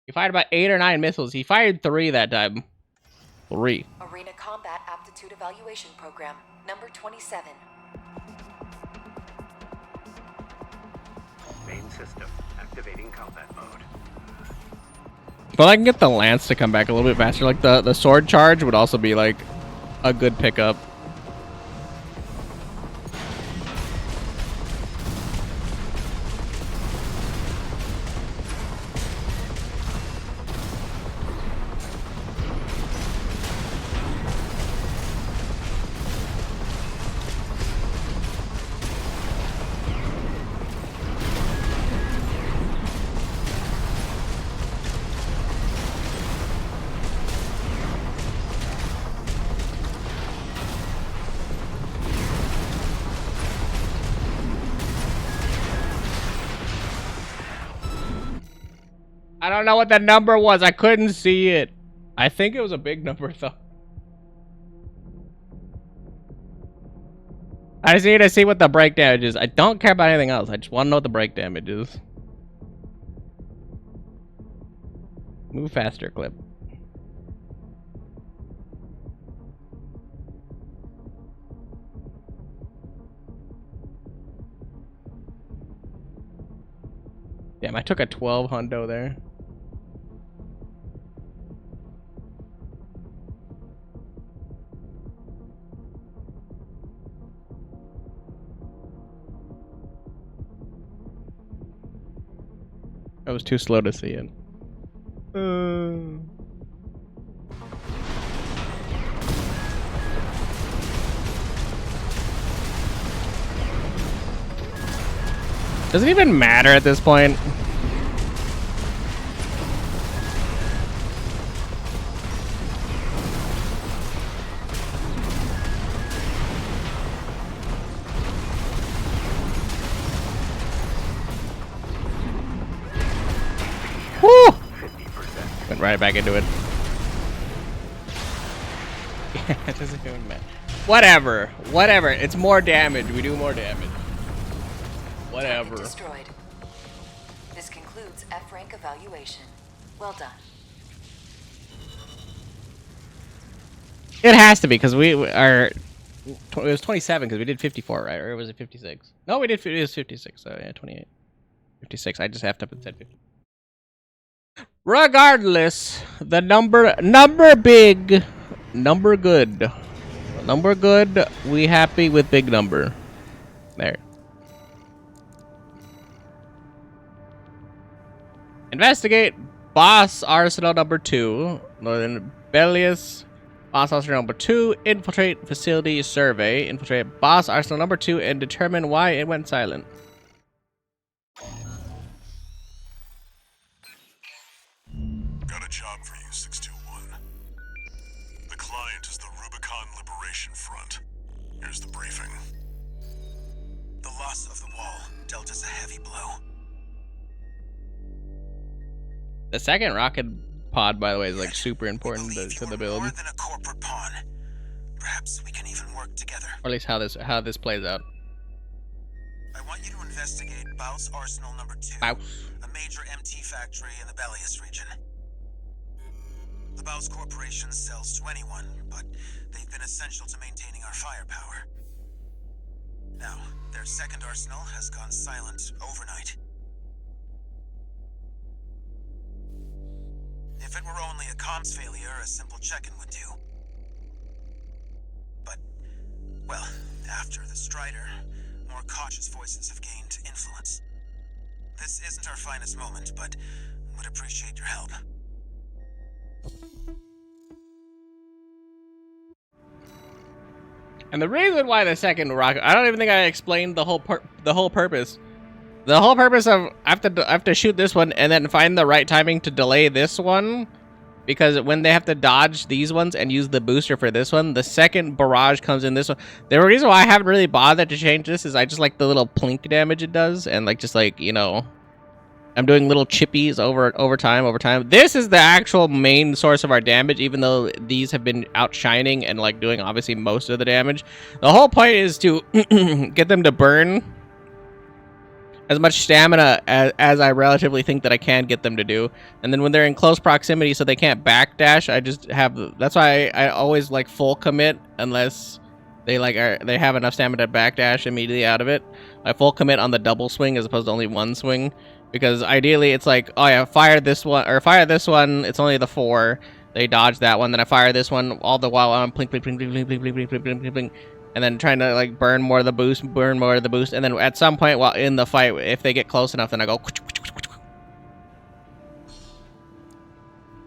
He fired about 8 or 9 missiles. He fired 3 that time. 3. Arena Combat Aptitude Evaluation Program, number 27. Main system activating combat mode. But I can get the lance to come back a little bit faster. Like, the sword charge would also be, like, a good pickup. I don't know what the number was. I couldn't see it. I think it was a big number, though. I just need to see what the break damage is. I don't care about anything else. I just want to know what the break damage is. Move faster, Clip. Damn, I took a 12 hundo there. I was too slow to see it. Does it even matter at this point? Woo! 50%. Went right back into it. It doesn't even matter. Whatever. Whatever. It's more damage. We do more damage. Whatever. Destroyed. This concludes F rank evaluation. Well done. It has to be because we are. It was 27 because we did 54, right? Or was it 56? No, we did. It was 56. So yeah, 28, 56. I just have to put 50. Regardless, the number big, number good, number good. We happy with big number. There. Investigate boss arsenal number 2. Northern Bellius. Boss arsenal number 2. Infiltrate facility survey. Infiltrate boss arsenal number 2 and determine why it went silent. Got a job for you, 621. The client is the Rubicon Liberation Front. Here's the briefing. The loss of the wall dealt us a heavy blow. The second rocket pod, by the way, is like super important We believe to you the are build, more than a corporate pawn. Perhaps we can even work together. or at least how this plays out. I want you to investigate Baus Arsenal number 2, Baus. a major MT factory in the Bellius region. The Baus Corporation sells to anyone, but they've been essential to maintaining our firepower. Now, their second arsenal has gone silent overnight. If it were only a comms failure, a simple check-in would do. But, well, after the Strider, more cautious voices have gained influence. This isn't our finest moment, but would appreciate your help. And the reason why the second rocket, I don't even think I explained the whole purpose. The whole purpose of I have to shoot this one and then find the right timing to delay this one, because when they have to dodge these ones and use the booster for this one, the second barrage comes in this one. The reason why I haven't really bothered to change this is I just like the little plink damage it does, and like just like, you know, I'm doing little chippies over time. This is the actual main source of our damage, even though these have been outshining and like doing obviously most of the damage. The whole point is to get them to burn as much stamina as I relatively think that I can get them to do. And then when they're in close proximity so they can't backdash, I just have... That's why I always like full commit unless they like they have enough stamina to backdash immediately out of it. I full commit on the double swing as opposed to only one swing. Because ideally it's like, oh yeah, fire this one, or fire this one, it's only the 4. They dodge that one, then I fire this one, all the while I'm plink, plink, plink, plink, plink, plink, plink, plink, plink, plink, plink, and then trying to like burn more of the boost, and then at some point while in the fight, if they get close enough, then I go...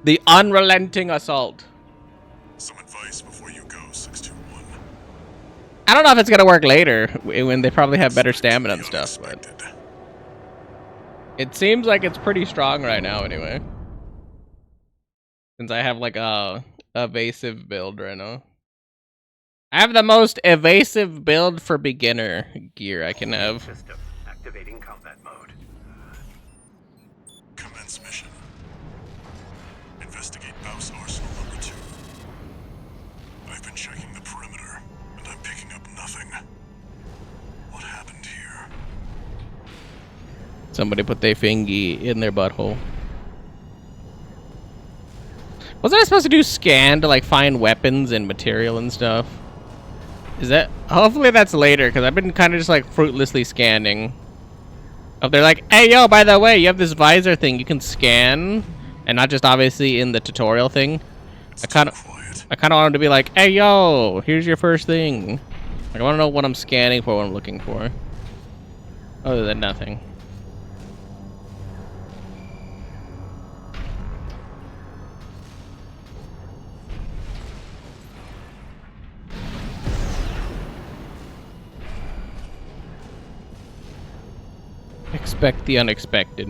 The unrelenting assault. Some advice before you go, 621. I don't know if it's gonna work later, when they probably have better stamina and stuff, but... It seems like it's pretty strong right now, anyway. Since I have like a evasive build right now. I have the most evasive build for beginner gear I can have. System activating combat mode. Commence mission. Investigate Baus Arsenal number 2. I've been checking the perimeter, and I'm picking up nothing. What happened here? Somebody put their fingy in their butthole. Wasn't I supposed to do scan to like find weapons and material and stuff? Is that... Hopefully that's later, because I've been kind of just like fruitlessly scanning. Oh, they're like, hey yo, by the way, you have this visor thing you can scan, and not just obviously in the tutorial thing. I kind of wanted to be like, hey yo, here's your first thing. Like, I want to know what I'm scanning for, what I'm looking for. Other than nothing. Expect the unexpected.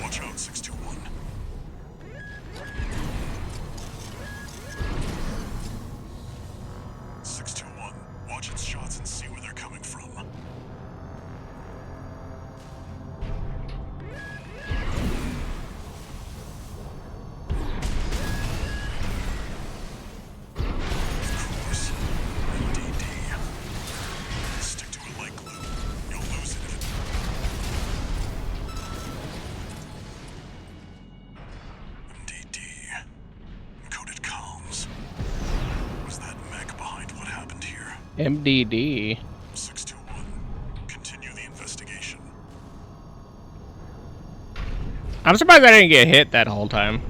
Watch out, 621. Watch its shots and see where they're coming from. Of course. DD. Stick to it like glue. You'll lose it if it... MDD. Encoded comms. Was that mech behind what happened here? MDD. 621. Continue the investigation. I'm surprised I didn't get hit that whole time.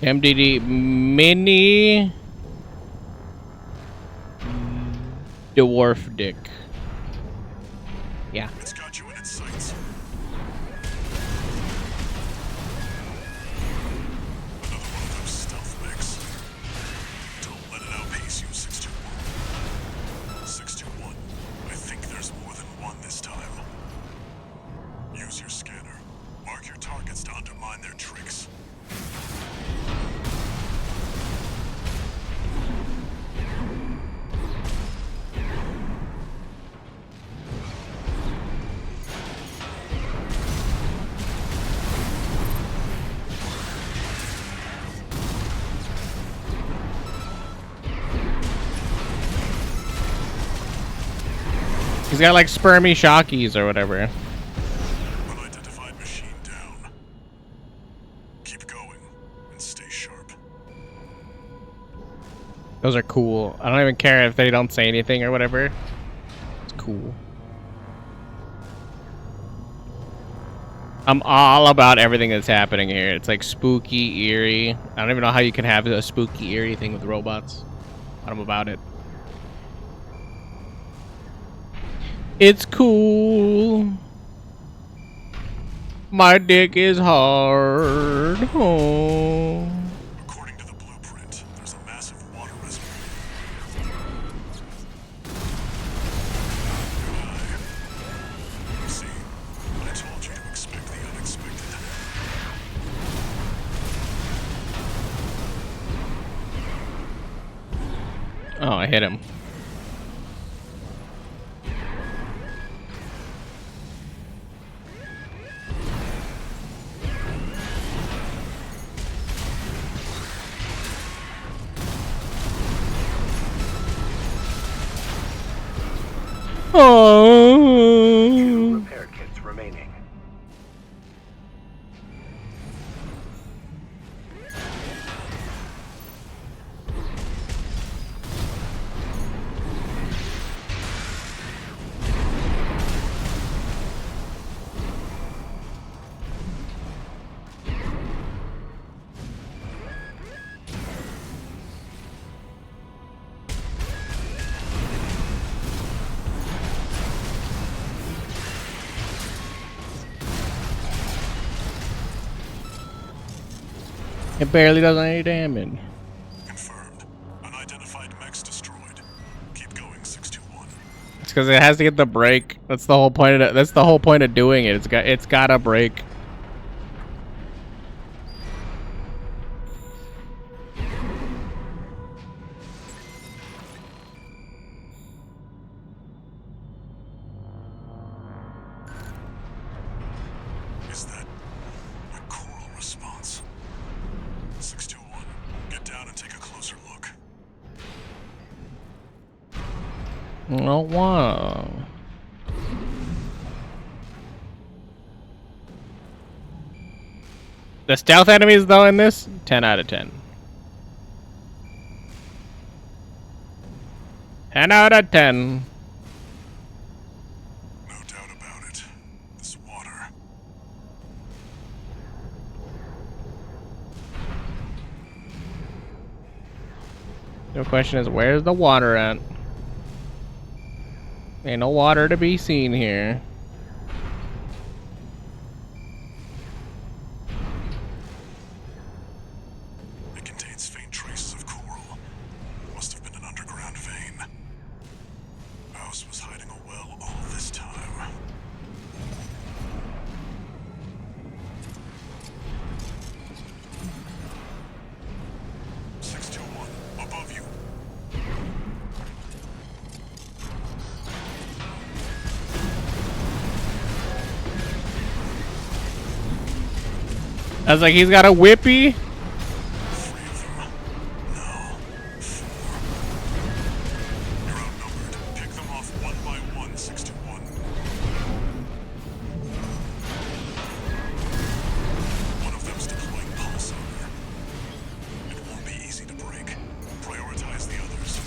MDD mini dwarf dick. Yeah. It's got you in its sights. Another one of those stealth mechs. Don't let it outpace you, 621. 621. I think there's more than one this time. Use your scanner. Mark your targets to undermine their tricks. He's got like spermy shockies or whatever. Unidentified machine down. Keep going and stay sharp. Those are cool. I don't even care if they don't say anything or whatever. It's cool. I'm all about everything that's happening here. It's like spooky, eerie. I don't even know how you can have a spooky, eerie thing with robots. But I'm about it. It's cool. My dick is hard. Oh. According to the blueprint, there's a massive water reservoir. See, I told you to expect the unexpected. Oh, I hit him. Oh. Repair kits remaining. It barely does any damage. Confirmed. Unidentified mechs destroyed. Keep going, 621. It's because it has to get the break. That's the whole point of it. That's the whole point of doing it. It's got a break. Is that a coral response? 621, get down and take a closer look. Oh wow. The stealth enemies though in this, 10 out of 10. 10 out of 10. No doubt about it. This water. The question is, where's the water at? Ain't no water to be seen here. It contains faint traces of coral. Must have been an underground vein. House was hiding a well all this time. Above you. I was like, he's got a whippy. 3 of them. No. 4. You're outnumbered. Pick them off one by one, 621. One of them's deploying pulse armor. It won't be easy to break. Prioritize the others.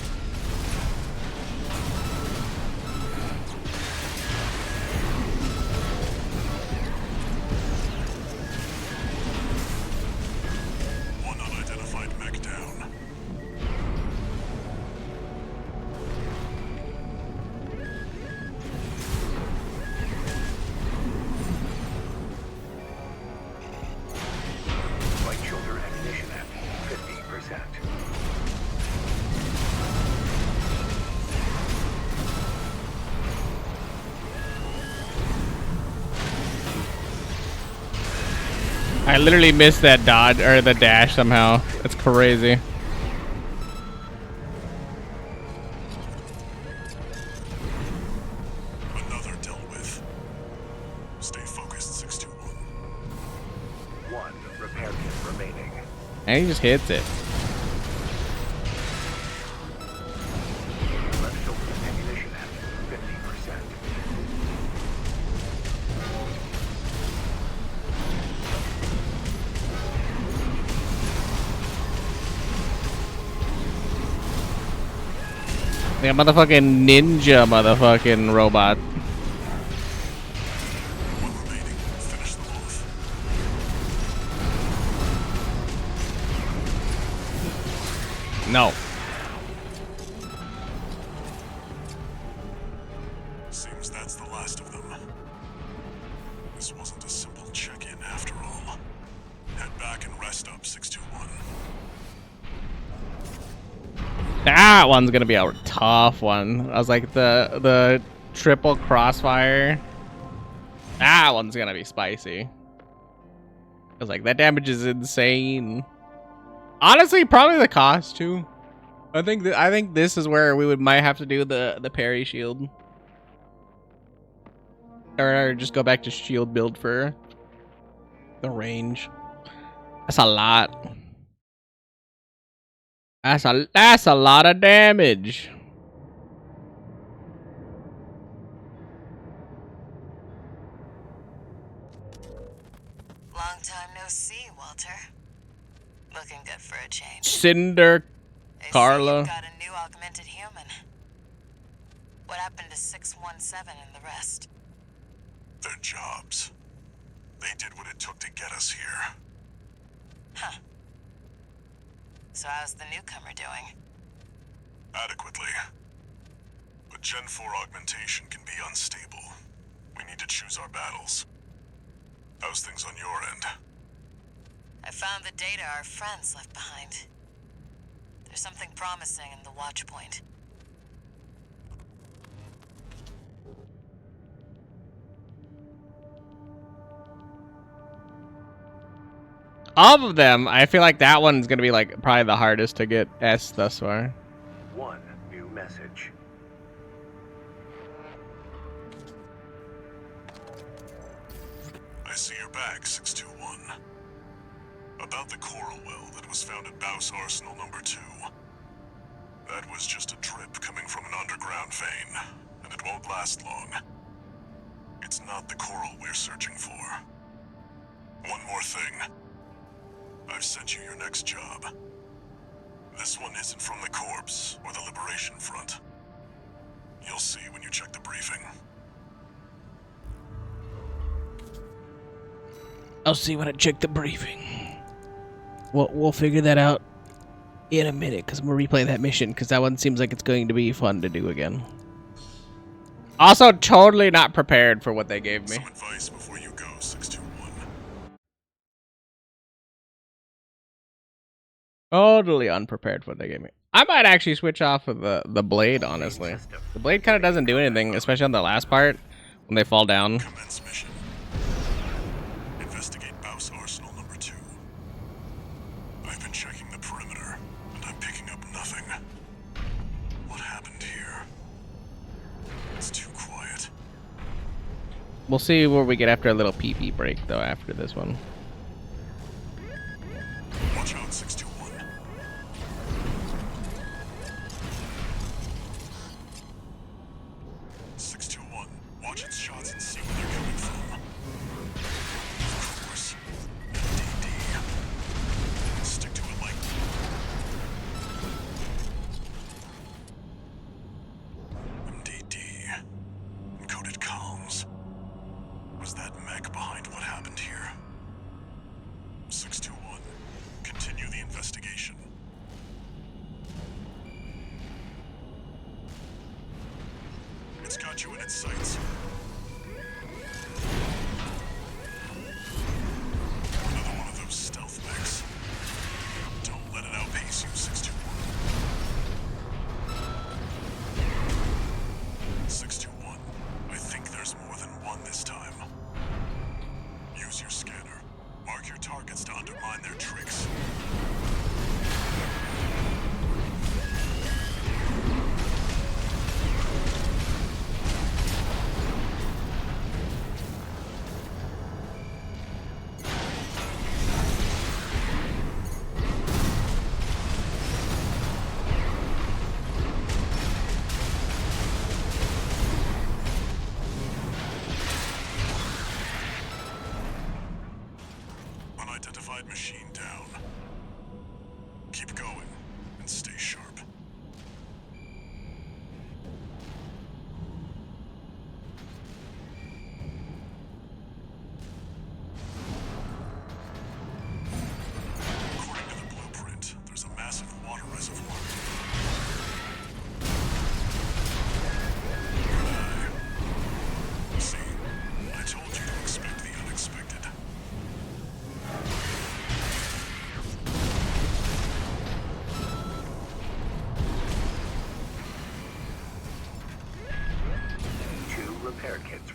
One unidentified mech down. Light shoulder ammunition at 50%. I literally missed that dodge or the dash somehow. That's crazy. Another dealt with. Stay focused, 621. 1 repair kit remaining. And he just hits it. Left shoulder ammunition at 50%. Like a motherfucking ninja motherfucking robot. One remaining. Finish them off. No. Seems that's the last of them. This wasn't a simple check-in. That one's gonna be a tough one. I was like the triple crossfire. That one's gonna be spicy. I was like, that damage is insane. Honestly, probably the cost too. I think this is where we might have to do the parry shield, or just go back to shield build for the range. That's a lot. That's a lot of damage. Long time no see, Walter. Looking good for a change. Cinder, They say Carla. you've got a new augmented human. What happened to 617 and the rest? Their jobs. They did what it took to get us here. Huh. So how's the newcomer doing? Adequately. But Gen 4 augmentation can be unstable. We need to choose our battles. How's things on your end? I found the data our friends left behind. There's something promising in the watch point. Of them, I feel like that one's gonna be like probably the hardest to get S thus far. One new message. I see you're back, 621. About the coral well that was found at Baus Arsenal number 2. That was just a drip coming from an underground vein, and it won't last long. It's not the coral we're searching for. One more thing. I've sent you your next job. This one isn't from the Corps or the Liberation Front. You'll see when you check the briefing. I'll see when I check the briefing. We'll figure that out in a minute, because we'll replay that mission, because that one seems like it's going to be fun to do again. Also, totally not prepared for what they gave me. Some advice before you go, 621. Totally unprepared for what they gave me. I might actually switch off of the blade, honestly. The blade kind of doesn't do anything, especially on the last part, when they fall down. Commence mission. Investigate Baus Arsenal number 2. I've been checking the perimeter, and I'm picking up nothing. What happened here? It's too quiet. We'll see where we get after a little pee-pee break, though, after this one. Watch out, 621. 621. Watch its shots and see where they're coming from. Of course. DD. Stick to it like... MDD. Encoded comms. Was that mech behind what happened here? 621. Continue the investigation. It's got you in its sights. Another one of those stealth mechs. Don't let it outpace you, 621. 621. I think there's more than one this time. Use your scanner. Mark your targets to undermine their tricks.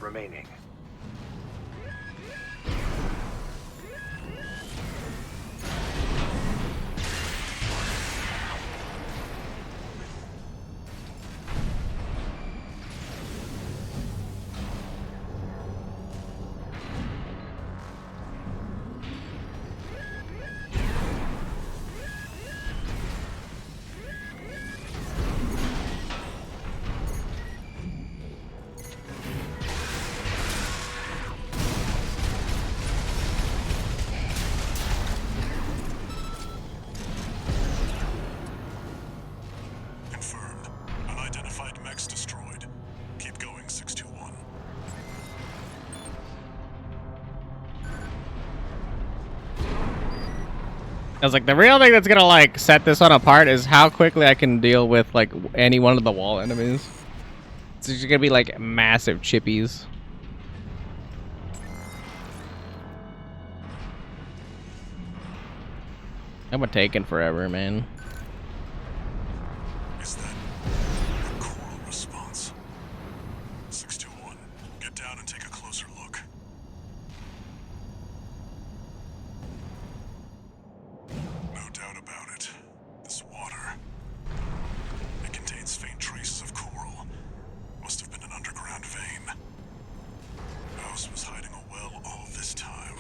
remaining. Confirmed. Unidentified mechs destroyed. Keep going, 621. I was like, the real thing that's gonna like set this one apart is how quickly I can deal with like any one of the wall enemies. It's just gonna be like massive chippies. I'm taking forever, man. Is that a coral response? 621, get down and take a closer look. No doubt about it. This water. It contains faint traces of coral. Must have been an underground vein. House was hiding a well all this time.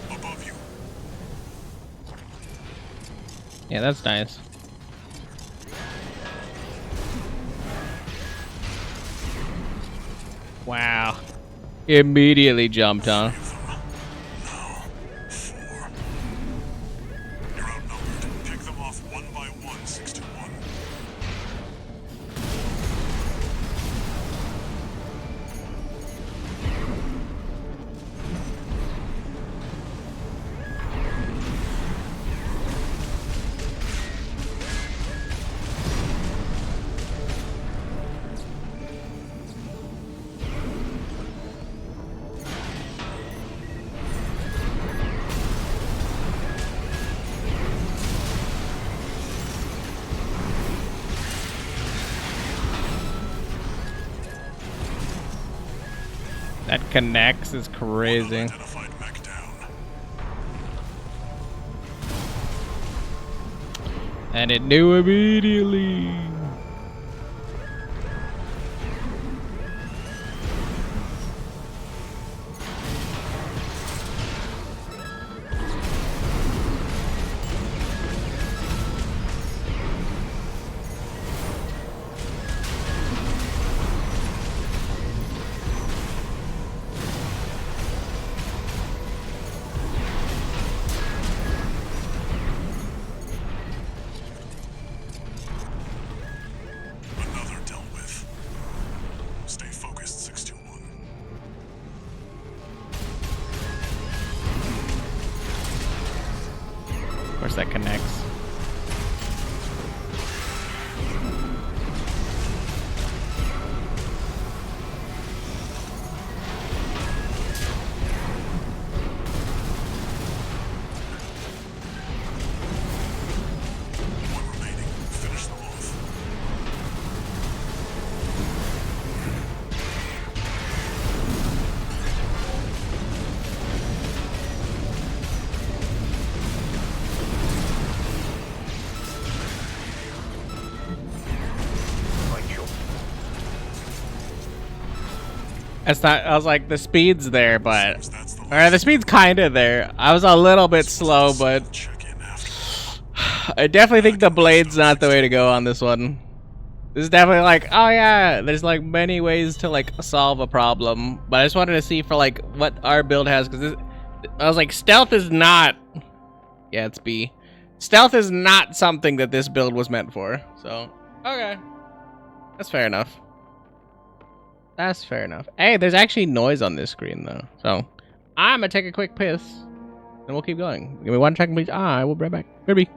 Above you. Yeah, that's nice. Wow. Immediately jumped, huh? Now, 4. You're outnumbered. Pick them off one by one, 621. That connects is crazy. Unidentified mech down. And it knew immediately. Another dealt with. Stay focused, 621. Of course that connects. One remaining. Finish them off. It's not. I was like, the speed's there, but Seems that's the the speed's kind of there. I was a little bit slow, but check in after. I definitely think the blade's not the way to go on this one. This is definitely like, oh yeah, there's like many ways to like solve a problem, but I just wanted to see for like what our build has, because I was like, stealth is not. Yeah, it's B. Stealth is not something that this build was meant for. So okay, that's fair enough. That's fair enough. Hey, there's actually noise on this screen though, so I'm gonna take a quick piss, and we'll keep going. Give me 1 second, please. I will be right back. Maybe.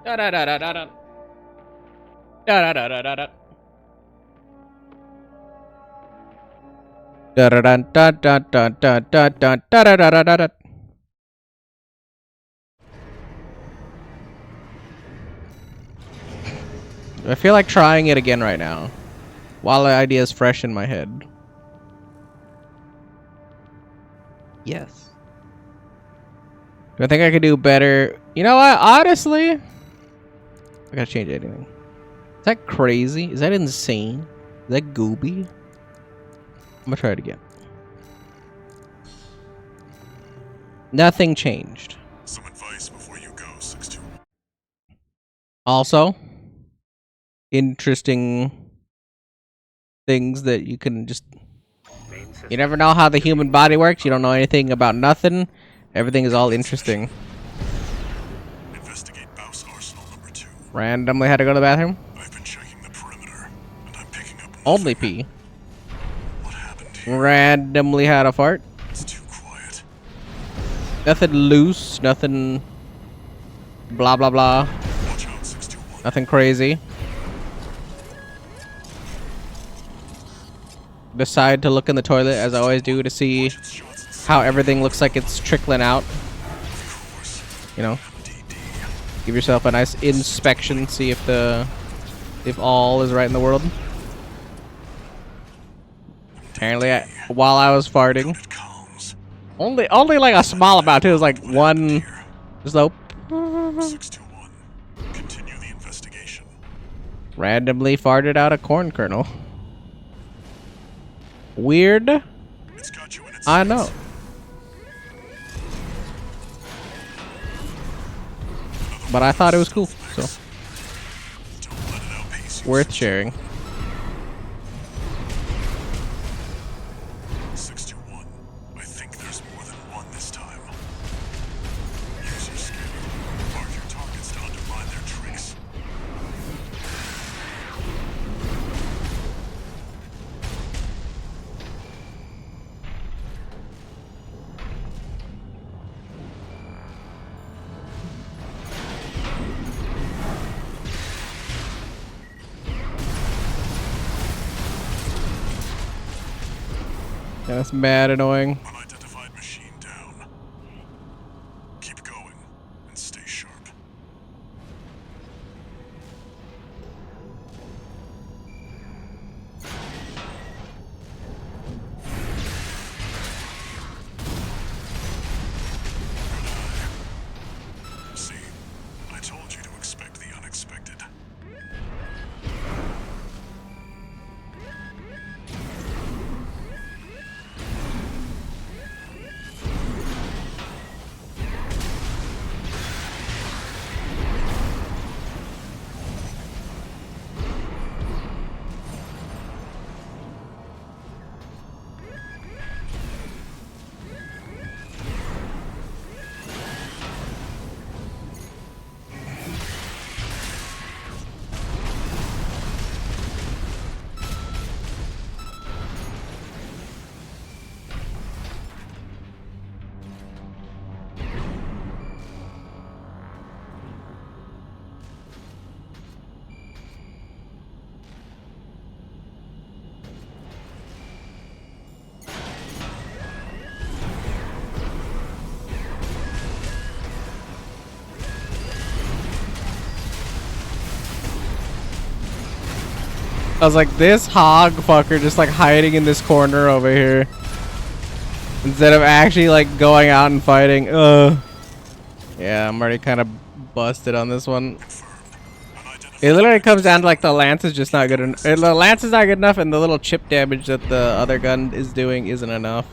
Da da da da da da. Da da da da da da. Da da da da da da da da da da da da da. I feel like trying it again right now, while the idea is fresh in my head. Yes. Do I think I could do better? You know what? Honestly, I gotta change anything. Is that crazy? Is that insane? Is that gooby? I'm gonna try it again. Nothing changed. Some advice before you go, 6-2. Also, interesting things that you can just... You never know how the human body works. You don't know anything about nothing. Everything is all interesting. Investigate Baus Arsenal number 2. Randomly had to go to the bathroom. I've been checking the perimeter, and I'm picking up Only nothing. pee. What happened here? Randomly had a fart. It's too quiet. Nothing loose. Nothing... Blah, blah, blah. Watch out, 621. Nothing crazy. Decide to look in the toilet, as I always do, to see how everything looks like it's trickling out. You know, give yourself a nice inspection, see if all is right in the world. Apparently, while I was farting, only like a small amount too. It was like one, just like 621. Continue the investigation. randomly farted out a corn kernel. Weird. It's got you in its I know. But I thought it was cool, so Don't let it outpace you. worth sharing. 621. I think there's more than one this time. Use your skill. Mark your targets to undermine their tricks. Yeah, that's mad annoying. Unidentified machine down. Keep going and stay sharp. See, I told you to expect the unexpected. I was like, this hog fucker just like hiding in this corner over here. Instead of actually like going out and fighting. Yeah, I'm already kind of busted on this one. It literally comes down to like the lance is just not good enough. The lance is not good enough and the little chip damage that the other gun is doing isn't enough.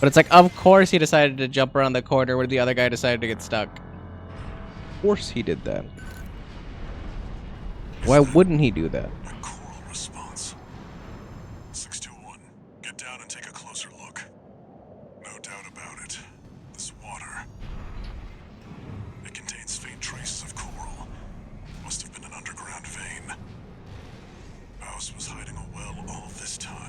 But it's like, of course he decided to jump around the corner where the other guy decided to get stuck. Of course he did that. Why wouldn't he do that? A coral response. 621. Get down and take a closer look. No doubt about it. This water. It contains faint traces of coral. Must have been an underground vein. Baus was hiding a well all this time.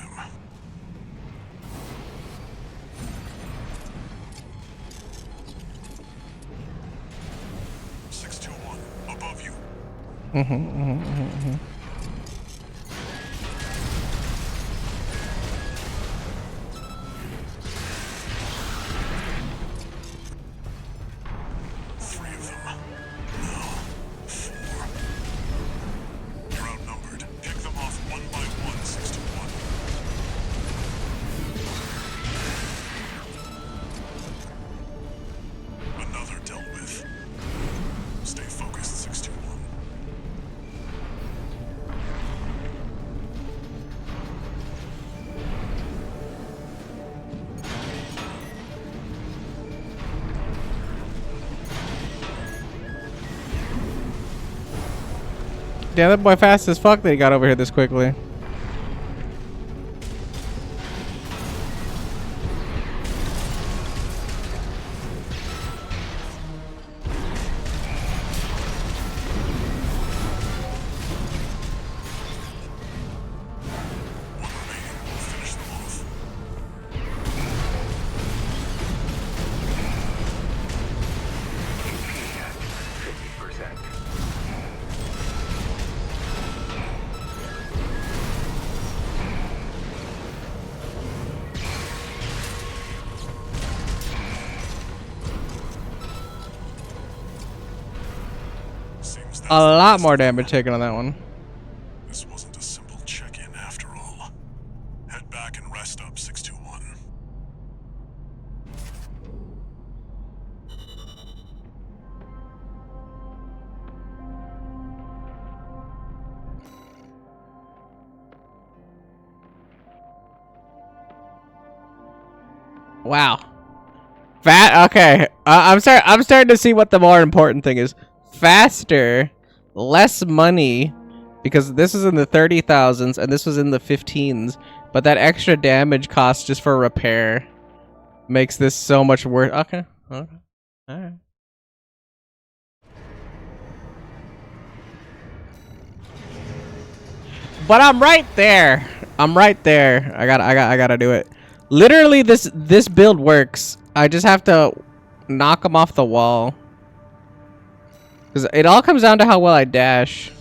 Three of them. No, four. You're outnumbered. Pick them off one by one, 621. Another dealt with. Stay focused, 621. Damn, that boy fast as fuck that he got over here this quickly. One remaining. Finish them off. EP at 50%. Seems that's A the lot last more of them. damage taken on that one. This wasn't a simple check-in after all. Head back and rest up, 621. Wow. Fat. Okay. I'm starting to see what the more important thing is. Faster, less money, because this is in the 30,000s and this was in the 15s. But that extra damage cost just for repair makes this so much worse. Okay. Okay. All right. But I'm right there. I'm right there. I gotta do it. Literally, this build works. I just have to knock them off the wall. Because it all comes down to how well I dash.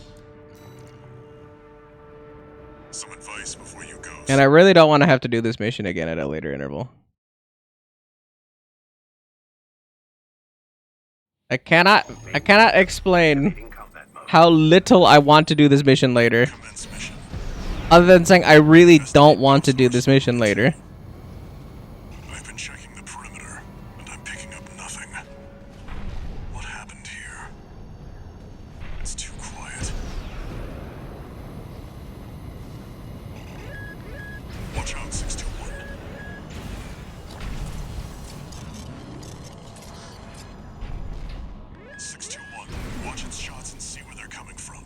Some advice before you go. And I really don't want to have to do this mission again at a later interval. I cannot explain how little I want to do this mission later. Commence mission. Other than saying I really don't want to do this mission later. I've been checking the perimeter, and I'm picking up nothing. What happened here? It's too quiet. Watch out, 621. Watch its shots and see where they're coming from.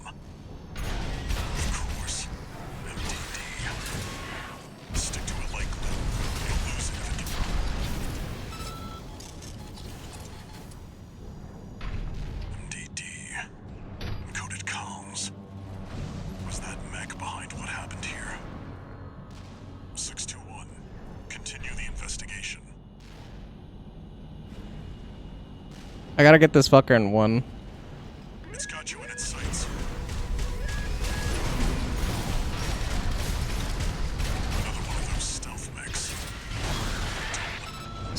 Of course. MDD. Stick to it like glue. You'll lose inventory. MDD. Encoded comms. Was that mech behind what happened here? 621. Continue the investigation. I gotta get this fucker in one. It's got you in its sights. Another one of those stealth mechs.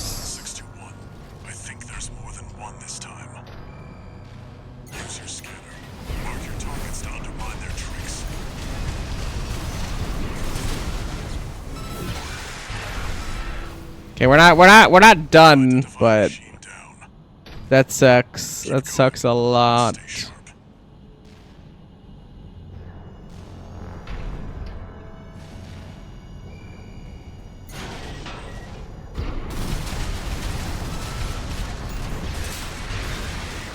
621. I think there's more than one this time. Use your scanner. Mark your targets to undermine their tricks. Okay, we're not done, Divine but machine down. that sucks. That sucks a lot. Stay sharp.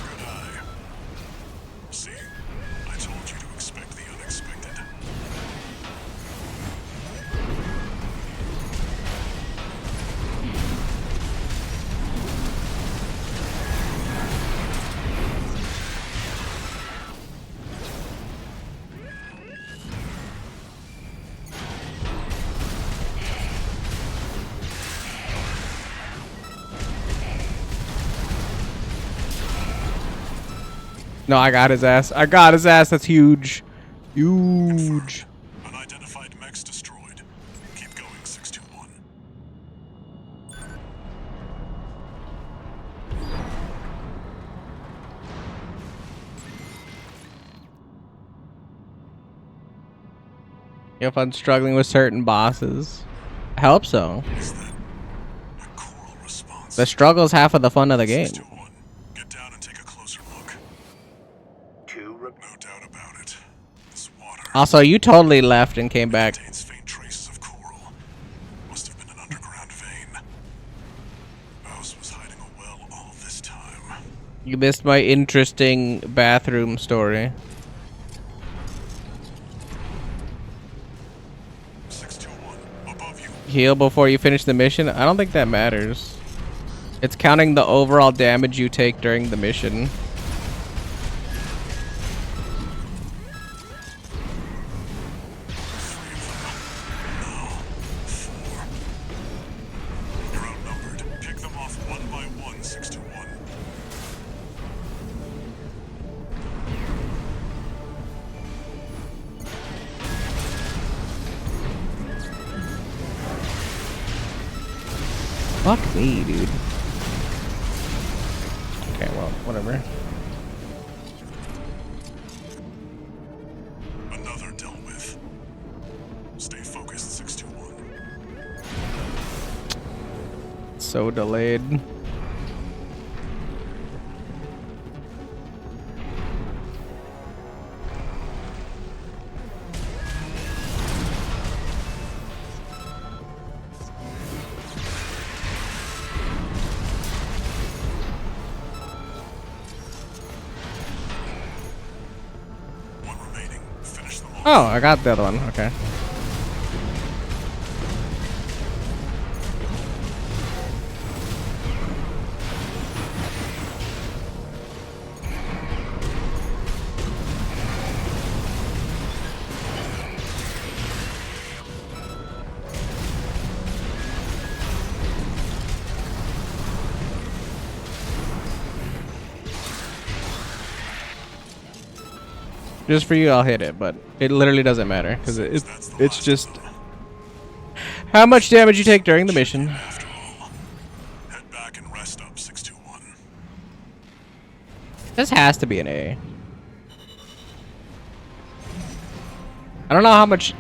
Good eye. See, I told you to expect the unexpected. No, I got his ass. I got his ass. That's huge. Huge. Unidentified mechs destroyed. Keep going, 621. If I'm struggling with certain bosses. I hope so. Is that a coral response? The struggle's half of the fun of the game. 621. Get down and take a closer look. No doubt about it. This water Also, you totally left and came back. contains faint traces of coral. Must have been an underground vein. Bowser was hiding a well all this time. You missed my interesting bathroom story. 621. Above you. Heal before you finish the mission? I don't think that matters. It's counting the overall damage you take during the mission. You're outnumbered. Pick them off one by one, 621. Fuck me, dude. Okay, well, whatever. Another dealt with. Stay focused, 621. So delayed. One remaining. Finish them all. Oh, I got the other one. Okay. Just for you, I'll hit it, but it literally doesn't matter because it's just how much damage you take during the mission. After all, head back and rest up, 621. This has to be an A. I don't know how much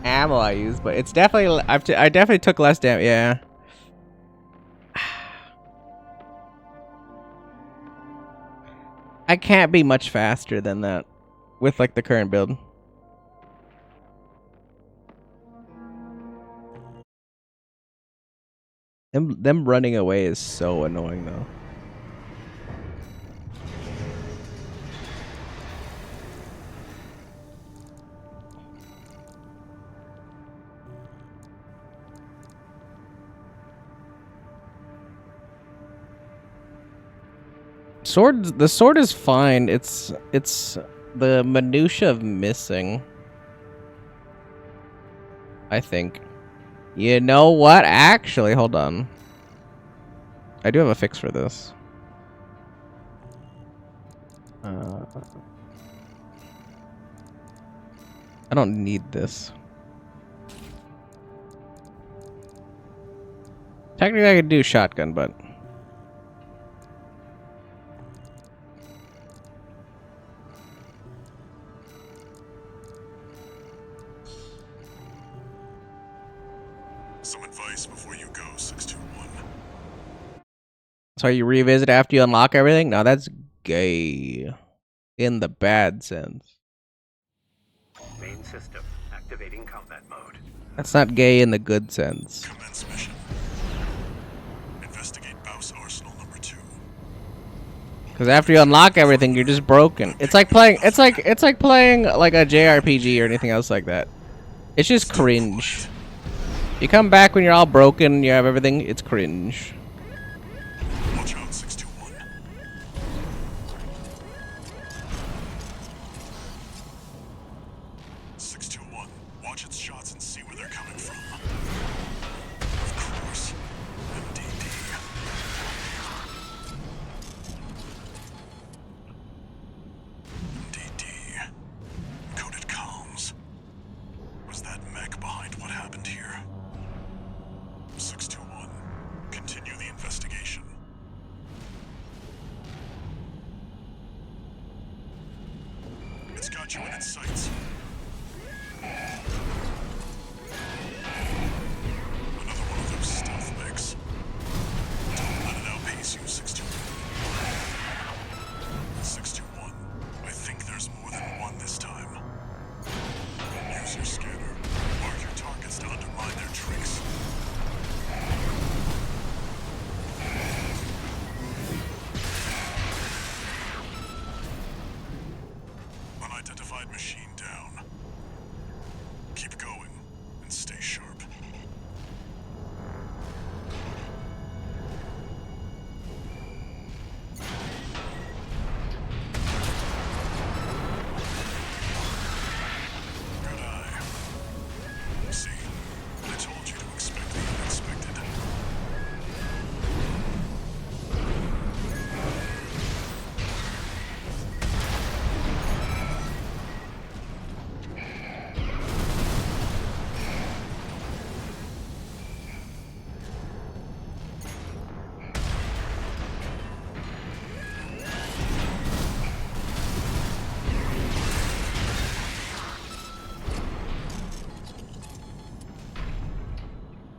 ammo I use, but it's definitely I definitely took less damage. Yeah. I can't be much faster than that with like the current build. Them running away is so annoying though. The sword is fine. It's the minutia of missing. I think. You know what? Actually, hold on. I do have a fix for this. I don't need this. Technically, I could do shotgun, but Some advice before you go, 621. so you revisit after you unlock everything? No, that's gay. In the bad sense. Main system activating combat mode. That's not gay in the good sense. Commence mission. Investigate Baus Arsenal number 2. Because after you unlock everything, you're just broken. It's like playing. It's like playing like a JRPG or anything else like that. It's just cringe. You come back when you're all broken. You have everything. It's cringe. Watch out, 621. Watch its shots and see where they're coming from. Of course, MDD. It's got you in its sights. Another one of those stealth mechs. Don't let it outpace you, 621. 621. I think there's more than one this time. Use your scanner. Mark your targets to undermine their tricks. Unidentified machine down. Keep going and stay sharp. Good eye. See, I told you to expect the unexpected.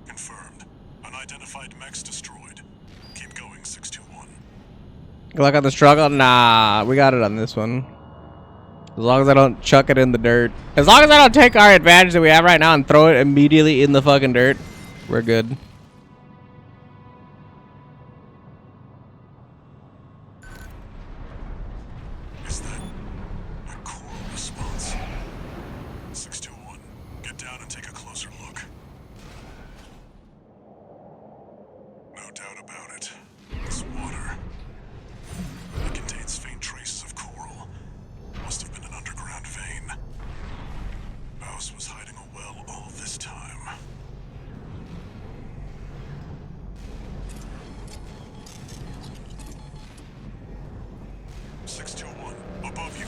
Confirmed. Unidentified mechs destroyed. Keep going, 621. Good luck on the struggle. Nah, we got it on this one. As long as I don't chuck it in the dirt. As long as I don't take our advantage that we have right now and throw it immediately in the fucking dirt, we're good. Is that a coral response? 621. Get down and take a closer look. No doubt about it. This water. It contains faint traces of coral. Must have been an underground vein. Baus was hiding a well all this time. Above you.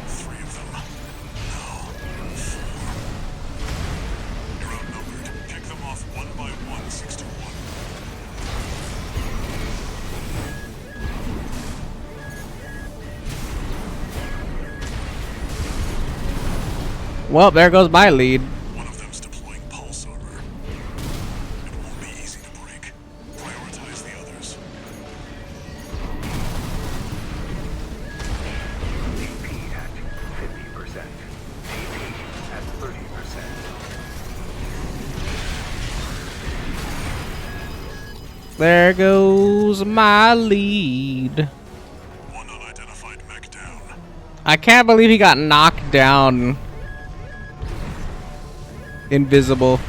Three of them. No. Four. You're outnumbered. Pick them off one by one, 621. Well, there goes my lead. One of them's deploying pulse armor. It won't be easy to break. Prioritize the others. AP at 50%. AP at 30%. There goes my lead. One unidentified mech down. I can't believe he got knocked down. Invisible.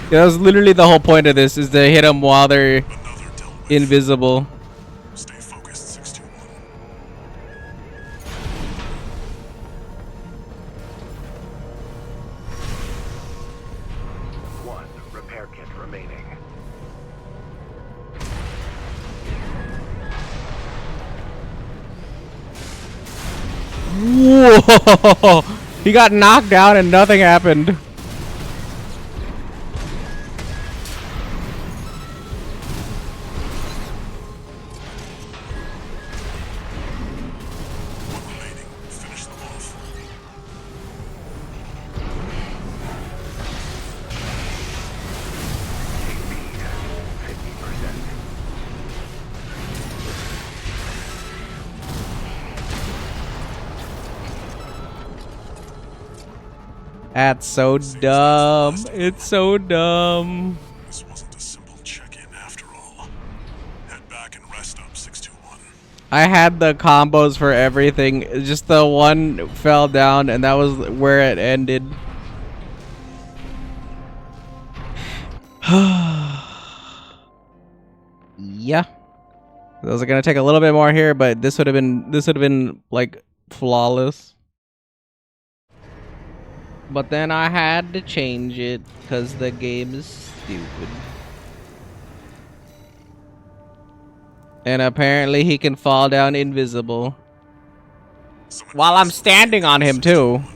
Yeah, that was literally the whole point of this, is to hit them while they're Another dealt with. invisible. Stay focused, 621. One repair kit remaining. Whoa! He got knocked down and nothing happened. One remaining. Finish them off. AP at 50%. That's so dumb. It's so dumb. This wasn't a simple check-in after all. Head back and rest up, 621. I had the combos for everything. It's just the one fell down and that was where it ended. Yeah. Those are gonna take a little bit more here, but this would have been like flawless. But then I had to change it because the game is stupid. And apparently he can fall down invisible. Someone While I'm please standing on him too. 61.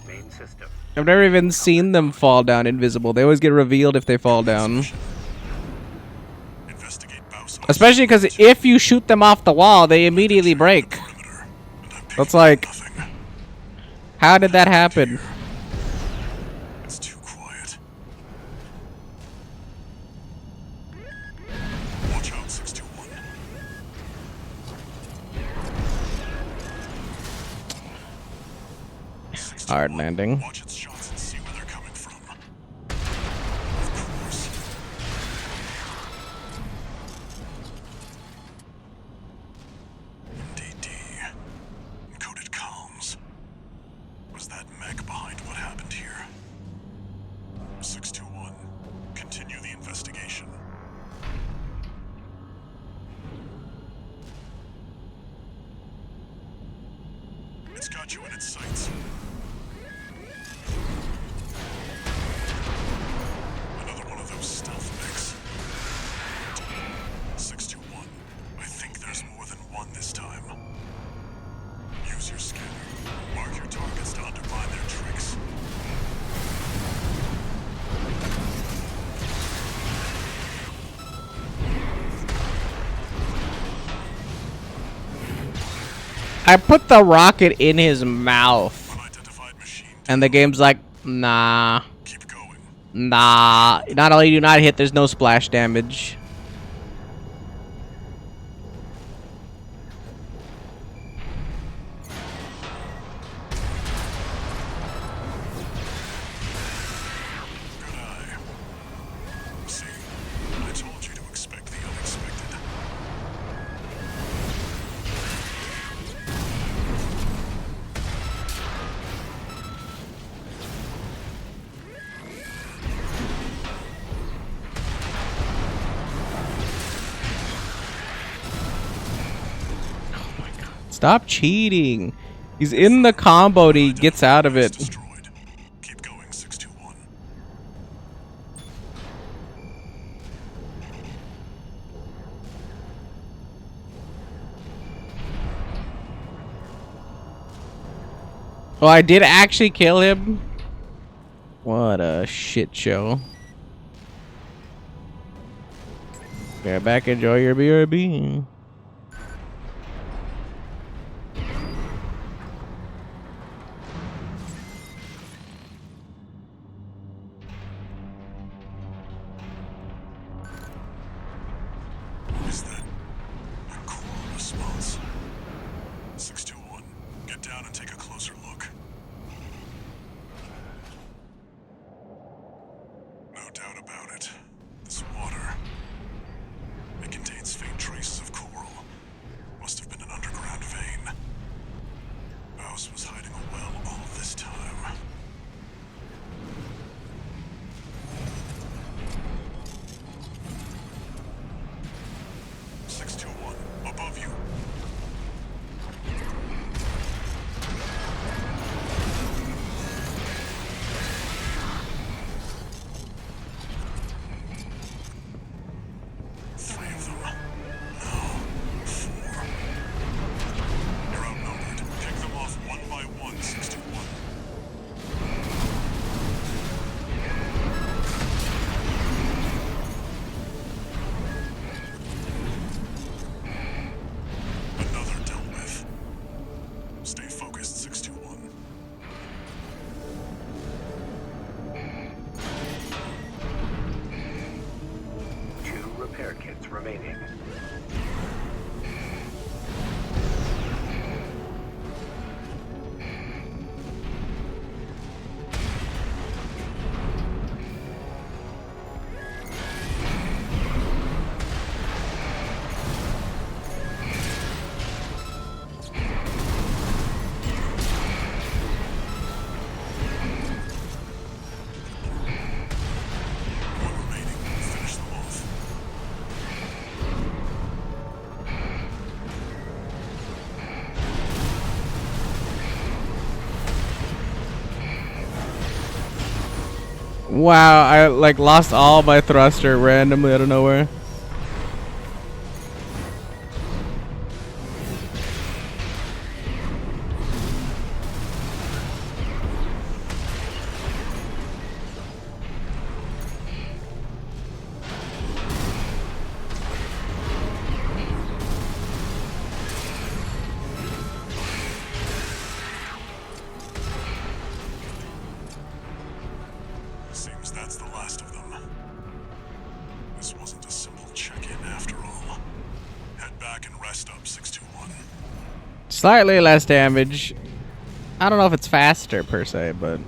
Main system. I've never even seen them fall down invisible. They always get revealed if they fall down. Investigate Baus Especially because if you shoot them off the wall, they immediately break. perimeter, and I'm picking That's up like, nothing. how did that happen? It's too quiet. Watch out, 621. Hard landing. Watch its shots and see where they're coming from. Of course. DD. Encoded comms. Was that mech behind what happened here? 621. Continue the investigation. It's got you in its sights. Another one of those stealth mechs. 621. I think there's more than one this time. Use your scanner. Mark your targets to undermine their tricks. I put the rocket in his mouth. Unidentified machine. And the game's like, nah. Keep going. Nah. Not only do you not hit, there's no splash damage. Good eye. See, I told you to expect the unexpected. Stop cheating. He's in the combo and he gets out of it. Destroyed. Keep going, 621. Oh, I did actually kill him? What a shit show. Get back, enjoy your BRB. Is that a cool response? 621. Get down and take a closer look. No doubt about it. This water. It contains faint traces of coral. Must have been an underground vein. Baus was hiding a well all this time. Above you. Three of them. No. Four. You're outnumbered. Pick them off one by one, 621. Another dealt with. Stay focused, 621. Two repair kits remaining. One remaining. Finish them off. Wow, I like lost all my thruster randomly out of nowhere. Seems that's the last of them. This wasn't a simple check-in after all. Head back and rest up, 621. Slightly less damage. I don't know if it's faster per se, but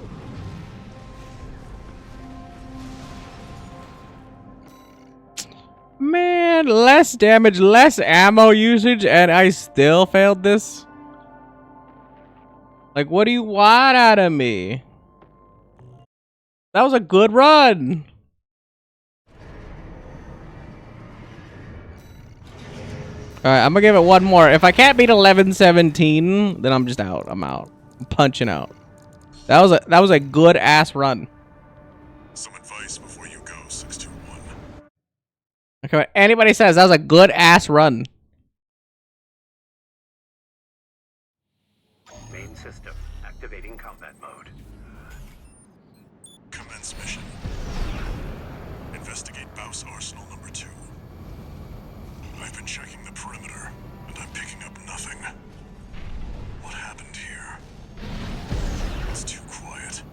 man, less damage, less ammo usage, and I still failed this. Like, what do you want out of me? That was a good run. Alright, I'm gonna give it one more. If I can't beat 11-17, then I'm just out. I'm out. I'm punching out. That was a good ass run. Some advice before you go, 621. Okay, what anybody says that was a good ass run. Main system activating combat mode. Commence mission. Investigate Baus Arsenal number 2. I've been checking the perimeter, and I'm picking up nothing. What happened here? It's too quiet.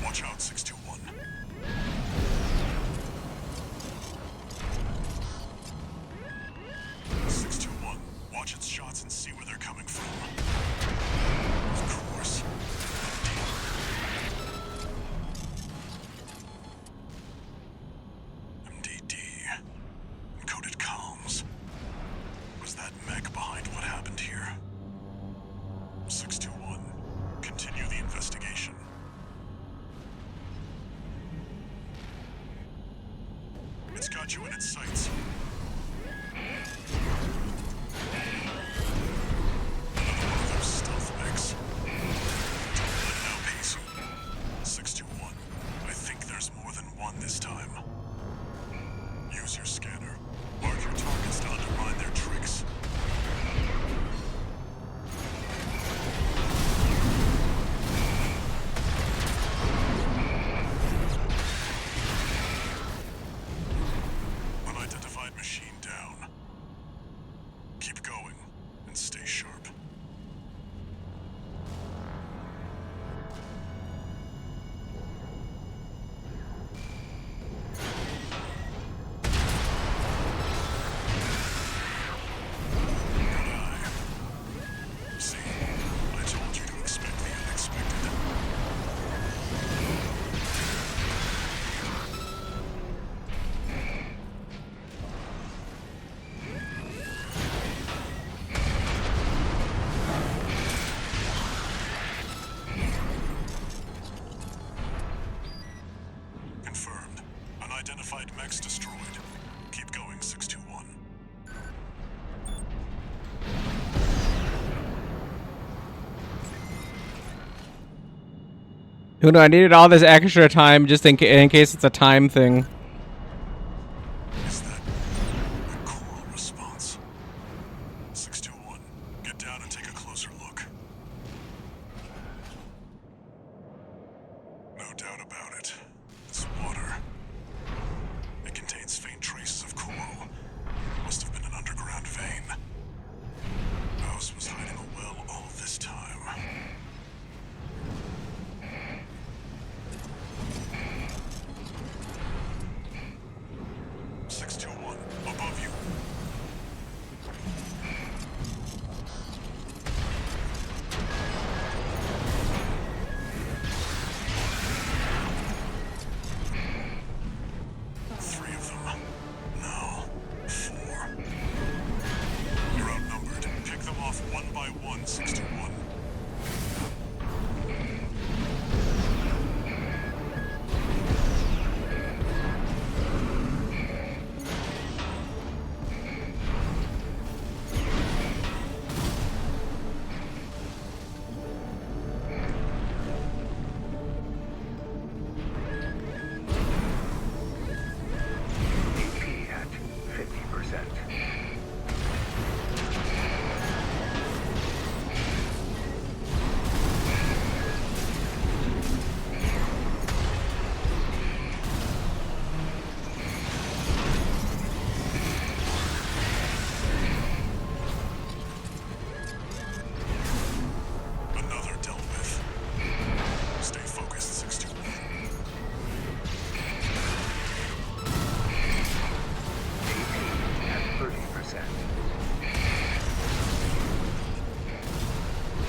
Watch out, 621. 621. Watch its shots and see where they're coming from. Of course. MDD. Encoded comms. Was that mech behind what happened here? 621. Continue the investigation. It's got you in its sights. Another one of those stealth mechs. Don't let it outpace you. 621. I think there's more than one this time. Use your scanner. Mark your targets to undermine their tricks. Unidentified machine down. Keep going and stay sharp. Good eye. See, I told you to expect the unexpected. Confirmed. Unidentified mechs destroyed. Keep going, 621. Who knew? I needed all this extra time just in case it's a time thing. Is that a coral response? 621. Get down and take a closer look. No doubt about it. It's water. It contains faint traces of coral. Must have been an underground vein. Baus was hiding a well all this time. (621) above you.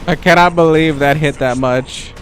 I cannot believe that hit that much.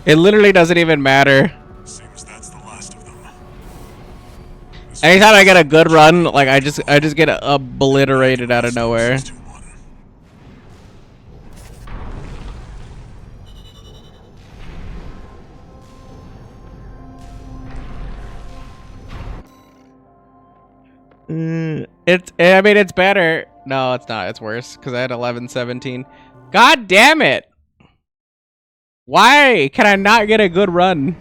It literally doesn't even matter. Seems that's the last of them. Anytime I get a good run, like I just get obliterated out of nowhere. 6-1. I mean, it's better. No, it's not. It's worse because I had 11-17. God damn it! Why can I not get a good run?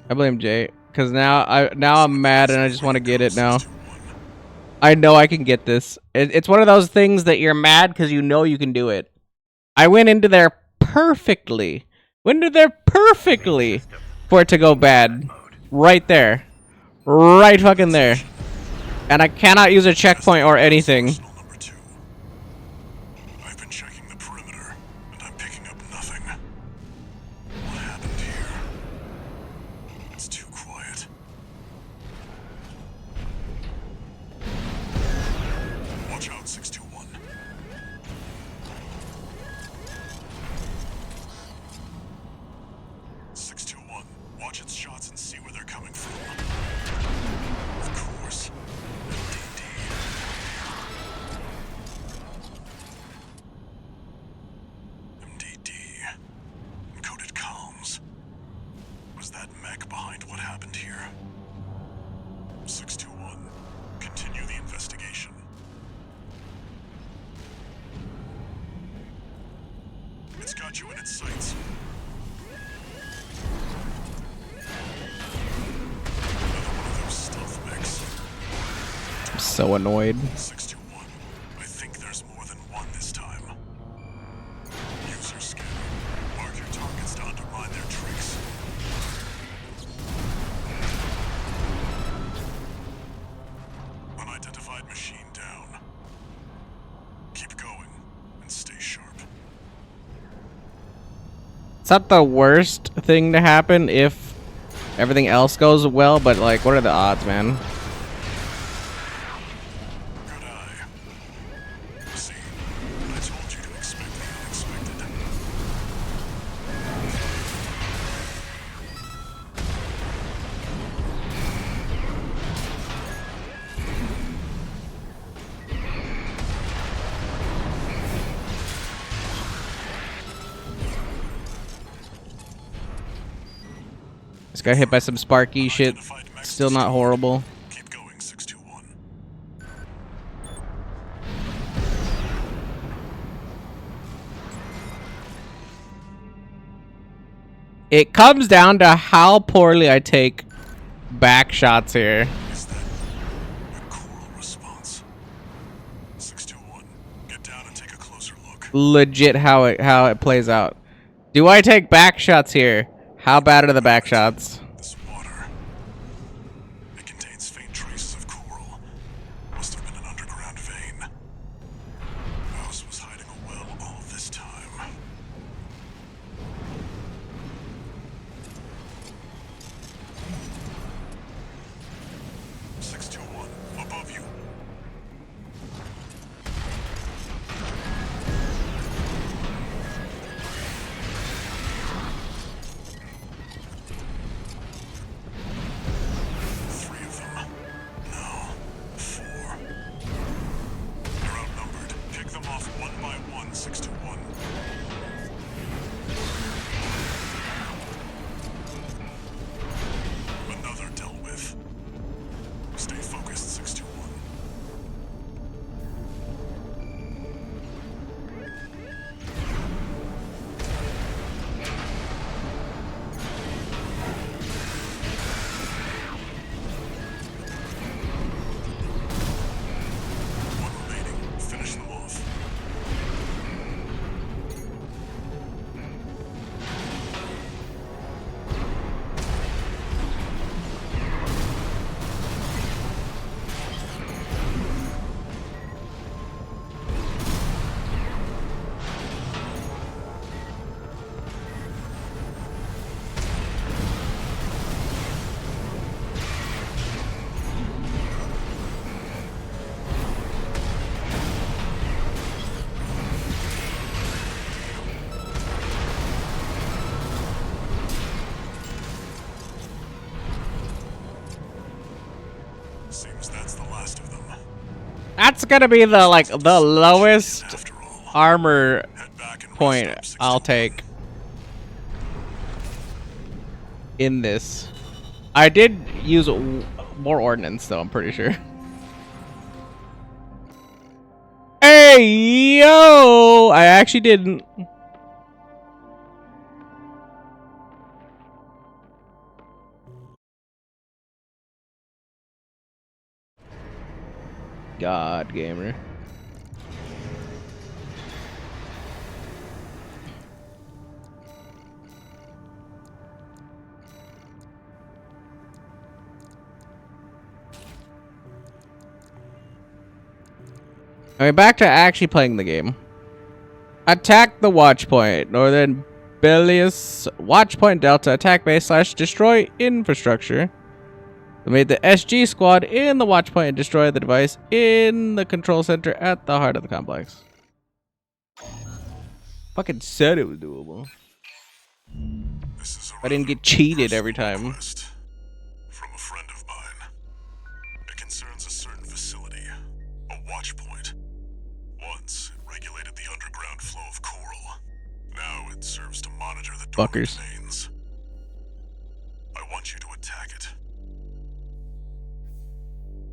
I blame Jay because now I'm mad and I just want to get it now. I know I can get this. It's one of those things that you're mad because you know you can do it. I went into there perfectly. Went into there perfectly for it to go bad. Right there. Right fucking there. And I cannot use a checkpoint or anything. Arsenal number 2. I've been checking the perimeter, and I'm picking up nothing. What happened here? It's too quiet. Watch out, 621. Watch its shots and see where they're coming from. Of course. MDD. Encoded comms. Was that mech behind what happened here? 621. Continue the investigation. It's got you in its sights. I'm so annoyed. 621. I think there's more than one this time. User scan. Mark your targets to undermine their tricks. Unidentified machine down. Keep going and stay sharp. It's not the worst thing to happen if everything else goes well, but like, what are the odds, man? Good eye. See, I told you to expect the unexpected. Just got hit by some sparky shit. Still not horrible. Keep going, 621. It comes down to how poorly I take back shots here. Is that a coral response? 621. Get down and take a closer look. Legit how it plays out. Do I take back shots here? How bad are the back shots? This water. It contains faint traces of coral. Must have been an underground vein. House was hiding a well all this time. Above you. Seems that's the last of them. That's gonna be the like the lowest After all, armor head back and point rest up I'll 61. take in this. I did use more ordnance though, I'm pretty sure. Hey yo! I actually didn't. God, gamer. Alright, back to actually playing the game. Attack the watch point. Northern Bilious watch point Delta attack base / destroy infrastructure. We made the SG squad in the watch point and destroy the device in the control center at the heart of the complex. Fucking said it was doable. This is a I didn't rather get cheated every personal time. request from a friend of mine. It concerns a certain facility, a watch point. Once, it regulated the underground flow of coral. Now it serves to monitor the dormant Fuckers. domains. I want you to attack it.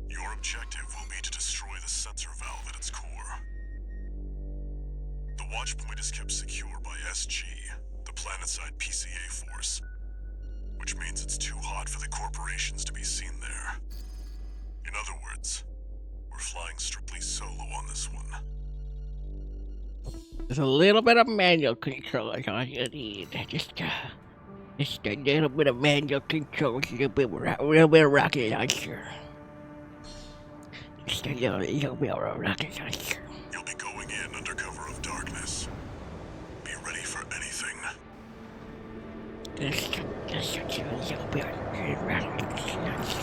Your objective will be to destroy the sensor valve at its core. The watch point is kept secure by SG, the planetside PCA force, which means it's too hot for the corporations to be seen there. In other words, we're flying strictly solo on this one. There's a little bit of manual control is all you need. Just a little bit of manual control, a little bit of rocket launcher. Just a little bit of rocket launcher. You'll be going in under cover of darkness. Be ready for anything. Just a little bit of rocket launcher.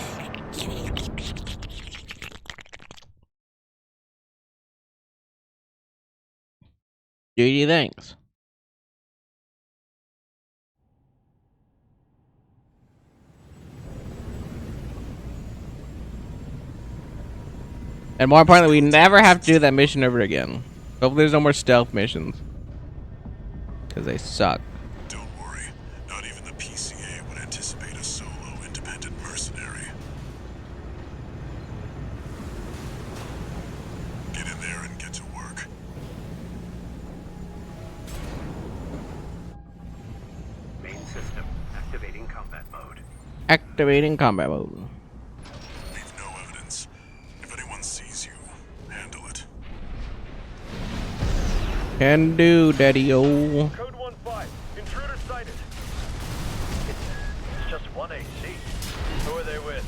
Duty thanks. And more importantly, we never have to do that mission ever again. Hopefully there's no more stealth missions. Because they suck. Don't worry, not even the PCA would anticipate a solo independent mercenary. Get in there and get to work. Main system activating combat mode. Activating combat mode. Leave no evidence. If anyone sees you, handle it. Can do, daddy-o. Code 1-5. Intruder sighted. It's just one AC. Who are they with?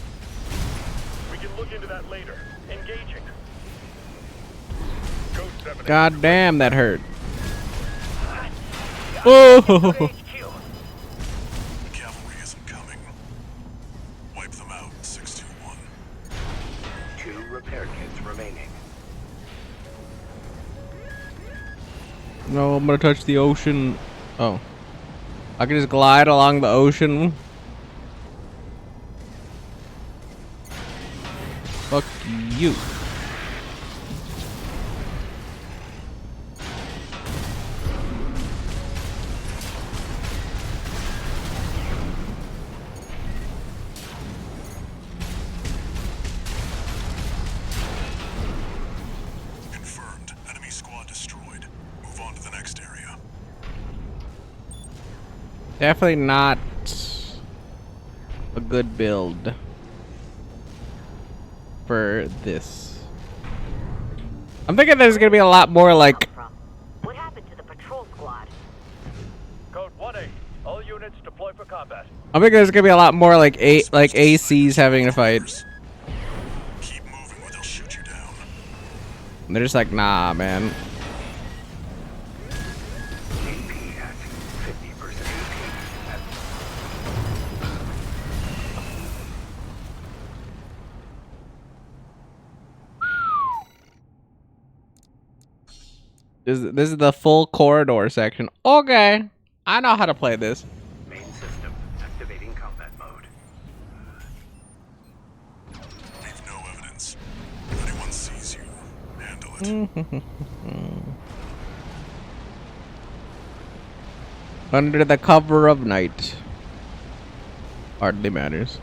We can look into that later. Engaging. Code 7. God damn, that hurt. Oh! The cavalry isn't coming. Wipe them out, 621. 2 repair kits remaining. No, I'm gonna touch the ocean. Oh. I can just glide along the ocean. Fuck you. Confirmed. Enemy squad destroyed. Move on to the next area. Definitely not a good build for this. I'm thinking there's gonna be a lot more like What happened to the patrol squad? Code 1-8. All units deploy for combat. I'm thinking there's gonna be a lot more like ACs having to fight. Keep moving or they'll shoot you down. And they're just like, nah, man. AP at 50% AP. This is the full corridor section. Okay, I know how to play this. Main system activating combat mode. Leave no it. Under the cover of night. Hardly matters.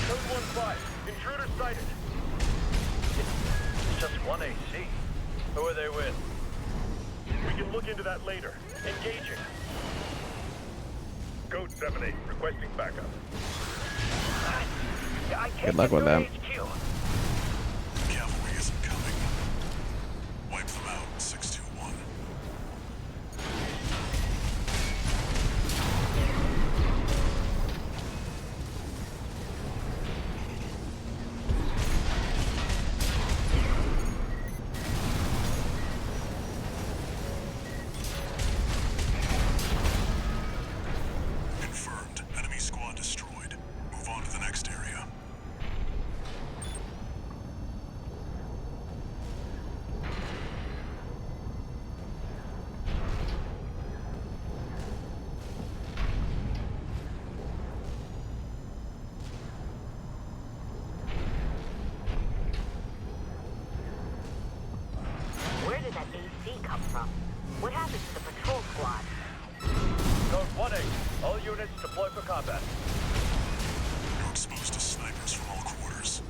Code 1-5. Intruder sighted. It's just one AC. Who are they with? We can look into that later. Engaging. Code 7-8. Requesting backup. Good luck with that. The cavalry isn't coming. Wipe them out, 621. Confirmed. Enemy squad destroyed. Move on to the next area. Where did that AC come from? What happened to the patrol squad? Code 1-8. All units deploy for combat. You're exposed to snipers from all quarters.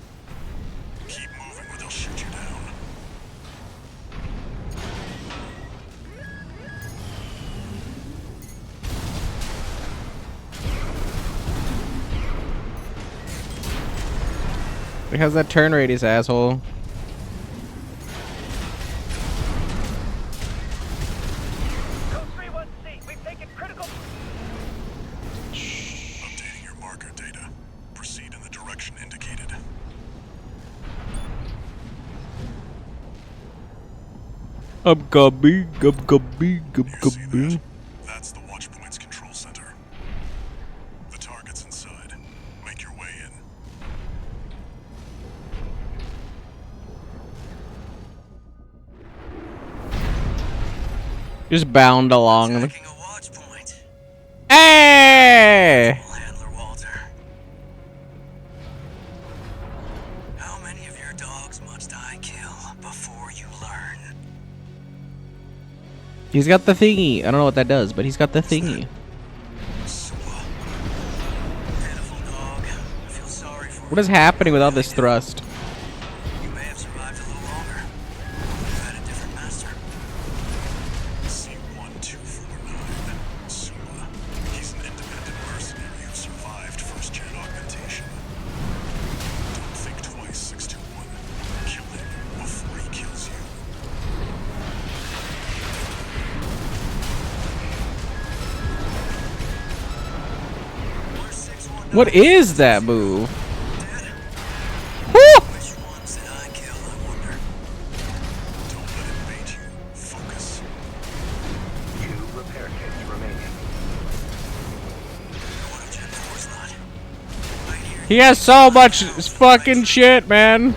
Keep moving or they'll shoot you down. He has that turn radius, asshole. Code 3-1C. We've taken critical. Updating your marker data. Proceed in the direction indicated. Upcoming. You see that? That's the Watchpoint's control center. The target's inside. Make your way in. Just bound along. Attacking a watch point. Hey! Handler Walter. How many of your dogs must I kill before you learn? He's got the thingy. I don't know what that does, but he's got the thingy. Pitiful dog. I feel sorry for What is happening with all this thrust? you. May have survived a little longer. You had a different master. C1249. Suma. He's an independent mercenary who survived first-gen augmentation. Don't think twice, 621. Kill him before he kills you. What is that move? Which ones did I kill, I wonder? Don't let it bait you. Focus. 2 repair kits remaining. What if Jet 4's not? Right here. He has so much fucking shit, man.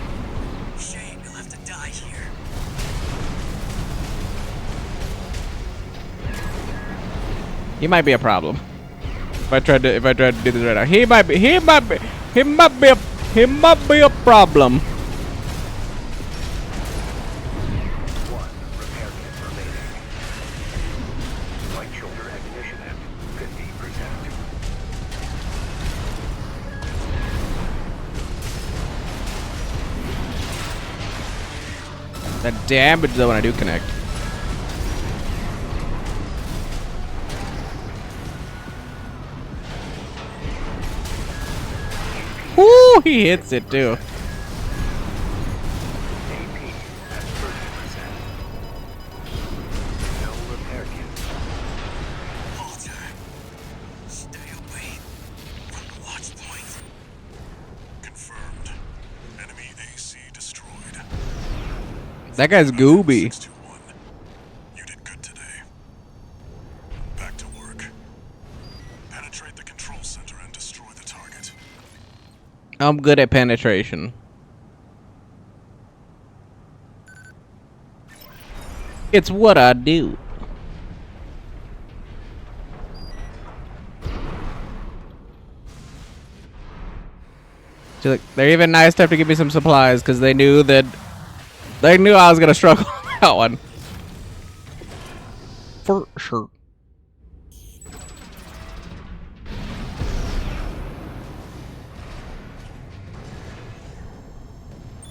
Shame you'll have to die here. He might be a problem. If I tried to do this right now, he might be a problem. 1 repair kit remaining. Right shoulder ammunition at 50%. That damage though when I do connect. Woo! He hits it too. AP at 30%. No repair kit. Walter, stay away from the watch point. Confirmed. Enemy AC destroyed. That guy's gooby. 621. You did good today. Back to work. Penetrate the control center and destroy the target. I'm good at penetration. It's what I do. She's like, they're even nice enough to give me some supplies because they knew I was gonna struggle on that one. For sure.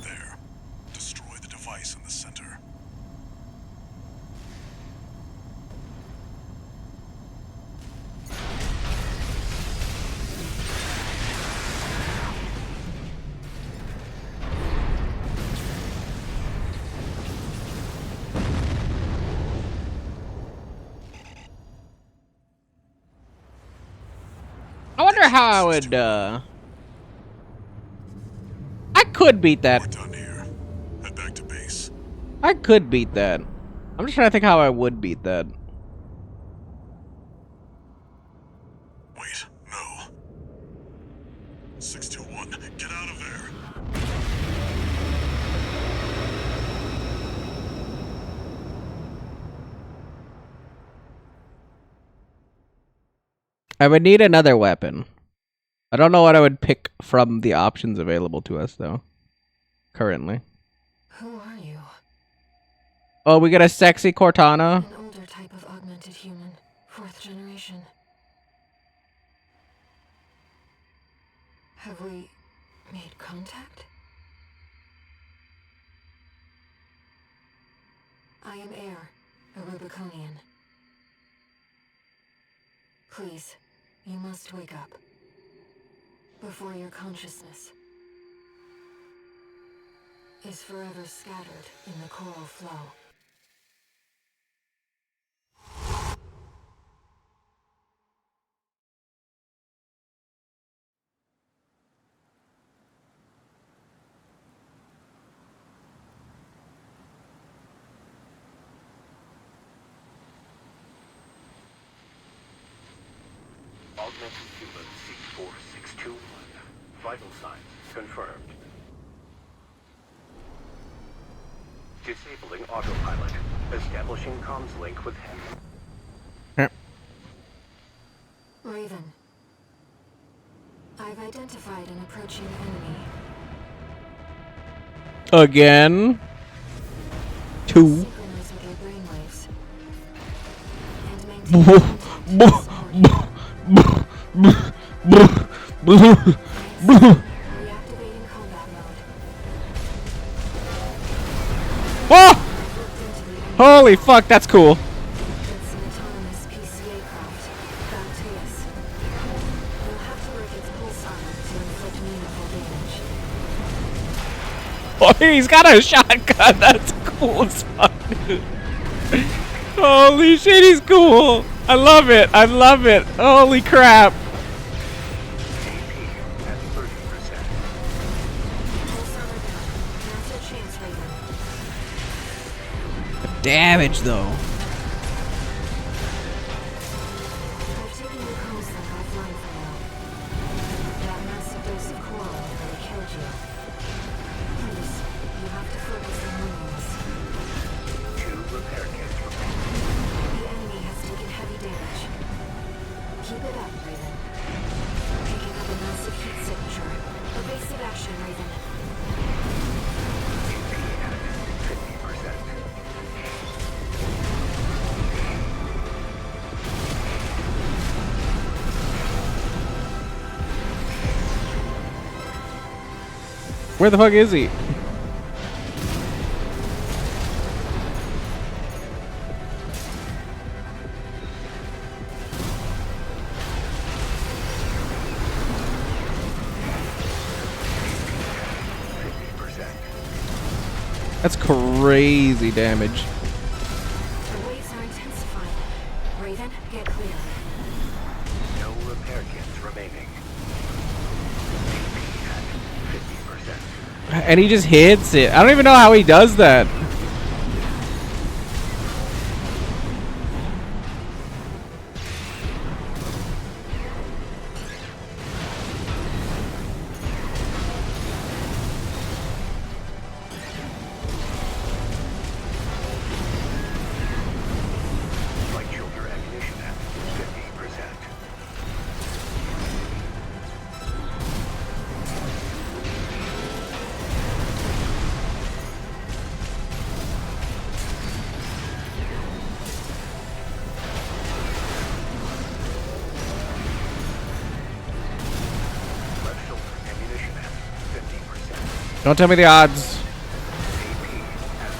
There. Destroy the device in the center. I wonder how I would, I could beat that. We're done here. Head back to base. I could beat that. I'm just trying to think how I would beat that. Wait, no. 621, get out of there. I would need another weapon. I don't know what I would pick from the options available to us, though. Currently. Who are you? Oh, we get a sexy Cortana. An older type of augmented human. 4th generation. Have we made contact? I am Air, a Rubiconian. Please, you must wake up. Before your consciousness is forever scattered in the coral flow. Augmented human C4621. Vital signs confirmed. Disabling autopilot. Establishing comms link with him. Raven. I've identified an approaching enemy. Again. 2. Synchronize with your brainwaves. And maintain contact Reactivating combat mode. Oh! Holy fuck, that's cool. It's an autonomous PCA craft. Bacteus. You'll have to break its pulse armor to inflict meaningful damage. Oh, he's got a shotgun. That's cool as fuck, dude. Holy shit, he's cool. I love it. I love it. Holy crap. At 30%. Pulse armor down. Now's your chance, Raven. Damage, though. I've taken your comms link offline for now. That massive dose of coral nearly killed you. Please, you have to focus on wounds. 2 repair kits remaining. The enemy has taken heavy damage. Keep it up, Raven. Picking up a massive heat signature. Evasive action, Raven. At 50%. Where the fuck is he? That's crazy damage. The waves are intensifying. Raven, get clear. No repair kits remaining. At 50%. And he just hits it. I don't even know how he does that. Light shoulder ammunition at 50%. Don't tell me the odds. AP has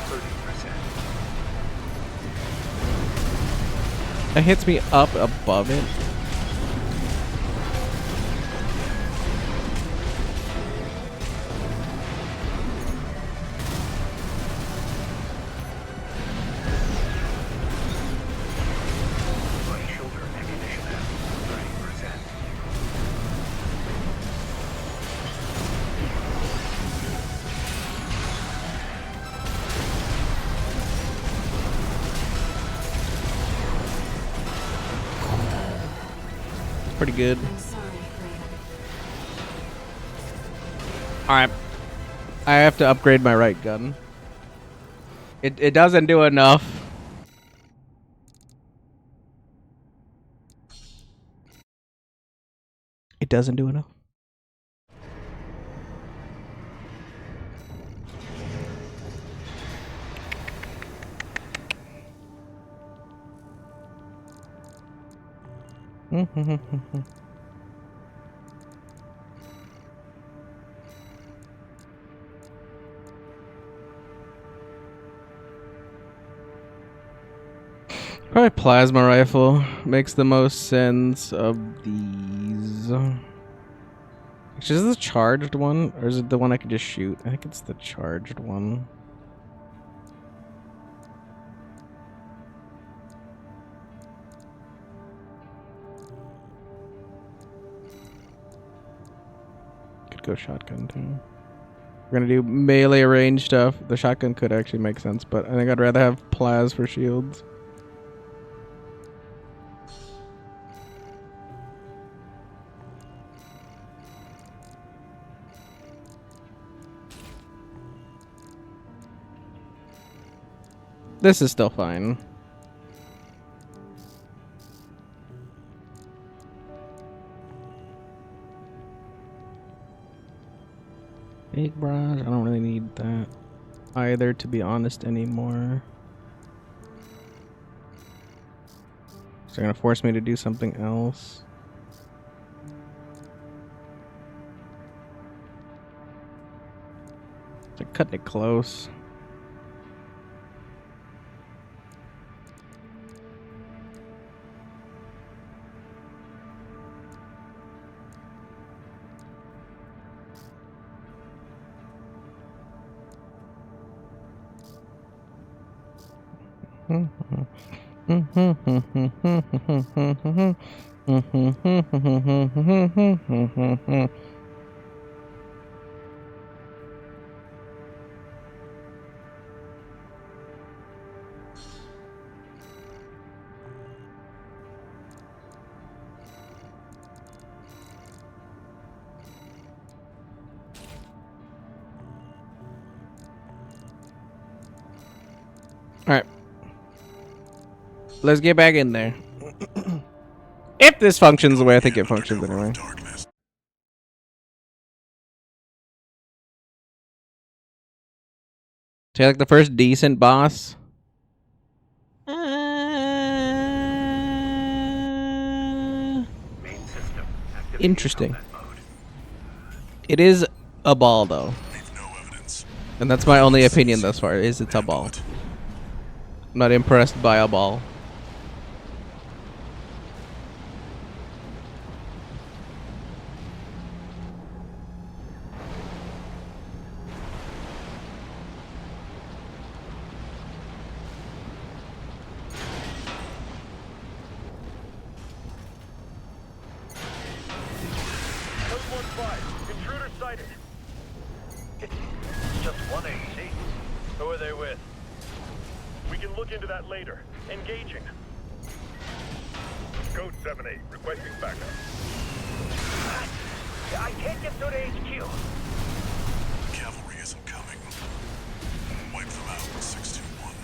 30%. It hits me up above it. Right shoulder ammunition has 30%. Pretty good. Alright. I have to upgrade my right gun. It doesn't do enough. It doesn't do enough. Probably plasma rifle makes the most sense of these. Actually, is this the charged one, or is it the one I can just shoot? I think it's the charged one. Could go shotgun too. We're gonna do melee range stuff. The shotgun could actually make sense, but I think I'd rather have plas for shields. This is still fine. Big barrage, I don't really need that either, to be honest, anymore. So they're gonna force me to do something else. They're cutting it close. Alright. Let's get back in there. If this functions the way I think it functions anyway. So like the first decent boss. Main system activating Interesting. combat mode. It is a ball though. Leave no evidence. And that's my only opinion thus far, is it's a ball. Handle it. I'm not impressed by a ball. Code 1-5. Intruder sighted. It's just one AC. Who are they with? We can look into that later. Engaging. Code 7-8. Requesting backup. I can't get through to HQ. The cavalry isn't coming. Wipe them out, 621.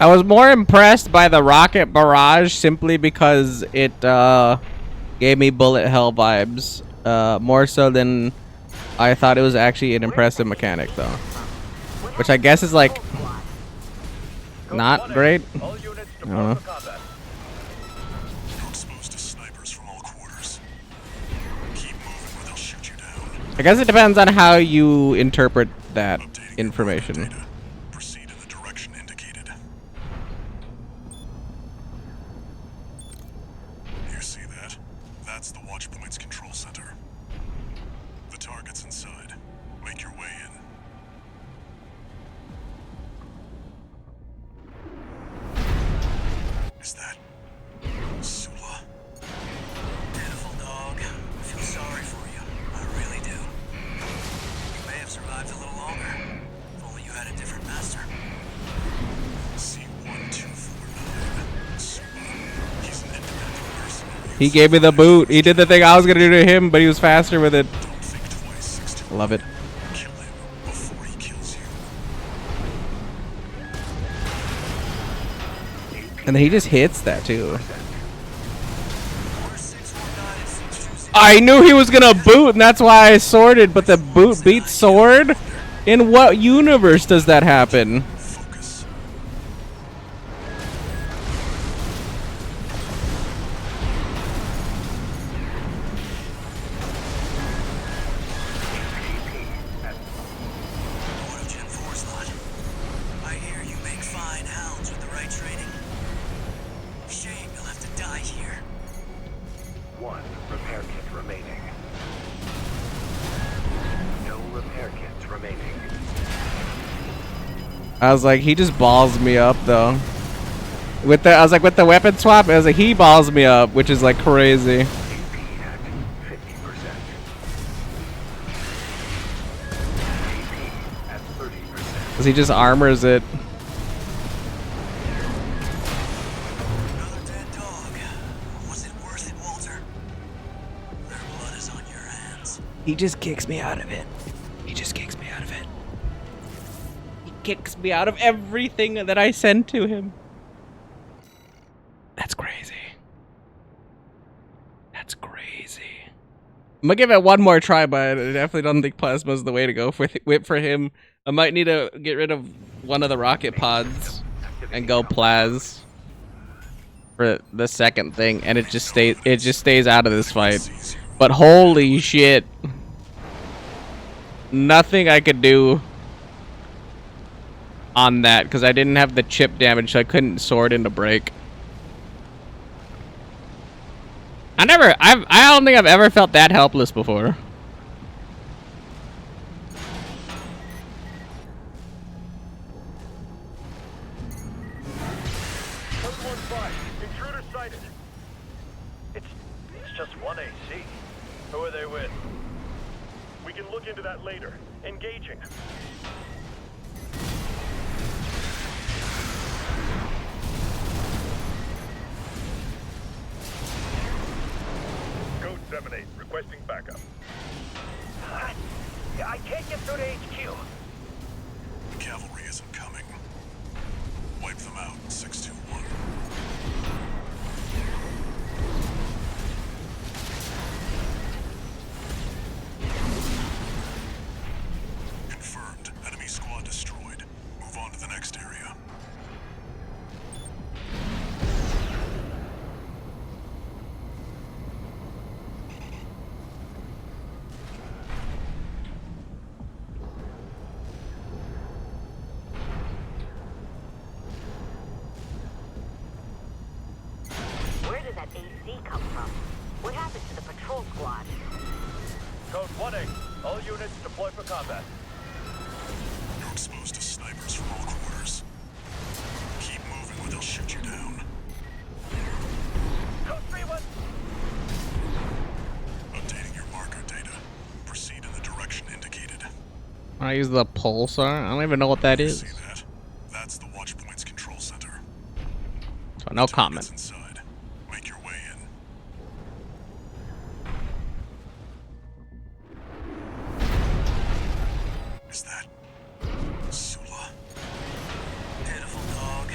I was more impressed by the rocket barrage simply because it gave me bullet hell vibes. More so than I thought it was actually an impressive mechanic, though. Which I guess is like not great. I All units don't deploy know. for combat. You're exposed to snipers from all quarters. Keep moving or they'll shoot you down. I guess it depends on how you interpret that Updating your information. data. Proceed in the direction indicated. You see that? That's the Watchpoint's control center. The target's inside. Make your way in. Is that Sula? Pitiful dog. I feel sorry for you. I really do. You may have survived a little longer. If only you had a different master. C1249. Sula. He's an independent mercenary. He gave me the boot. He did the thing I was gonna do to him, but he was faster with it. Don't think twice, 621. Love it. Kill him before he kills you. And then he just hits that too. I knew he was gonna boot, and that's why I sorted. But the boot beats sword. In what universe does that happen? Focus. Loyal Gen 4 slot. I hear you make fine hounds with the right training. Shame you'll have to die here. 1 repair kit remaining. No repair kits remaining. I was like, he just balls me up though. With the, I was like, with the weapon swap, I was like, he balls me up, which is like crazy. AP at 50%. AP at 30%. Cause he just armors it. Another dead dog. Was it worth it, Walter? Their blood is on your hands. He just kicks me out of it. He just kicks me out of it. He kicks me out of everything that I send to him. That's crazy. That's crazy. I'm gonna give it one more try, but I definitely don't think plasma's the way to go for him. I might need to get rid of one of the rocket pods and go plas for the second thing, and it just stays out of this fight. But holy shit. Nothing I could do on that because I didn't have the chip damage, so I couldn't sword into break. I don't think I've ever felt that helpless before. Intruder sighted. It's just one AC. Who are they with? We can look into that later. Engaging. Code 7-8, requesting backup. I can't get through to HQ. The cavalry isn't coming. Wipe them out, 621. Confirmed. Enemy squad destroyed. Move on to the next area. Where did that AC come from? What happened to the patrol squad? Code 1-8, all units deploy for combat. You're exposed to snipers from all quarters. Keep moving or they'll shoot you down. Code 3-1. Updating your marker data. Proceed in the direction indicated. I use the pulsar. I don't even know what that is. See that? That's the Watchpoint's control center. So no comment. Target's inside. Make your way in. Is that Sula? Pitiful dog. I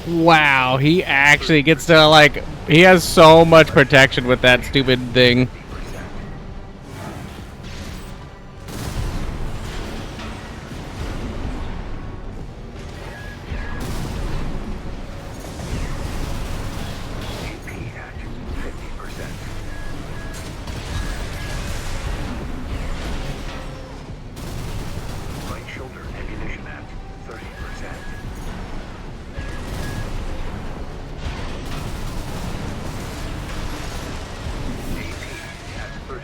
Wow, he actually gets to, like, he has so much protection with that stupid thing. Right shoulder ammunition at 30%. AP at 30%.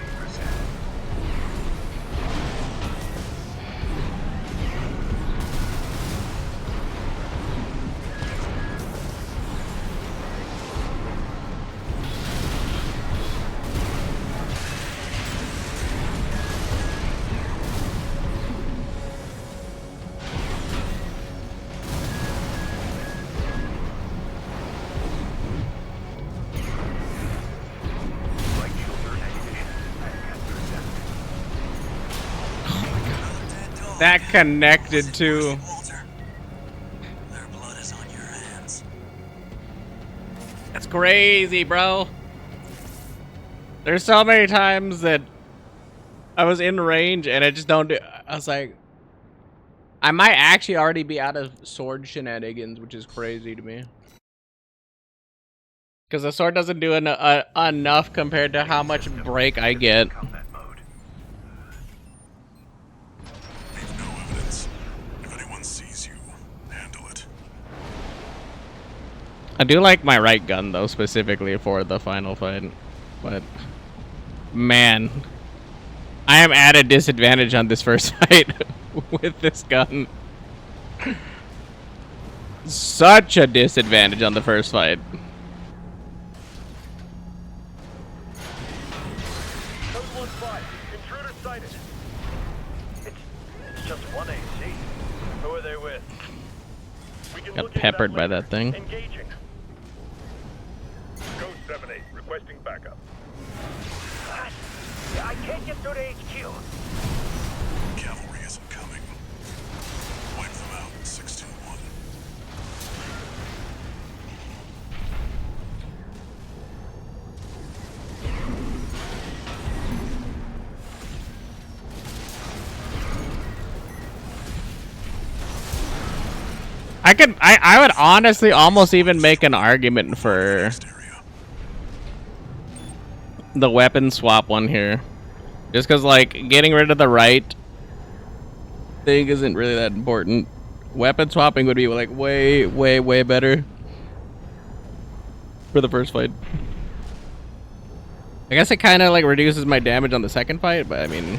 Right shoulder ammunition at 10%. That connected too. Walter. Their blood is on your hands. That's crazy, bro. There's so many times that I was in range and I just don't do. I was like, I might actually already be out of sword shenanigans, which is crazy to me. Because the sword doesn't do enough compared to how much break I get. Combat mode. Leave no evidence. If anyone sees you, handle it. I do like my right gun, though, specifically for the final fight. But, man, I am at a disadvantage on this first fight with this gun. Such a disadvantage on the first fight. Code 1-5. Intruder sighted. It's just one AC. Who are they with? We can Got look into peppered by later. that thing. Engaging. Code 7-8. Requesting backup. I can't get through to HQ. Cavalry isn't coming. Wipe them out, 621. I would honestly almost even make an argument for Next area. the weapon swap one here. Just because, like, getting rid of the right thing isn't really that important. Weapon swapping would be, like, way, way, way better for the first fight. I guess it kind of, like, reduces my damage on the second fight, but, I mean...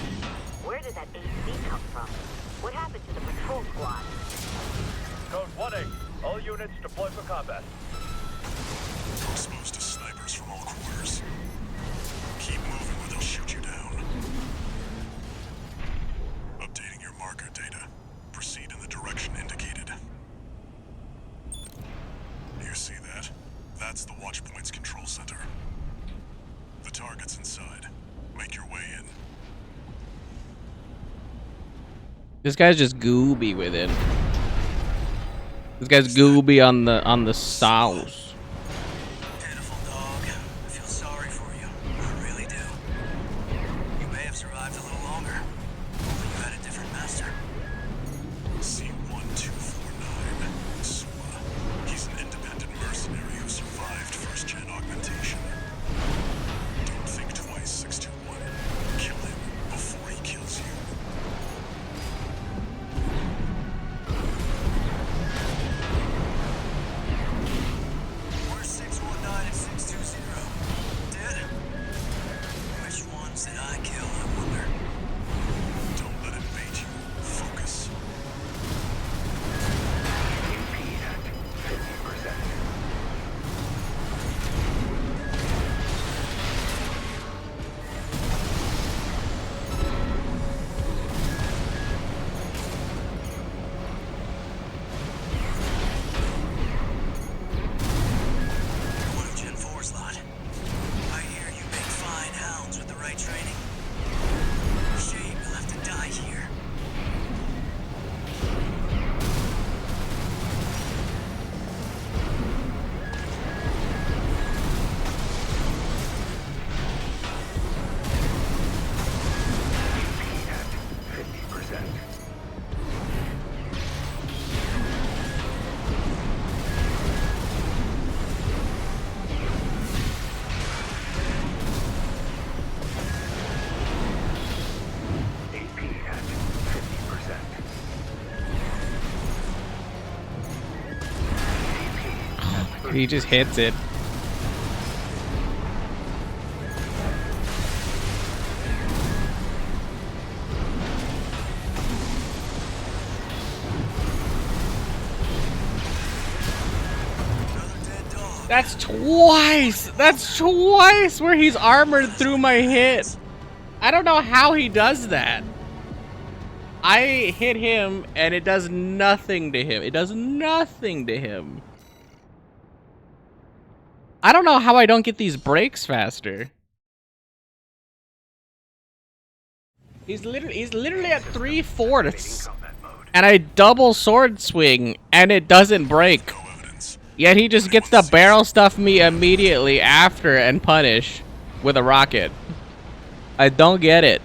Where did that AC come from? What happened to the patrol squad? Code 1-8. All units deploy for combat. You're exposed to snipers from all quarters. Keep moving or they'll shoot you down. Updating your marker data. Proceed in the direction indicated. You see that? That's the Watchpoint's control center. The target's inside. Make your way in. This guy's just gooby with it. This guy's gooby on the sauce. Pitiful dog. I feel sorry for you. I really do. You may have survived a little longer, but you had a different master. C-1249. Sua. He's an independent mercenary who survived first-gen augmentation. Don't think twice, 621. Kill him before he kills you. Where's 619 and 620? Dead? Which ones did I kill, I wonder? Don't let him bait you. Focus. He just hits it. That's twice! That's twice where he's armored through my hit. I don't know how he does that. I hit him and it does nothing to him. It does nothing to him. I don't know how I don't get these breaks faster. He's literally at 3/4, and I double sword swing and it doesn't break. Yet he just gets to barrel stuff me immediately after and punish with a rocket. I don't get it.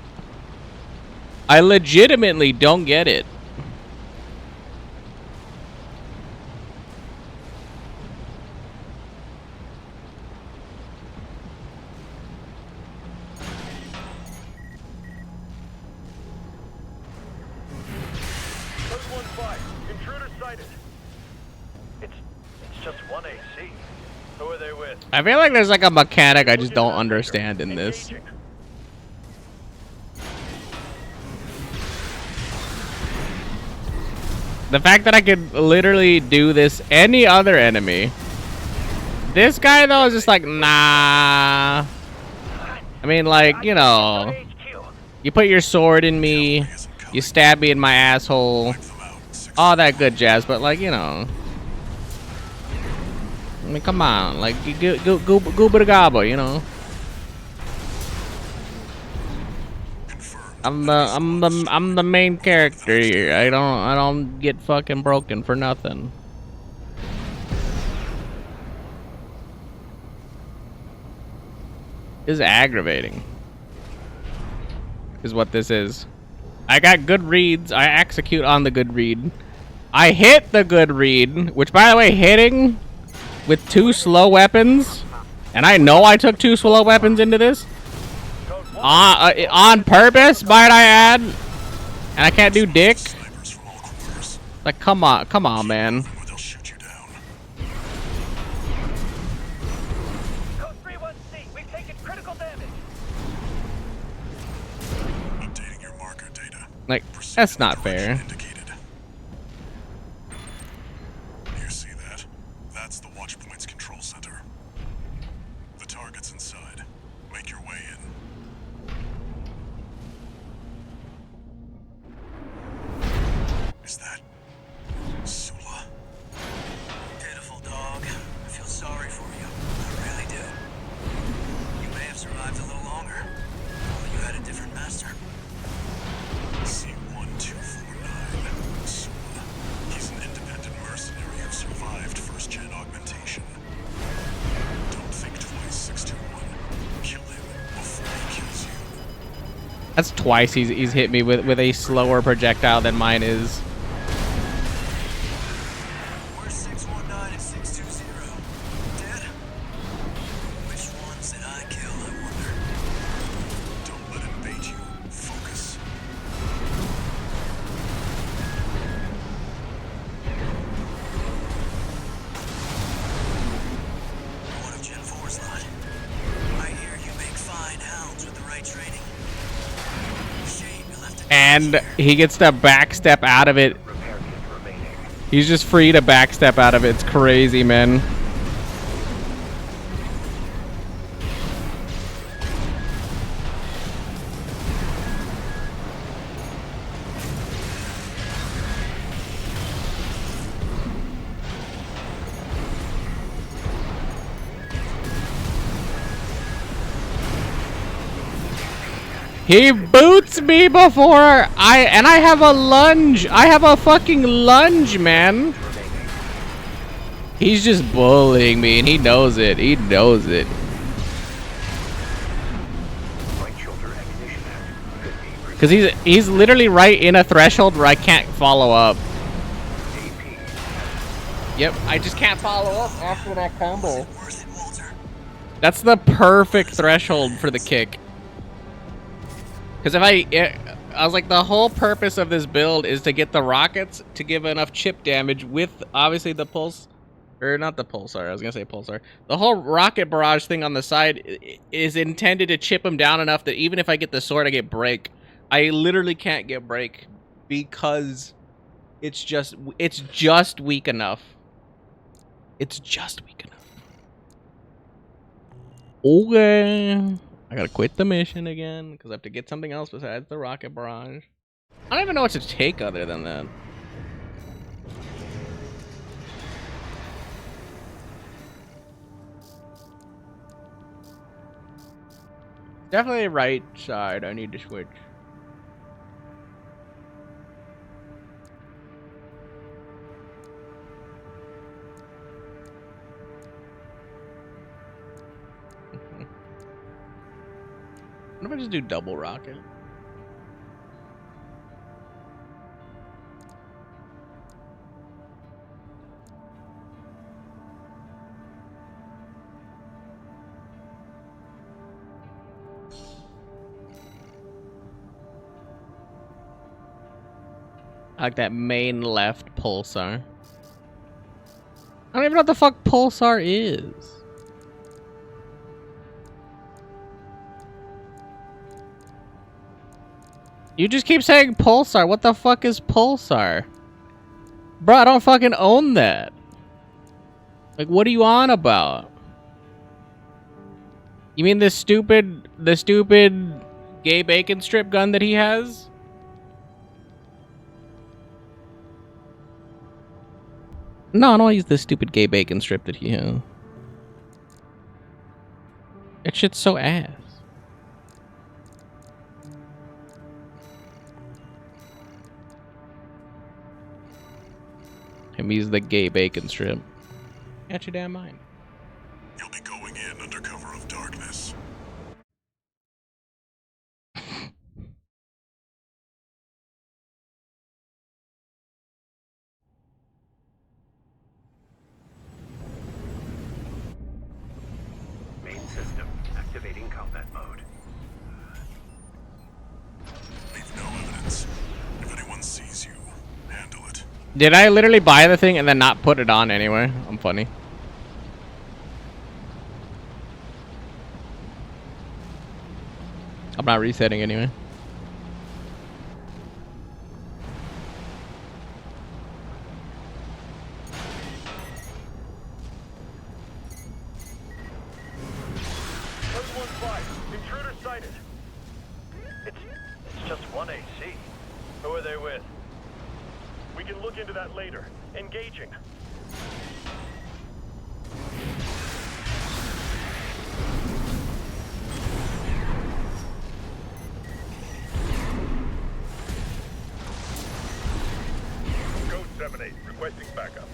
I legitimately don't get it. Code 1-5. Intruder sighted. It's just one AC. Who are they with? I feel like there's like a mechanic I just don't understand in this. Engaging. The fact that I could literally do this any other enemy. This guy though is just like, nah. I mean, like, you know, you put your sword in me, you stab me in my asshole, all that good jazz, but like, you know, I mean, come on, like, gooba gobba, you know. I'm the main character here. I don't get fucking broken for nothing. This is aggravating. Is what this is. I got good reads. I execute on the good read. I hit the good read, which by the way, hitting with 2 slow weapons, and I know I took 2 slow weapons into this. On purpose, might I add? And I can't do dick. Like, come on, man. Code 3-1C. We've taken critical damage. Updating your marker data. Like, that's not fair. Indicated. You see that? That's the watch point's control center. The target's inside. Make your way in. Is that Sula? Pitiful dog. I feel sorry for you. I really do. You may have survived a little longer. If you had a different master. C1249. Sula. He's an independent mercenary who survived first-gen augmentation. Don't think twice, 621. Kill him before he kills you. That's twice he's hit me with a slower projectile than mine is. Where's 619 and 620? Dead? Which ones did I kill, I wonder? Don't let him bait you. Focus. What of Gen 4's lot? I hear you make fine hounds with the right training. Shame you left it. And he gets to backstep out of it. Repair kit remaining. He's just free to backstep out of it. It's crazy, man. He boots me before I have a lunge. I have a fucking lunge, man. He's just bullying me and he knows it. He knows it. Right shoulder ammunition at 50%. Cause he's literally right in a threshold where I can't follow up. Yep, I just can't follow up after that combo. Worth it, Walter. That's the perfect threshold for the kick. Because if I was like, the whole purpose of this build is to get the rockets to give enough chip damage with obviously the pulse Or not the pulsar. I was gonna say pulsar. The whole rocket barrage thing on the side is intended to chip him down enough that even if I get the sword, I get break. I literally can't get break because it's just weak enough. It's just weak enough. Okay. I gotta quit the mission again because I have to get something else besides the rocket barrage. I don't even know what to take other than that. Definitely right side. I need to switch. What if I just do double rocket? I like that main left pulsar. I don't even know what the fuck pulsar is. You just keep saying pulsar. What the fuck is pulsar? Bro, I don't fucking own that. Like, what are you on about? You mean the stupid gay bacon strip gun that he has? No, I don't use the stupid gay bacon strip that he has. That shit's so ass. Him use the gay bacon strip. Got your damn mind. You'll be going in under cover of darkness. Main system activating combat mode. Leave no evidence. If anyone sees you, handle it. Did I literally buy the thing and then not put it on anyway? I'm funny. I'm not resetting anyway. Everyone quiet. Intruder sighted. It's just one AC. Who are they with? We can look into that later. Engaging. Code 7-8, requesting backup.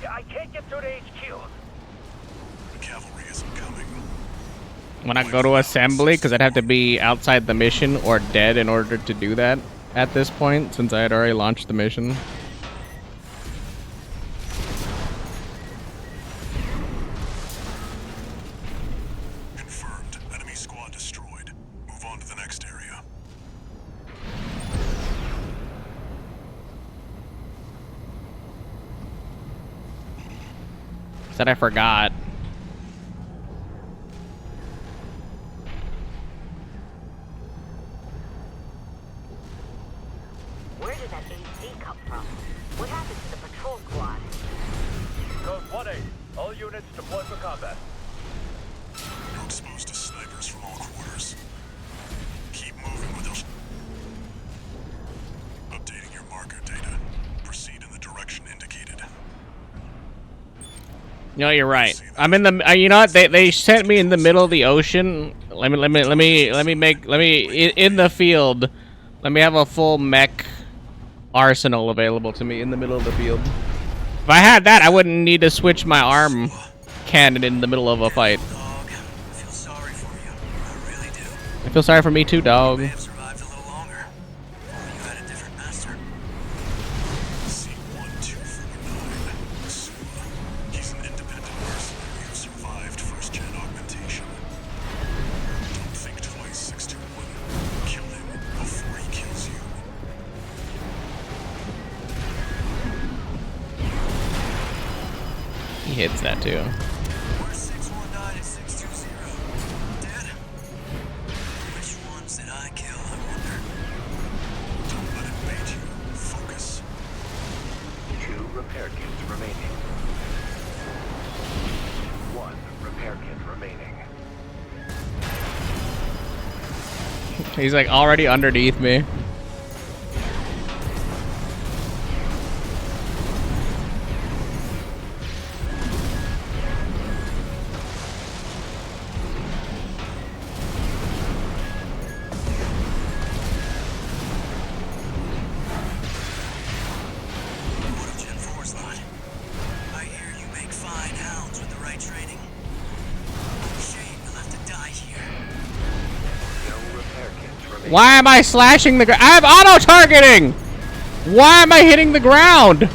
I can't get through to HQ. The cavalry isn't coming. When I go to assembly, because I'd have to be outside the mission or dead in order to do that at this point, since I had already launched the mission. Confirmed. Enemy squad destroyed. Move on to the next area. Said I forgot. Where did that AC come from? What happened to the patrol squad? Code 1-8, all units deploy for combat. You're exposed to snipers from all quarters. Keep moving with us. Updating your marker data. Proceed in the direction indicated. No, you're right. I'm in the. You know what? They sent me in the middle of the ocean. Let me in the field. Let me have a full mech arsenal available to me in the middle of the field. If I had that, I wouldn't need to switch my arm cannon in the middle of a fight. Dog, I feel sorry for you. I really do. I feel sorry for me too, dog. You may have survived a little longer. Or you had a different master. C-1249. He's an independent mercenary who survived first-gen augmentation. Don't think twice, 621. Kill him before he kills you. hits that too. Where's 619 and 620? Dead? Which ones did I kill, I wonder? Don't let it bait you. Focus. 2 repair kits remaining. 1 repair kit remaining. He's like already underneath me. What of Gen 4's lot? I hear you make fine hounds with the right training. Shame you'll have to die here. No repair kits remaining. Why am I slashing the ground? I have auto targeting. Why am I hitting the ground?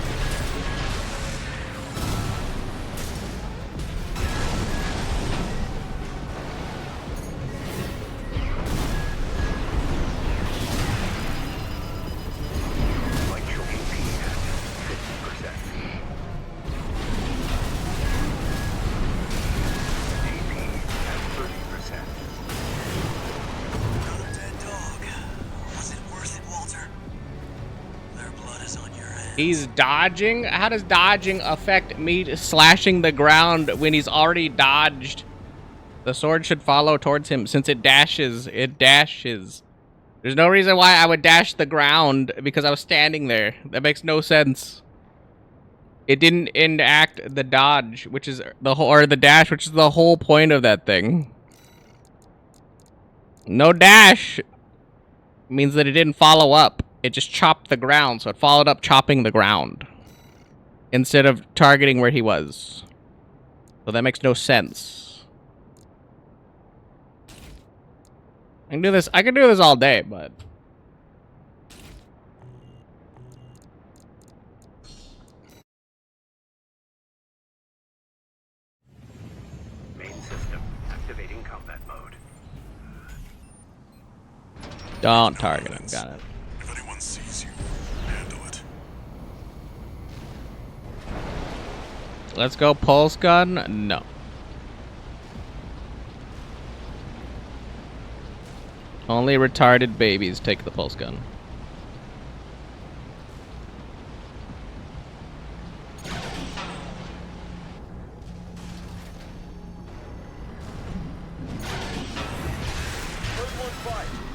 Electro AP at 50%. AP at 30%. Another dead dog. Was it worth it, Walter? Their blood is on your hands. He's dodging. How does dodging affect me slashing the ground when he's already dodged? The sword should follow towards him since it dashes. It dashes. There's no reason why I would dash the ground because I was standing there. That makes no sense. It didn't enact the dodge, which is the whole, or the dash, which is the whole point of that thing. No dash means that it didn't follow up. It just chopped the ground, so it followed up chopping the ground instead of targeting where he was. So that makes no sense. I can do this. I can do this all day, but Main system activating combat mode. don't target him. Got it. If anyone sees you, handle it. Let's go pulse gun. No. Only retarded babies take the pulse gun.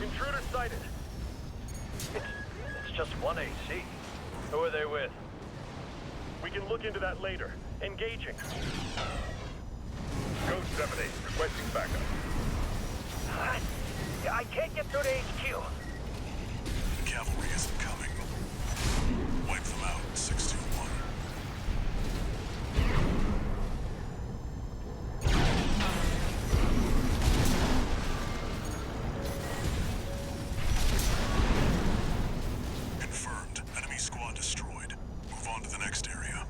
Intruder sighted. It's just one AC. Who are they with? We can look into that later. Engaging. Ghost 7-8, requesting backup. I can't get through to HQ. The cavalry isn't coming. Wipe them out, 621. Confirmed. Enemy squad destroyed. Move on to the next area.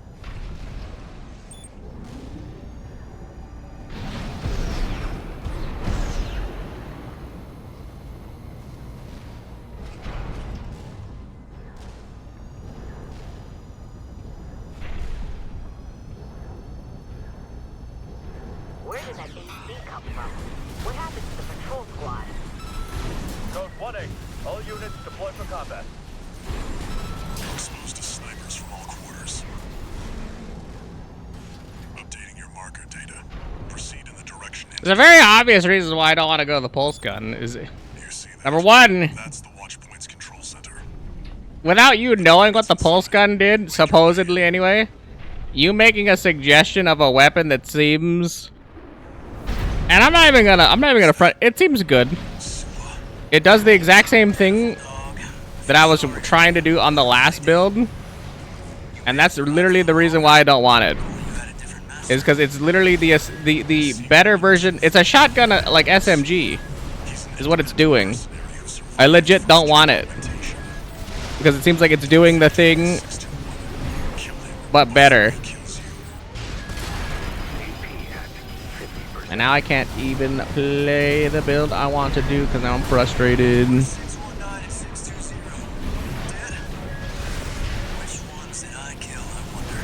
Where did that AC come from? What happened to the patrol squad? Code 1-8. All units deploy for combat. Exposed to snipers from all quarters. Updating your marker data. Proceed in the direction There's a very obvious reason why I don't want to go to the pulse gun. Is you see that? number one, That's the watch point's control center. without you knowing what the pulse gun did, supposedly anyway, you making a suggestion of a weapon that seems, and I'm not even gonna front. It seems good. It does the exact same thing that I was trying to do on the last build, and that's literally the reason why I don't want it. Is because it's literally the better version. It's a shotgun like SMG, is what it's doing. I legit don't want it because it seems like it's doing the thing, but better. And now I can't even play the build I want to do because now I'm frustrated. 619 and 620. Dead? Which ones did I kill, I wonder?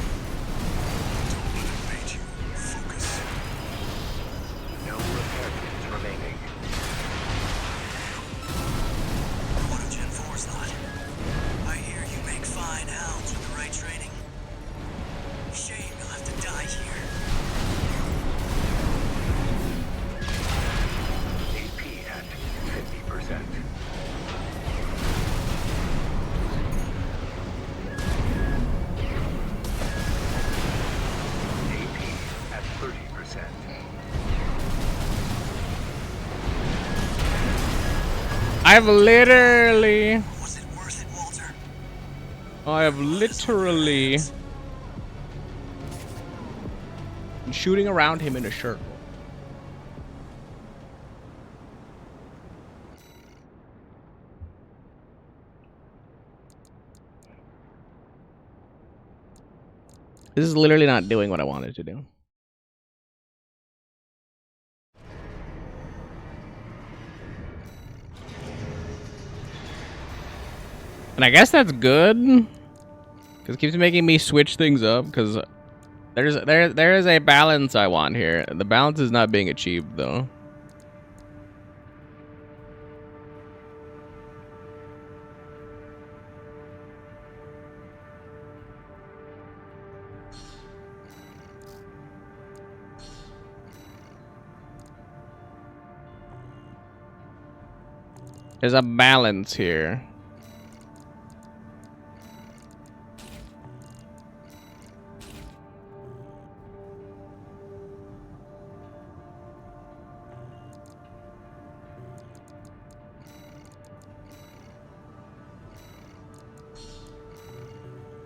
Don't let it bait you. I've literally... Was it worth it, Walter? I have literally... been shooting around him in a circle. This is literally not doing what I wanted to do. And I guess that's good, because it keeps making me switch things up, because there is a balance I want here. The balance is not being achieved, though. There's a balance here.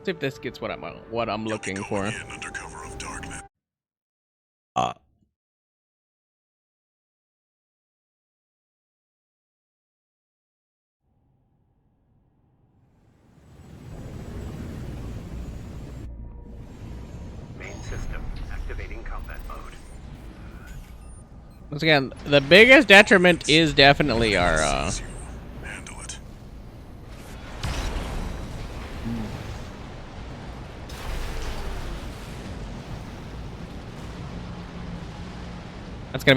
See if this gets what I'm looking for. Under cover of darkness. Main system activating combat mode. Once again, the biggest detriment is definitely our Handle it. that's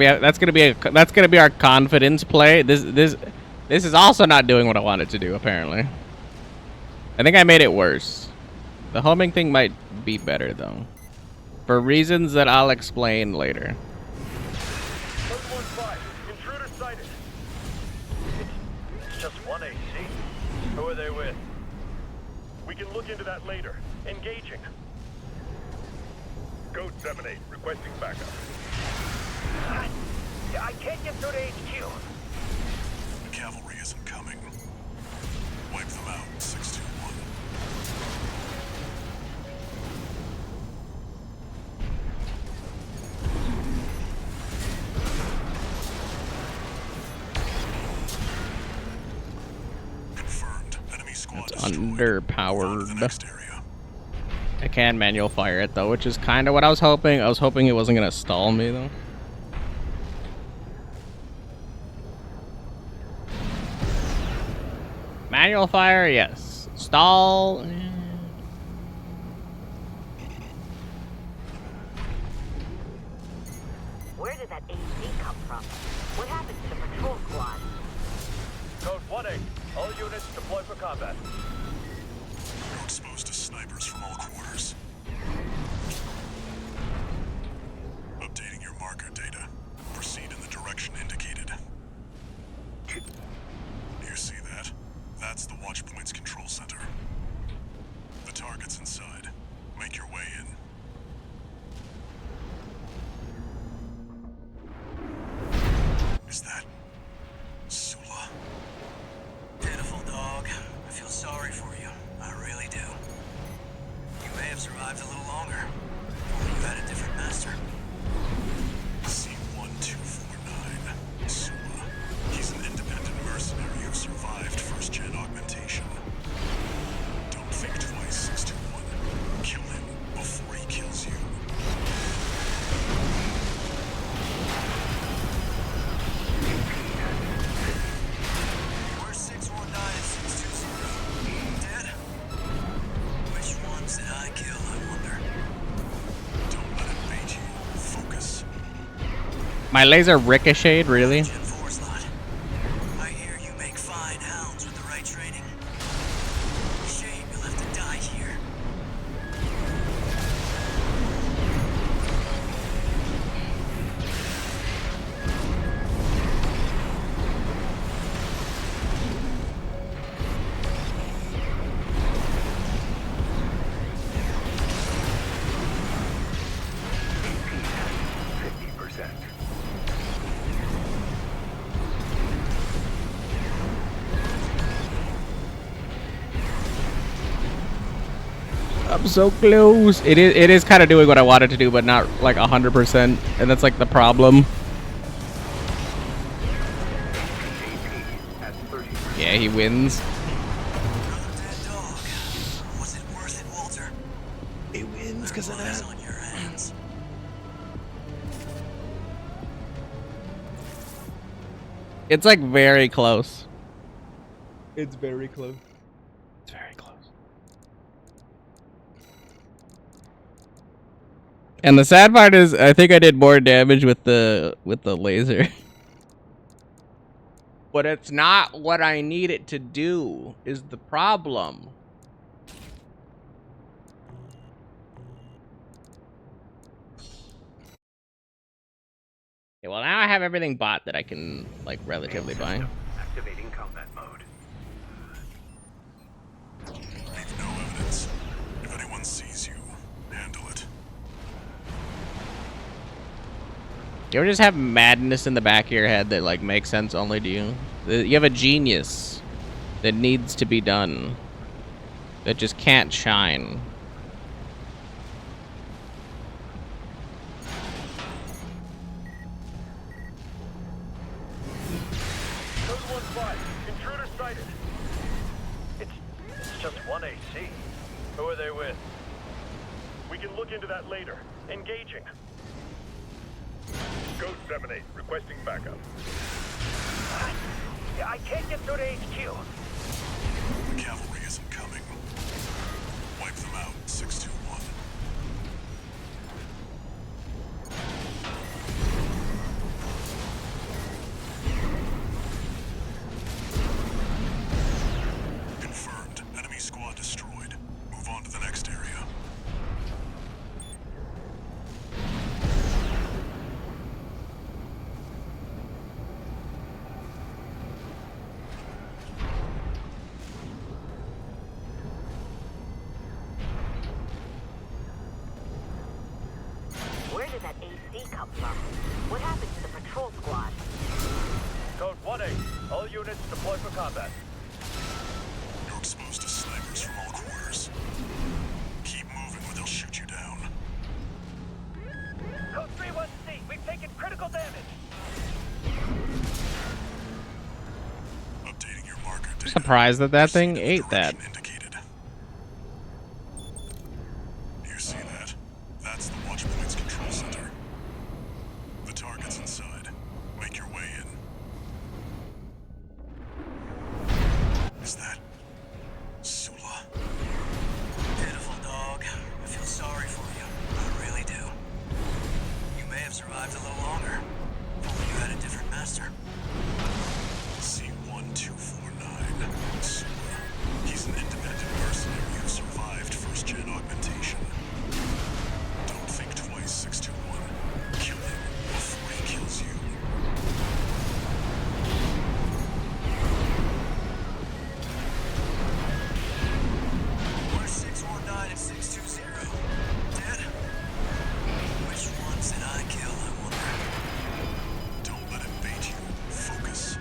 gonna be our confidence play. This is also not doing what I wanted to do, apparently. I think I made it worse. The homing thing might be better though, for reasons that I'll explain later. 115, intruder sighted. It's just one AC. Who are they with? We can look into that later. Engaging. Code 7-8, requesting backup. I can't get through to HQ. The cavalry isn't coming. Wipe them out, 621. Confirmed. Enemy squad It's destroyed. Move on to the underpowered. next area. I can manual fire it though, which is kind of what I was hoping. I was hoping it wasn't gonna stall me though. Manual fire, yes. Stall. Where did that AC come from? What happened to the patrol squad? Code 1-8, all units deploy for combat. We're exposed to snipers from all quarters. Updating your marker data. Proceed in the direction indicated. You see that? That's the Watchpoint's control center. The target's inside. Make your way in. Is that Sula? Pitiful dog. I feel sorry for you. I really do. You may have survived a little longer. Or you had a different master. C-1249. Sula. He's an independent mercenary who survived first-gen augmentation. Don't think twice, 621. Kill him before he kills you. Where's 619 and 620? Dead? Which ones did I kill, I wonder? Don't let it bait you. Focus. My laser ricocheted, really? Gen 4 slot. I hear you make fine hounds with the right training. Shame you'll have to die here. I'm so close. It is kind of doing what I wanted to do, but not like 100%, and that's like the problem. Yeah, he wins. Was it worth it, Walter? It wins because of that. On your hands. It's like very close. It's very close. It's very close. And the sad part is, I think I did more damage with the laser. But it's not what I need it to do, is the problem. Okay, well now I have everything bought that I can, like, relatively buy. Activating combat mode. Leave no evidence. If anyone sees you, handle it. You ever just have madness in the back of your head that, like, makes sense only to you? You have a genius that needs to be done that just can't shine. Code 1-5. Intruder sighted. It's just one AC. Who are they with? We can look into that later. Engaging. Code 7-8. Requesting backup. I can't get through to HQ. The cavalry isn't coming. Wipe them out, 621. Confirmed. Enemy squad destroyed. Move on to the next area. Where did that AC come from? What happened to the patrol squad? Code 1-8. All units deploy for combat. You're exposed to snipers from all quarters. Keep moving or they'll shoot you down. Code 3-1C. We've taken critical damage. Updating your marker data. Surprised that that thing Proceed in the ate that. direction indicated. You see that? That's the Watchpoint's control center. The target's inside. Make your way in. Is that Sula? Pitiful dog. I feel sorry for you. I really do. You may have survived a little longer. If only you had a different master. C1249. Sula. He's an independent mercenary who survived first-gen augmentation. Don't think twice, 621. Kill him before he kills you. Where's 619 and 620? Dead? Which ones did I kill, I wonder? Don't let him bait you. Focus.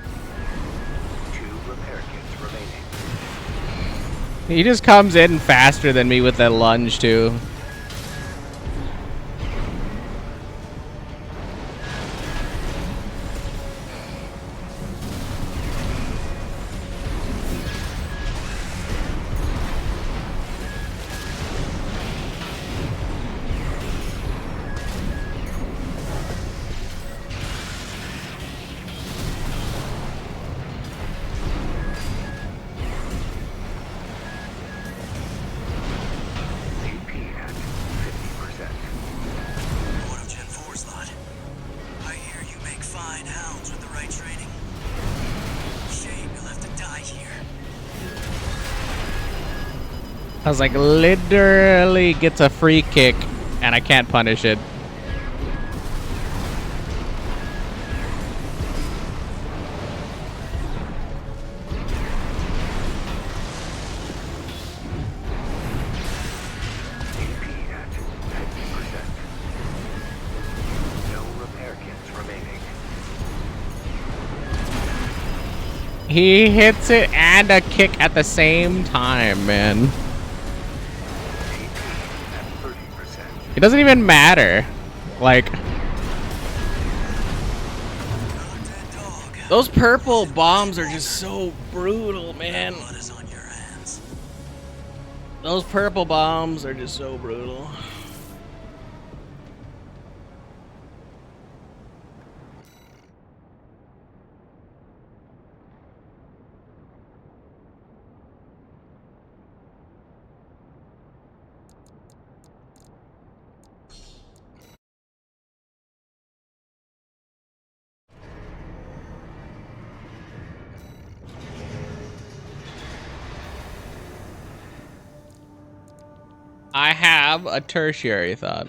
2 repair kits remaining. He just comes in faster than me with that lunge, too. CP at 50%. What of Gen 4's lot? I hear you make fine hounds with the right training. Shame you'll have to die here. I was like, literally gets a free kick, and I can't punish it. CP at 50%. No repair kits remaining. He hits it and a kick at the same time, man. CP It doesn't even matter. Like, those purple bombs are just so brutal, man. Those purple bombs are just so brutal. I have a tertiary thought.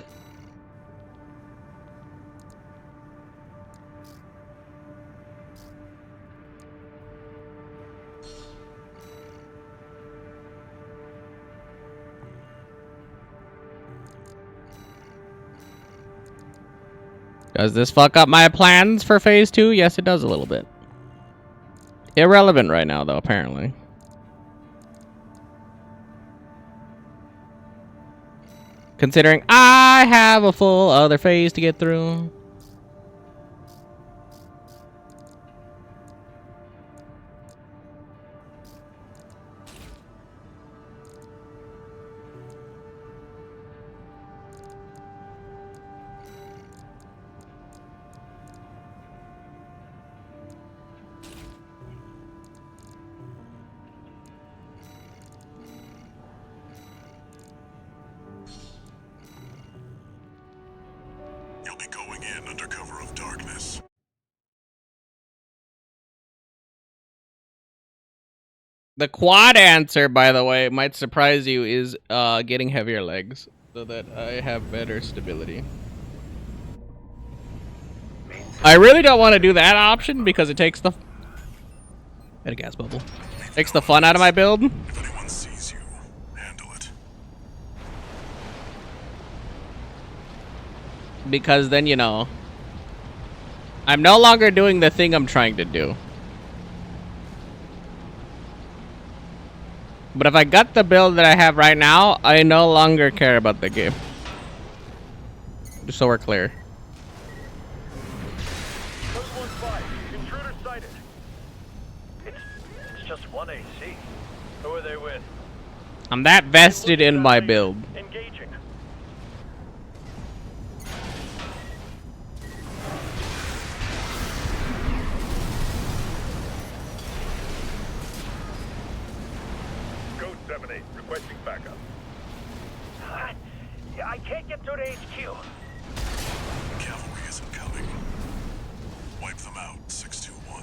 Does this fuck up my plans for phase 2? Yes, it does a little bit. Irrelevant right now, though, apparently. Considering I have a full other phase to get through. You'll be going in under cover of darkness. The quad answer, by the way, might surprise you, is getting heavier legs so that I have better stability. I really don't want to do that option because it takes the... Had a gas bubble. Takes the fun out of my build. If anyone sees you, handle it. Because then, you know, I'm no longer doing the thing I'm trying to do. But if I got the build that I have right now, I no longer care about the game. Just so we're clear. Code 1-5, intruder sighted. It's just one AC. Who are they with? I'm that vested in my build. Engaging. Code 7-8, requesting backup. I can't get through to HQ. Cavalry isn't coming. Wipe them out, 621.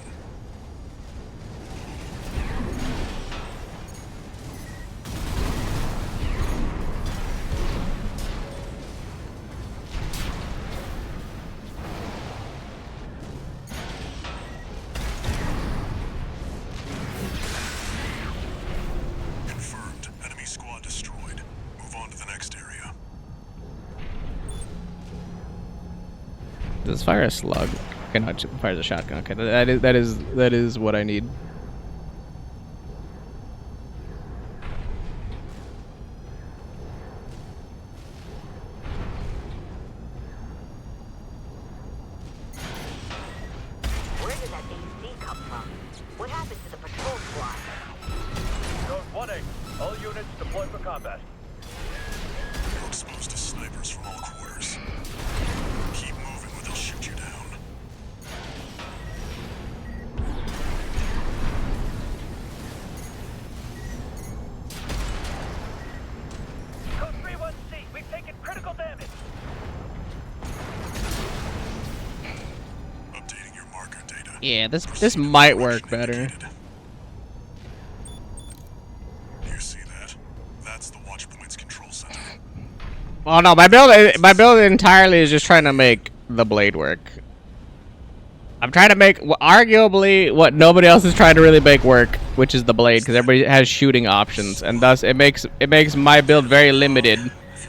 Confirmed. Enemy squad destroyed. Move on to the next area. Does fire a slug? Okay, no, it fires a shotgun. Okay, that is what I need. Where did that AC come from? What happened to the patrol squad? Code 1-8, all units deploy for combat. You're exposed to snipers from all quarters. Keep moving or they'll shoot you down. Code 3-1C, we've taken critical damage. Updating your marker data. Yeah, this might work better. You see that? That's the watch point's control center. Well, no, my build entirely is just trying to make the blade work. I'm trying to make arguably what nobody else is trying to really make work, which is the blade, because everybody has shooting options, and thus it makes my build very limited.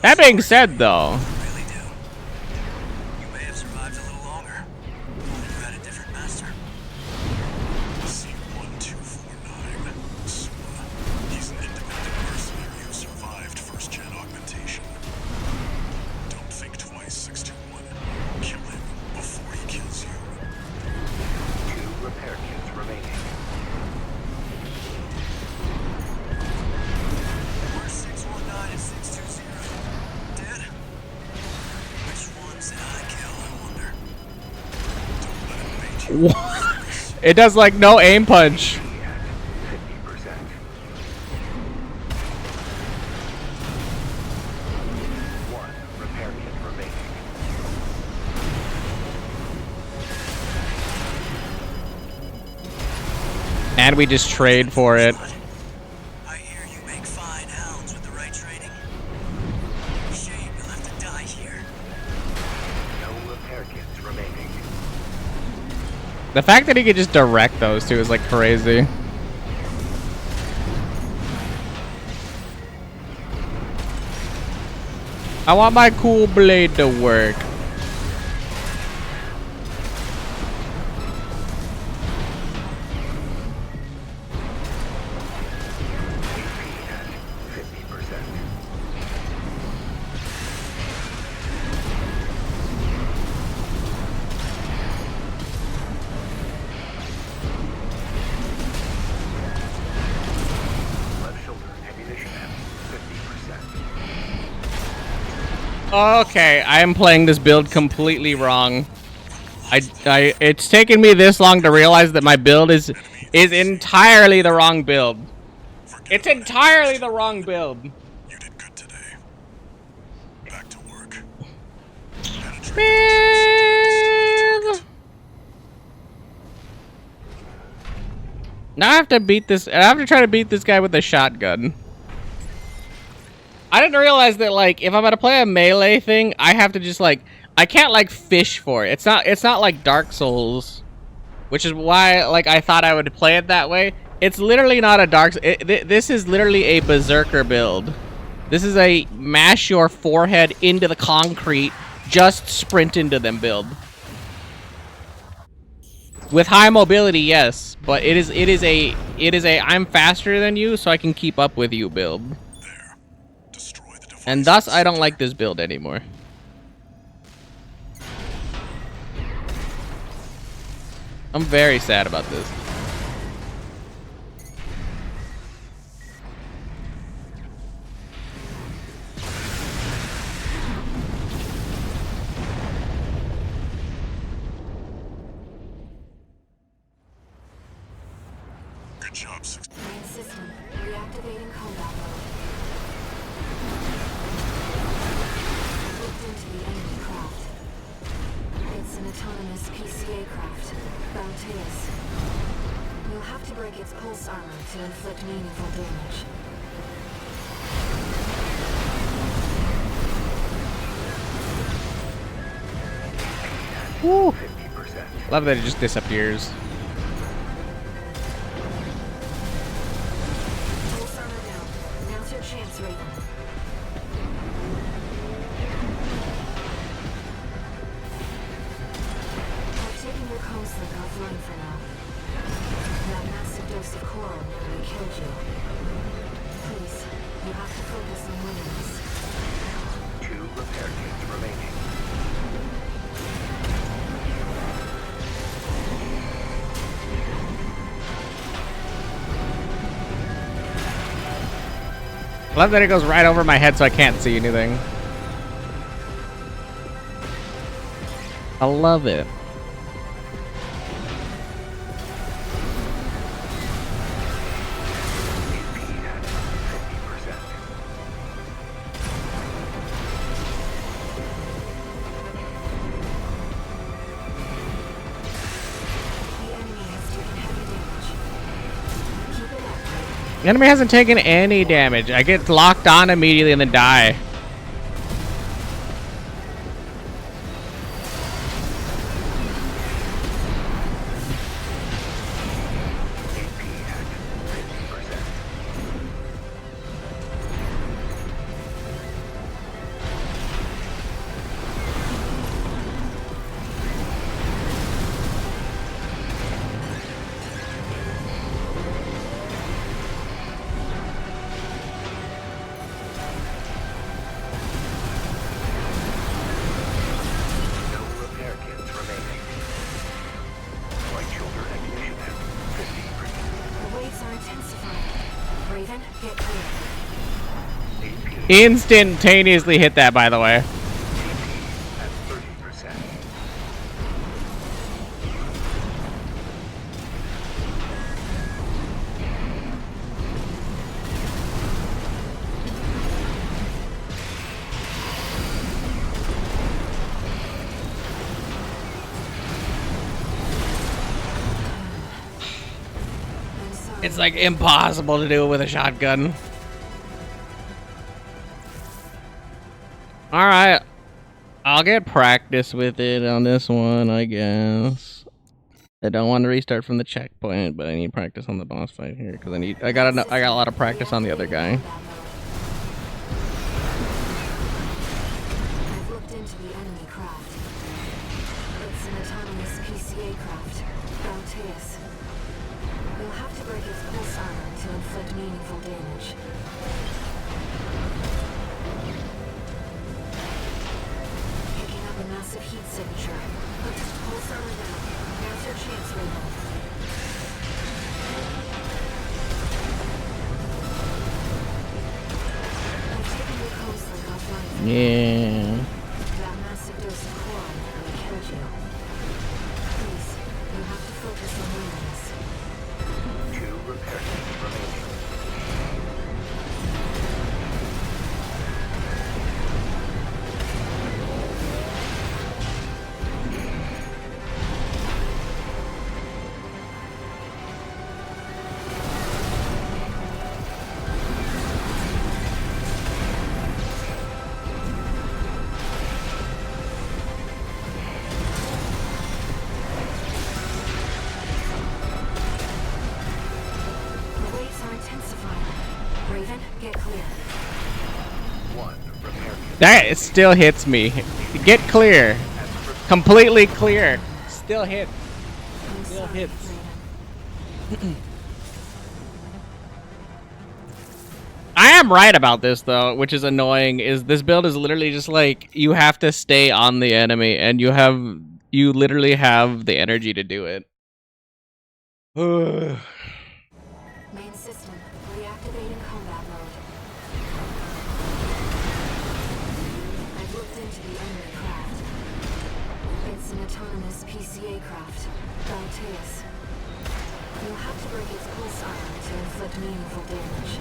That being said, though, Really do. You may have survived a little longer. You had a different master. C1249. Sula. He's an independent mercenary who survived first-gen augmentation. Don't It does like no aim punch. 50%. One repair kit remaining. And we just trade for it. I hear you make fine hounds with the right training. Shame you'll have to die here. No repair kits remaining. The fact that he could just direct those two is like crazy. I want my cool blade to work. AP at 50%. Left shoulder ammunition at 50%. Okay, I am playing this build completely wrong. It's taken me this long to realize that my build is entirely the wrong build. It's entirely the wrong build. You did good today. Back to work. Man. Now I have to beat this. I have to try to beat this guy with a shotgun. I didn't realize that, like, if I'm gonna play a melee thing, I have to just like, I can't like fish for it. It's not like Dark Souls, which is why like I thought I would play it that way. It's literally not a Dark. This is literally a berserker build. This is a mash your forehead into the concrete, just sprint into them build. With high mobility, yes, but it is a I'm faster than you, so I can keep up with you build. There. Destroy the device. And thus, I don't like this build anymore. I'm very sad about this. Good job, Six. Main system, reactivating combat mode. Looked into the enemy craft. It's an autonomous PCA craft, Bounteus. You'll have to break its pulse armor to inflict meaningful damage. Woo. 50%. Love that it just disappears. Pulse armor down. Now's your chance, Raven. I've taken your comms-link offline for now. That massive dose of coral nearly killed you. Please, you have to focus on winning this. 2 repair kits remaining. Love that it goes right over my head so I can't see anything. I love it. AP at 50%. The enemy has taken heavy damage. Keep it up. The enemy hasn't taken any damage. I get locked on immediately and then die. AP at 50%. No repair kits remaining. Right shoulder ammunition at 50%. The waves are intensifying. Raven, get clear. AP Instantaneously hit that, by the way. at 30%. It's like impossible to do it with a shotgun. Alright. I'll get practice with it on this one, I guess. I don't want to restart from the checkpoint, but I need practice on the boss fight here because I got a lot of practice on the other guy. I've looked into the enemy craft. It's an autonomous PCA craft, Rowbut. You'll have to break its pulse armor to inflict meaningful damage. Picking up a massive heat signature. Put its pulse armor down. Now's your chance, Rowbut. I've taken your comms link offline. Yeah. That massive dose of chlorine nearly killed you. Please, you have to focus on winning this. 2 repair kits remaining. The waves are intensifying. Raven, get clear. 1 repair kit. That still hits me. Get clear. Completely clear. Still hit. I'm Still sorry, hits. Raven. I am right about this though, which is annoying, is this build is literally just like you have to stay on the enemy and you literally have the energy to do it. Main system, reactivating combat mode. I've looked into the enemy craft. It's an autonomous PCA craft, Rowbut. You'll have to break its pulse armor to inflict meaningful damage.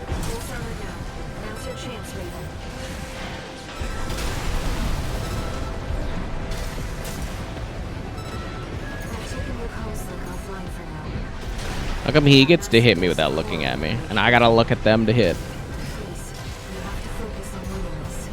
Pulse armor down. Now's your chance, Raven. I've taken your comms link offline for now. How come he gets to hit me without looking at me? And I gotta look at them to hit. Please, you have to focus on winning this.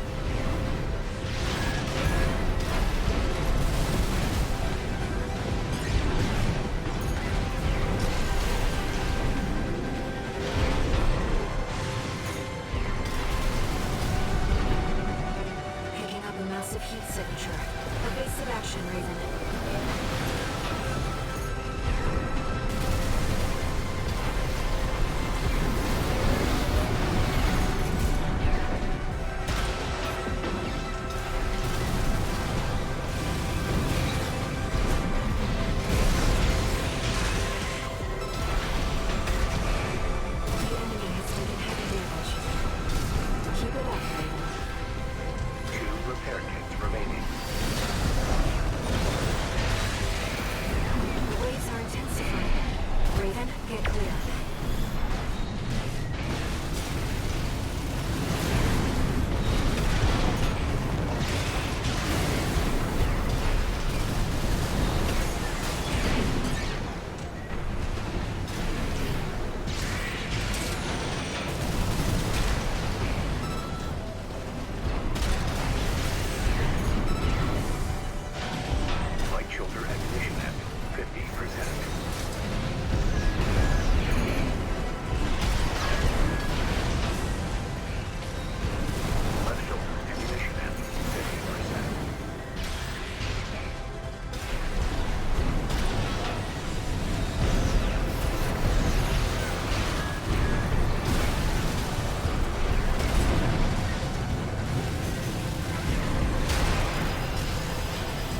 Picking up a massive heat signature. Evasive action, Raven. The enemy has taken heavy damage. Keep it up, Raven. 2 repair kits remaining. The waves are intensifying. Raven, get clear. Light shoulder ammunition at 50%. Left shoulder ammunition at 50%.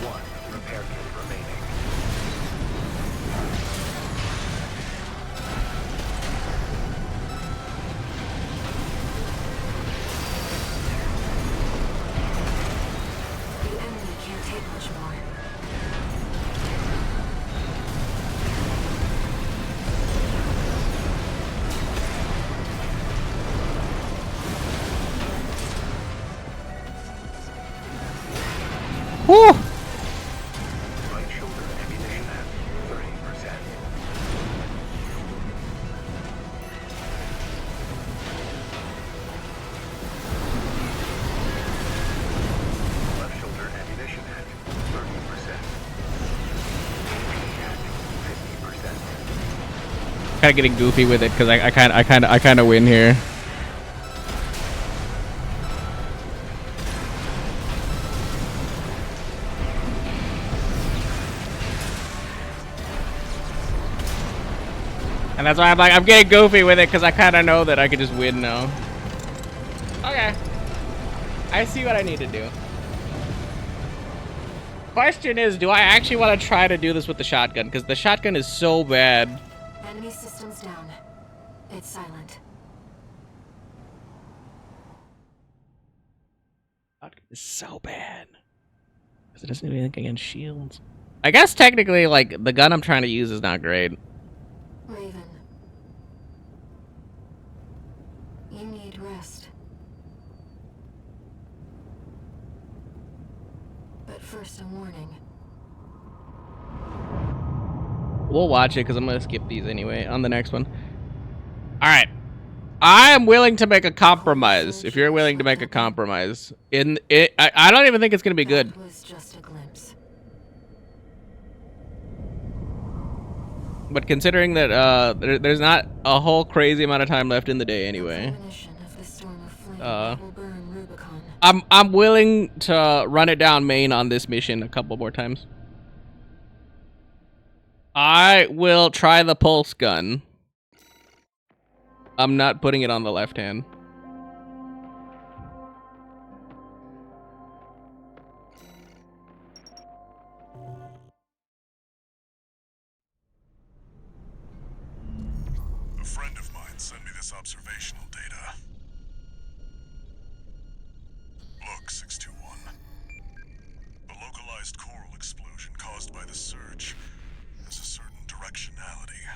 One repair kit remaining. The enemy can't take much more. Whew. Right shoulder ammunition at 30%. Left shoulder ammunition at 30%. At 50%. Kind of getting goofy with it because I kind of win here. And that's why I'm getting goofy with it because I kind of know that I could just win now. Okay. I see what I need to do. Question is, do I actually want to try to do this with the shotgun? Because the shotgun is so bad. Enemy systems down. It's silent. Shotgun is so bad. Because it doesn't do anything against shields. I guess technically, like, the gun I'm trying to use is not great. Raven. You need rest. But first, a warning. We'll watch it because I'm going to skip these anyway on the next one. Alright. I am willing to make a compromise. If you're willing to make a compromise. I don't even think it's going to be good. That was just a glimpse. But considering that there's not a whole crazy amount of time left in the day anyway. Premonition of the storm of flame that will burn Rubicon. I'm willing to run it down main on this mission a couple more times. I will try the pulse gun. I'm not putting it on the left hand. A friend of mine sent me this observational data. Look, 621. The localized coral explosion caused by the surge has a certain directionality.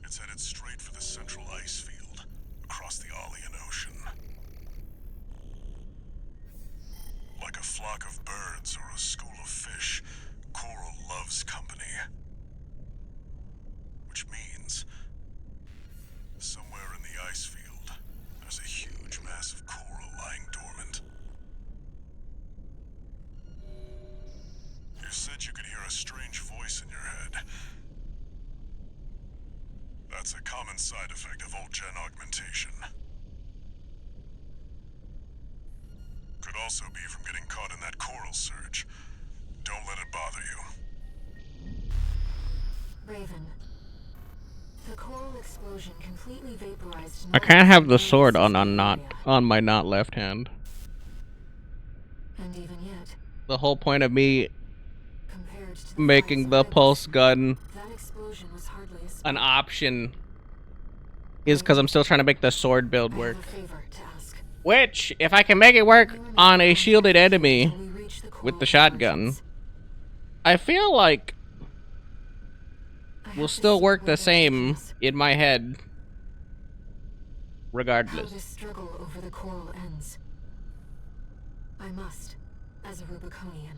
It's headed straight for the central ice field across the Alian Ocean. Like a flock of birds or a school of fish, coral loves company. Which means, somewhere in the ice field, there's a huge mass of coral lying dormant. You said you could hear a strange voice in your head. That's a common side effect of old-gen augmentation. Could also be from getting caught in that coral surge. Don't let it bother you. Raven. The coral explosion completely vaporized. I can't have the sword on my not left hand. And even yet, The whole point of me compared to making the pulse gun that explosion was hardly a an option is because I'm still trying to make the sword build work. favor to ask. Which, if I can make it work on a shielded enemy with the shotgun, I feel like will still work the same in my head, How regardless. this struggle over the coral ends. I must, as a Rubiconian.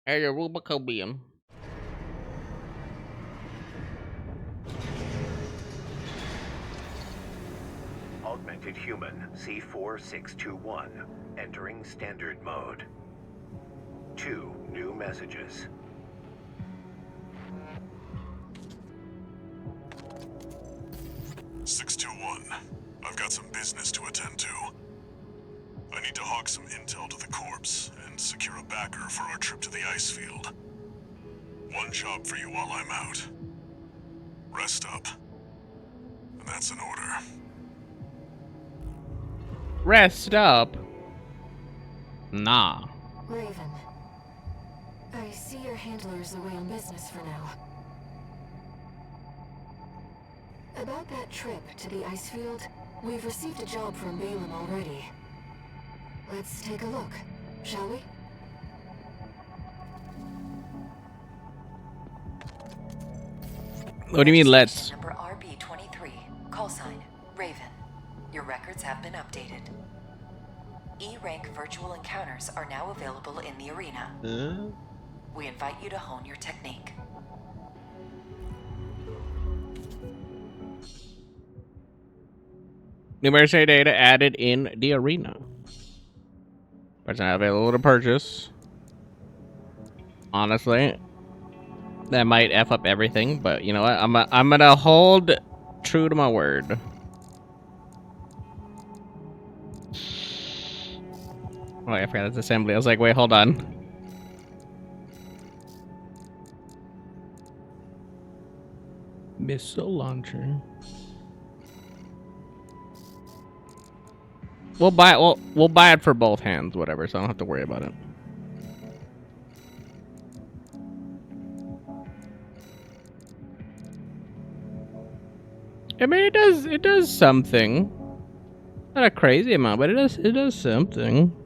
Hey, you're Rubicobium. Augmented human C4621 entering standard mode. 2 new messages. I've got some business to attend to. I need to hawk some intel to the corpse and secure a backer for our trip to the ice field. One job for you while I'm out. Rest up. And that's an order. Rest up. Nah. Raven. I see your handler's away on business for now. About that trip to the ice field, we've received a job from Balaam already. Let's take a look, shall we? What do you mean, let's? Number RB23, call sign, Raven. Your records have been updated. E-rank virtual encounters are now available in the arena. We invite you to hone your technique. New mercenary data added in the arena. But it's not available to purchase. Honestly, that might F up everything, but you know what? I'm gonna hold true to my word. Oh, I forgot it's assembly. I was like, wait, hold on. Missile launcher. We'll buy it. We'll buy it for both hands, whatever. So I don't have to worry about it. I mean, it does something. Not a crazy amount, but it does something.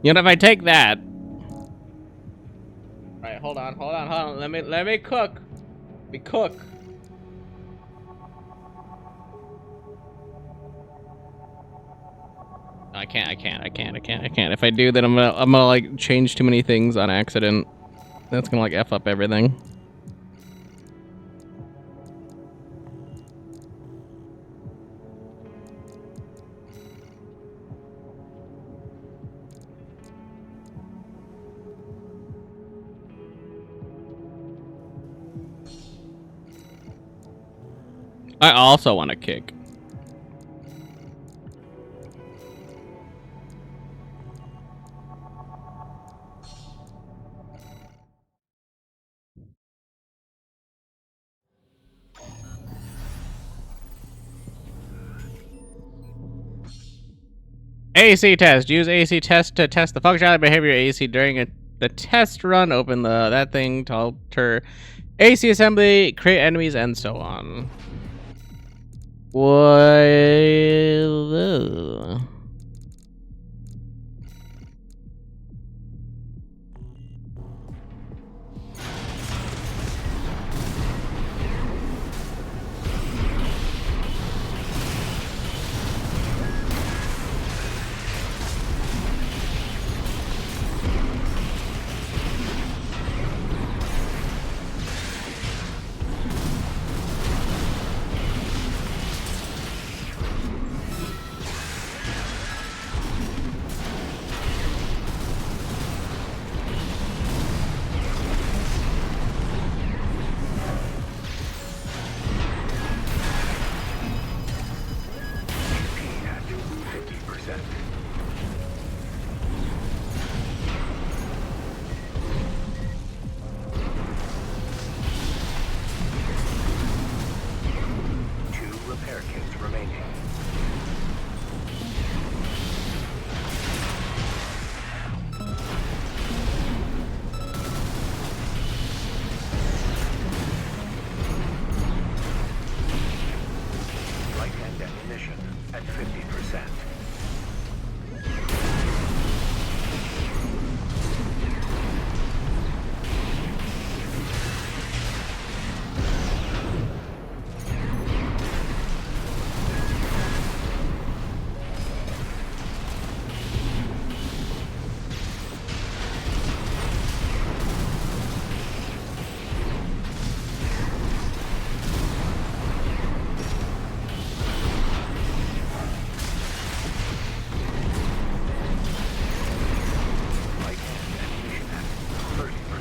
You know, if I take that. All right, hold on. Let me cook. We cook. I can't. If I do, then I'm gonna like change too many things on accident. That's gonna like F up everything. I also want to kick. AC test. Use AC test to test the functionality behavior of AC during the test run. Open that thing to alter AC assembly, create enemies, and so on. Well, HP at 50%. Two repair kits remaining. Right-hand ammunition at 50%. Right-hand ammunition at 30%.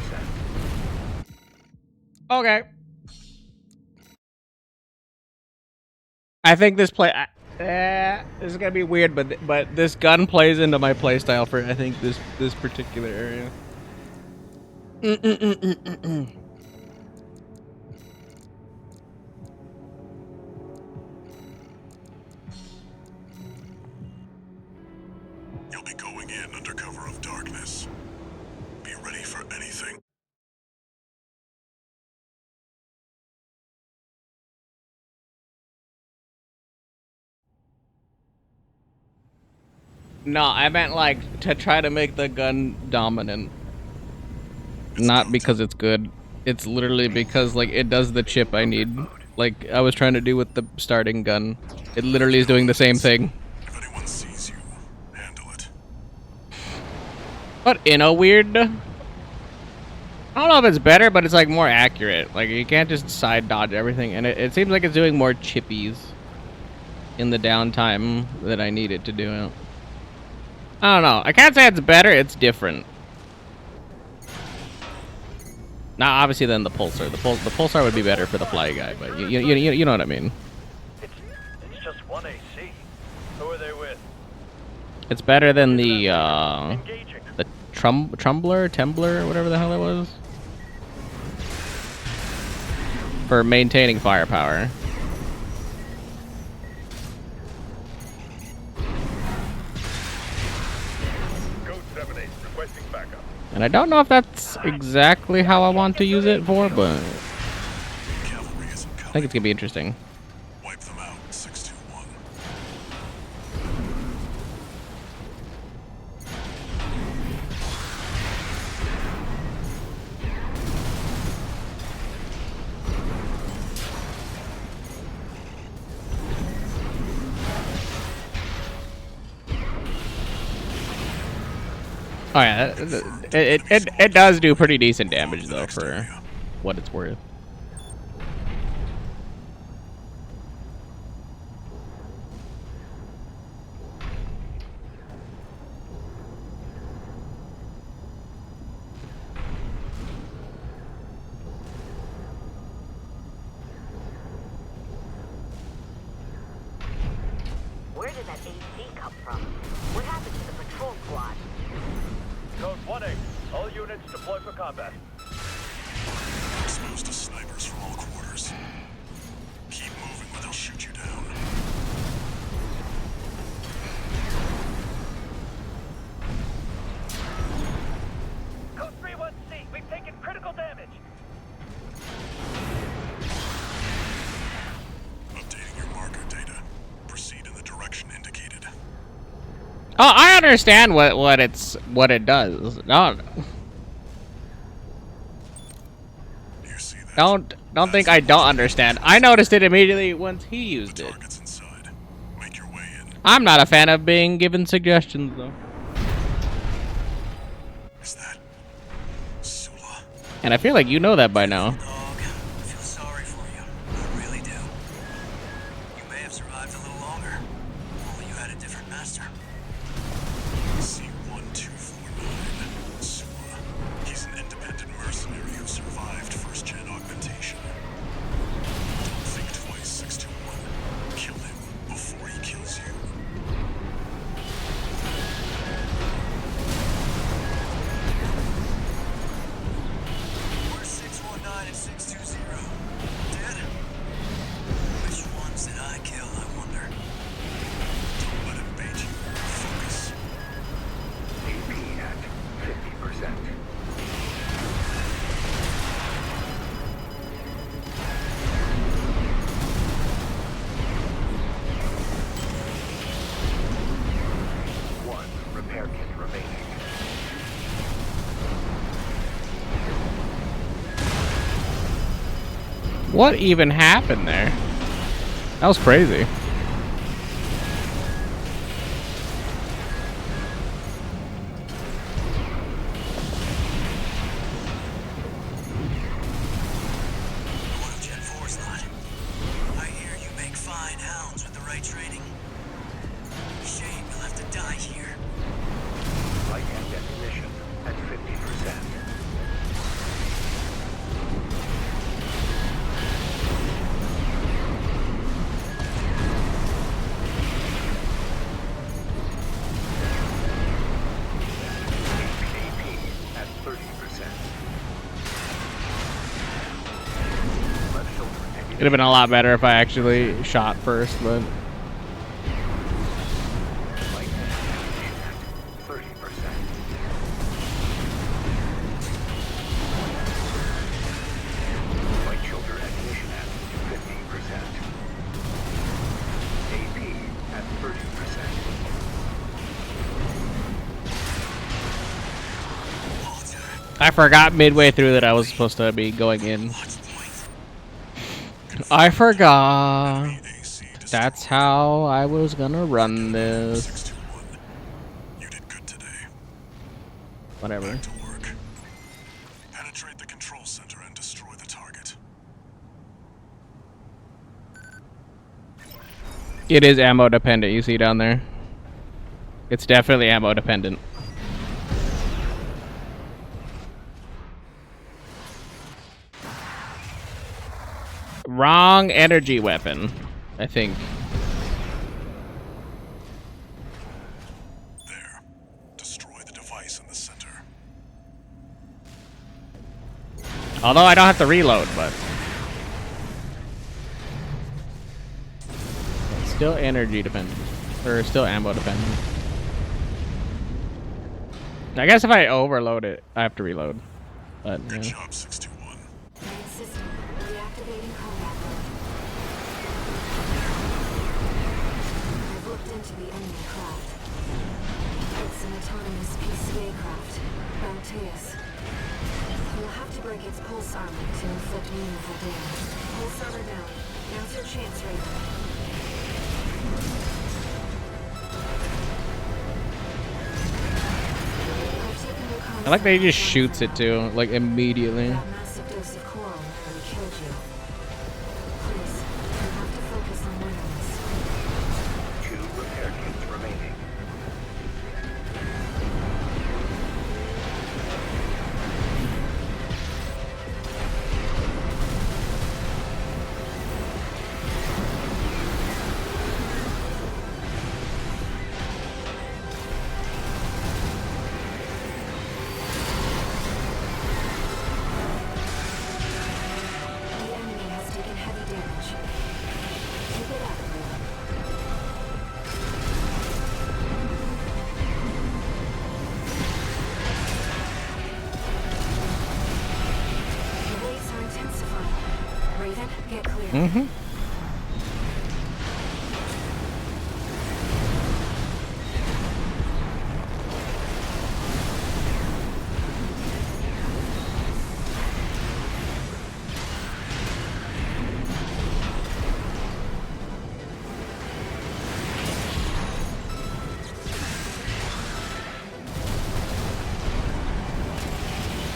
okay. I think this this is gonna be weird, but this gun plays into my playstyle for I think this particular area. You'll be going in under cover of darkness. Be ready for anything. No, I meant like to try to make the gun dominant. Not because it's good. It's literally because like it does the chip I need. Mode. like I was trying to do with the starting gun. It literally is doing the same thing. If anyone sees you, handle it. But in a weird... I don't know if it's better, but it's like more accurate. Like you can't just side dodge everything, and it seems like it's doing more chippies in the downtime that I need it to do it. I don't know. I can't say it's better, it's different. Now, obviously, then the pulsar. The pulsar would be better for the fly guy, but you know what I mean. It's just one AC. Who are they with? It's better than the Engaging. Tembler, whatever the hell it was, for maintaining firepower. Code 7-8, requesting backup. And I don't know if that's exactly how I want to use it for, but Cavalry isn't I think coming. it's gonna be interesting. Wipe them out, 621. Oh yeah, it does do pretty decent damage though for what it's worth. Where did that AC come from? What happened to the patrol squad? Code 1-8, all units deploy for combat. Exposed to snipers from all quarters. Keep moving or they'll shoot you down. Code 3-1C, we've taken critical damage. Updating your marker data. Proceed in the direction indicated. Oh, I understand what it does. No, You see that? don't think I don't understand. I noticed it immediately once he used it. Targets inside. Make your way in. I'm not a fan of being given suggestions though. Is that Sula? And I feel like you know that by now. Dog, I feel sorry for you. I really do. You may have survived a little longer. Only you had a different master. C-1249. Sula. He's an independent mercenary who survived first-gen augmentation. Don't think twice, 621. Kill him before he kills you. Where's 619 and 620? Dead? Which ones did I kill, I wonder? Don't let him bait you. Focus. AP at 50%. One repair kit remaining. What even happened there? That was crazy. Oil Gen 4 slot. I hear you make fine hounds with the right training. Shame you'll have to die here. Light and ammunition at 50%. AP at 30%. Left shoulder It'd have been a lot better if I actually shot first, but light and ammunition at 30%. Right shoulder ammunition at 15%. AP at 30%. I forgot midway through that I was supposed to be going in. I forgot. Enemy AC destroyed. That's how I was gonna run this. 621. You did good today. Whatever. Back to work. Penetrate the control center and destroy the target. It is ammo dependent, you see down there. It's definitely ammo dependent. Wrong energy weapon, I think. There. Destroy the device in the center. Although I don't have to reload, but still energy dependent, or still ammo dependent. I guess if I overload it, I have to reload. But Good yeah. job, 621. Main system reactivating combat mode. I've looked into the enemy craft. It's an autonomous PCA craft, Bounteus. You'll have to break its pulse armor to inflict meaningful damage. Pulse armor down. Now's your chance, Raven. I like that he just shoots it too, like immediately. That massive dose of coral nearly killed you. Please, you have to focus on wireless. 2 repair kits remaining. The enemy has taken heavy damage. Keep it up, Raven. The waves are intensifying. Raven, get clear. Mm-hmm.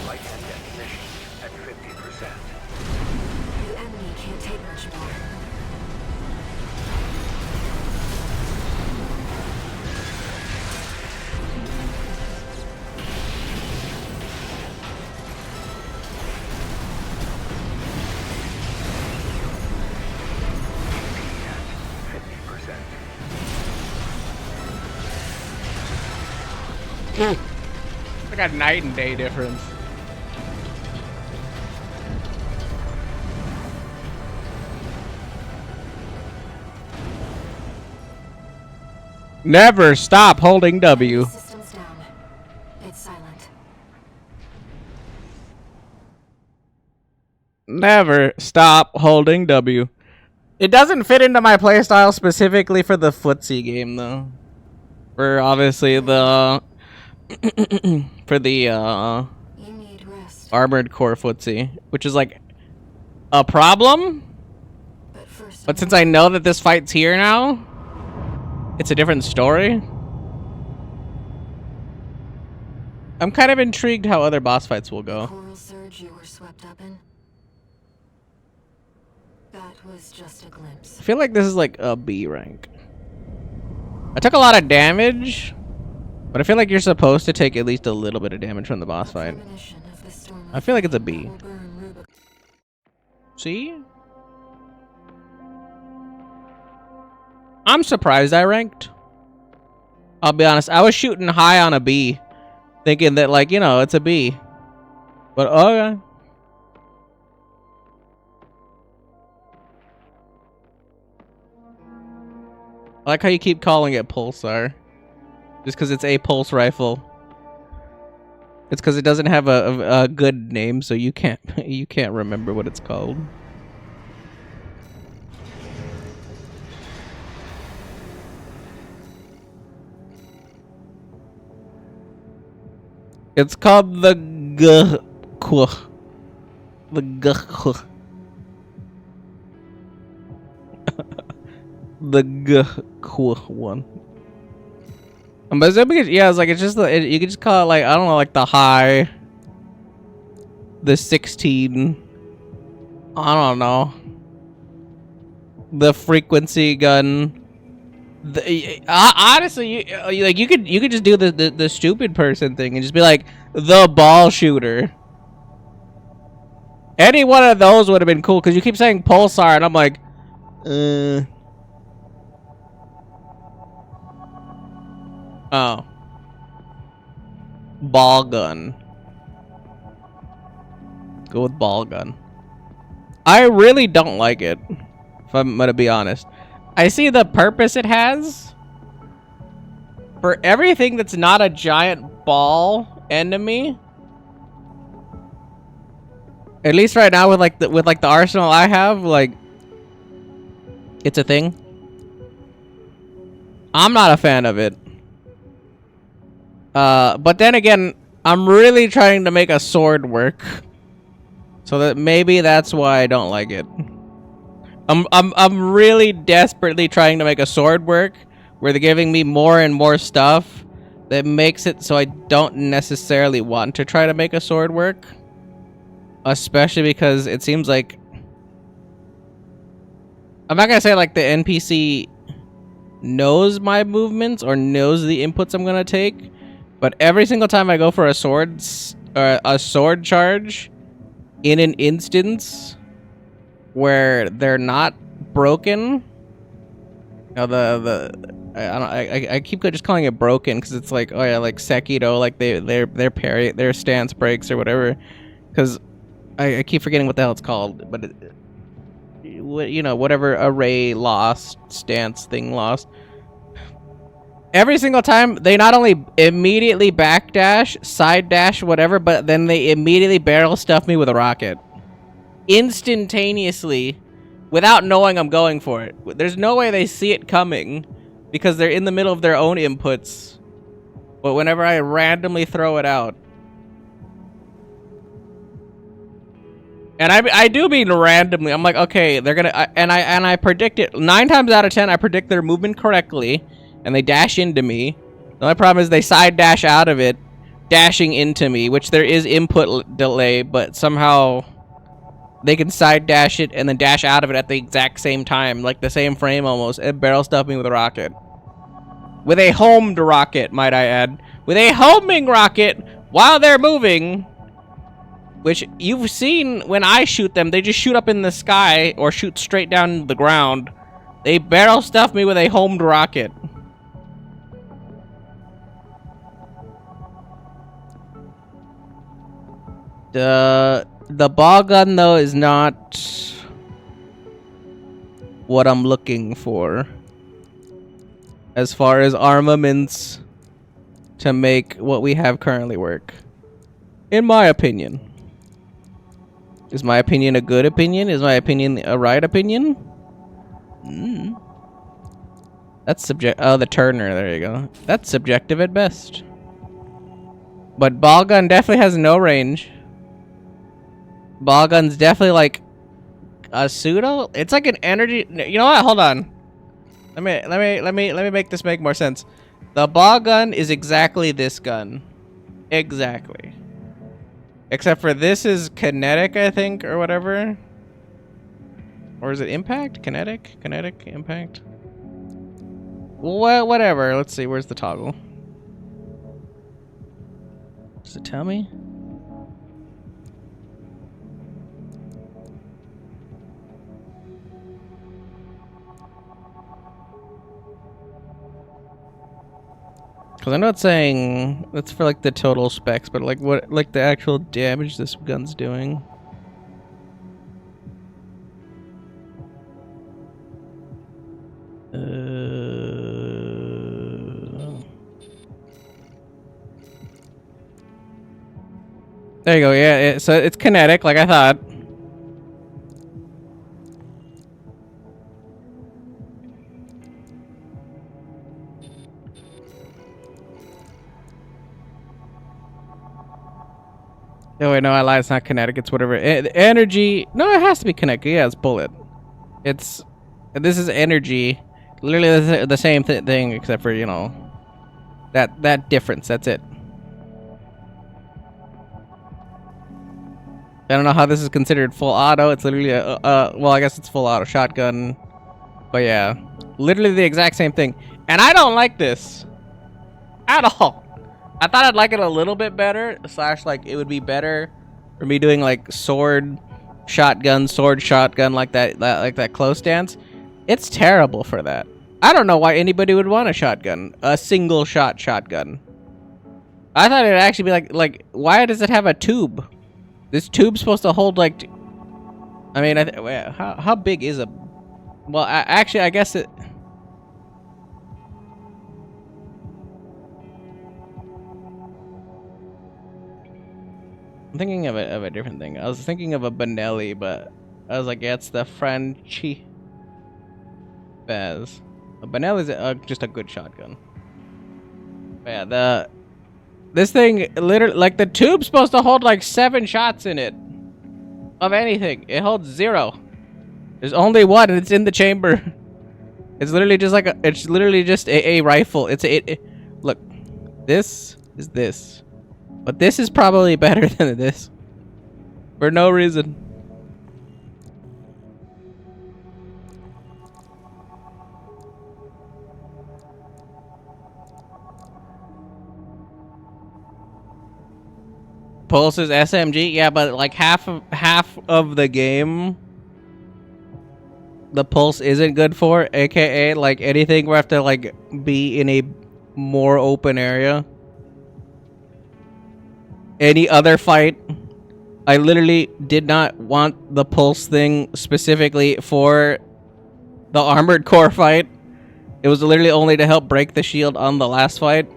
Light and ammunition at 50%. The enemy can't take much more. At 50%. I got night and day difference. Never stop holding W. Systems down. It's silent. Never stop holding W. It doesn't fit into my playstyle specifically for the footsie game though. For obviously the for the You need rest. armored core footsie, which is like a problem. But first, But since I know that this fight's here now, it's a different story. I'm kind of intrigued how other boss fights will go. coral surge you were swept up in. That was just a glimpse. I feel like this is like a B rank. I took a lot of damage, but I feel like you're supposed to take at least a little bit of damage from the boss fight. Premonition of the storm I feel like it's a that B. will burn Rowbut. See? I'm surprised I ranked. I'll be honest, I was shooting high on a B, thinking that, like, you know, it's a B. But okay. I like how you keep calling it Pulsar. Just because it's a pulse rifle. It's because it doesn't have a good name, so you can't remember what it's called. It's called the The The one. But yeah, it's like it's just you could just call it like I don't know, like the high, the 16. I don't know. The frequency gun. Honestly, you could just do the stupid person thing and just be like the ball shooter. Any one of those would have been cool because you keep saying pulsar and I'm like, oh, ball gun. Go with ball gun. I really don't like it, if I'm gonna be honest. I see the purpose it has. For everything that's not a giant ball enemy. At least right now with like the arsenal I have, like it's a thing. I'm not a fan of it. But then again, I'm really trying to make a sword work. So that maybe that's why I don't like it. I'm really desperately trying to make a sword work where they're giving me more and more stuff that makes it so I don't necessarily want to try to make a sword work. Especially because it seems like I'm not gonna say like the NPC knows my movements or knows the inputs I'm gonna take, but every single time I go for a sword charge in an instance where they're not broken, you know, I keep just calling it broken because it's like, oh yeah, like Sekiro, like their parry, their stance breaks or whatever, because I keep forgetting what the hell it's called, but you know, whatever array lost, stance thing lost. Every single time, they not only immediately backdash, side dash, whatever, but then they immediately barrel stuff me with a rocket. Instantaneously, without knowing I'm going for it. There's no way they see it coming because they're in the middle of their own inputs. But whenever I randomly throw it out, and I do mean randomly. I'm like, okay, they're gonna, and I predict it 9 times out of 10. I predict their movement correctly, and they dash into me. The only problem is they side dash out of it, dashing into me, which there is input delay, but somehow they can side dash it and then dash out of it at the exact same time, like the same frame almost, and barrel stuff me with a rocket. With a homed rocket, might I add. With a homing rocket while they're moving. Which you've seen when I shoot them, they just shoot up in the sky or shoot straight down the ground. They barrel stuff me with a homed rocket. The ball gun though is not what I'm looking for as far as armaments to make what we have currently work. In my opinion. Is my opinion a good opinion? Is my opinion a right opinion? That's subject. Oh, the Turner. There you go. That's subjective at best. But ball gun definitely has no range. Ball gun's definitely like a pseudo. It's like an energy. You know what? Hold on. Let me make this make more sense. The ball gun is exactly this gun. Exactly. Except for this is kinetic, I think, or whatever. Or is it impact? Kinetic? Kinetic? Impact? Well, whatever. Let's see. Where's the toggle? Does it tell me? Because I know it's saying that's for like the total specs, but like what, like the actual damage this gun's doing. There you go. Yeah, so it's kinetic, like I thought. Oh wait, no, I lied. It's not kinetic. It's whatever. Energy. No, it has to be kinetic. Yeah, it's bullet. It's. This is energy, Literally the same thing, except for, you know, that difference. That's it. I don't know how this is considered full auto. It's literally well, I guess it's full auto shotgun. But yeah, literally the exact same thing. And I don't like this at all. I thought I'd like it a little bit better, / like it would be better for me doing like sword shotgun like that close stance. It's terrible for that. I don't know why anybody would want a shotgun, a single shot shotgun. I thought it'd actually be like why does it have a tube? This tube's supposed to hold like, I mean, how big is a, well, actually, I guess it, I'm thinking of a different thing. I was thinking of a Benelli, but I was like, yeah, it's the Franchi Baz. A Benelli's just a good shotgun. But yeah, this thing literally, like the tube's supposed to hold like 7 shots in it. Of anything. It holds 0. There's only 1 and it's in the chamber. It's literally just like it's literally just a rifle. Look, this is this. But this is probably better than this. For no reason. Pulse's SMG? Yeah, but like half of the game the pulse isn't good for, aka like anything we have to like be in a more open area. Any other fight, I literally did not want the pulse thing specifically for the armored core fight. It was literally only to help break the shield on the last fight.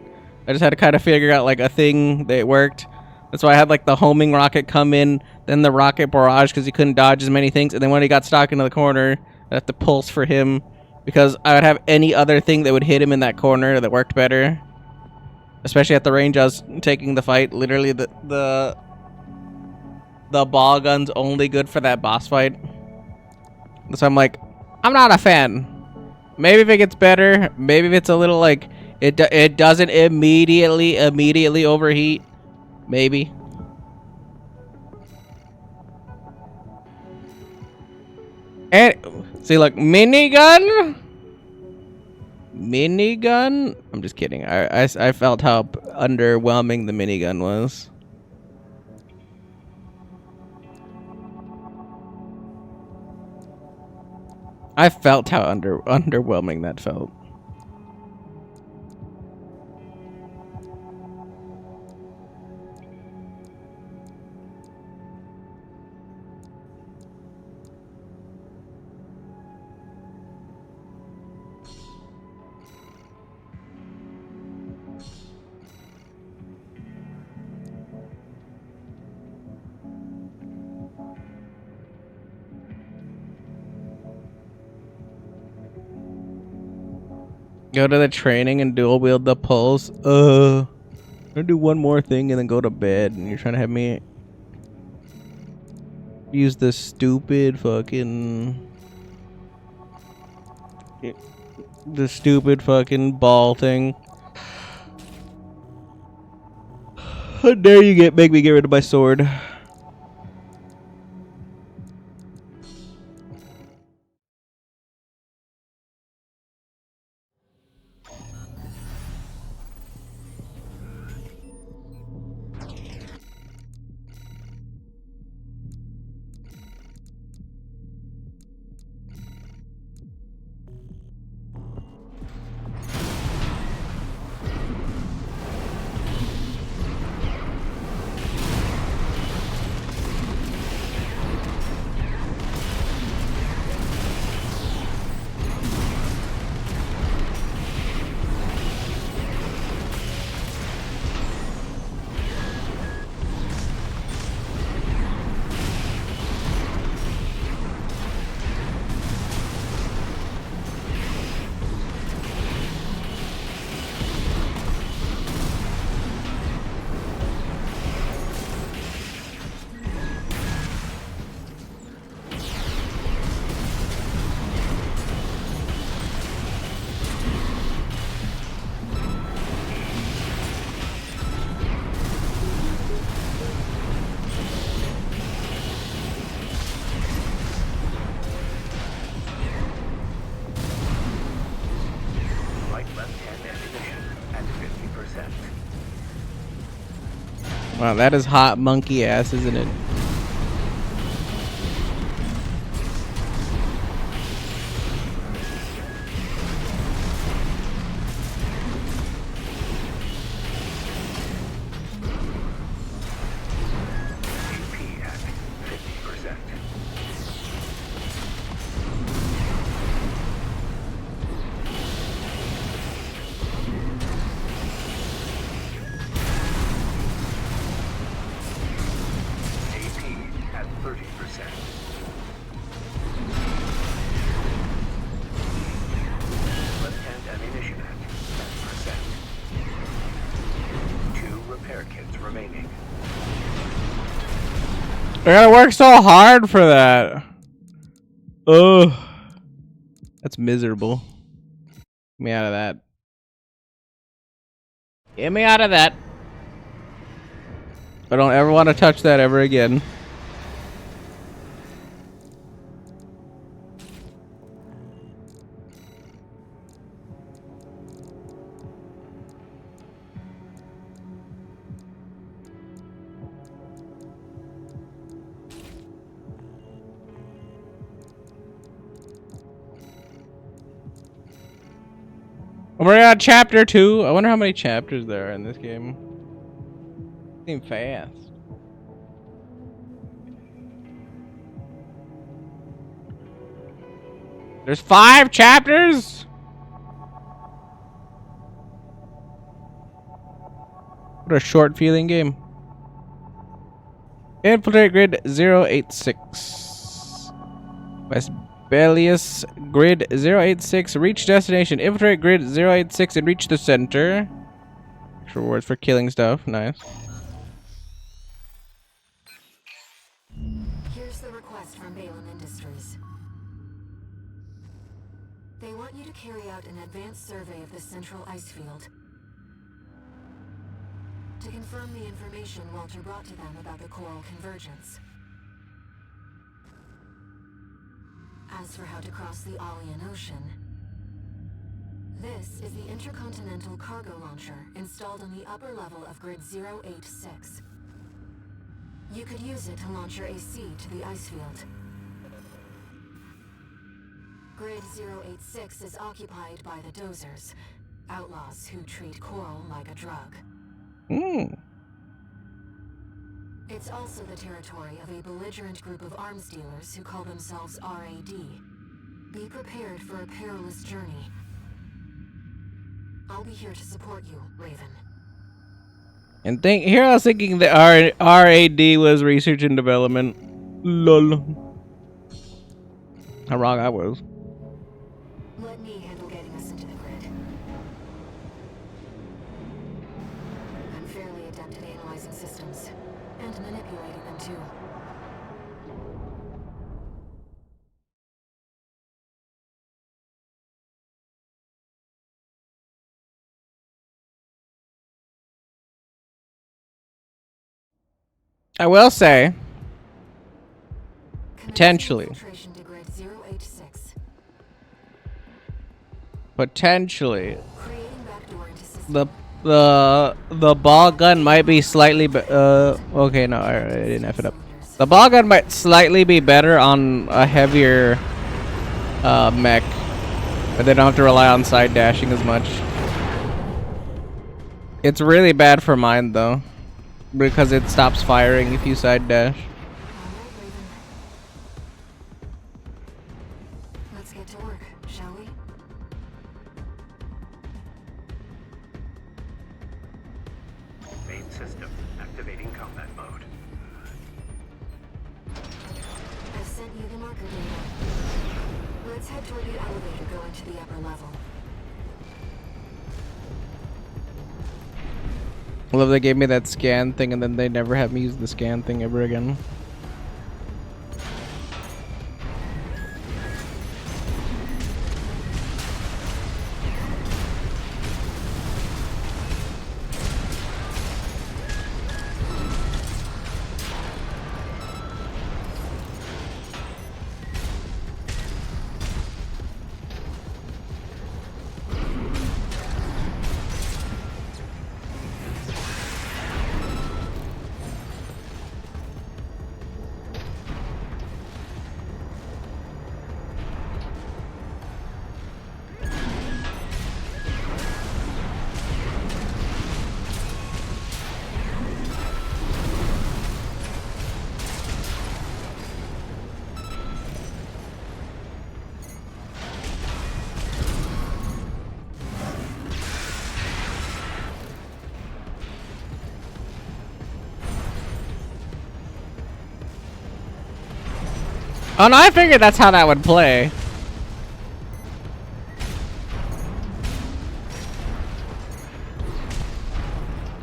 I just had to kind of figure out like a thing that worked. That's why I had like the homing rocket come in, then the rocket barrage because he couldn't dodge as many things, and then when he got stuck into the corner, I had to pulse for him because I would have any other thing that would hit him in that corner that worked better. Especially at the range I was taking the fight. Literally the ball gun's only good for that boss fight. So I'm like, I'm not a fan. Maybe if it gets better, maybe if it's a little like it doesn't immediately overheat. Maybe. And see, look, minigun. I'm just kidding. I felt how underwhelming the minigun was. I felt how underwhelming that felt. Go to the training and dual wield the pulse. I'm gonna do one more thing and then go to bed. And you're trying to have me use the stupid fucking ball thing. How dare you make me get rid of my sword? Wow, that is hot monkey ass, isn't it? AP at 50%. AP at 30%. Left-hand ammunition at 10%. 2 repair kits remaining. I gotta work so hard for that. Ugh. That's miserable. Get me out of that. Get me out of that. I don't ever want to touch that ever again. We're on chapter 2. I wonder how many chapters there are in this game. Seem fast. There's 5 chapters? What a short feeling game. Infiltrate grid 086. West Bellius grid 086. Reach destination. Infiltrate grid 086 and reach the center. Extra rewards for killing stuff. Nice. Here's the request from Balin Industries. They want you to carry out an advanced survey of the central ice field to confirm the information Walter brought to them about the coral convergence. As for how to cross the Alien Ocean, this is the intercontinental cargo launcher installed on the upper level of grid 086. You could use it to launch your AC to the ice field. Grid 086 is occupied by the Dozers, outlaws who treat coral like a drug. It's also the territory of a belligerent group of arms dealers who call themselves RAD. Be prepared for a perilous journey. I'll be here to support you, Raven. And here I was thinking that RAD was research and development. Lol. How wrong I was. Let me handle getting us into the grid. I'm fairly adept at analyzing systems and manipulating them too. I will say, Commence potentially. infiltration to grid 086. Potentially, Creating backdoor into system. the ball gun might be slightly okay, no, I didn't F it up. The ball gun might slightly be better on a heavier mech, but they don't have to rely on side dashing as much. It's really bad for mine though, because it stops firing if you side dash. Let's get to work, shall we? Main system activating combat mode. I've sent you the marker data. Let's head toward the elevator going to the upper level. I love they gave me that scan thing and then they never had me use the scan thing ever again. Oh no, I figured that's how that would play.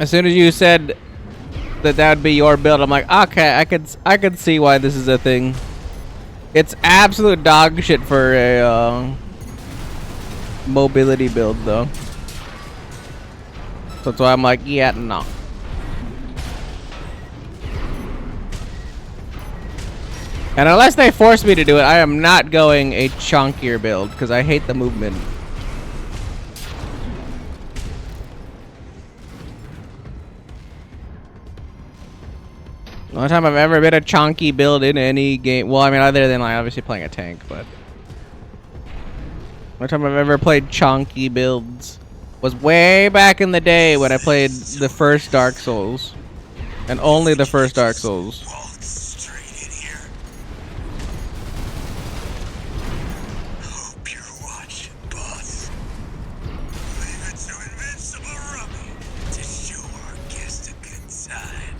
As soon as you said that that would be your build, I'm like, okay, I could see why this is a thing. It's absolute dog shit for a mobility build though. So that's why I'm like, yeah, no. And unless they force me to do it, I am not going a chunkier build because I hate the movement. The only time I've ever been a chunky build in any game, well, I mean, other than like obviously playing a tank, but the only time I've ever played chunky builds was way back in the day when I played the first Dark Souls, and only the first Dark Souls. Walk straight in here. Hope you're watching, boss. Leave it to Invincible Rummy to show our guest a good time.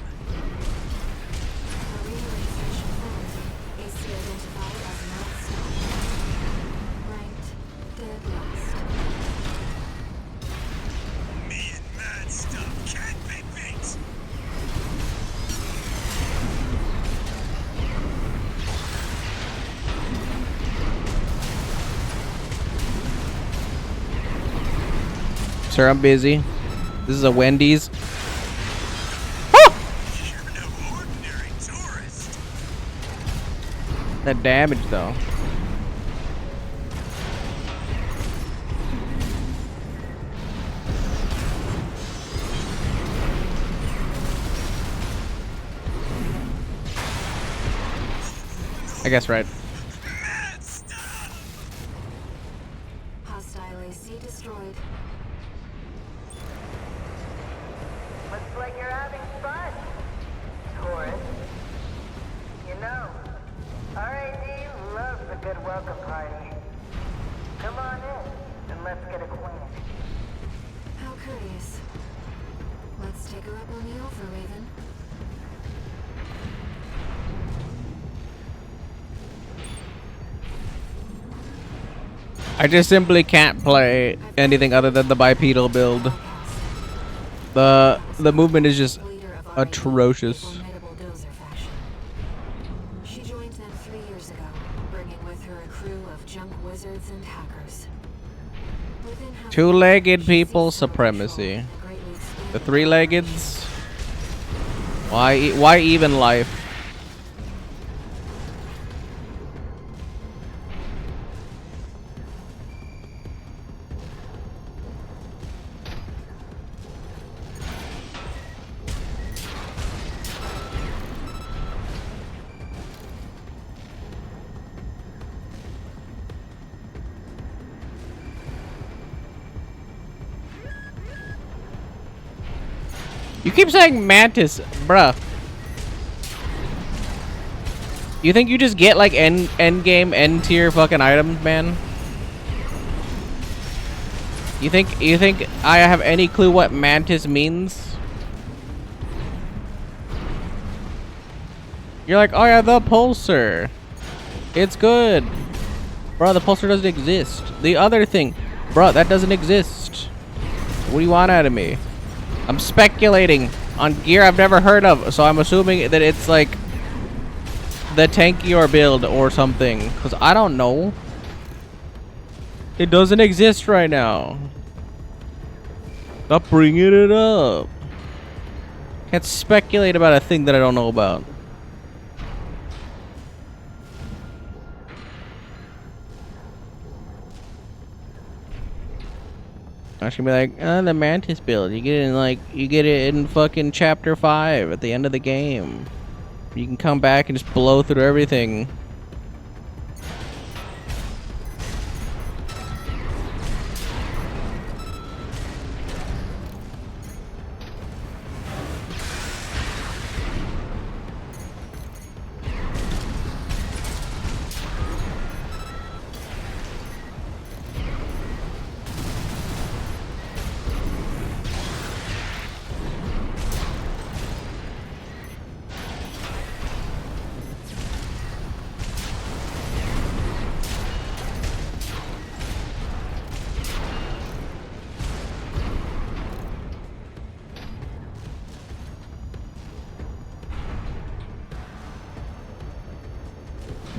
AC identified as not stop. Ranked dead last. Me and Mad Stuff can't be beat. Sir, I'm busy. This is a Wendy's. You're no ordinary tourist. The damage though. I guess right. Mad Stuff. Hostile AC destroyed. Looks like you're having fun, tourist. You know, RAD loves a good welcome party. Come on in, and let's get acquainted. How courteous. Let's take her up on the offer, Raven. I just simply can't play anything other than the bipedal build. The movement is just Leader of atrocious. formidable dozer faction. She joined them 3 years ago, bringing with her a crew of junk wizards and hackers. Within half Two-legged she people seized supremacy. control of the greatly expanded The three-leggeds. Why even life? You keep saying mantis, bruh. You think you just get like end game, end tier fucking items, man? You think I have any clue what mantis means? You're like, oh yeah, the pulsar. It's good. Bro, the pulsar doesn't exist. The other thing, bro, that doesn't exist. What do you want out of me? I'm speculating on gear I've never heard of, so I'm assuming that it's like the tankier build or something, because I don't know. It doesn't exist right now. Stop bringing it up. Can't speculate about a thing that I don't know about. I should be like, the mantis build. You get it in fucking chapter 5 at the end of the game. You can come back and just blow through everything.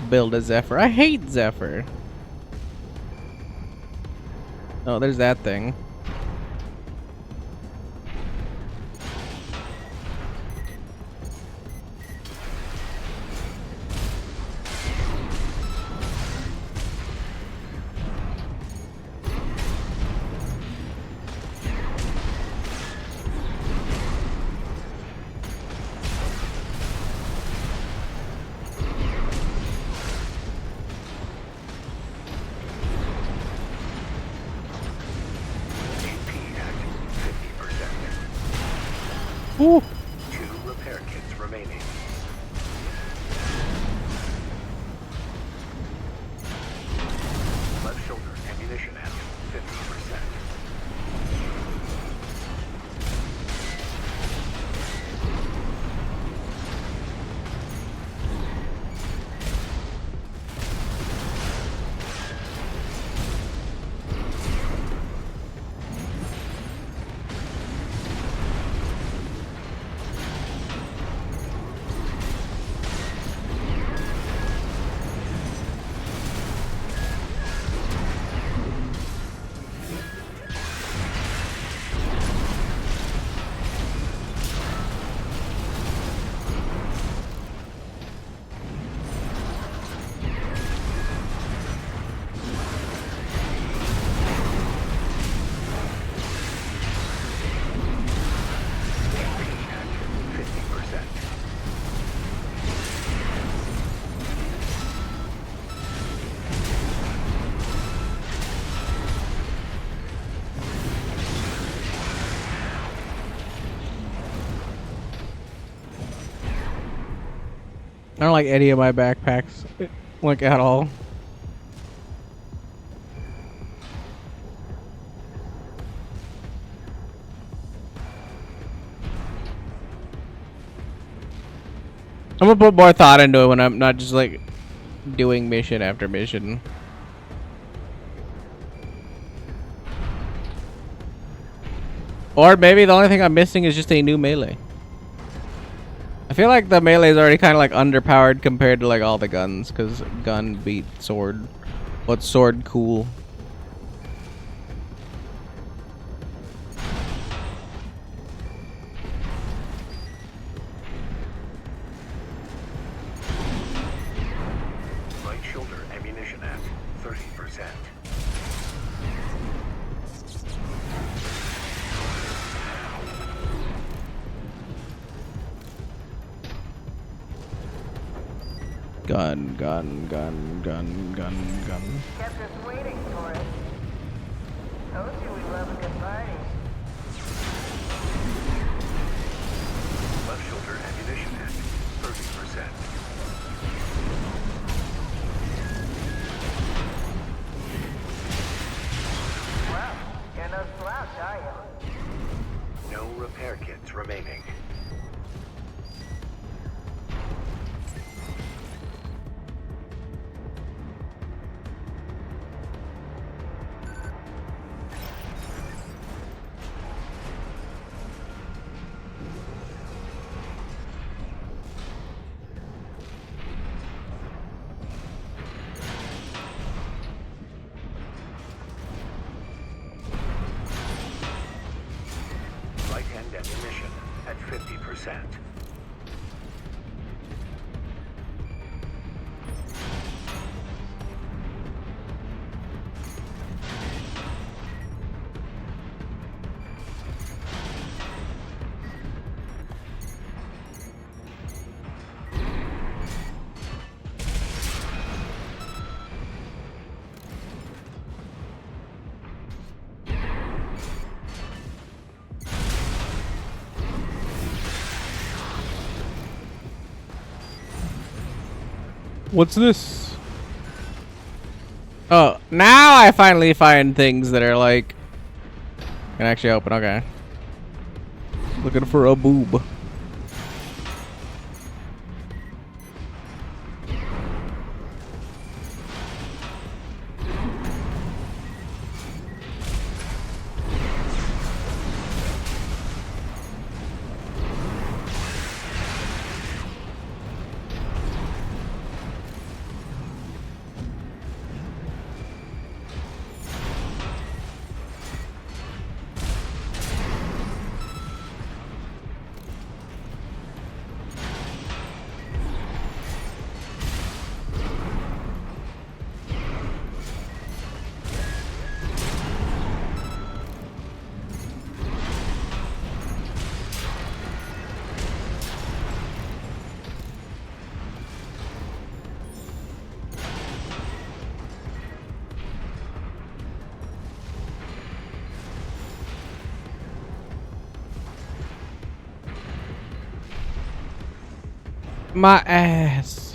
build a Zephyr. I hate Zephyr. Oh, there's that thing. Ooh. 2 repair kits remaining. Left shoulder ammunition at 50%. I don't like any of my backpacks, like, at all. I'm gonna put more thought into it when I'm not just like doing mission after mission. Or maybe the only thing I'm missing is just a new melee. I feel like the melee is already kind of like underpowered compared to like all the guns, because gun beat sword. What's sword cool? Right shoulder ammunition at 30%. Gun. Kept us waiting for it. Told you we love a good party. Left shoulder ammunition at 30%. Well, you're no slouch, are you? No repair kits remaining. Right-hand ammunition at 50%. What's this? Oh, now I finally find things that are like can actually open. Okay. Looking for a boob. My ass.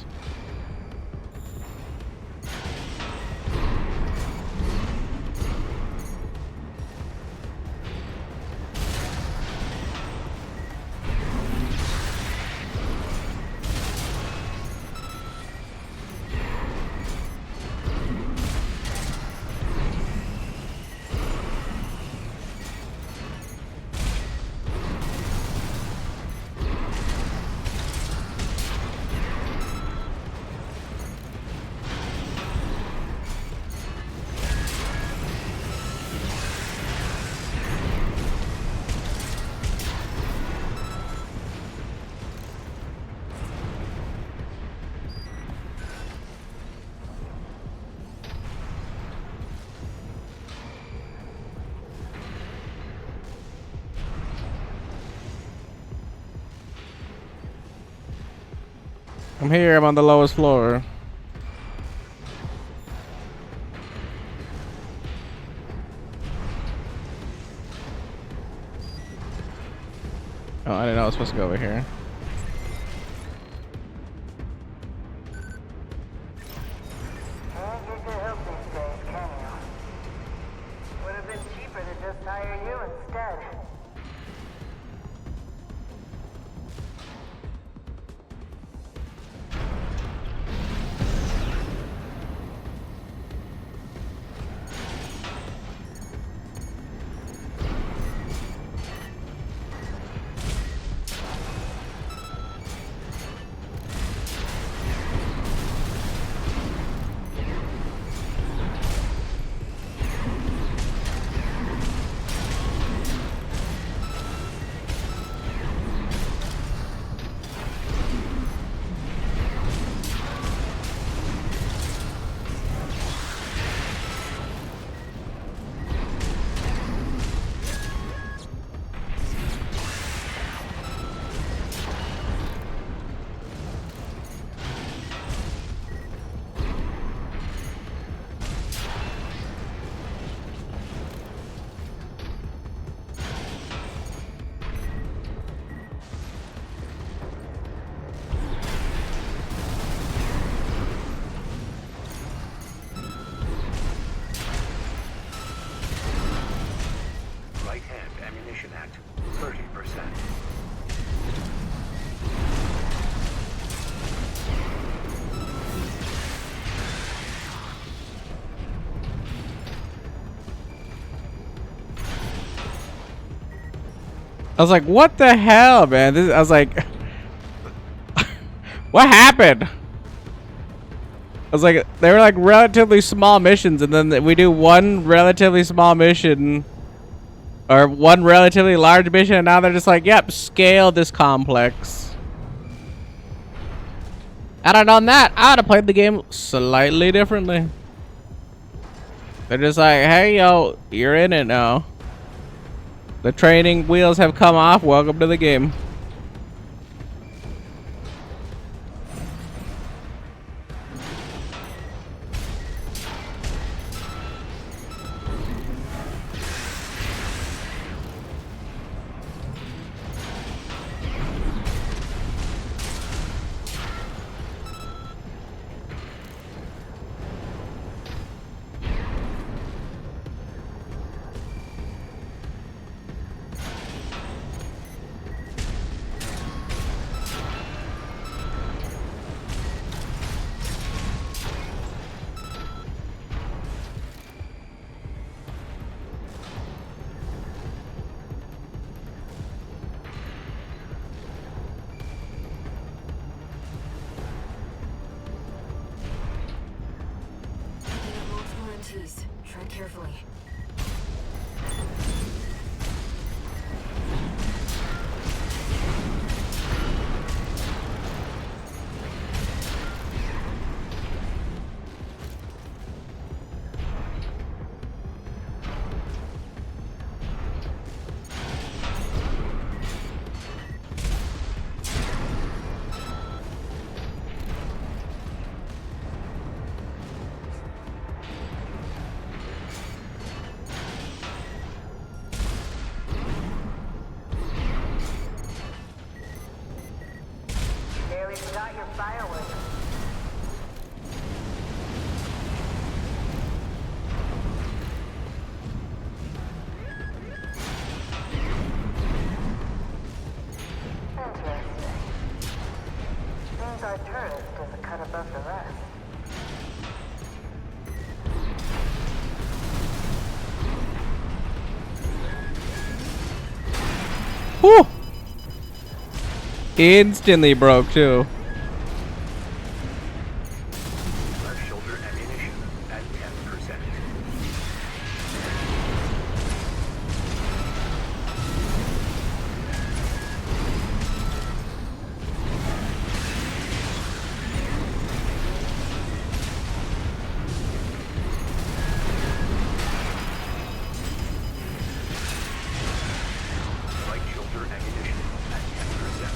I'm here. I'm on the lowest floor. Oh, I didn't know I was supposed to go over here. Can't get your help these days, can you? Would have been cheaper to just hire you instead. Right hand ammunition act, 30%. I was like, what the hell, man? I was like, what happened? I was like, they were like relatively small missions, and then we do one relatively small mission, or one relatively large mission, and now they're just like, yep, scale this complex. Had I done that, I'd have played the game slightly differently. They're just like, hey, yo, you're in it now. The training wheels have come off. Welcome to the game. Tread carefully. we've got your firewood. Interesting. Seems our turret is a cut above the rest. Whew! Instantly broke too. Left shoulder ammunition at 10%. Right shoulder ammunition at 10%.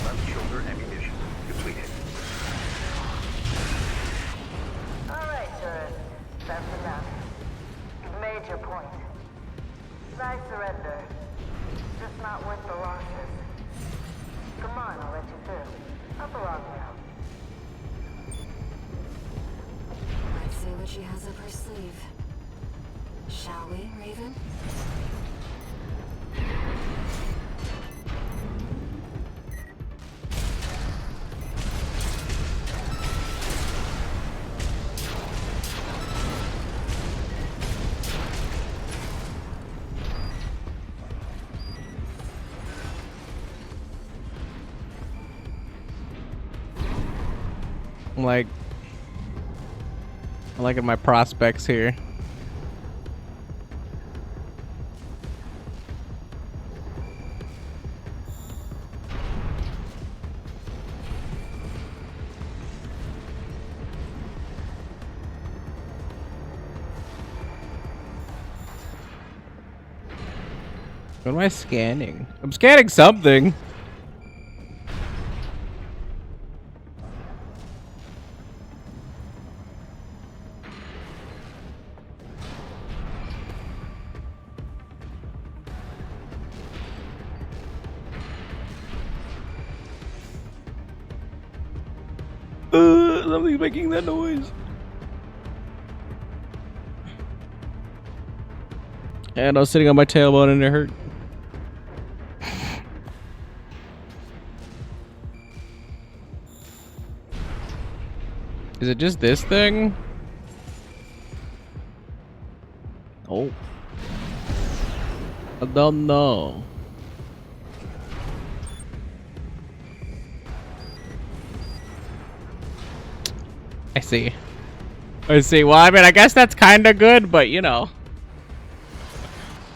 Left shoulder ammunition depleted. Alright, turret. That's enough. You've made your point. I surrender. Just not worth the losses. Come on, I'll let you through. Up along now. Let's see what she has up her sleeve. Shall we, Raven? I'm liking my prospects here. What am I scanning? I'm scanning something. Something's making that noise. And I was sitting on my tailbone and it hurt. Is it just this thing? Oh. I don't know. I see. I see. Well, I mean, I guess that's kind of good, but you know.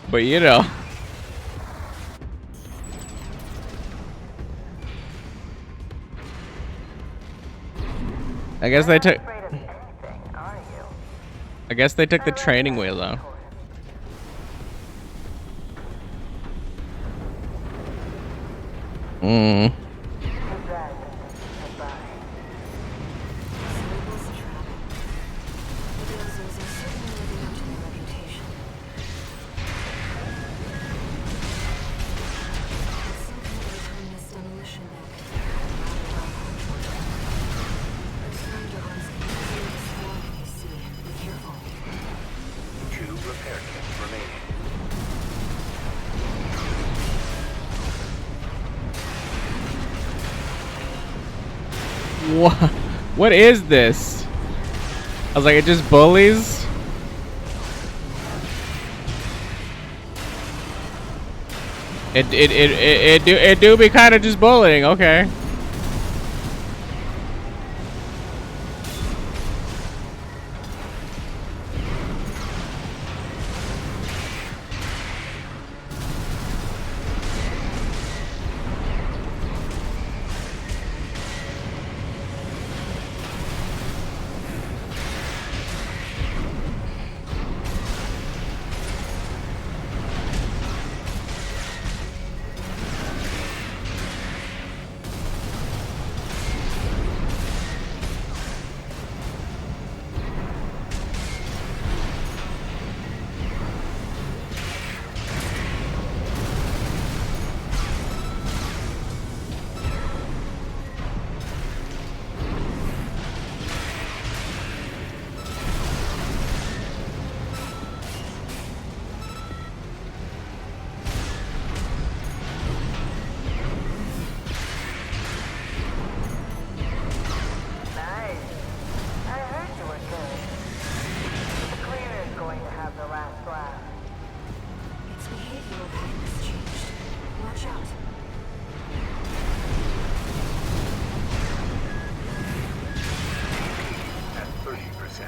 But you know. I guess they took. I guess they took the training wheel though. Hmm. What is this? I was like, it just bullies? It do be kind of just bullying, okay. Watch out. At 30%.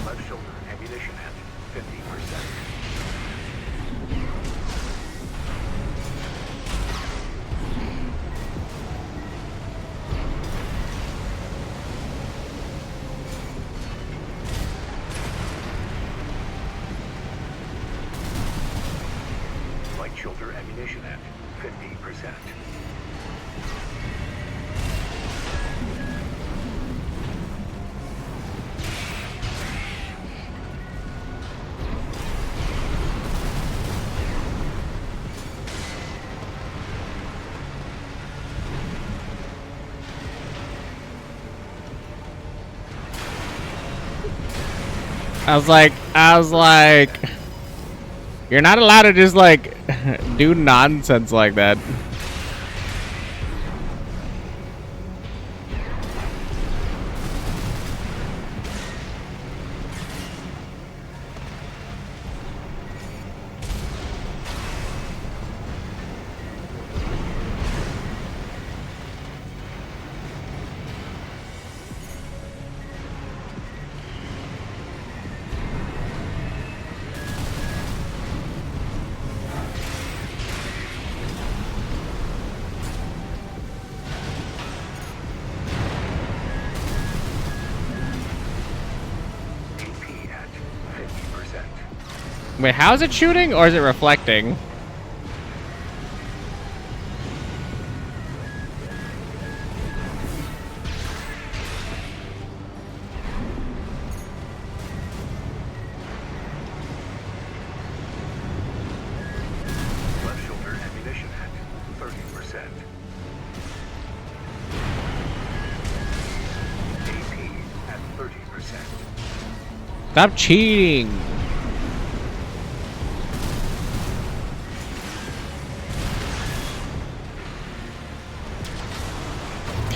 Left shoulder ammunition at 50%. Light shoulder ammunition at 50%. I was like, you're not allowed to just like do nonsense like that. AP at 50%. Wait, how is it shooting or is it reflecting? Left shoulder ammunition at 30%. AP at 30%. Stop cheating.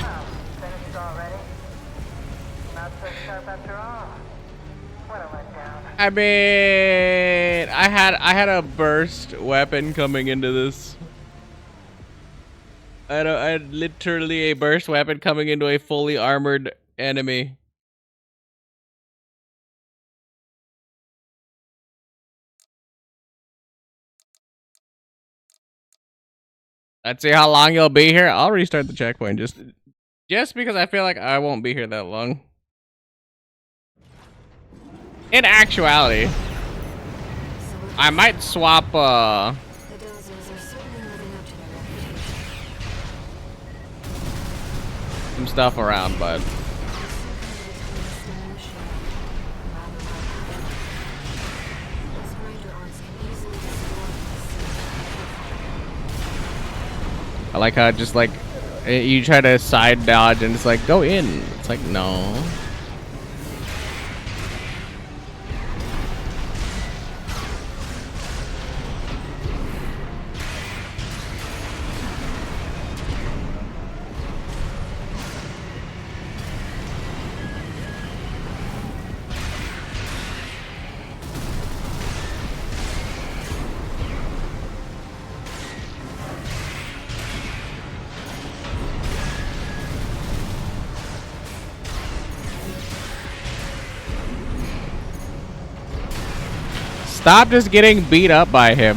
Oh, finished already? Not so sharp after all. What a letdown. I mean, I had a burst weapon coming into this. I had literally a burst weapon coming into a fully armored enemy. Let's see how long you'll be here. I'll restart the checkpoint just because I feel like I won't be here that long. In actuality, I might swap The Dozers are certainly living up to their reputation. some stuff around, but I like how just like you try to side dodge and it's like go in. It's like no. Stop just getting beat up by him.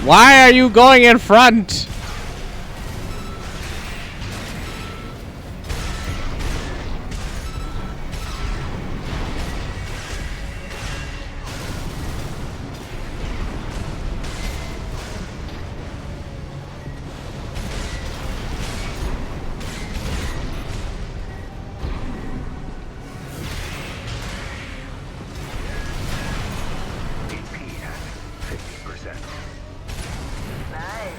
Why are you going in front? AP at 50%. Nice.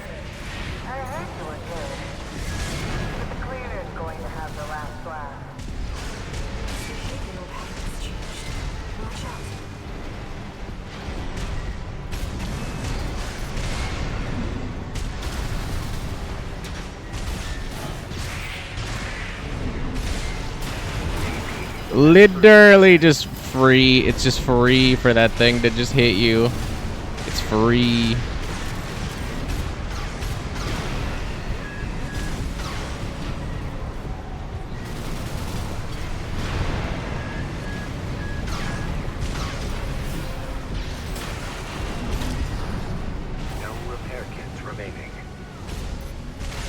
literally just free. It's just free for that thing to just hit you. It's free.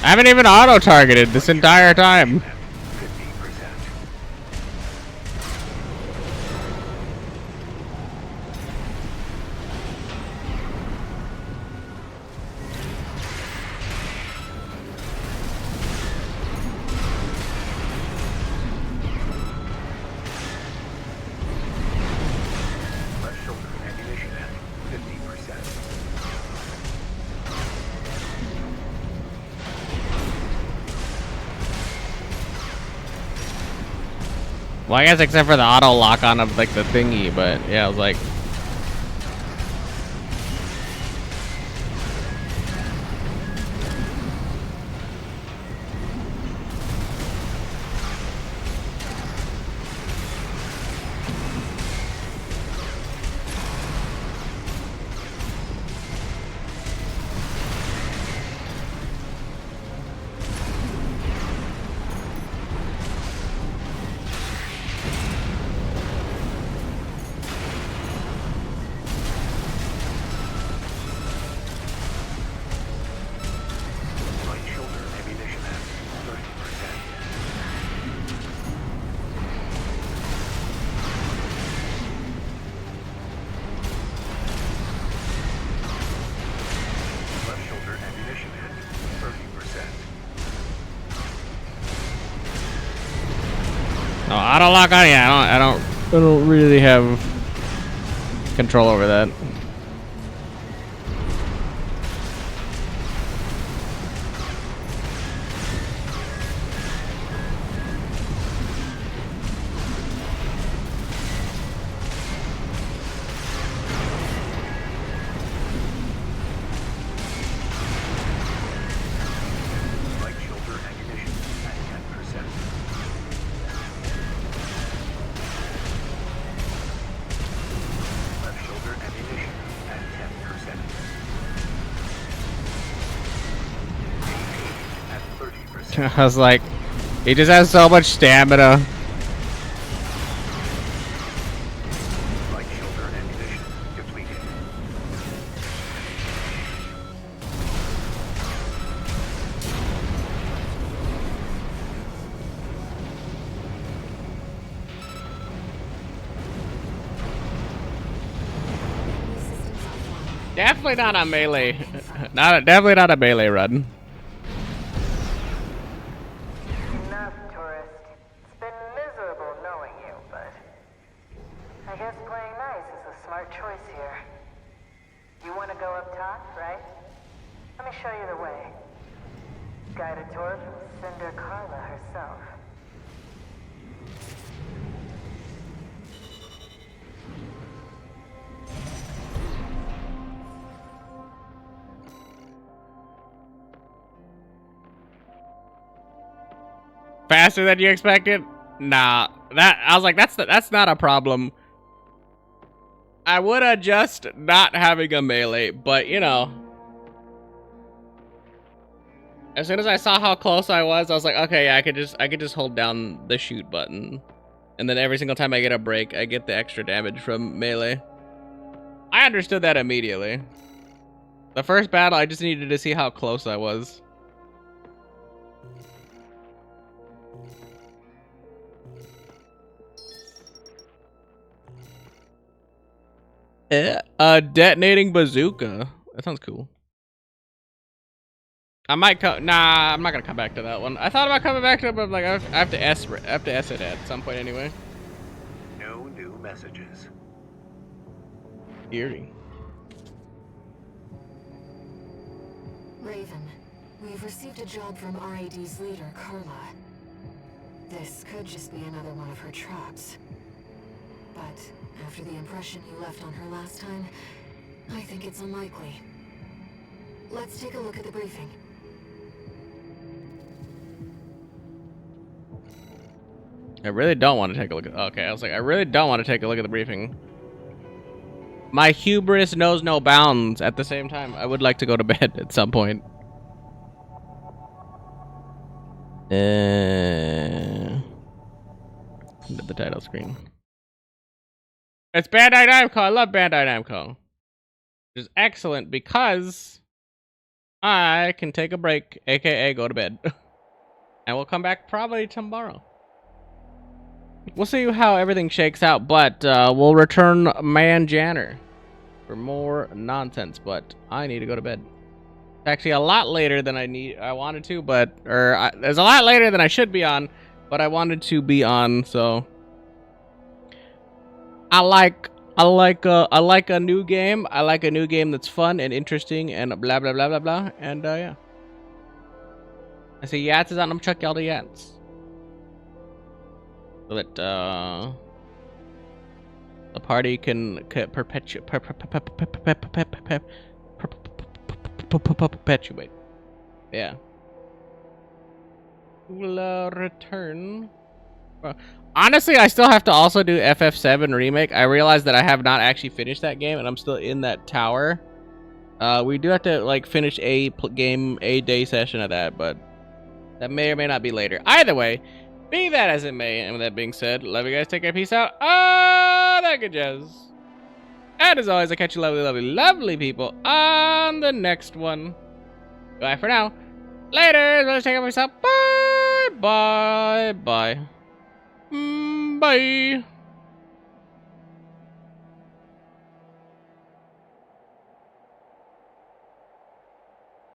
I haven't even auto-targeted this entire time. Well, I guess except for the auto lock on of like the thingy, but yeah, I was like, no, auto lock on. Yeah, I don't really have control over that. I was like, he just has so much stamina. Definitely not a melee. Definitely not a melee run. Enough, tourist. It's been miserable knowing you, but I guess playing nice is a smart choice here. You want to go up top, right? Let me show you the way. Guided tour from Cinder Carla herself. Faster than you expected? Nah, I was like, that's not a problem. I would adjust not having a melee, but you know, as soon as I saw how close I was like, okay, yeah, I could just hold down the shoot button, and then every single time I get a break, I get the extra damage from melee. I understood that immediately. The first battle, I just needed to see how close I was. A detonating bazooka. That sounds cool. I might come. Nah, I'm not gonna come back to that one. I thought about coming back to it, but like I have to S it at some point anyway. No new messages. Eerie. Raven, we've received a job from RAD's leader, Carla. This could just be another one of her traps. But after the impression you left on her last time, I think it's unlikely. Let's take a look at the briefing. I really don't want to take a look at. Okay, I was like, I really don't want to take a look at the briefing. My hubris knows no bounds. At the same time, I would like to go to bed at some point. At the title screen. It's Bandai Namco. I love Bandai Namco. Which is excellent because I can take a break, aka go to bed. And we'll come back probably tomorrow. We'll see how everything shakes out, but we'll return Man Janner for more nonsense, but I need to go to bed. It's actually a lot later than I wanted to, but there's a lot later than I should be on, but I wanted to be on, so I like a new game. I like a new game that's fun and interesting and blah blah blah blah blah. And yeah. I say Yats is on. I'm chuck y'all to Yats. So that the party can perpetuate. Yeah. We'll return. Honestly, I still have to also do FF7 Remake. I realized that I have not actually finished that game, and I'm still in that tower. We do have to like finish a day session of that, but that may or may not be later. Either way, be that as it may, and with that being said, love you guys. Take care. Peace out. Oh, that good jazz. And as always, I catch you lovely, lovely, lovely people on the next one. Bye for now. Later. Let's take care of myself. Bye. Bye. Bye. Bye.